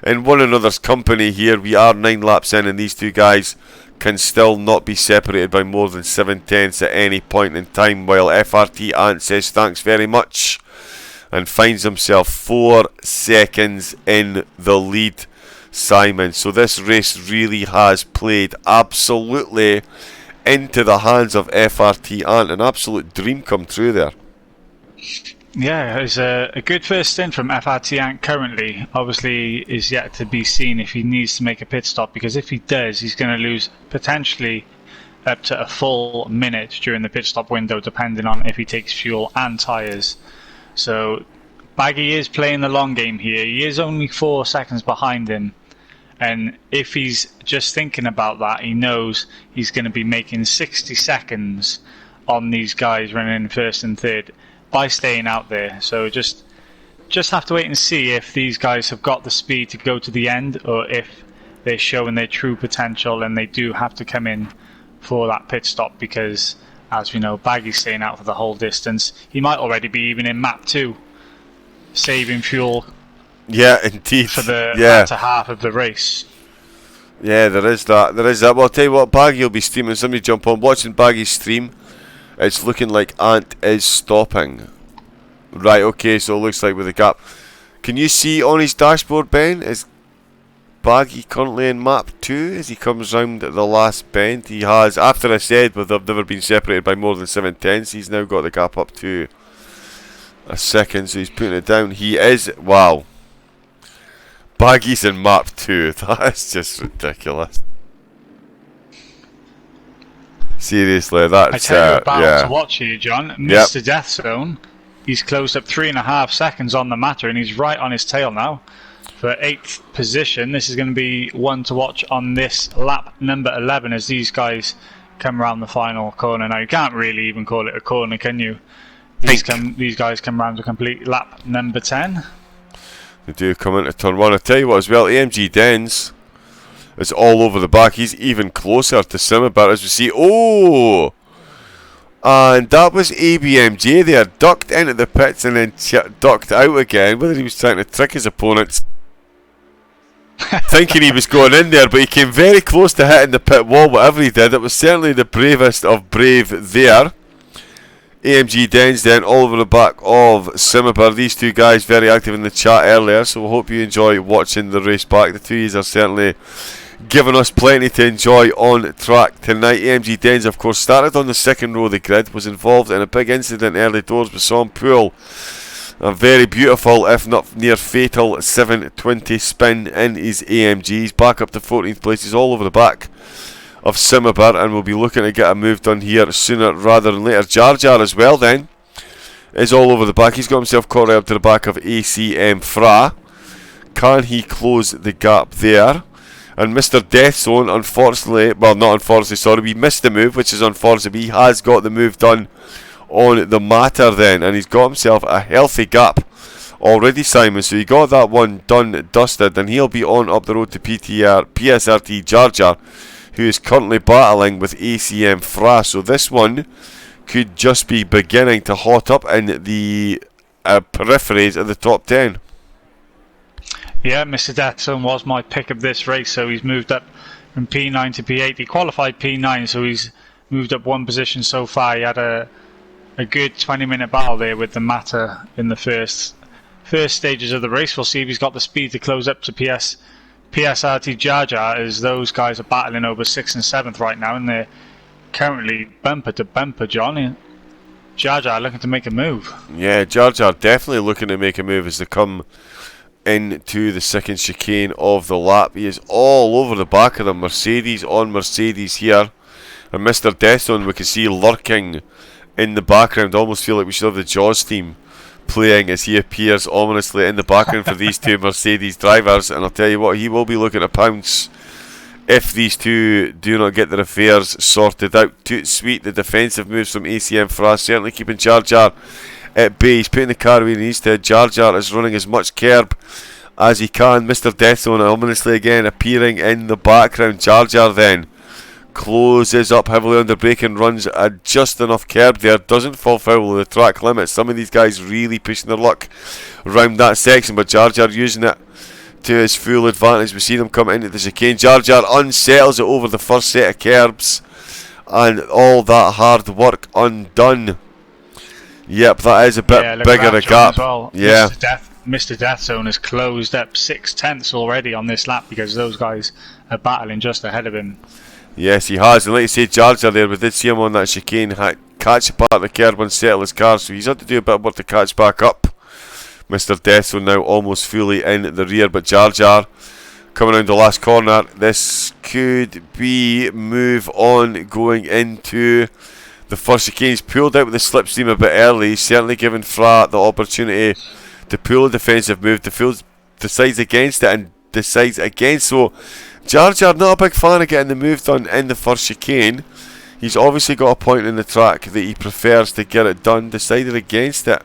S1: in one another's company here. We are 9 laps in, and these two guys can still not be separated by more than 7/10 at any point in time, while FRT Ant says thanks very much and finds himself 4 seconds in the lead, Simon. So this race really has played absolutely into the hands of FRT Ant. An absolute dream come true there.
S3: Yeah, it's a good first stint from FRT Ant currently. Obviously is yet to be seen if he needs to make a pit stop, because if he does, he's going to lose potentially up to a full minute during the pit stop window, depending on if he takes fuel and tyres. So Baggy is playing the long game here. He is only 4 seconds behind him. And if he's just thinking about that, he knows he's going to be making 60 seconds on these guys running in first and third by staying out there. So just have to wait and see if these guys have got the speed to go to the end, or if they're showing their true potential and they do have to come in for that pit stop, because as we know, Baggy's staying out for the whole distance. He might already be even in map 2, saving fuel.
S1: Yeah, indeed.
S3: For the latter half of the race.
S1: Yeah, there is that. There is that. Well, I'll tell you what, Baggy will be streaming. Somebody jump on. Watching Baggy's stream, it's looking like Ant is stopping. Right, okay, so it looks like with the gap. Can you see on his dashboard, Ben? Is Baggy currently in map 2 as he comes round the last bend? He has, after I said, but they've never been separated by more than 7/10, he's now got the gap up to a second, so he's putting it down. He is, wow. Baggy's in map 2, that's just ridiculous. Seriously, that's,
S3: I tell you about
S1: yeah.
S3: to watch here, John. Mr. Death Zone, he's closed up 3.5 seconds on the matter, and he's right on his tail now for 8th position. This is going to be one to watch on this lap number 11 as these guys come around the final corner. Now, you can't really even call it a corner, can you? These guys come around to complete lap number 10.
S1: They do come into turn 1. I tell you what as well, AMG Dens is all over the back. He's even closer to Simabart as we see. Oh! And that was ABMJ there, ducked into the pits and then ducked out again. Whether he was trying to trick his opponents, thinking he was going in there, but he came very close to hitting the pit wall, whatever he did. It was certainly the bravest of brave there. AMG Dens then all over the back of Simabart. These two guys very active in the chat earlier, so we hope you enjoy watching the race back. The two of are certainly giving us plenty to enjoy on track tonight. AMG Dens, of course, started on the second row of the grid, was involved in a big incident early doors with Sam Poole. A very beautiful, if not near fatal, 720 spin in his AMGs. Back up to 14th place. He's all over the back of Simabart, and we'll be looking to get a move done here sooner rather than later. Jar Jar as well then is all over the back. He's got himself caught right up to the back of ACM Fra. Can he close the gap there? And Mr. Death Zone, unfortunately, well, not unfortunately, sorry, we missed the move, which is unfortunate. He has got the move done on the matter then, and he's got himself a healthy gap already, Simon. So he got that one done, dusted, and he'll be on up the road to PSRT Jar Jar, who is currently battling with ACM Fra. So this one could just be beginning to hot up in the peripheries of the top 10.
S3: Yeah, Mr. Datsun was my pick of this race, so he's moved up from P9 to P8. He qualified P9, so he's moved up one position so far. He had a good 20-minute battle there with the matter in the first stages of the race. We'll see if he's got the speed to close up to PSRT Jar Jar, as those guys are battling over 6th and 7th right now, and they're currently bumper to bumper, John. Jar Jar looking to make a move. Yeah,
S1: Jar Jar definitely looking to make a move as they come into the second chicane of the lap. He is all over the back of the Mercedes on Mercedes here, and Mr. Deathzone we can see lurking in the background. Almost feel like we should have the Jaws theme playing as he appears ominously in the background for these two Mercedes drivers. And I'll tell you what, he will be looking to pounce if these two do not get their affairs sorted out. Toot sweet, the defensive moves from ACM Fra certainly keeping Jar Jar at bay. He's putting the car where he needs to. Jar Jar is running as much curb as he can. Mr. Deathzone ominously again appearing in the background. Jar Jar then closes up heavily under brake and runs just enough curb there. Doesn't fall foul of the track limit. Some of these guys really pushing their luck around that section, but Jar Jar using it to his full advantage. We see them come into the chicane. Jar Jar unsettles it over the first set of curbs, and all that hard work undone. Yep, that is a bit bigger a gap.
S3: Well.
S1: Yeah.
S3: Mr. Deathzone has closed up 6/10 already on this lap because those guys are battling just ahead of him.
S1: Yes, he has. And like you say, Jar Jar there, we did see him on that chicane catch apart the curb and settle his car, so he's had to do a bit of work to catch back up. Mr. Deathzone now almost fully in the rear, but Jar Jar coming around the last corner. This could be move on going into the first chicane. He's pulled out with the slipstream a bit early. He's certainly given Fra the opportunity to pull a defensive move. The field decides against it and decides against. So Jar Jar not a big fan of getting the move done in the first chicane. He's obviously got a point in the track that he prefers to get it done. Decided against it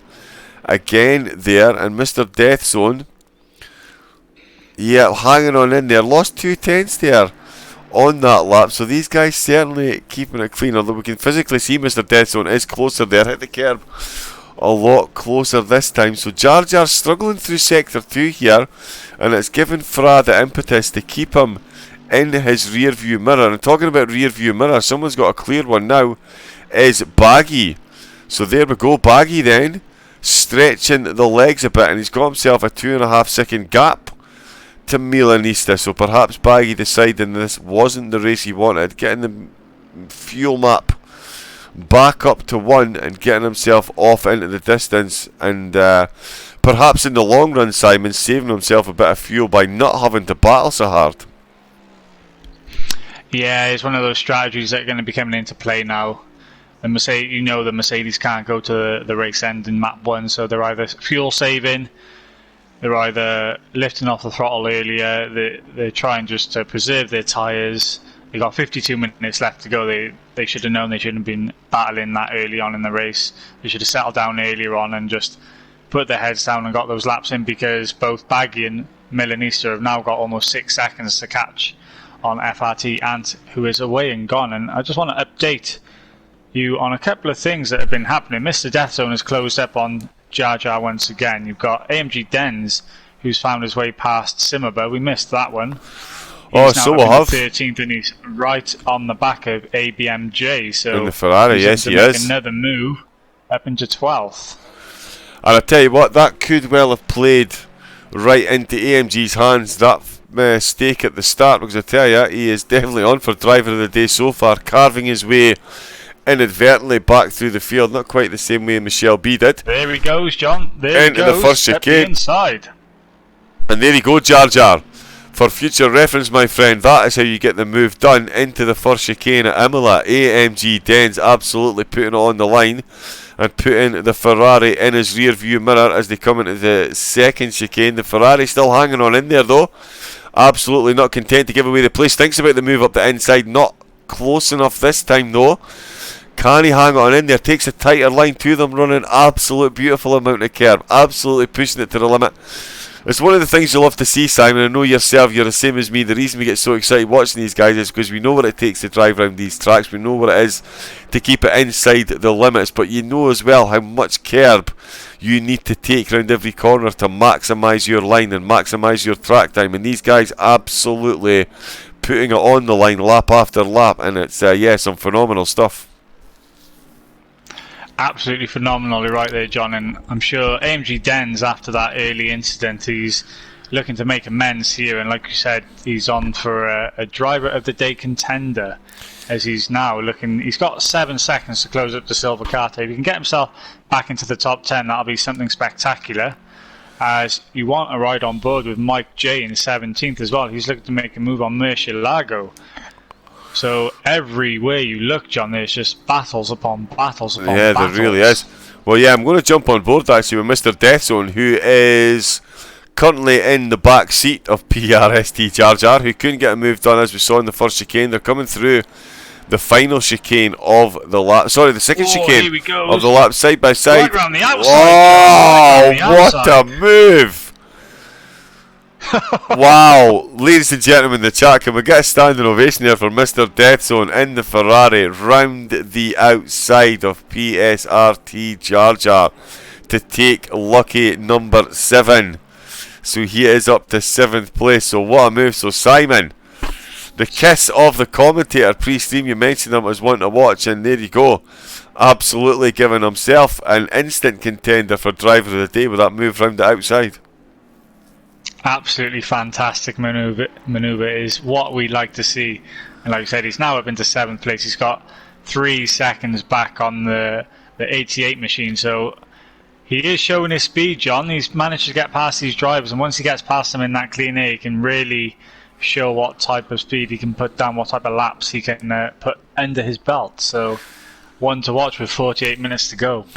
S1: again there. And Mr. Deathzone, yeah, hanging on in there. Lost 2/10 there on that lap. So these guys certainly keeping it clean. Although we can physically see Mr. Deathzone is closer there. Hit the curb a lot closer this time. So Jar Jar struggling through sector 2 here, and it's given Fra the impetus to keep him in his rear view mirror. And talking about rear view mirror, someone's got a clear one now, is Baggy. So there we go, Baggy then, stretching the legs a bit, and he's got himself a 2.5 second gap to Milanista. So perhaps Baggy deciding this wasn't the race he wanted, getting the fuel map back up to 1 and getting himself off into the distance, and perhaps in the long run, Simon, saving himself a bit of fuel by not having to battle so hard.
S3: Yeah, it's one of those strategies that are going to be coming into play now. The Mercedes can't go to the race end in map 1, so they're either fuel saving, they're either lifting off the throttle earlier, they're trying just to preserve their tyres. They got 52 minutes left to go. They should have known they shouldn't have been battling that early on in the race. They should have settled down earlier on and just put their heads down and got those laps in, because both Baggy and Milanista have now got almost 6 seconds to catch on FRT Ant, who is away and gone. And I just want to update you on a couple of things that have been happening. Mr. Death Zone has closed up on Jar Jar once again. You've got AMG Dens, who's found his way past Simmerber. We missed that one. He's
S1: so we'll have
S3: 13th, and he's right on the back of ABMJ. So
S1: in the Ferrari, yes, he is.
S3: Another move up into 12th.
S1: And I tell you what, that could well have played right into AMG's hands, that mistake at the start, because I tell you, he is definitely on for driver of the day so far, carving his way inadvertently back through the field, not quite the same way Michelle B did.
S3: There he goes, John. There
S1: into
S3: he goes,
S1: the first chicane.
S3: Inside.
S1: And there you go, Jar Jar. For future reference, my friend, that is how you get the move done into the first chicane at Imola. AMG Dens absolutely putting it on the line and putting the Ferrari in his rear view mirror as they come into the second chicane. The Ferrari still hanging on in there though, absolutely not content to give away the place. Thinks about the move up the inside, not close enough this time though. Can he hang on in there? Takes a tighter line to them, running absolute beautiful amount of curb, absolutely pushing it to the limit. It's one of the things you love to see, Simon. I know yourself, you're the same as me. The reason we get so excited watching these guys is because we know what it takes to drive around these tracks. We know what it is to keep it inside the limits, but you know as well how much curb you need to take around every corner to maximise your line and maximise your track time. And these guys absolutely putting it on the line lap after lap, and it's some phenomenal stuff.
S3: Absolutely phenomenally right there, John, and I'm sure AMG Dens, after that early incident, he's looking to make amends here, and like you said, he's on for a driver of the day contender, as he's now looking. He's got 7 seconds to close up the silver carte. If he can get himself back into the top 10, that'll be something spectacular, as you want a ride on board with Mike J in 17th as well. He's looking to make a move on Murcielago. So everywhere you look, John, there's just battles upon battles upon battles.
S1: Yeah, there really is. Well, yeah, I'm going to jump on board actually with Mr. Death Zone, who is currently in the back seat of PRST Jar Jar, who couldn't get a move done as we saw in the first chicane. They're coming through the final chicane of the lap. Sorry, the second chicane of the lap, side by side.
S3: Right around the outside.
S1: Oh, what a move! Wow, ladies and gentlemen, the chat, can we get a standing ovation here for Mr. Death Zone in the Ferrari round the outside of PSRT Jar Jar to take lucky number 7. So he is up to 7th place. So what a move. So Simon, the kiss of the commentator pre-stream, you mentioned him as one to watch, and there you go, absolutely giving himself an instant contender for driver of the day with that move round the outside.
S3: Absolutely fantastic maneuver is what we like to see, and like I said, he's now up into 7th place. He's got 3 seconds back on the 88 machine, so he is showing his speed, John. He's managed to get past these drivers, and once he gets past them in that clean air, he can really show what type of speed he can put down, what type of laps he can put under his belt. So one to watch with 48 minutes to go.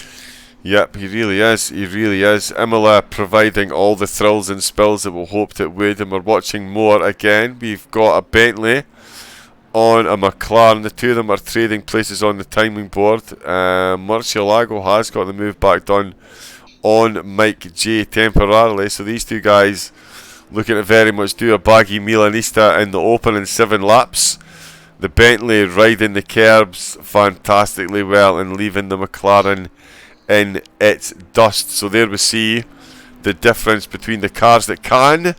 S1: Yep, he really is. He really is. Imola providing all the thrills and spills that we hoped it would, and we're watching more again. We've got a Bentley on a McLaren. The two of them are trading places on the timing board. Murcielago has got the move back done on Mike J temporarily. So these two guys looking to very much do a baggy Milanista in the opening 7 laps. The Bentley riding the curbs fantastically well and leaving the McLaren in its dust. So there we see the difference between the cars that can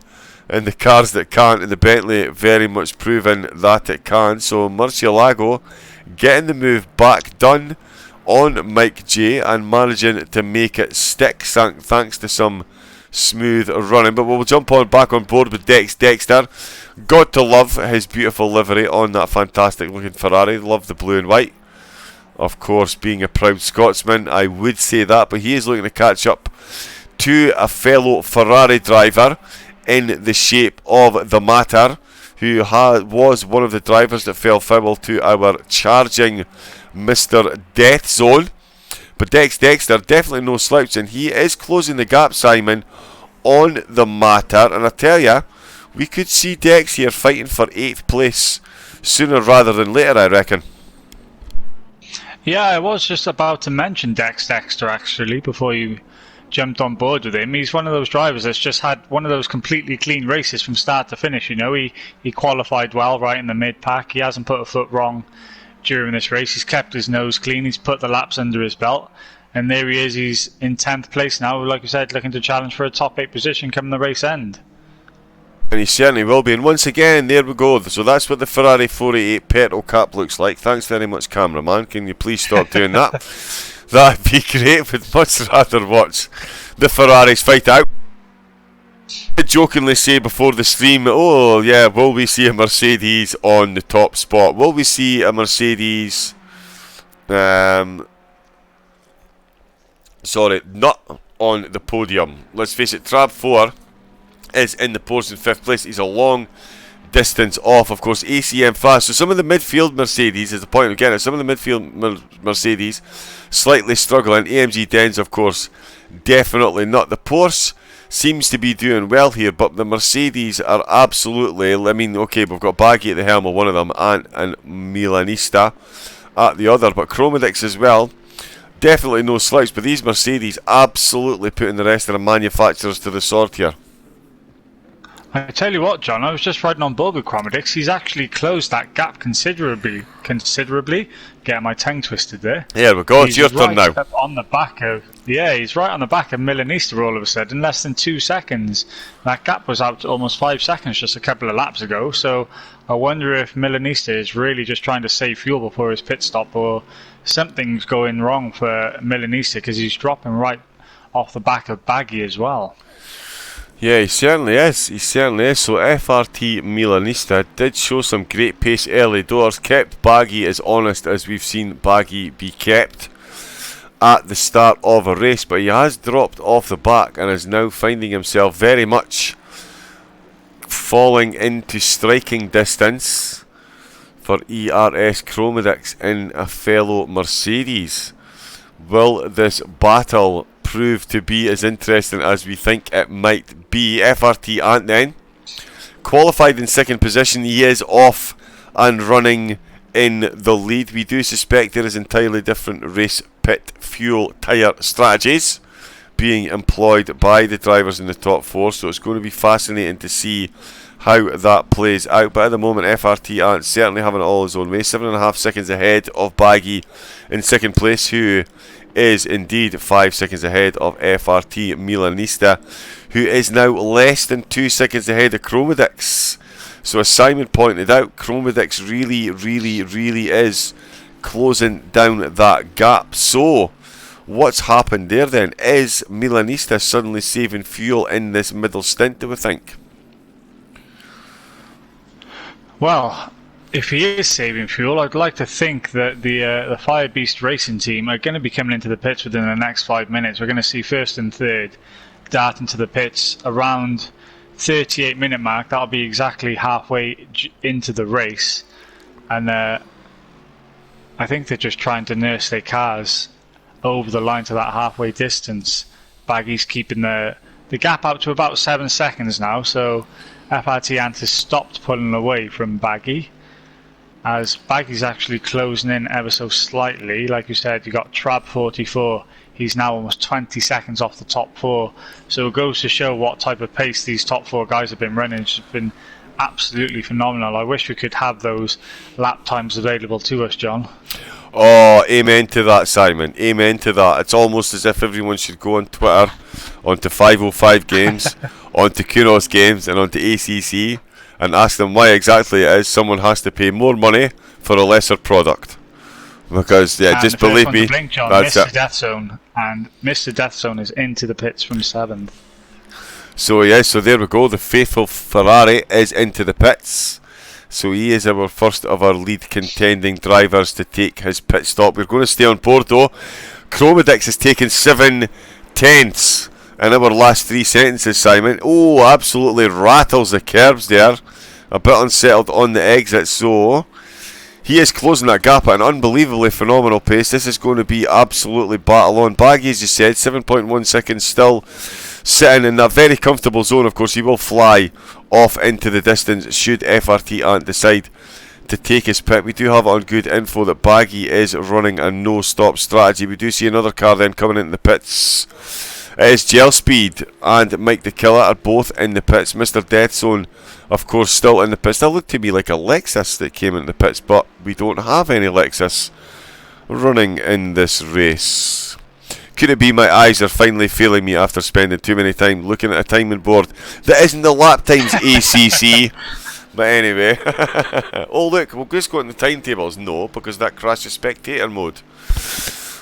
S1: and the cars that can't, and the Bentley very much proving that it can. So Murcielago getting the move back done on Mike J and managing to make it stick thanks to some smooth running. But we'll jump back on board with Dexter. Got to love his beautiful livery on that fantastic looking Ferrari. Love the blue and white. Of course, being a proud Scotsman, I would say that, but he is looking to catch up to a fellow Ferrari driver in the shape of the Mater, who was one of the drivers that fell foul to our charging Mr. Death Zone. But Dexter, definitely no slouch, and he is closing the gap, Simon, on the Mater. And I tell you, we could see Dex here fighting for 8th place sooner rather than later, I reckon.
S3: Yeah, I was just about to mention Dexter actually before you jumped on board with him. He's one of those drivers that's just had one of those completely clean races from start to finish. You know, he qualified well right in the mid-pack. He hasn't put a foot wrong during this race. He's kept his nose clean. He's put the laps under his belt. And there he is. He's in 10th place now, like you said, looking to challenge for a top 8 position come the race end.
S1: And he certainly will be. And once again, there we go. So that's what the Ferrari 488 petrol cap looks like. Thanks very much, cameraman. Can you please stop doing that? That'd be great. Would much rather watch the Ferraris fight out. I jokingly say before the stream, oh yeah, will we see a Mercedes on the top spot? Will we see a Mercedes... sorry, not on the podium. Let's face it, Trab 4 is in the post in 5th place. He's a long distance off, of course, ACM fast. So some of the midfield Mercedes, is the point of getting it, some of the midfield Mercedes slightly struggling. AMG Denz, of course, definitely not. The Porsche seems to be doing well here, but the Mercedes are absolutely, I mean, okay, we've got Baggy at the helm of one of them and Milanista at the other, but Chromedix as well. Definitely no slouch, but these Mercedes absolutely putting the rest of the manufacturers to the sword here.
S3: I tell you what, John, I was just riding on board with Chromedix. He's actually closed that gap considerably. Getting my tongue twisted there.
S1: Here we go, it's your turn now.
S3: On the back of, he's right on the back of Milanista all of a sudden, in less than 2 seconds. That gap was out to almost 5 seconds just a couple of laps ago, so I wonder if Milanista is really just trying to save fuel before his pit stop, or something's going wrong for Milanista, because he's dropping right off the back of Baggy as well.
S1: Yeah, he certainly is. He certainly is. So FRT Milanista did show some great pace early doors. Kept Baggy as honest as we've seen Baggy be kept at the start of a race. But he has dropped off the back and is now finding himself very much falling into striking distance for ERS Chromedix in a fellow Mercedes. Will this battle prove to be as interesting as we think it might be? FRT Ant then qualified in 2nd position. He is off and running in the lead. We do suspect there is entirely different race pit fuel tyre strategies being employed by the drivers in the top 4, so it's going to be fascinating to see how that plays out. But at the moment, FRT Ant certainly having it all his own way. 7.5 seconds ahead of Baggy in 2nd place, who is indeed 5 seconds ahead of FRT Milanista, who is now less than 2 seconds ahead of Chromedix. So as Simon pointed out, Chromedix really is closing down that gap. So what's happened there then? Is Milanista suddenly saving fuel in this middle stint, do we think?
S3: Well, if he is saving fuel, I'd like to think that the Fire Beast Racing team are going to be coming into the pits within the next 5 minutes. We're going to see 1st and 3rd dart into the pits around 38-minute mark. That'll be exactly halfway into the race, and I think they're just trying to nurse their cars over the line to that halfway distance. Baggy's keeping the gap out to about 7 seconds now, so FRT Ant has stopped pulling away from Baggy, as Baggy's actually closing in ever so slightly. Like you said, you got Trab 44. He's now almost 20 seconds off the top 4. So it goes to show what type of pace these top 4 guys have been running. It's been absolutely phenomenal. I wish we could have those lap times available to us, John.
S1: Oh, amen to that, Simon. Amen to that. It's almost as if everyone should go on Twitter, onto 505 Games, onto Kunos Games and onto ACC and ask them why exactly it is someone has to pay more money for a lesser product. Because, yeah,
S3: and
S1: just believe me,
S3: blink, John,
S1: that's
S3: Mr.
S1: it.
S3: Death Zone, and Mr. Death Zone is into the pits from 7th.
S1: So, yeah, so there we go. The faithful Ferrari is into the pits. So he is our first of our lead contending drivers to take his pit stop. We're going to stay on board though. Chromedix has taken 7/10 in our last 3 sentences, Simon. Oh, absolutely rattles the curbs there. A bit unsettled on the exit, so he is closing that gap at an unbelievably phenomenal pace. This is going to be absolutely battle on. Baggy, as you said, 7.1 seconds still sitting in that very comfortable zone. Of course, he will fly off into the distance should FRT Ant decide to take his pit. We do have it on good info that Baggy is running a no-stop strategy. We do see another car then coming into the pits. It is Gel Speed and Mike the Killer are both in the pits. Mr. Death Zone, of course, still in the pits. That looked to me like a Lexus that came in the pits, but we don't have any Lexus running in this race. Could it be my eyes are finally failing me after spending too many time looking at a timing board that isn't the lap times ACC? But anyway, oh look, we'll just go into the timetables. No, because that crashes spectator mode,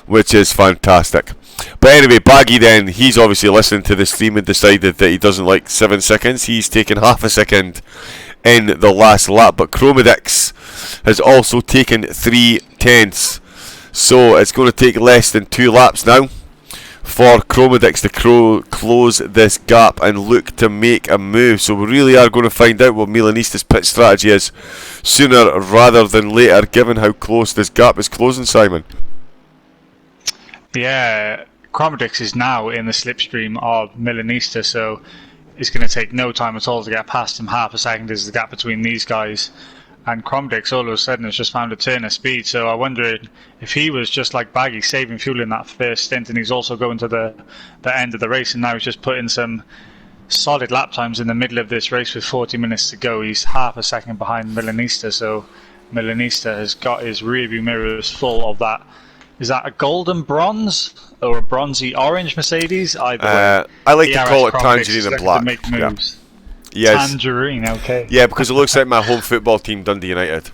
S1: which is fantastic. But anyway, Baggy then, he's obviously listened to the stream and decided that he doesn't like 7 seconds. He's taken half a second in the last lap. But Chromedix has also taken 3/10. So it's going to take less than 2 laps now for Chromedix to close this gap and look to make a move. So we really are going to find out what Milanista's pit strategy is sooner rather than later, given how close this gap is closing, Simon.
S3: Yeah, Chromedix is now in the slipstream of Milanista, so it's going to take no time at all to get past him. Half a second is the gap between these guys. And Chromedix all of a sudden has just found a turn of speed, so I wonder if he was just like Baggy, saving fuel in that first stint, and he's also going to the end of the race, and now he's just putting some solid lap times in the middle of this race with 40 minutes to go. He's half a second behind Milanista, so Milanista has got his rearview mirrors full of that. Is that a golden bronze or a bronzy orange Mercedes? Either way.
S1: I like to call it tangerine and black.
S3: Yeah.
S1: Yes.
S3: Tangerine, okay.
S1: Yeah, because it looks like my home football team, Dundee United.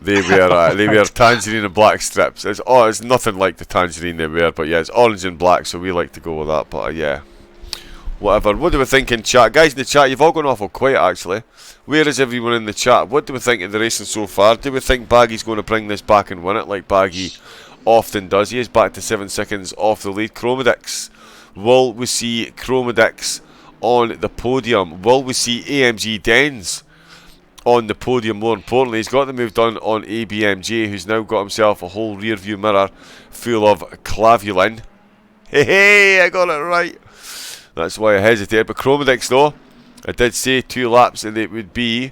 S1: They wear tangerine and black strips. It's nothing like the tangerine they wear, but yeah, it's orange and black, so we like to go with that. But yeah, whatever. What do we think in chat, guys? In the chat, you've all gone awful quiet actually. Where is everyone in the chat? What do we think of the racing so far? Do we think Baggy's going to bring this back and win it like Baggy often does? He is back to 7 seconds off the lead. Chromedix, will we see Chromedix on the podium? Will we see AMG Dens on the podium? More importantly, he's got the move done on ABMJ, who's now got himself a whole rear view mirror full of clavulin. Hey, I got it right. That's why I hesitated. But Chromedix though, I did say 2 laps and it would be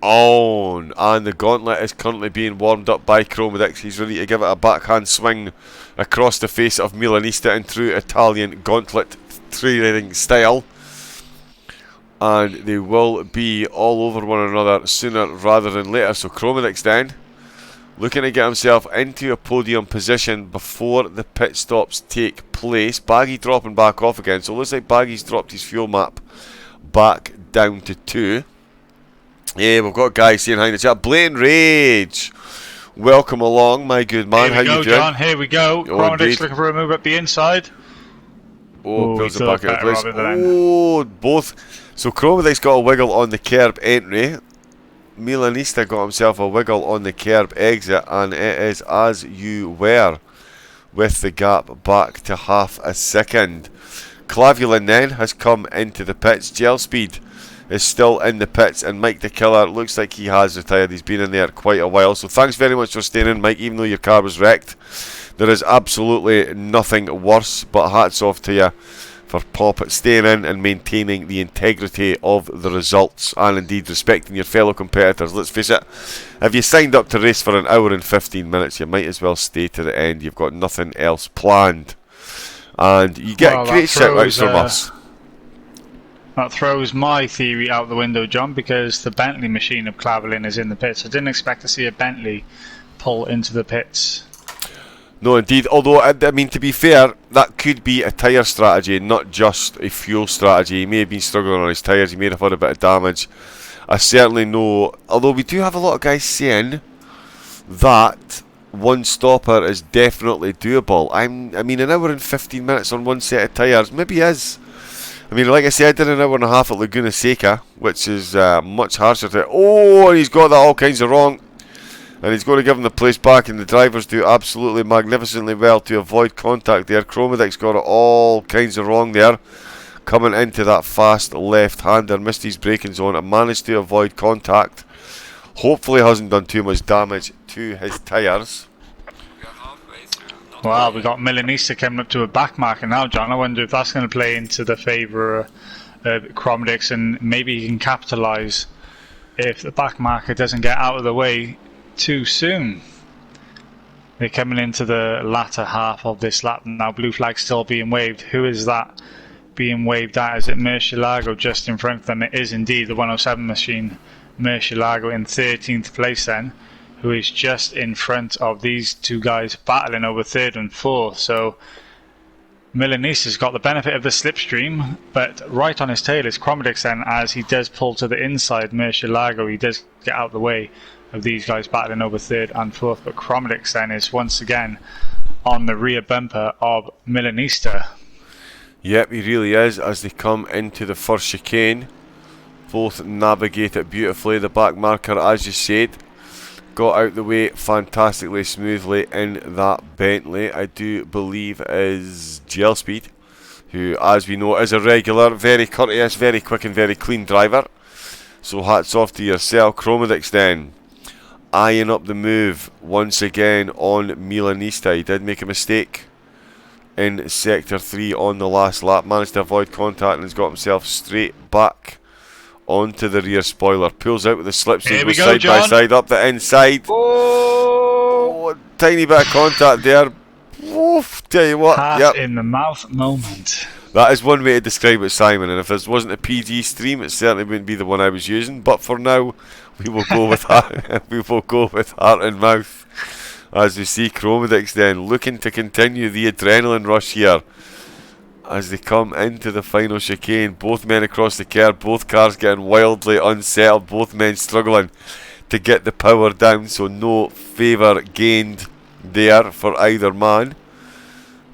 S1: on, and the gauntlet is currently being warmed up by Chromedix. He's ready to give it a backhand swing across the face of Milanista in true Italian gauntlet training style. And they will be all over one another sooner rather than later. So Chromedix then looking to get himself into a podium position before the pit stops take place. Baggy dropping back off again, so it looks like Baggy's dropped his fuel map back down to 2. Yeah, we've got guys saying hi in the chat. Blaine Rage, welcome along, my good man. How you doing?
S3: John, here we go. Chromedix looking for a move up the inside.
S1: Oh, builds the back out of place. Oh, both. So Chromedix got a wiggle on the curb entry. Milanista got himself a wiggle on the curb exit, and it is as you were, with the gap back to half a second. Clavulin then has come into the pits. Gel Speed is still in the pits, and Mike the Killer looks like he has retired. He's been in there quite a while, so thanks very much for staying in, Mike, even though your car was wrecked. There is absolutely nothing worse, but hats off to you for staying in and maintaining the integrity of the results, and indeed respecting your fellow competitors. Let's face it, if you signed up to race for an hour and 15 minutes, you might as well stay to the end. You've got nothing else planned, and you get great shout-outs from us.
S3: That throws my theory out the window, John, because the Bentley machine of Clavulin is in the pits. I didn't expect to see a Bentley pull into the pits.
S1: No, indeed. Although, I mean, to be fair, that could be a tyre strategy, not just a fuel strategy. He may have been struggling on his tyres. He may have had a bit of damage. I certainly know. Although we do have a lot of guys saying that one stopper is definitely doable. I mean, an hour and 15 minutes on one set of tyres maybe is. I mean, like I said, I did an hour and a half at Laguna Seca, which is much harsher to... Oh, and he's got that all kinds of wrong. And he's going to give him the place back, and the drivers do absolutely magnificently well to avoid contact there. Chromedic's got it all kinds of wrong there. Coming into that fast left-hander, missed his braking zone and managed to avoid contact. Hopefully hasn't done too much damage to his tyres.
S3: Wow, we got Milanista coming up to a back marker now, John. I wonder if that's going to play into the favour of Chromedix, and maybe he can capitalise if the back marker doesn't get out of the way too soon. They're coming into the latter half of this lap now. Blue flag still being waved. Who is that being waved at? Is it Murcielago just in front of them? It is indeed the 107 machine. Murcielago in 13th place then, who is just in front of these two guys battling over 3rd and 4th. So Milanista's got the benefit of the slipstream, but right on his tail is Chromedix then, as he does pull to the inside. Murcielago, he does get out of the way of these guys battling over 3rd and 4th, but Chromedix then is once again on the rear bumper of Milanista.
S1: Yep, he really is, as they come into the first chicane. Both navigate it beautifully. The back marker, as you said, got out the way fantastically smoothly in that Bentley. I do believe is Gel Speed, who, as we know, is a regular, very courteous, very quick and very clean driver. So hats off to yourself. Chromedix then, eyeing up the move once again on Milanista. He did make a mistake in Sector 3 on the last lap. Managed to avoid contact and has got himself straight back onto the rear spoiler. Pulls out with the slipstream, goes side by side up the inside. Oh, tiny bit of contact there. Oof, tell you what.
S3: Hat in the mouth moment.
S1: That is one way to describe it, Simon, and if this wasn't a PG stream, it certainly wouldn't be the one I was using. But for now, we will go with heart. We will go with heart and mouth, as we see Chromedix then looking to continue the adrenaline rush here as they come into the final chicane. Both men across the curb, both cars getting wildly unsettled, both men struggling to get the power down, so no favour gained there for either man.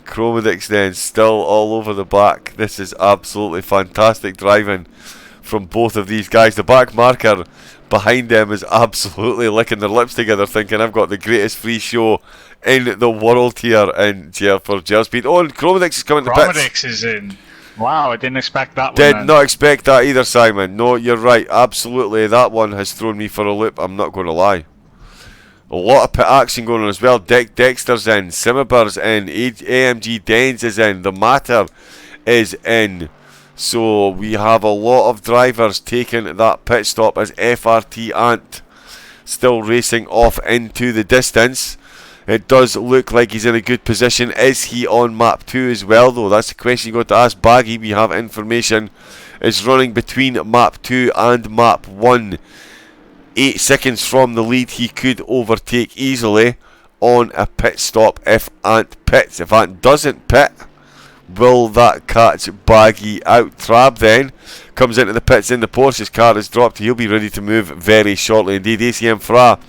S1: Chromedix then still all over the back. This is absolutely fantastic driving from both of these guys. The back marker behind them is absolutely licking their lips together, thinking I've got the greatest free show in the world here in for Gel Speed. Oh, and Chromedix is coming to pits.
S3: Chromedix is in. Wow, I didn't expect that one.
S1: Did not expect that either, Simon. No, you're right. Absolutely, that one has thrown me for a loop. I'm not going to lie. A lot of pit action going on as well. Dexter's in, Simmerber's in, AMG Dens is in, the Matter is in. So we have a lot of drivers taking that pit stop as FRT Ant still racing off into the distance. It does look like he's in a good position. Is he on map 2 as well, though? That's the question you got to ask Baggy. We have information. Is running between map 2 and map 1. 8 seconds from the lead. He could overtake easily on a pit stop if Ant pits. If Ant doesn't pit, will that catch Baggy out? Trab then comes into the pits in the Porsche. His car is dropped. He'll be ready to move very shortly indeed. ACM Fra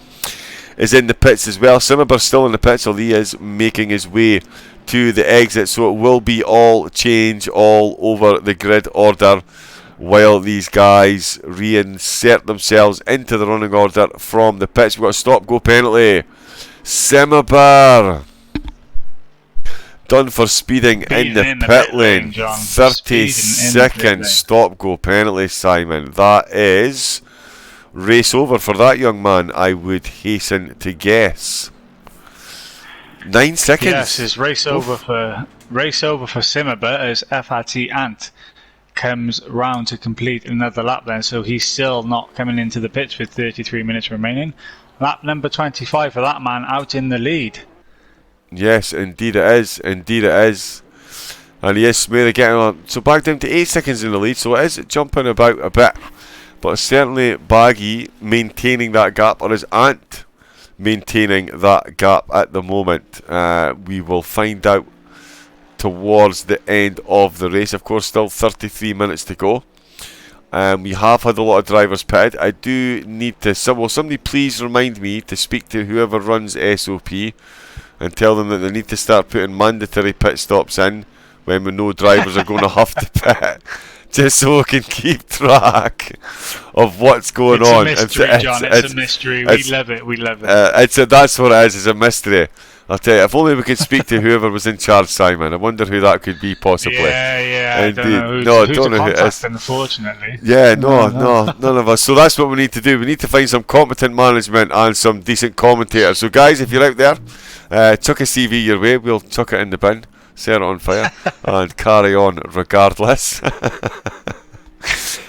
S1: is in the pits as well. Simmerber's still in the pits, although he is making his way to the exit. So it will be all change all over the grid order while these guys reinsert themselves into the running order from the pits. We've got a stop-go penalty. Simmerber done for speeding in the pit lane. 30-second stop-go penalty, Simon. That is race over for that young man, I would hasten to guess. 9 seconds.
S3: Yes, it's race over for Simmerber as FRT Ant comes round to complete another lap then, so he's still not coming into the pits with 33 minutes remaining. Lap number 25 for that man, out in the lead.
S1: Yes, indeed it is. Indeed it is. And he is smoothly getting on. So back down to 8 seconds in the lead, so it is jumping about a bit. But certainly Baggy maintaining that gap, or is Ant maintaining that gap at the moment. We will find out towards the end of the race. Of course, still 33 minutes to go. We have had a lot of drivers pitted. I do need to... Will somebody please remind me to speak to whoever runs SOP and tell them that they need to start putting mandatory pit stops in when we know drivers are going to have to pit, just so we can keep track of what's going on.
S3: It's a mystery, John. It's a mystery. We love it. We love
S1: it. That's what it is. It's a mystery. I'll tell you, if only we could speak to whoever was in charge, Simon. I wonder who that could be, possibly.
S3: Yeah.
S1: Indeed.
S3: I don't
S1: know
S3: who
S1: don't know who it is.
S3: Unfortunately.
S1: Yeah, no, none of us. So that's what we need to do. We need to find some competent management and some decent commentators. So guys, if you're out there, chuck a CV your way. We'll chuck it in the bin, set it on fire, and carry on regardless.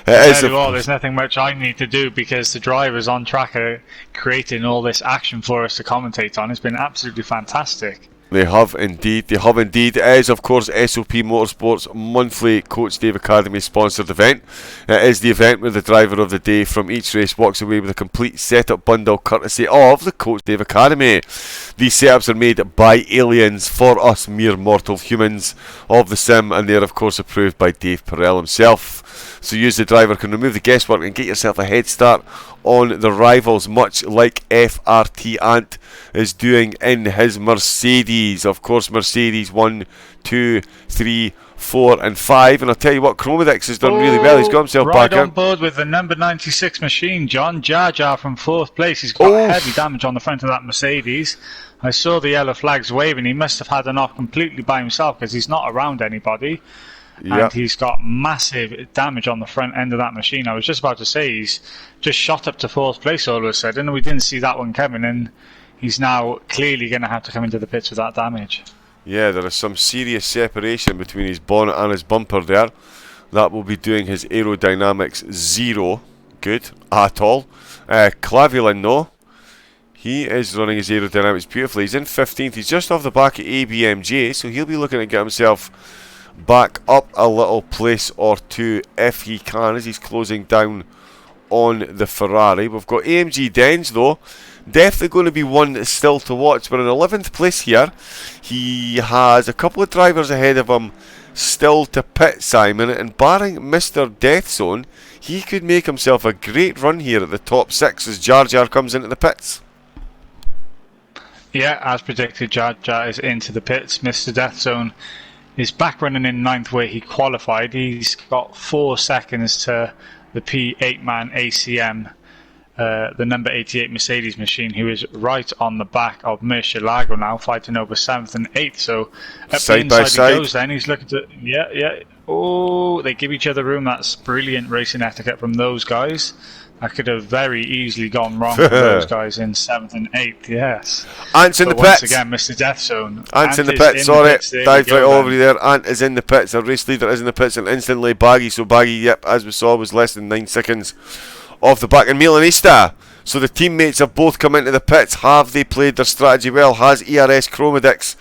S3: There's nothing much I need to do because the drivers on track are creating all this action for us to commentate on. It's been absolutely fantastic.
S1: They have indeed. It is, of course, SOP Motorsports monthly Coach Dave Academy sponsored event. It is the event where the driver of the day from each race walks away with a complete setup bundle courtesy of the Coach Dave Academy. These setups are made by aliens for us mere mortal humans of the sim, and they are of course approved by Dave Perel himself. So you as the driver can remove the guesswork and get yourself a head start on the rivals, much like FRT Ant is doing in his Mercedes. Of course, Mercedes 1, 2, 3, 4 and 5. And I'll tell you what, Chromodix has done really well. He's got himself back
S3: on board with the number 96 machine, John. Jar Jar from 4th place. He's got heavy damage on the front of that Mercedes. I saw the yellow flags waving. He must have had an off completely by himself because he's not around anybody. And he's got massive damage on the front end of that machine. I was just about to say he's just shot up to 4th place all of a sudden. We didn't see that one coming, and he's now clearly going to have to come into the pits with that damage.
S1: Yeah, there is some serious separation between his bonnet and his bumper there. That will be doing his aerodynamics 0 good at all. Clavulin, though, he is running his aerodynamics beautifully. He's in 15th. He's just off the back of ABMJ, so he'll be looking to get himself back up a little place or two if he can, as he's closing down on the Ferrari. We've got AMG Dens, though, definitely going to be one still to watch. We're in 11th place here. He has a couple of drivers ahead of him still to pit, Simon, and barring Mr. Death Zone, he could make himself a great run here at the top 6 as Jar Jar comes into the pits.
S3: Yeah, as predicted, Jar Jar is into the pits. Mr. Death Zone is back running in 9th where he qualified. He's got 4 seconds to the P8-man ACM, the number 88 Mercedes machine, who is right on the back of Murcielago now, fighting over 7th and 8th. So up
S1: side
S3: the
S1: by
S3: inside
S1: side.
S3: He goes then. He's looking to... Yeah. Oh, they give each other room. That's brilliant racing etiquette from those guys. That could have very easily gone wrong for those guys in 7th and 8th, yes.
S1: Ant's in the
S3: once
S1: pits.
S3: again, Mr. Death Zone.
S1: Ant's in the pits, sorry. Dived right over there. Ant is in the pits. Our race leader is in the pits and instantly Baggy. So Baggy, yep, as we saw, was less than 9 seconds off the back. And Milanista. So the teammates have both come into the pits. Have they played their strategy well? Has ERS Chromodix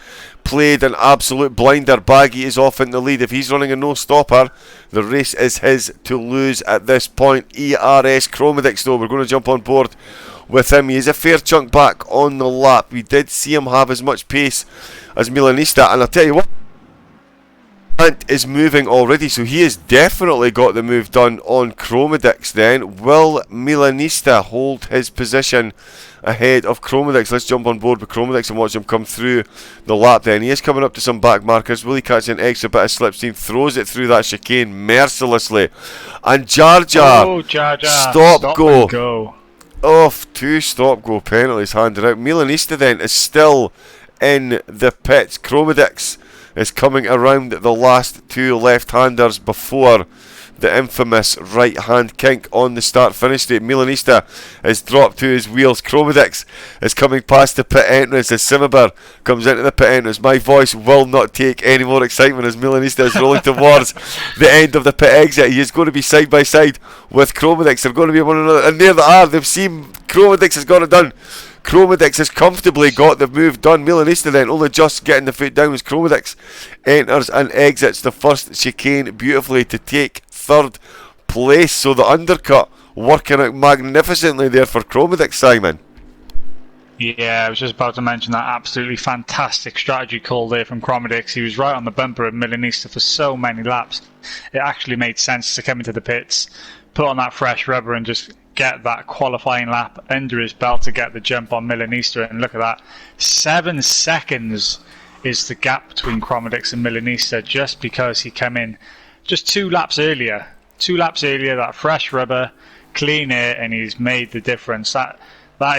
S1: played an absolute blinder? Baggy is off in the lead. If he's running a no-stopper, the race is his to lose at this point. ERS Chromodix, though, we're going to jump on board with him. He is a fair chunk back on the lap. We did see him have as much pace as Milanista, and I'll tell you what, Ant is moving already, so he has definitely got the move done on Chromodix then. Will Milanista hold his position ahead of Chromodix? Let's jump on board with Chromodix and watch him come through the lap then. He is coming up to some back markers. Will he catch an extra bit of slipstream? Throws it through that chicane mercilessly. And Jar Jar, stop go. Off 2 stop go penalties handed out. Milanista then is still in the pits. Chromodix is coming around the last 2 left-handers before the infamous right-hand kink on the start-finish straight. Milanista is dropped to his wheels. Chromodix is coming past the pit entrance as Simabur comes into the pit entrance. My voice will not take any more excitement as Milanista is rolling towards the end of the pit exit. He is going to be side by side with Chromodix. They're going to be one another, and there they are. They've seen Chromodix has got it done. Chromodix has comfortably got the move done. Milanista then only just getting the foot down as Chromodix enters and exits the first chicane beautifully to take 3rd place. So the undercut working out magnificently there for Chromodix, Simon.
S3: Yeah, I was just about to mention that absolutely fantastic strategy call there from Chromedix. He was right on the bumper of Milanista for so many laps. It actually made sense to come into the pits, put on that fresh rubber and just get that qualifying lap under his belt to get the jump on Milanista. And look at that, 7 seconds is the gap between Chromedix and Milanista just because he came in just 2 laps earlier. 2 laps earlier, that fresh rubber, clean air, and he's made the difference. That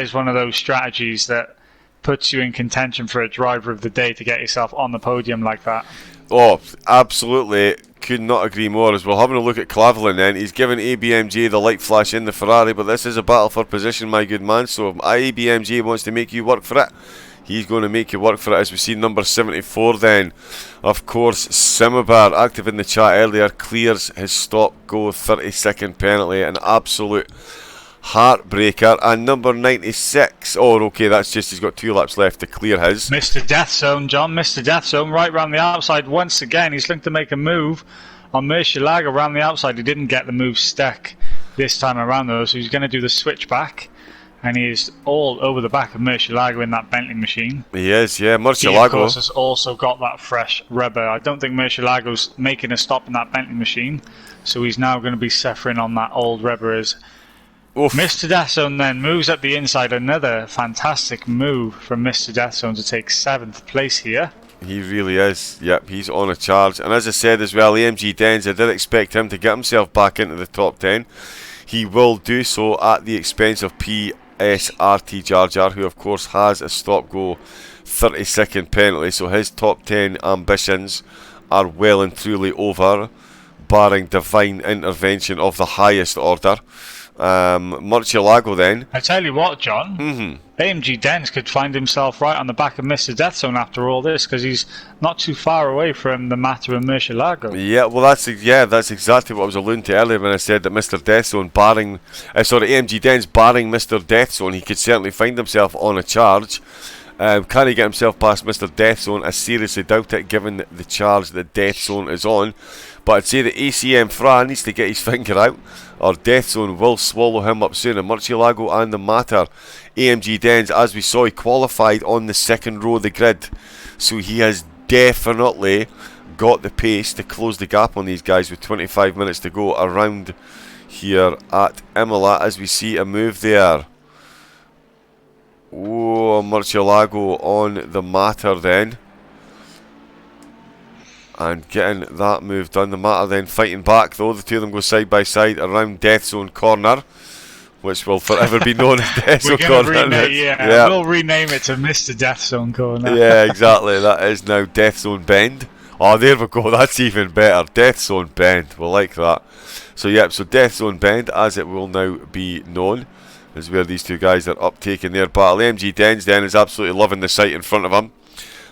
S3: is one of those strategies that puts you in contention for a driver of the day to get yourself on the podium like that.
S1: Oh, absolutely. Could not agree more. As we're having a look at Clavelin then, he's given ABMG the light flash in the Ferrari, but this is a battle for position, my good man. So if ABMG wants to make you work for it, he's going to make you work for it. As we see number 74 then, of course, Simmerbar, active in the chat earlier, clears his stop-go 30-second penalty. An absolute heartbreaker. And number 96, oh okay, that's just, he's got 2 laps left to clear his.
S3: Mr. Death Zone, John, Mr. Death Zone, right round the outside once again. He's looking to make a move on Murcielago around the outside. He didn't get the move stuck this time around though, so he's going to do the switchback. And he is all over the back of Murcielago in that Bentley machine.
S1: He is, yeah. Murcielago,
S3: he, of course, has also got that fresh rubber. I don't think Murcielago's making a stop in that Bentley machine, so he's now going to be suffering on that old rubber as Mr. Deathzone then moves up the inside. Another fantastic move from Mr. Deathzone to take 7th place here.
S1: He really is. Yep, he's on a charge. And as I said as well, AMG Dens, I did expect him to get himself back into the top 10. He will do so at the expense of PSRT Jar Jar, who of course has a stop-go 30-second penalty. So his top 10 ambitions are well and truly over, barring divine intervention of the highest order. Murcielago then.
S3: I tell you what, John, AMG Dens could find himself right on the back of Mr. Deathzone after all this, because he's not too far away from the Matter and Murcielago.
S1: Yeah, well that's exactly what I was alluding to earlier when I said that Mr. Deathzone barring, AMG Dens barring Mr. Deathzone, he could certainly find himself on a charge. Can he get himself past Mr. Deathzone? I seriously doubt it, given the charge that Deathzone is on. But I'd say that ACM Fra needs to get his finger out, or Deathzone will swallow him up soon. And Murcielago and the Matter, AMG Dens, as we saw, he qualified on the second row of the grid. So he has definitely got the pace to close the gap on these guys with 25 minutes to go around here at Imola, as we see a move there. Oh, Murcielago on the Matter then. And getting that move done. The Matter then fighting back though. The two of them go side by side around Deathzone Corner, which will forever be known as Deathzone Corner.
S3: Yeah, we'll rename it to Mr. Deathzone Corner.
S1: Yeah, exactly. That is now Deathzone Bend. Oh, there we go. That's even better. Deathzone Bend. We'll like that. So, yep, so Deathzone Bend, as it will now be known, is where these two guys are up taking their battle. AMG Dens then is absolutely loving the sight in front of him.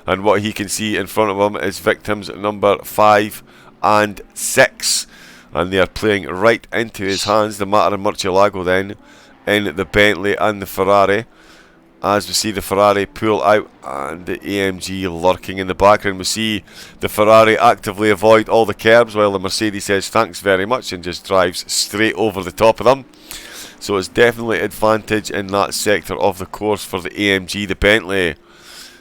S1: And what he can see in front of him is victims number 5 and 6. And they are playing right into his hands. The Matter and Murcielago then in the Bentley and the Ferrari. As we see the Ferrari pull out and the AMG lurking in the background. We see the Ferrari actively avoid all the curbs while the Mercedes says thanks very much and just drives straight over the top of them. So it's definitely advantage in that sector of the course for the AMG. The Bentley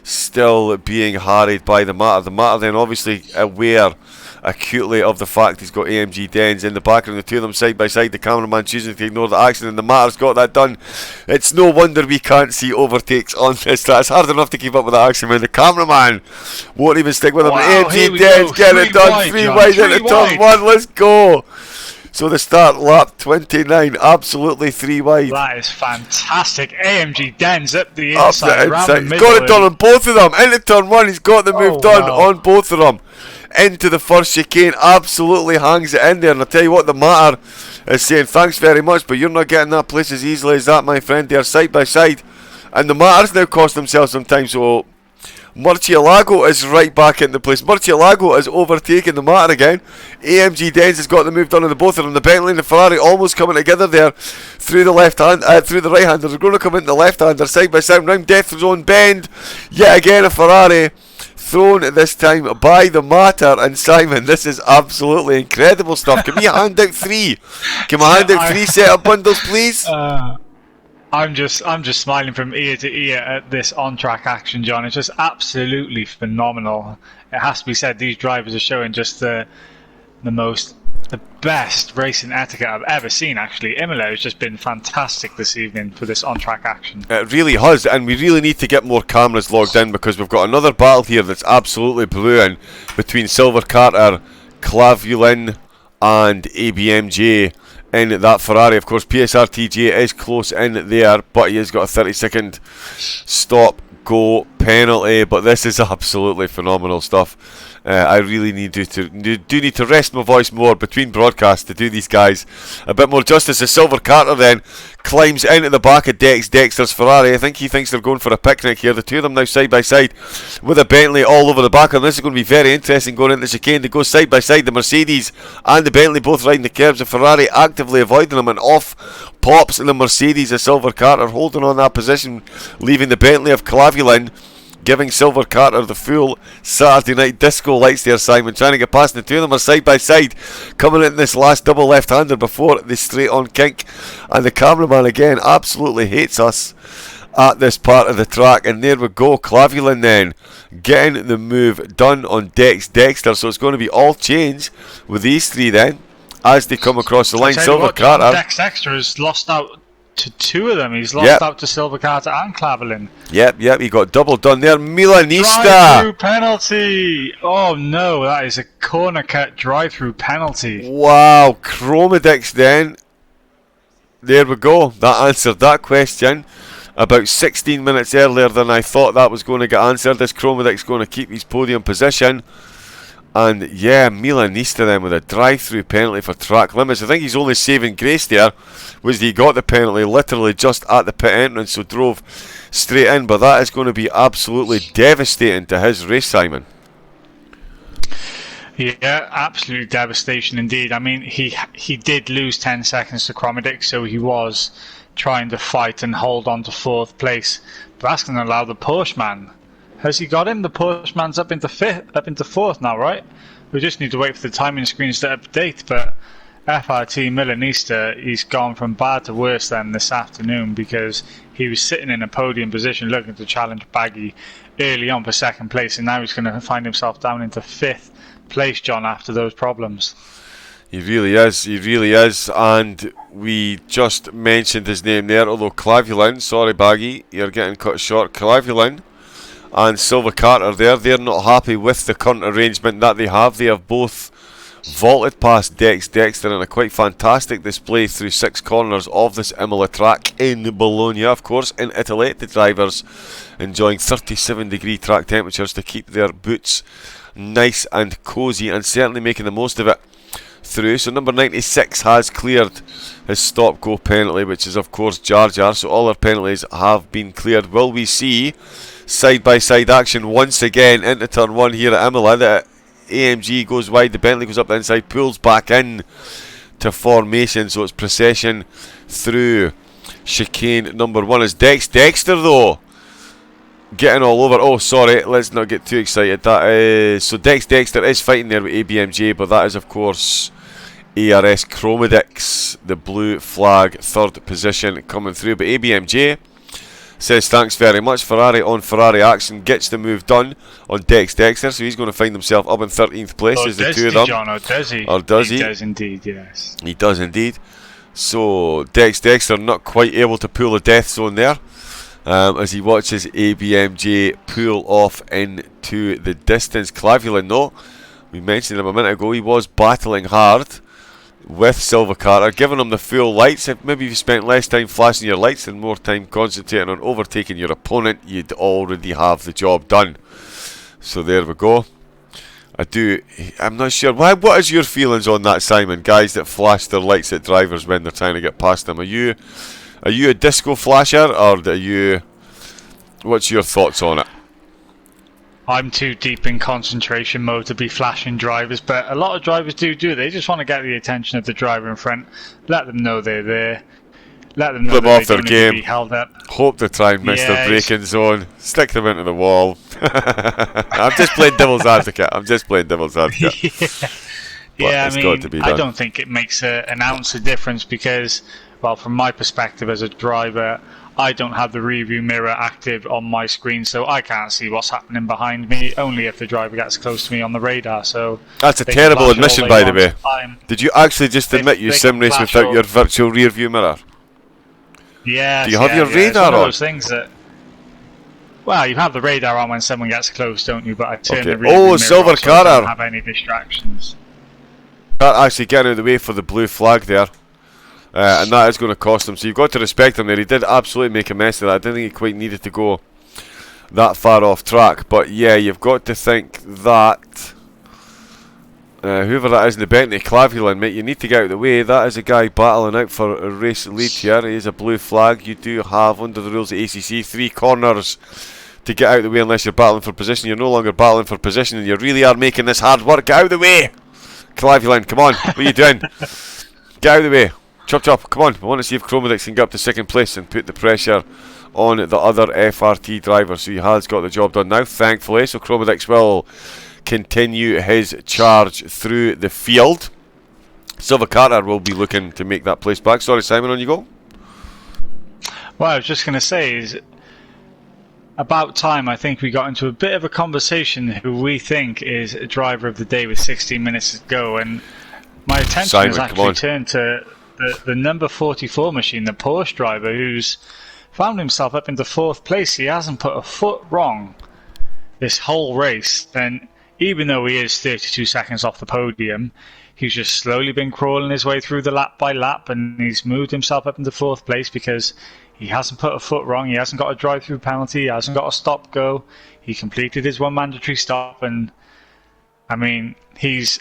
S1: still being harried by the Matter. The Matter then obviously aware acutely of the fact he's got AMG Dens in the background. The two of them side by side, the cameraman choosing to ignore the accident, and the Matter's got that done. It's no wonder we can't see overtakes on this. That's hard enough to keep up with the action when the cameraman won't even stick with him.
S3: Wow,
S1: AMG Dens get it done, 3 wide into turn 1, let's go. So the start lap 29, absolutely 3 wide.
S3: That is fantastic. AMG Dens up the inside, around the middle.
S1: Got it done on both of them. Into turn 1, he's got the move done on both of them. Into the first chicane, absolutely hangs it in there. And I'll tell you what, the Matter is saying thanks very much, but you're not getting that place as easily as that, my friend. They are side by side. And the Matter's now cost themselves some time, so Murcielago is right back into place. Murcielago is overtaking the Matter again. AMG Dens has got the move done on the both of them. The Bentley and the Ferrari almost coming together there through the left hand, through the right hander. They're going to come into the left hander side by side round Deathzone Bend. Yet again a Ferrari thrown this time by the Matter. And Simon, this is absolutely incredible stuff. Can we hand out 3? Can we hand out 3 setup bundles, please?
S3: I'm just smiling from ear to ear at this on-track action, John. It's just absolutely phenomenal. It has to be said, these drivers are showing just the best racing etiquette I've ever seen. Actually, Imola has just been fantastic this evening for this on-track action.
S1: It really has, and we really need to get more cameras logged in, because we've got another battle here that's absolutely brewing between Silver Carter, Clavulin, and ABMJ in that Ferrari. Of course, PSRTJ is close in there, but he has got a 30-second stop-go penalty. But this is absolutely phenomenal stuff. I really need to rest my voice more between broadcasts to do these guys a bit more justice. The Silver Carter then climbs into the back of Dexter's Ferrari. I think he thinks they're going for a picnic here. The two of them now side by side with a Bentley all over the back, and this is going to be very interesting going into the chicane. They go side by side, the Mercedes and the Bentley both riding the curbs. The Ferrari actively avoiding them, and off pops the Mercedes of Silver Carter, holding on that position, leaving the Bentley of Clavulin, giving Silver Carter the full Saturday night disco lights there, Simon, trying to get past. The two of them are side by side, coming in this last double left-hander before the straight-on kink. And the cameraman, again, absolutely hates us at this part of the track. And there we go, Clavulin then getting the move done on Dexter. So it's going to be all change with these three then, as they come across the line. Silver Carter.
S3: Dexter has lost out to two of them. He's lost out to Silver Carter and Clavulin.
S1: Yep, he got double done there. Milanista!
S3: Drive-through penalty! Oh no, that is a corner cut drive-through penalty.
S1: Wow, Chromedix then. There we go. That answered that question about 16 minutes earlier than I thought that was going to get answered. This Chromedix going to keep his podium position. And yeah, Milanista then with a drive-through penalty for track limits. I think he's only saving grace there was he got the penalty literally just at the pit entrance, so drove straight in. But that is going to be absolutely devastating to his race, Simon.
S3: Yeah, absolutely devastation indeed. I mean, he did lose 10 seconds to Chromedix, so he was trying to fight and hold on to fourth place. But that's going to allow the Porsche man. Has he got him? The Porsche man's up into fourth now, right? We just need to wait for the timing screens to update. But FRT Milanista, he's gone from bad to worse then this afternoon, because he was sitting in a podium position looking to challenge Baggy early on for second place, and now he's going to find himself down into fifth place, John, after those problems.
S1: He really is, and we just mentioned his name there, although Clavulin, sorry Baggy, you're getting cut short. Clavulin and Silver Carter there, they're not happy with the current arrangement that they have. They have both vaulted past Dexter in a quite fantastic display through 6 corners of this Imola track in Bologna, of course, in Italy. The drivers enjoying 37-degree track temperatures to keep their boots nice and cosy, and certainly making the most of it through. So number 96 has cleared his stop-go penalty, which is of course Jar Jar, so all our penalties have been cleared. Will we see side-by-side action once again into turn 1 here at Imola? The AMG goes wide, the Bentley goes up the inside, pulls back in to formation, so it's procession through chicane number 1 as Dexter though getting all over. Oh sorry, let's not get too excited. That is, so Dexter is fighting there with ABMJ, but that is of course ARS Chromedix, the blue flag, third position coming through. But ABMJ says thanks very much. Ferrari on Ferrari action, gets the move done on Dexter, so he's going to find himself up in 13th place as the two of them.
S3: John, or does he?
S1: Or does he?
S3: He does indeed, yes.
S1: He does indeed. So Dexter not quite able to pull a death zone there, as he watches ABMJ pull off into the distance. Clavulin though, we mentioned him a minute ago, he was battling hard with Silver Carter, giving him the full lights. If maybe you spent less time flashing your lights and more time concentrating on overtaking your opponent, you'd already have the job done. So there we go. I'm not sure. What is your feelings on that, Simon? Guys that flash their lights at drivers when they're trying to get past them. Are you a disco flasher, or are you? What's your thoughts on it?
S3: I'm too deep in concentration mode to be flashing drivers, but a lot of drivers do. They just want to get the attention of the driver in front, let them know they're there, let them know that they don't need to be held up.
S1: Hope they try and miss their braking zone, stick them into the wall. I'm just playing devil's advocate.
S3: Yeah, I mean, I don't think it makes an ounce of difference because, well, from my perspective as a driver, I don't have the rearview mirror active on my screen, so I can't see what's happening behind me, only if the driver gets close to me on the radar. So
S1: that's a
S3: they can
S1: terrible
S3: flash all
S1: admission,
S3: they
S1: by the
S3: want.
S1: way. Did you actually just admit you
S3: they
S1: sim
S3: can
S1: race
S3: flash
S1: without
S3: all-
S1: your virtual rear view mirror?
S3: Yes,
S1: Do you have your
S3: It's
S1: radar
S3: one of
S1: on?
S3: those things that. Well, you have the radar on when someone gets close, don't you? But I turn
S1: Okay.
S3: the rear view mirror
S1: Silver
S3: off so I
S1: Carter.
S3: don't have any distractions.
S1: That actually getting out of the way for the blue flag there. And that is going to cost him. So you've got to respect him there. He did absolutely make a mess of that. I didn't think he quite needed to go that far off track. But yeah, you've got to think that whoever that is in the Bentley Clavulin, mate, you need to get out of the way. That is a guy battling out for a race lead here. He is a blue flag. You do have, under the rules of ACC, 3 corners to get out of the way unless you're battling for position. You're no longer battling for position and you really are making this hard work. Get out of the way! Clavulin, come on. What are you doing? Get out of the way. Chop chop, come on. I want to see if Chromedix can get up to second place and put the pressure on the other FRT driver. So he has got the job done now, thankfully. So Chromedix will continue his charge through the field. Silver Carter will be looking to make that place back. Sorry, Simon, on you go.
S3: Well, I was just going to say is about time I think we got into a bit of a conversation who we think is a driver of the day with 16 minutes to go, and my attention has actually turned to the number 44 machine, the Porsche driver, who's found himself up into 4th place. He hasn't put a foot wrong this whole race, and even though he is 32 seconds off the podium, he's just slowly been crawling his way through the lap by lap, and he's moved himself up into 4th place because he hasn't put a foot wrong. He hasn't got a drive-through penalty. He hasn't got a stop-go. He completed his one mandatory stop, and I mean, he's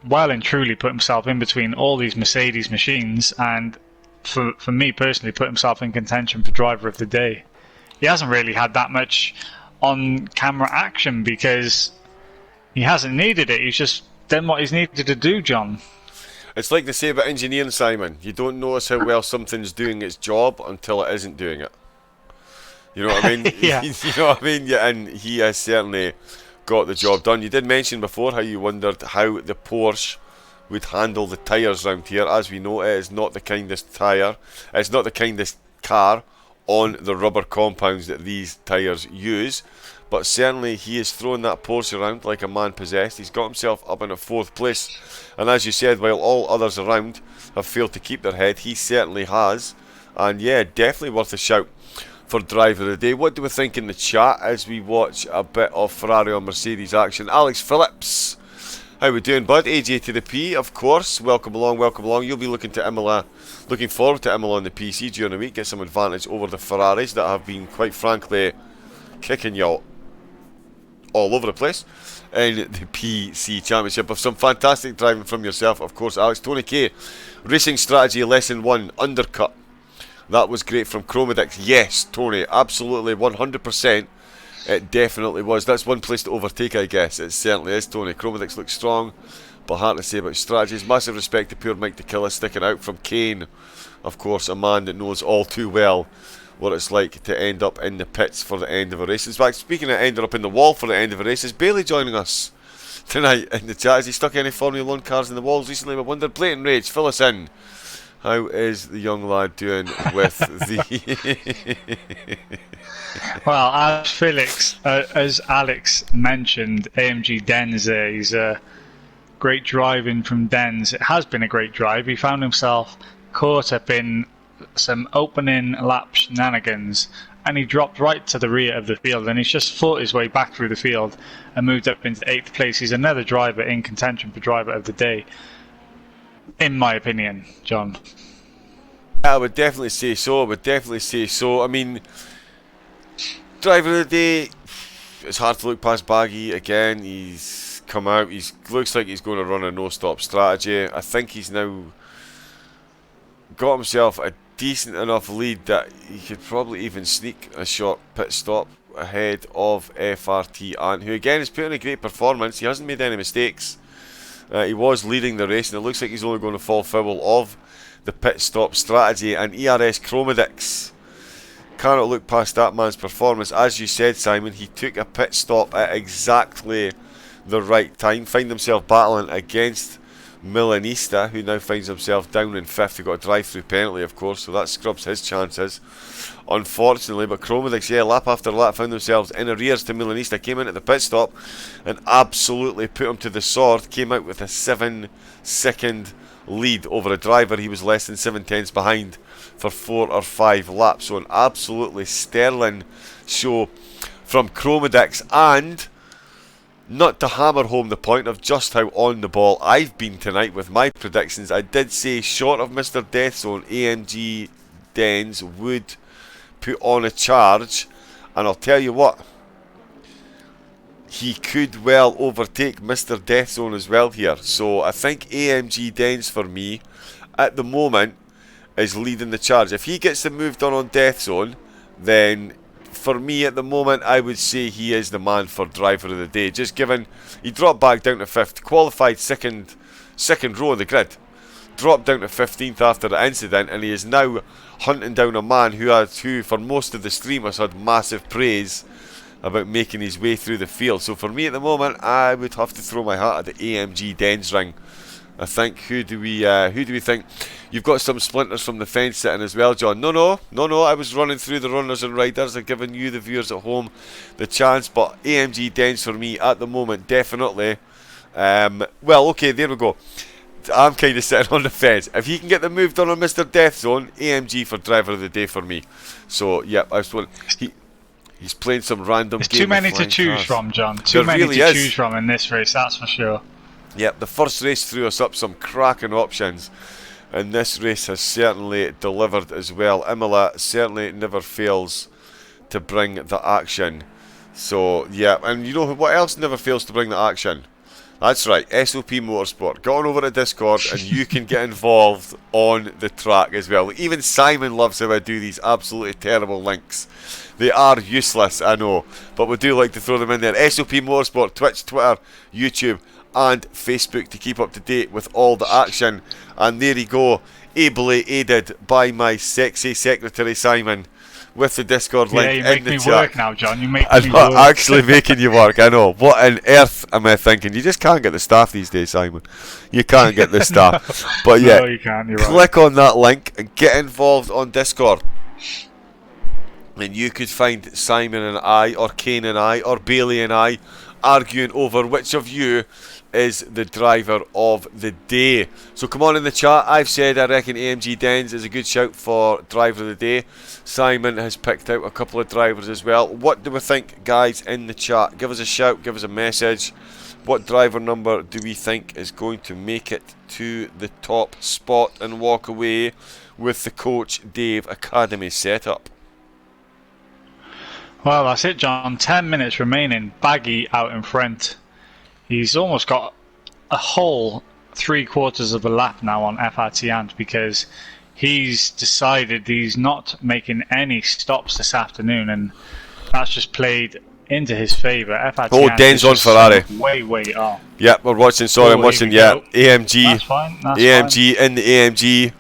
S3: well and truly put himself in between all these Mercedes machines, and for me personally, put himself in contention for driver of the day. He hasn't really had that much on-camera action because he hasn't needed it. He's just done what he's needed to do, John.
S1: It's like they say about engineering, Simon. You don't notice how well something's doing its job until it isn't doing it. You know what I mean?
S3: Yeah.
S1: You know what I mean? Yeah, and he has certainly got the job done. You did mention before how you wondered how the Porsche would handle the tyres round here. As we know, it is not the kindest tyre. It's not the kindest car on the rubber compounds that these tyres use. But certainly he is throwing that Porsche around like a man possessed. He's got himself up in a 4th place. And as you said, while all others around have failed to keep their head, he certainly has. And yeah, definitely worth a shout for driver of the day. What do we think in the chat as we watch a bit of Ferrari or Mercedes action? Alex Phillips, how we doing, bud? AJ to the P, of course. Welcome along, welcome along. You'll be looking forward to Imola on the PC during the week. Get some advantage over the Ferraris that have been, quite frankly, kicking you all over the place in the PC Championship. Of some fantastic driving from yourself, of course, Alex. Tony K, Racing Strategy Lesson 1, Undercut. That was great from Chromedix. Yes, Tony, absolutely, 100%. It definitely was. That's one place to overtake, I guess. It certainly is, Tony. Chromedix looks strong, but hard to say about strategies. Massive respect to poor Mike Tequila sticking out from Kane. Of course, a man that knows all too well what it's like to end up in the pits for the end of a race. In fact, speaking of ending up in the wall for the end of a race, is Bailey joining us tonight in the chat? Has he stuck any Formula 1 cars in the walls recently? I wonder. Blatant Rage, fill us in. How is the young lad doing with the...
S3: Well, as Alex mentioned, AMG Denza, he's a great driving from Dens. It has been a great drive. He found himself caught up in some opening lap shenanigans, and he dropped right to the rear of the field, and he's just fought his way back through the field and moved up into 8th place. He's another driver in contention for driver of the day, in my opinion, John.
S1: I would definitely say so. I mean, driver of the day, it's hard to look past Baggy again. He's come out, looks like he's going to run a no-stop strategy. I think he's now got himself a decent enough lead that he could probably even sneak a short pit stop ahead of FRT Ant, who again is putting in a great performance. He hasn't made any mistakes. He was leading the race, and it looks like he's only going to fall foul of the pit stop strategy. And ERS Chromedix cannot look past that man's performance. As you said, Simon, he took a pit stop at exactly the right time, find himself battling against Milanista, who now finds himself down in 5th. He got a drive-through penalty, of course, so that scrubs his chances, unfortunately. But Chromedix, yeah, lap after lap, found themselves in arrears to Milanista. Came in at the pit stop and absolutely put him to the sword. Came out with a 7-second lead over a driver he was less than 7/10 behind for 4 or 5 laps. So an absolutely sterling show from Chromedix. And not to hammer home the point of just how on the ball I've been tonight with my predictions, I did say short of Mr. Deathzone, AMG Dens would put on a charge, and I'll tell you what, he could well overtake Mr. Deathzone as well here. So I think AMG Dens for me at the moment is leading the charge. If he gets the move done on Deathzone, then for me at the moment I would say he is the man for driver of the day. Just given he dropped back down to 5th, qualified second row of the grid, dropped down to 15th after the incident, and he is now hunting down a man who for most of the stream has had massive praise about making his way through the field. So for me at the moment, I would have to throw my hat at the AMG Dens ring. I think, who do we think? You've got some splinters from the fence sitting as well, John. No, I was running through the runners and riders and giving you, the viewers at home, the chance. But AMG Dens for me at the moment, definitely. Well, okay, there we go. I'm kind of sitting on the fence. If he can get the move done on Mr. Deathzone, AMG for driver of the day for me. So, yeah, I was he's playing some random
S3: There's
S1: game.
S3: too many to choose from, John. Too many to choose from in this race, that's for sure.
S1: Yep, the first race threw us up some cracking options, and this race has certainly delivered as well. Imola certainly never fails to bring the action. So, yeah, and you know what else never fails to bring the action? That's right, SOP Motorsport. Get on over to Discord and you can get involved on the track as well. Even Simon loves how I do these absolutely terrible links. They are useless, I know, but we do like to throw them in there. SOP Motorsport, Twitch, Twitter, YouTube and Facebook to keep up to date with all the action. And there you go, ably aided by my sexy secretary Simon, with the Discord link
S3: in the chat. You make me work now, John. You make me work.
S1: I'm not actually making you work, I know. What on earth am I thinking? You just can't get the staff these days, Simon. You can't get the staff. But yeah,
S3: no, you can't. You're
S1: click on that link and get involved on Discord. And you could find Simon and I, or Kane and I, or Bailey and I arguing over which of you is the driver of the day. So come on in the chat. I've said I reckon AMG Dens is a good shout for driver of the day. Simon has picked out a couple of drivers as well. What do we think, guys, in the chat? Give us a shout, give us a message. What driver number do we think is going to make it to the top spot and walk away with the Coach Dave Academy setup?
S3: Well, that's it, John. 10 minutes remaining. Baggy out in front. He's almost got a whole 3/4 of a lap now on FRT Ant, because he's decided he's not making any stops this afternoon, and that's just played into his favour. FRT
S1: Dens on Ferrari.
S3: Way off.
S1: Yeah, we're watching. Sorry, I'm watching. Yeah, AMG.
S3: That's fine.
S1: AMG in the AMG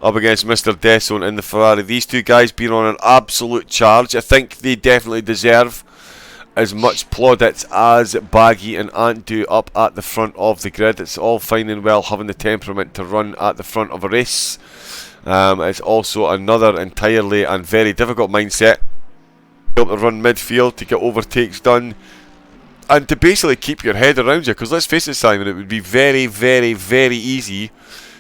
S1: up against Mr. Deathzone in the Ferrari. These two guys been on an absolute charge. I think they definitely deserve as much plaudits as Baggy and Ant do up at the front of the grid. It's all fine and well having the temperament to run at the front of a race. It's also another entirely and very difficult mindset to run midfield, to get overtakes done, and to basically keep your head around you. Because let's face it, Simon, it would be very, very, very easy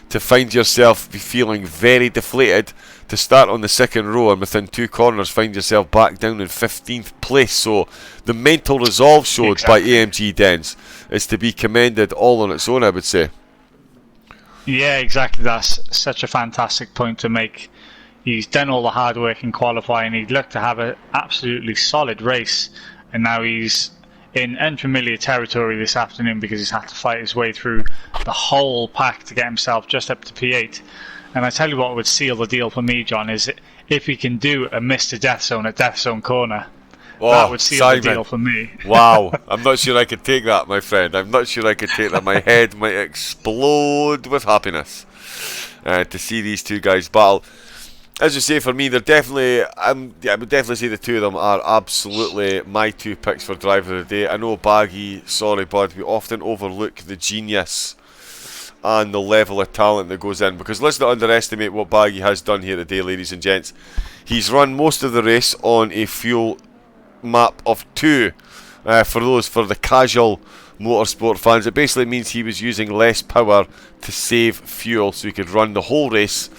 S1: to find yourself feeling very deflated to start on the second row and within 2 corners find yourself back down in 15th place. So the mental resolve showed by AMG Dens is to be commended all on its own, I would say.
S3: Yeah, exactly. That's such a fantastic point to make. He's done all the hard work in qualifying. He'd looked to have an absolutely solid race, and now he's in unfamiliar territory this afternoon because he's had to fight his way through the whole pack to get himself just up to P8. And I tell you what would seal the deal for me, John, is if he can do a Mr. Deathzone at Deathzone Corner. That would seal the deal for me.
S1: Wow, I'm not sure I could take that, my friend. I'm not sure I could take that. My head might explode with happiness to see these two guys battle. As you say, for me, they're definitely, I would definitely say the two of them are absolutely my 2 picks for driver of the day. I know, Baggy, sorry bud, we often overlook the genius and the level of talent that goes in. Because let's not underestimate what Baggy has done here today, ladies and gents. He's run most of the race on a fuel map of 2. For the casual motorsport fans, it basically means he was using less power to save fuel so he could run the whole race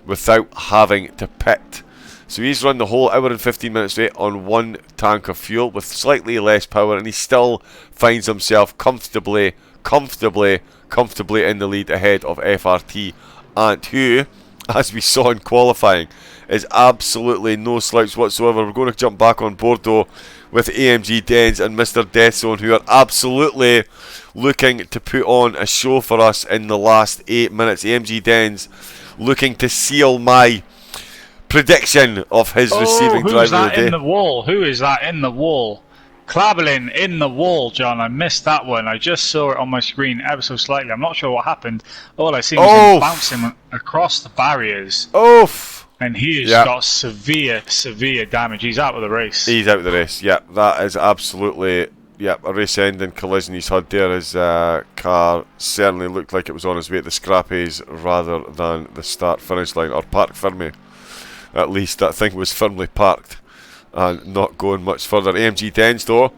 S1: without having to pit. So he's run the whole hour and 15 minutes rate on 1 tank of fuel with slightly less power, and he still finds himself comfortably in the lead ahead of FRT, and who, as we saw in qualifying, is absolutely no slouch whatsoever. We're going to jump back on board though with AMG Dens and Mr. Deathzone, who are absolutely looking to put on a show for us in the last 8 minutes. AMG Dens looking to seal my prediction of his receiving driver of the day.
S3: Who's that in the wall? Who is that in the wall? Clabberlin in the wall, John. I missed that one. I just saw it on my screen ever so slightly. I'm not sure what happened. All I seen was him bouncing across the barriers.
S1: Oof!
S3: And he has got severe damage. He's out of the race.
S1: He's out of the race, yeah. That is absolutely, a race-ending collision he's had there. His car certainly looked like it was on its way to the scrappies rather than the start-finish line, or parc fermé. At least that thing was firmly parked and not going much further. AMG Dens though,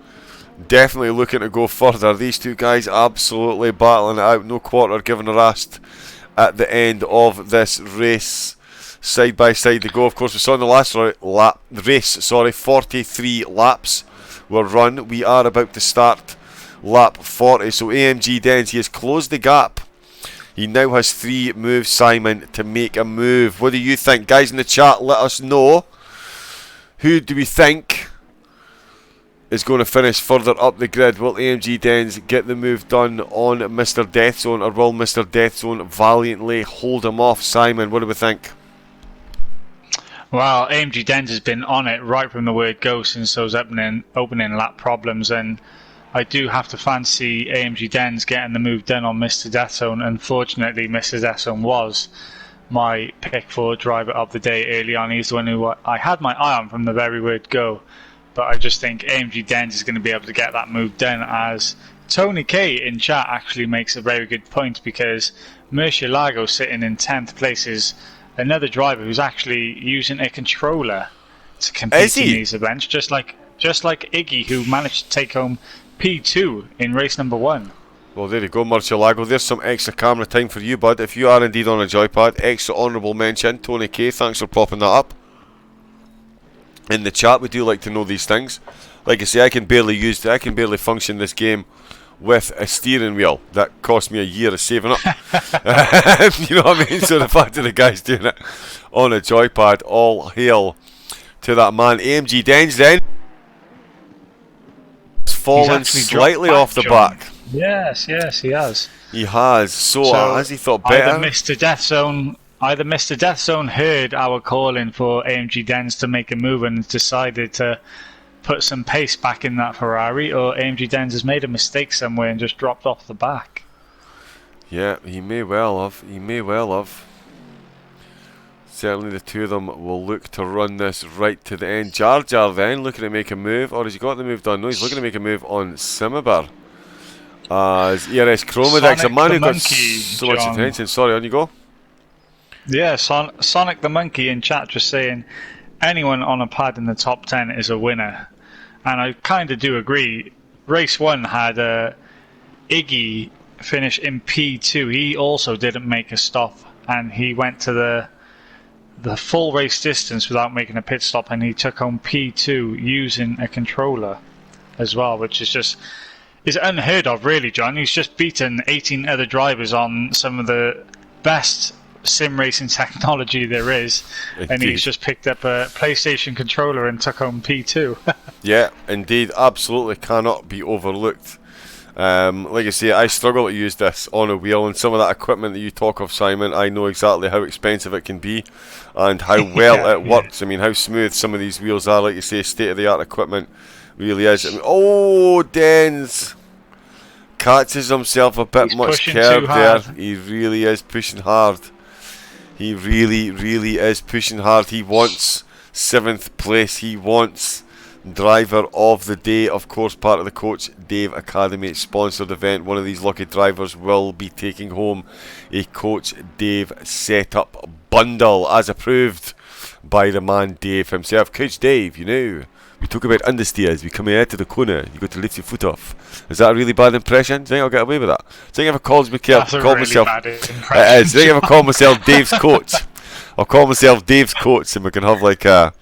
S1: definitely looking to go further. These two guys absolutely battling it out. No quarter given a rest at the end of this race. Side by side they go. Of course, we saw in the last race, 43 laps were run. We are about to start lap 40. So AMG Dens, he has closed the gap. He now has 3 moves, Simon, to make a move. What do you think? Guys in the chat, let us know. Who do we think is going to finish further up the grid? Will AMG Dens get the move done on Mr. Deathzone, or will Mr. Deathzone valiantly hold him off? Simon, what do we think?
S3: Well, AMG Dens has been on it right from the word go since those opening lap problems, and I do have to fancy AMG Dens getting the move done on Mr. Deathzone. Unfortunately, Mr. Deathzone was my pick for driver of the day early on. He's the one who I had my eye on from the very word go. But I just think AMG Dens is going to be able to get that move done, as Tony K in chat actually makes a very good point, because Murcielago sitting in 10th place is another driver who's actually using a controller to compete in these events, just like Iggy, who managed to take home P2 in race number 1.
S1: Well, there you go, Murcielago. There's some extra camera time for you, bud. If you are indeed on a joypad, extra honourable mention. Tony K, thanks for popping that up in the chat. We do like to know these things. Like I say, I can barely function this game with a steering wheel that cost me a year of saving up. You know what I mean? So the fact that the guy's doing it on a joypad, all hail to that man. AMG Dens then fallen slightly off the back.
S3: Yes, he has.
S1: He has. So has he thought better?
S3: Either Mr. Deathzone heard our calling for AMG Dens to make a move and decided to put some pace back in that Ferrari, or AMG Dens has made a mistake somewhere and just dropped off the back.
S1: Yeah, he may well have. Certainly the two of them will look to run this right to the end. Jar Jar then looking to make a move, or has he got the move done? No, he's looking to make a move on Simmerbar. As ERS Chromadex, a man who got so much attention. Sorry, on you go.
S3: Yeah, Sonic the Monkey in chat just saying anyone on a pad in the top 10 is a winner. And I kind of do agree. Race 1 had Iggy finish in P2. He also didn't make a stop, and he went to the full race distance without making a pit stop, and he took home P2 using a controller as well, which is unheard of, really, John. He's just beaten 18 other drivers on some of the best sim racing technology there is. Indeed. And he's just picked up a PlayStation controller and took home P2.
S1: Yeah, indeed, absolutely cannot be overlooked. Like I say, I struggle to use this on a wheel, and some of that equipment that you talk of, Simon, I know exactly how expensive it can be and how well it works. I mean, how smooth some of these wheels are. Like you say, state-of-the-art equipment really is. I mean, Dens catches himself a bit much curve there. He really is pushing hard. He really is pushing hard. He wants 7th place. He wants driver of the day, of course, part of the Coach Dave Academy sponsored event. One of these lucky drivers will be taking home a Coach Dave setup bundle, as approved by the man Dave himself. Coach Dave, you know, we talk about understeers. We come out to the corner, you got to lift your foot off. Is that a really bad impression? Do you think I'll get away with that? Do you think if I call myself
S3: bad impression.
S1: do you think if I call myself Dave's coach, I'll call myself Dave's coach, and we can have like a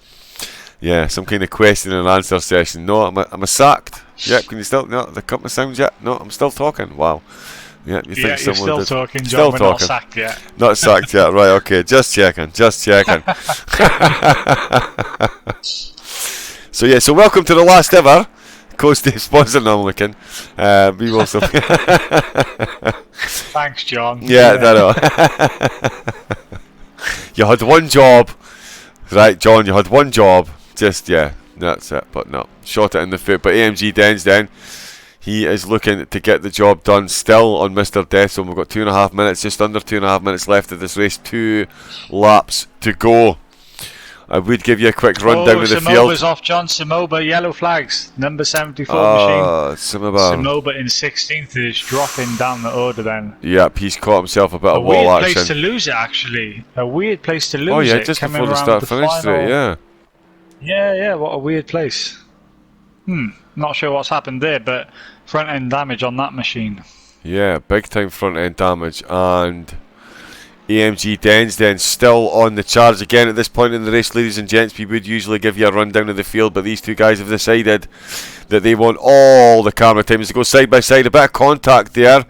S1: some kind of question and answer session. No, am I sacked? Yeah, can you still the company sounds yet? No, I'm still talking. Wow. Yeah, you think
S3: you're
S1: someone
S3: still
S1: did.
S3: talking, John.
S1: Still
S3: We're
S1: talking.
S3: not sacked yet.
S1: Not sacked yet, right, okay, just checking. So welcome to the last ever Coach Dave sponsor. No, I'm looking. We will also
S3: Thanks, John.
S1: Yeah, I know. You had one job, right, John? You had one job. Just that's it. But no, shot it in the foot. But AMG Dens then, he is looking to get the job done still on Mr. Death. So we've got 2.5 minutes, just under 2.5 minutes left of this race. 2 laps to go. I would give you a quick rundown of the field.
S3: Samoba's off, John. Samoba, yellow flags. Number 74 machine. Samoba in 16th is dropping down the order then.
S1: Yep, he's caught himself a bit of wall action.
S3: A weird place to lose it, actually. A weird place to lose it.
S1: Oh yeah, just before the start finish straight, yeah.
S3: Yeah, what a weird place. Not sure what's happened there, but front end damage on that machine. Yeah,
S1: big time front end damage. And AMG Dens then still on the charge again at this point in the race, ladies and gents. We would usually give you a rundown of the field, but these two guys have decided that they want all the camera time to go side by side. A bit of contact there.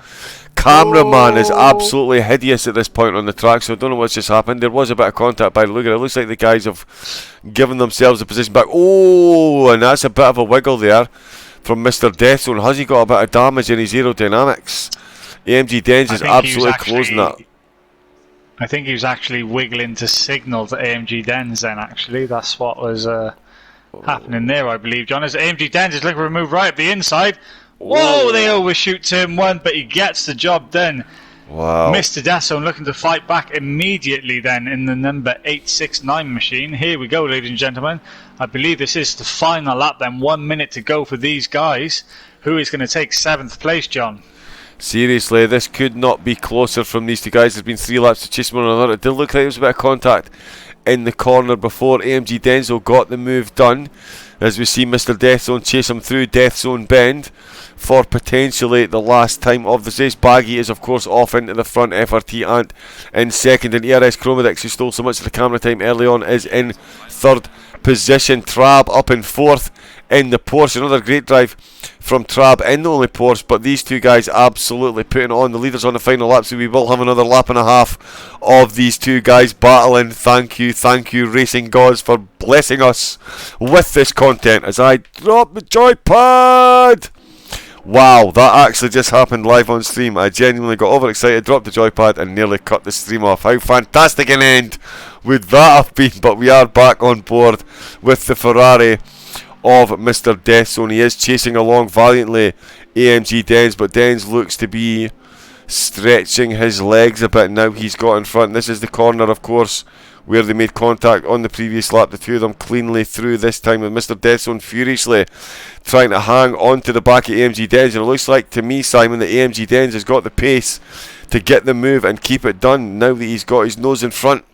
S1: Cameraman is absolutely hideous at this point on the track, so I don't know what's just happened. There was a bit of contact by the look at it. It looks like the guys have given themselves a position back. Oh, and that's a bit of a wiggle there from Mr. Deathzone. Has he got a bit of damage in his aerodynamics? AMG Dens is absolutely closing that.
S3: I think he was actually wiggling to signal to AMG Dens then, actually. That's what was happening there, I believe, John. As AMG Dens is looking to remove right at the inside. Whoa, they overshoot turn 1, but he gets the job done.
S1: Wow.
S3: Mr. Deathzone looking to fight back immediately then in the number 869 machine. Here we go, ladies and gentlemen. I believe this is the final lap then. 1 minute to go for these guys. Who is going to take 7th place, John?
S1: Seriously, this could not be closer from these two guys. There's been 3 laps to chase one another. It did look like there was a bit of contact in the corner before AMG Denzel got the move done. As we see Mr. Deathzone chase him through Death Zone Bend for potentially the last time of the race. Baggy is of course off into the front. FRT Ant in second, and ERS Chromedix, who stole so much of the camera time early on, is in third position. Trab up in fourth in the Porsche. Another great drive from Trab in the only Porsche, but these two guys absolutely putting on the leaders on the final lap, so we will have another lap and a half of these two guys battling. Thank you racing gods, for blessing us with this content as I drop the joypad. Wow, that actually just happened live on stream. I genuinely got overexcited, dropped the joypad and nearly cut the stream off. How fantastic an end would that have been? But we are back on board with the Ferrari of Mr. Deathzone. He is chasing along valiantly AMG Dens, but Dens looks to be stretching his legs a bit now. He's got in front. This is the corner, of course, where they made contact on the previous lap. The two of them cleanly through this time, with Mr. Deathzone furiously trying to hang on to the back of AMG Dens. And it looks like to me, Simon, that AMG Dens has got the pace to get the move and keep it done now that he's got his nose in front.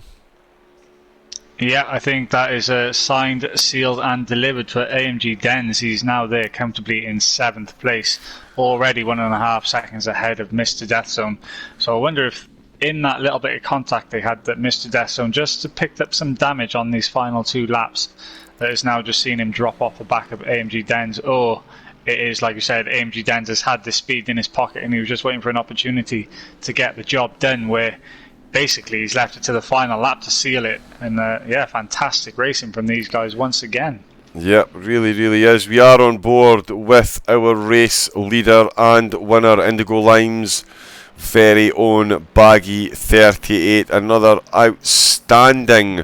S3: Yeah, I think that is signed, sealed and delivered for AMG Dens. He's now there comfortably in 7th place, already 1.5 seconds ahead of Mr. Deathzone. So I wonder if in that little bit of contact they had, that Mr. Deathzone just picked up some damage on these final 2 laps, that is now just seeing him drop off the back of AMG Dens, or it is, like you said, AMG Dens has had the speed in his pocket and he was just waiting for an opportunity to get the job done, where basically he's left it to the final lap to seal it. And yeah, fantastic racing from these guys once again.
S1: Yep, really is. We are on board with our race leader and winner, Indigo Lime's very own Baggy 38. Another outstanding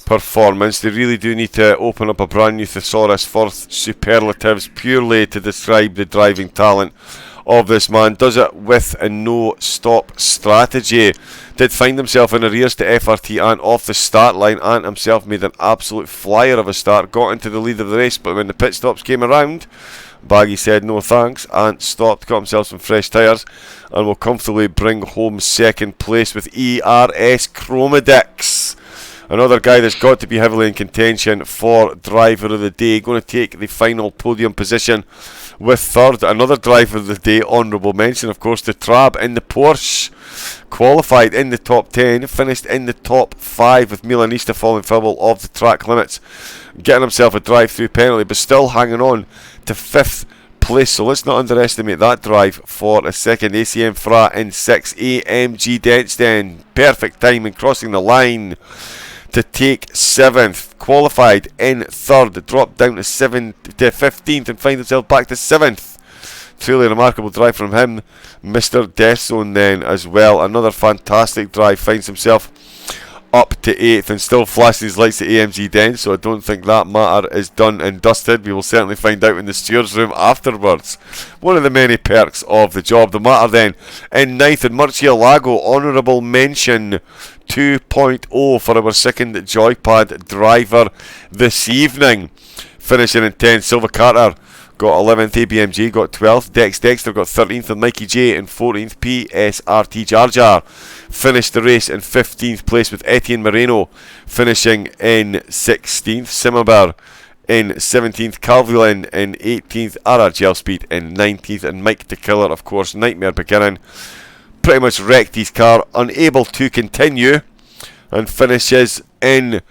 S1: performance. They really do need to open up a brand new thesaurus for superlatives purely to describe the driving talent of this man. Does it with a no-stop strategy. Did find himself in arrears to FRT and off the start line, and himself made an absolute flyer of a start. Got into the lead of the race, but when the pit stops came around, Baggy said no thanks and stopped, got himself some fresh tyres, and will comfortably bring home second place with ERS Chromedix. Another guy that's got to be heavily in contention for driver of the day. Going to take the final podium position with third. Another driver of the day, honourable mention, of course, to Trab in the Porsche. Qualified in the top 10, finished in the top 5 with Milanista falling foul of the track limits. Getting himself a drive-through penalty, but still hanging on to 5th place. So let's not underestimate that drive for a second. ACM Fra in 6, AMG Densden. Perfect timing, crossing the line to take 7th, qualified in 3rd, dropped down to 15th and find himself back to 7th. Truly remarkable drive from him. Mr. Death Zone then as well, another fantastic drive, finds himself up to 8th and still flashing his lights at AMG Den, so I don't think that matter is done and dusted. We will certainly find out in the stewards room afterwards. One of the many perks of the job. The matter then in 9th, and Murcielago, honourable mention 2.0 for our second joypad driver this evening. Finishing in 10th, Silva Carter got 11th, ABMG got 12th, Dex Dexter got 13th, and Mikey J in 14th, PSRT Jar Jar finished the race in 15th place with Etienne Moreno finishing in 16th, Simmerber in 17th, Calvulin in 18th, RR Speed in 19th, and Mike the Killer, of course, nightmare beginning, pretty much wrecked his car, unable to continue, and finishes in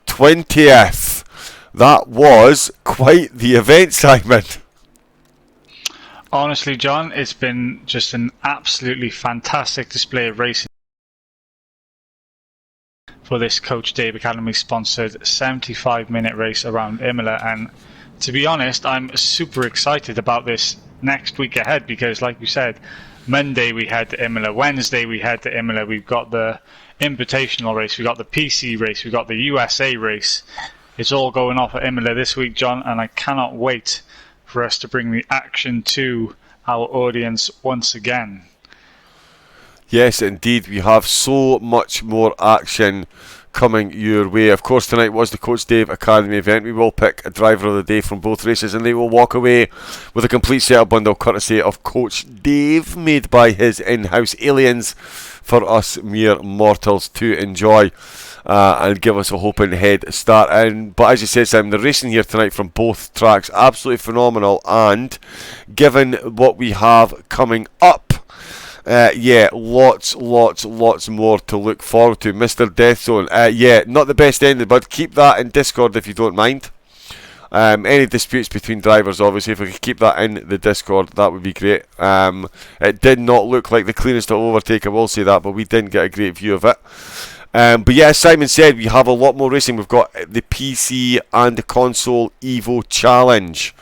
S1: 20th. That was quite the event, Simon.
S3: Honestly, John, it's been just an absolutely fantastic display of racing for this Coach Dave Academy sponsored 75-minute race around Imola, and to be honest, I'm super excited about this next week ahead because, like you said, Monday we head to Imola, Wednesday we head to Imola, we've got the Invitational race, we've got the PC race, we've got the USA race. It's all going off at Imola this week, John, and I cannot wait for us to bring the action to our audience once again.
S1: Yes, indeed. We have so much more action coming your way. Of course, tonight was the Coach Dave Academy event. We will pick a driver of the day from both races, and they will walk away with a complete setup bundle courtesy of Coach Dave, made by his in-house aliens for us mere mortals to enjoy. And give us a hoping head start. But as you said, Sam, the racing here tonight from both tracks, absolutely phenomenal. And given what we have coming up, lots more to look forward to. Mr. Death Zone, not the best ending, but keep that in Discord if you don't mind. Any disputes between drivers, obviously, if we could keep that in the Discord, that would be great. It did not look like the cleanest of overtake, I will say that, but we didn't get a great view of it. But yeah, as Simon said, we have a lot more racing. We've got the PC and the console Evo Challenge.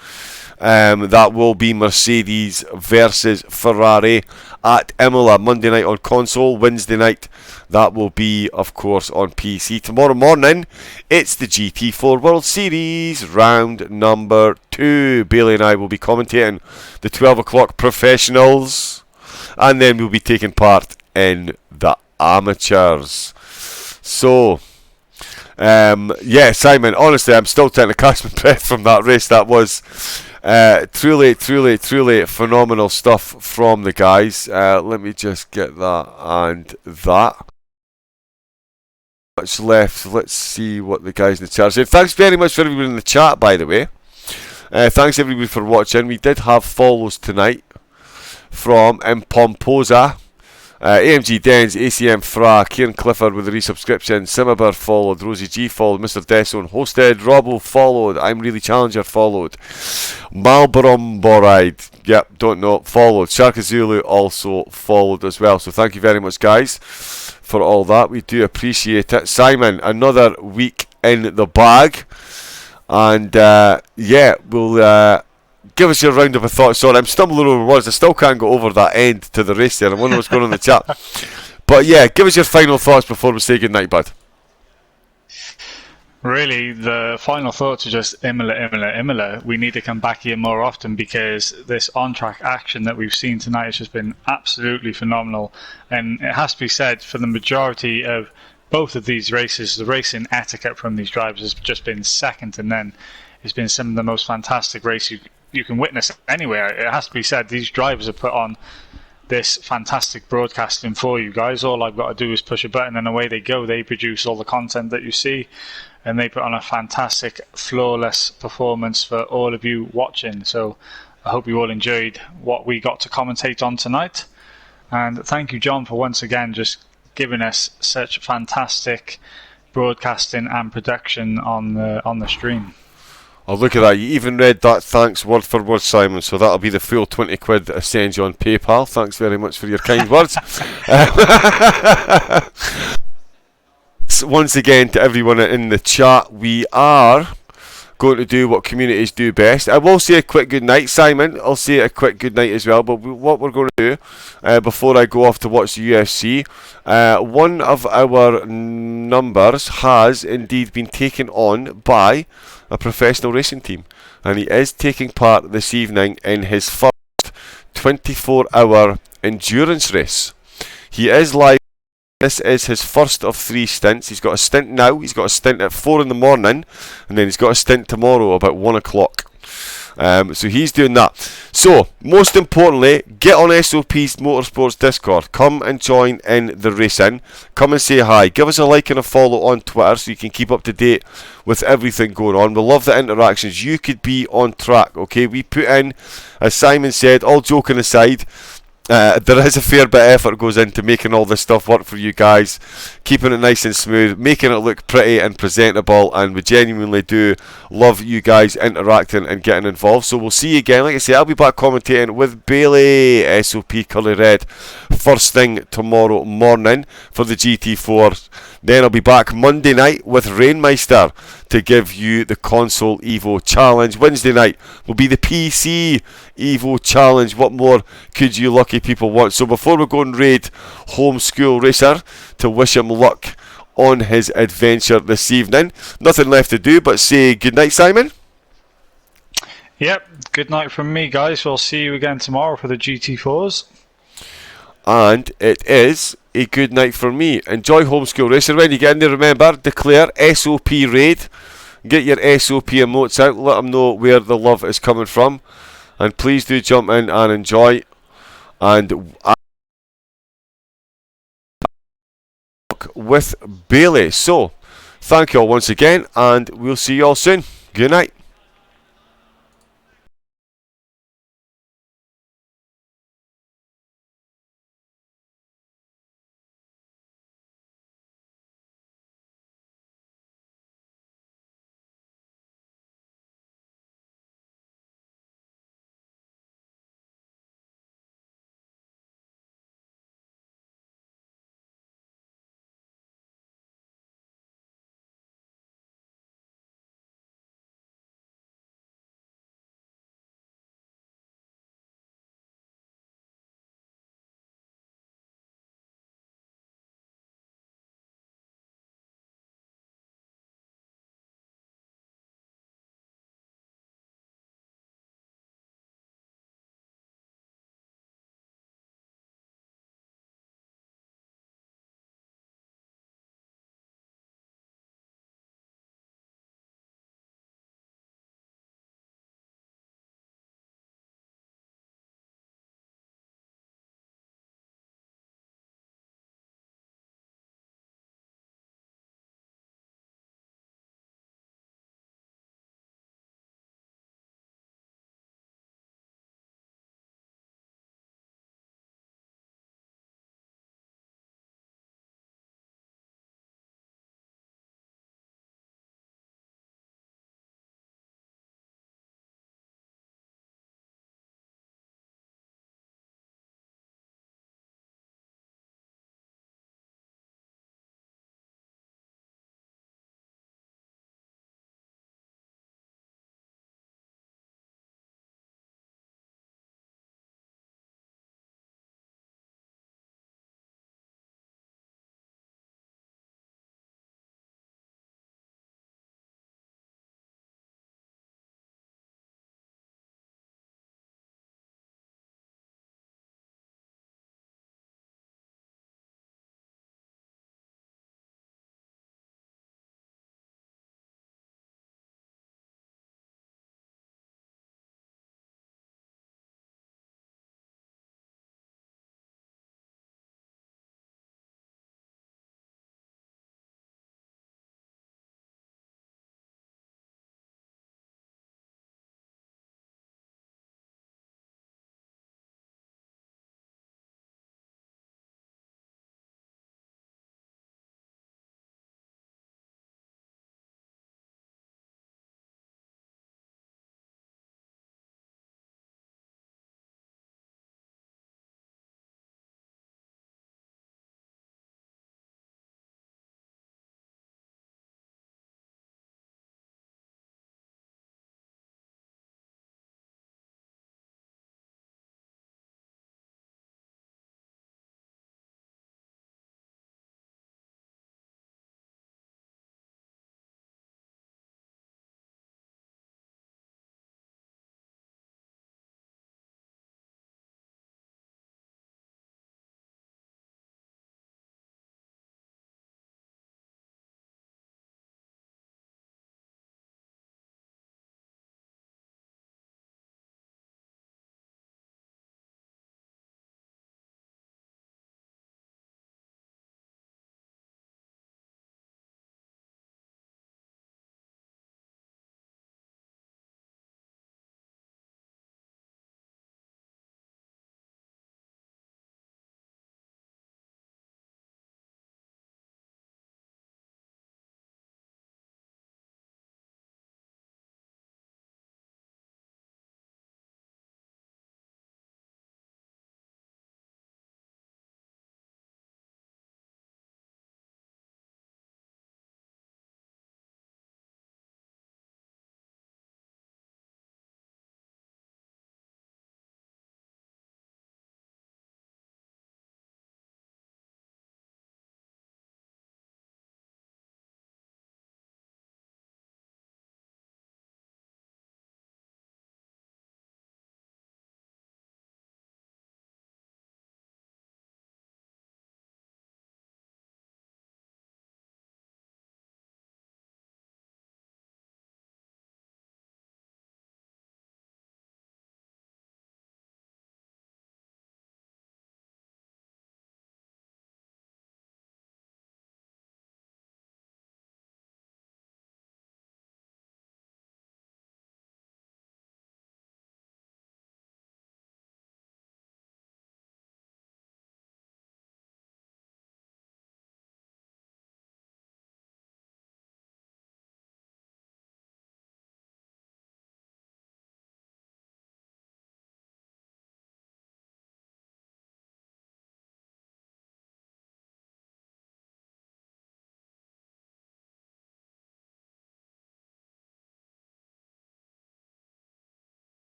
S1: That will be Mercedes versus Ferrari at Imola. Monday night on console, Wednesday night that will be, of course, on PC. Tomorrow morning, it's the GT4 World Series round number 2. Bailey and I will be commentating the 12 o'clock professionals, and then we'll be taking part in the amateurs. So, Simon, honestly, I'm still trying to catch my breath from that race. That was truly phenomenal stuff from the guys. Let me just get that and that. Much left. Let's see what the guys in the chat said. Thanks very much for everybody in the chat, by the way. Thanks everybody for watching. We did have follows tonight from Impomposa. AMG Dens, ACM Fra, Kieran Clifford with the resubscription, Simmerber followed, Rosie G followed, Mr. Desson hosted, Robbo followed, I'm Really Challenger followed, Malbrom Boride, don't know, followed, Sharkazulu also followed as well. So thank you very much, guys, for all that. We do appreciate it. Simon, another week in the bag, and we'll give us your round of a thought. Sorry, I'm stumbling over words. I still can't go over that end to the race there. I wonder what's going on in the chat. But yeah, give us your final thoughts before we say goodnight, bud.
S3: Really, the final thoughts are just Imola. We need to come back here more often because this on-track action that we've seen tonight has just been absolutely phenomenal. And it has to be said, for the majority of both of these races, the racing etiquette from these drivers has just been second to none. It's been some of the most fantastic races you can witness anywhere. It has to be said, these drivers have put on this fantastic broadcasting for you guys. All I've got to do is push a button and away they go. They produce all the content that you see, and they put on a fantastic, flawless performance for all of you watching. So I hope you all enjoyed what we got to commentate on tonight. And thank you, John, for once again just giving us such fantastic broadcasting and production on the stream.
S1: Oh, look at that. You even read that thanks word for word, Simon. So that'll be the full 20 quid I send you on PayPal. Thanks very much for your kind words. Once again, to everyone in the chat, we are going to do what communities do best. I will say a quick good night, Simon. I'll say a quick good night as well. But what we're going to do before I go off to watch the UFC, one of our numbers has indeed been taken on by a professional racing team, and he is taking part this evening in his first 24-hour endurance race. He is live. This is his first of 3 stints. He's got a stint now, he's got a stint at 4 in the morning, and then he's got a stint tomorrow about 1 o'clock. So he's doing that. So, most importantly, get on SOP's Motorsports Discord. Come and join in the racing. Come and say hi. Give us a like and a follow on Twitter so you can keep up to date with everything going on. We love the interactions. You could be on track, okay? We put in, as Simon said, all joking aside, there is a fair bit of effort goes into making all this stuff work for you guys, keeping it nice and smooth, making it look pretty and presentable, and we genuinely do love you guys interacting and getting involved. So we'll see you again. Like I say, I'll be back commentating with Bailey, SOP Curly Red, first thing tomorrow morning for the GT4. Then I'll be back Monday night with Rainmeister to give you the console Evo challenge. Wednesday night will be the PC Evo challenge. What more could you lucky people want? So before we go and raid Homeschool Racer to wish him luck on his adventure this evening, nothing left to do but say good night, Simon.
S3: Yep, good night from me, guys. We'll see you again tomorrow for the GT4s.
S1: And it is a good night for me. Enjoy Homeschool Racer. When you get in there, remember, declare SOP raid. Get your SOP emotes out. Let them know where the love is coming from. And please do jump in and enjoy. And with Bailey. So, thank you all once again, and we'll see you all soon. Good night.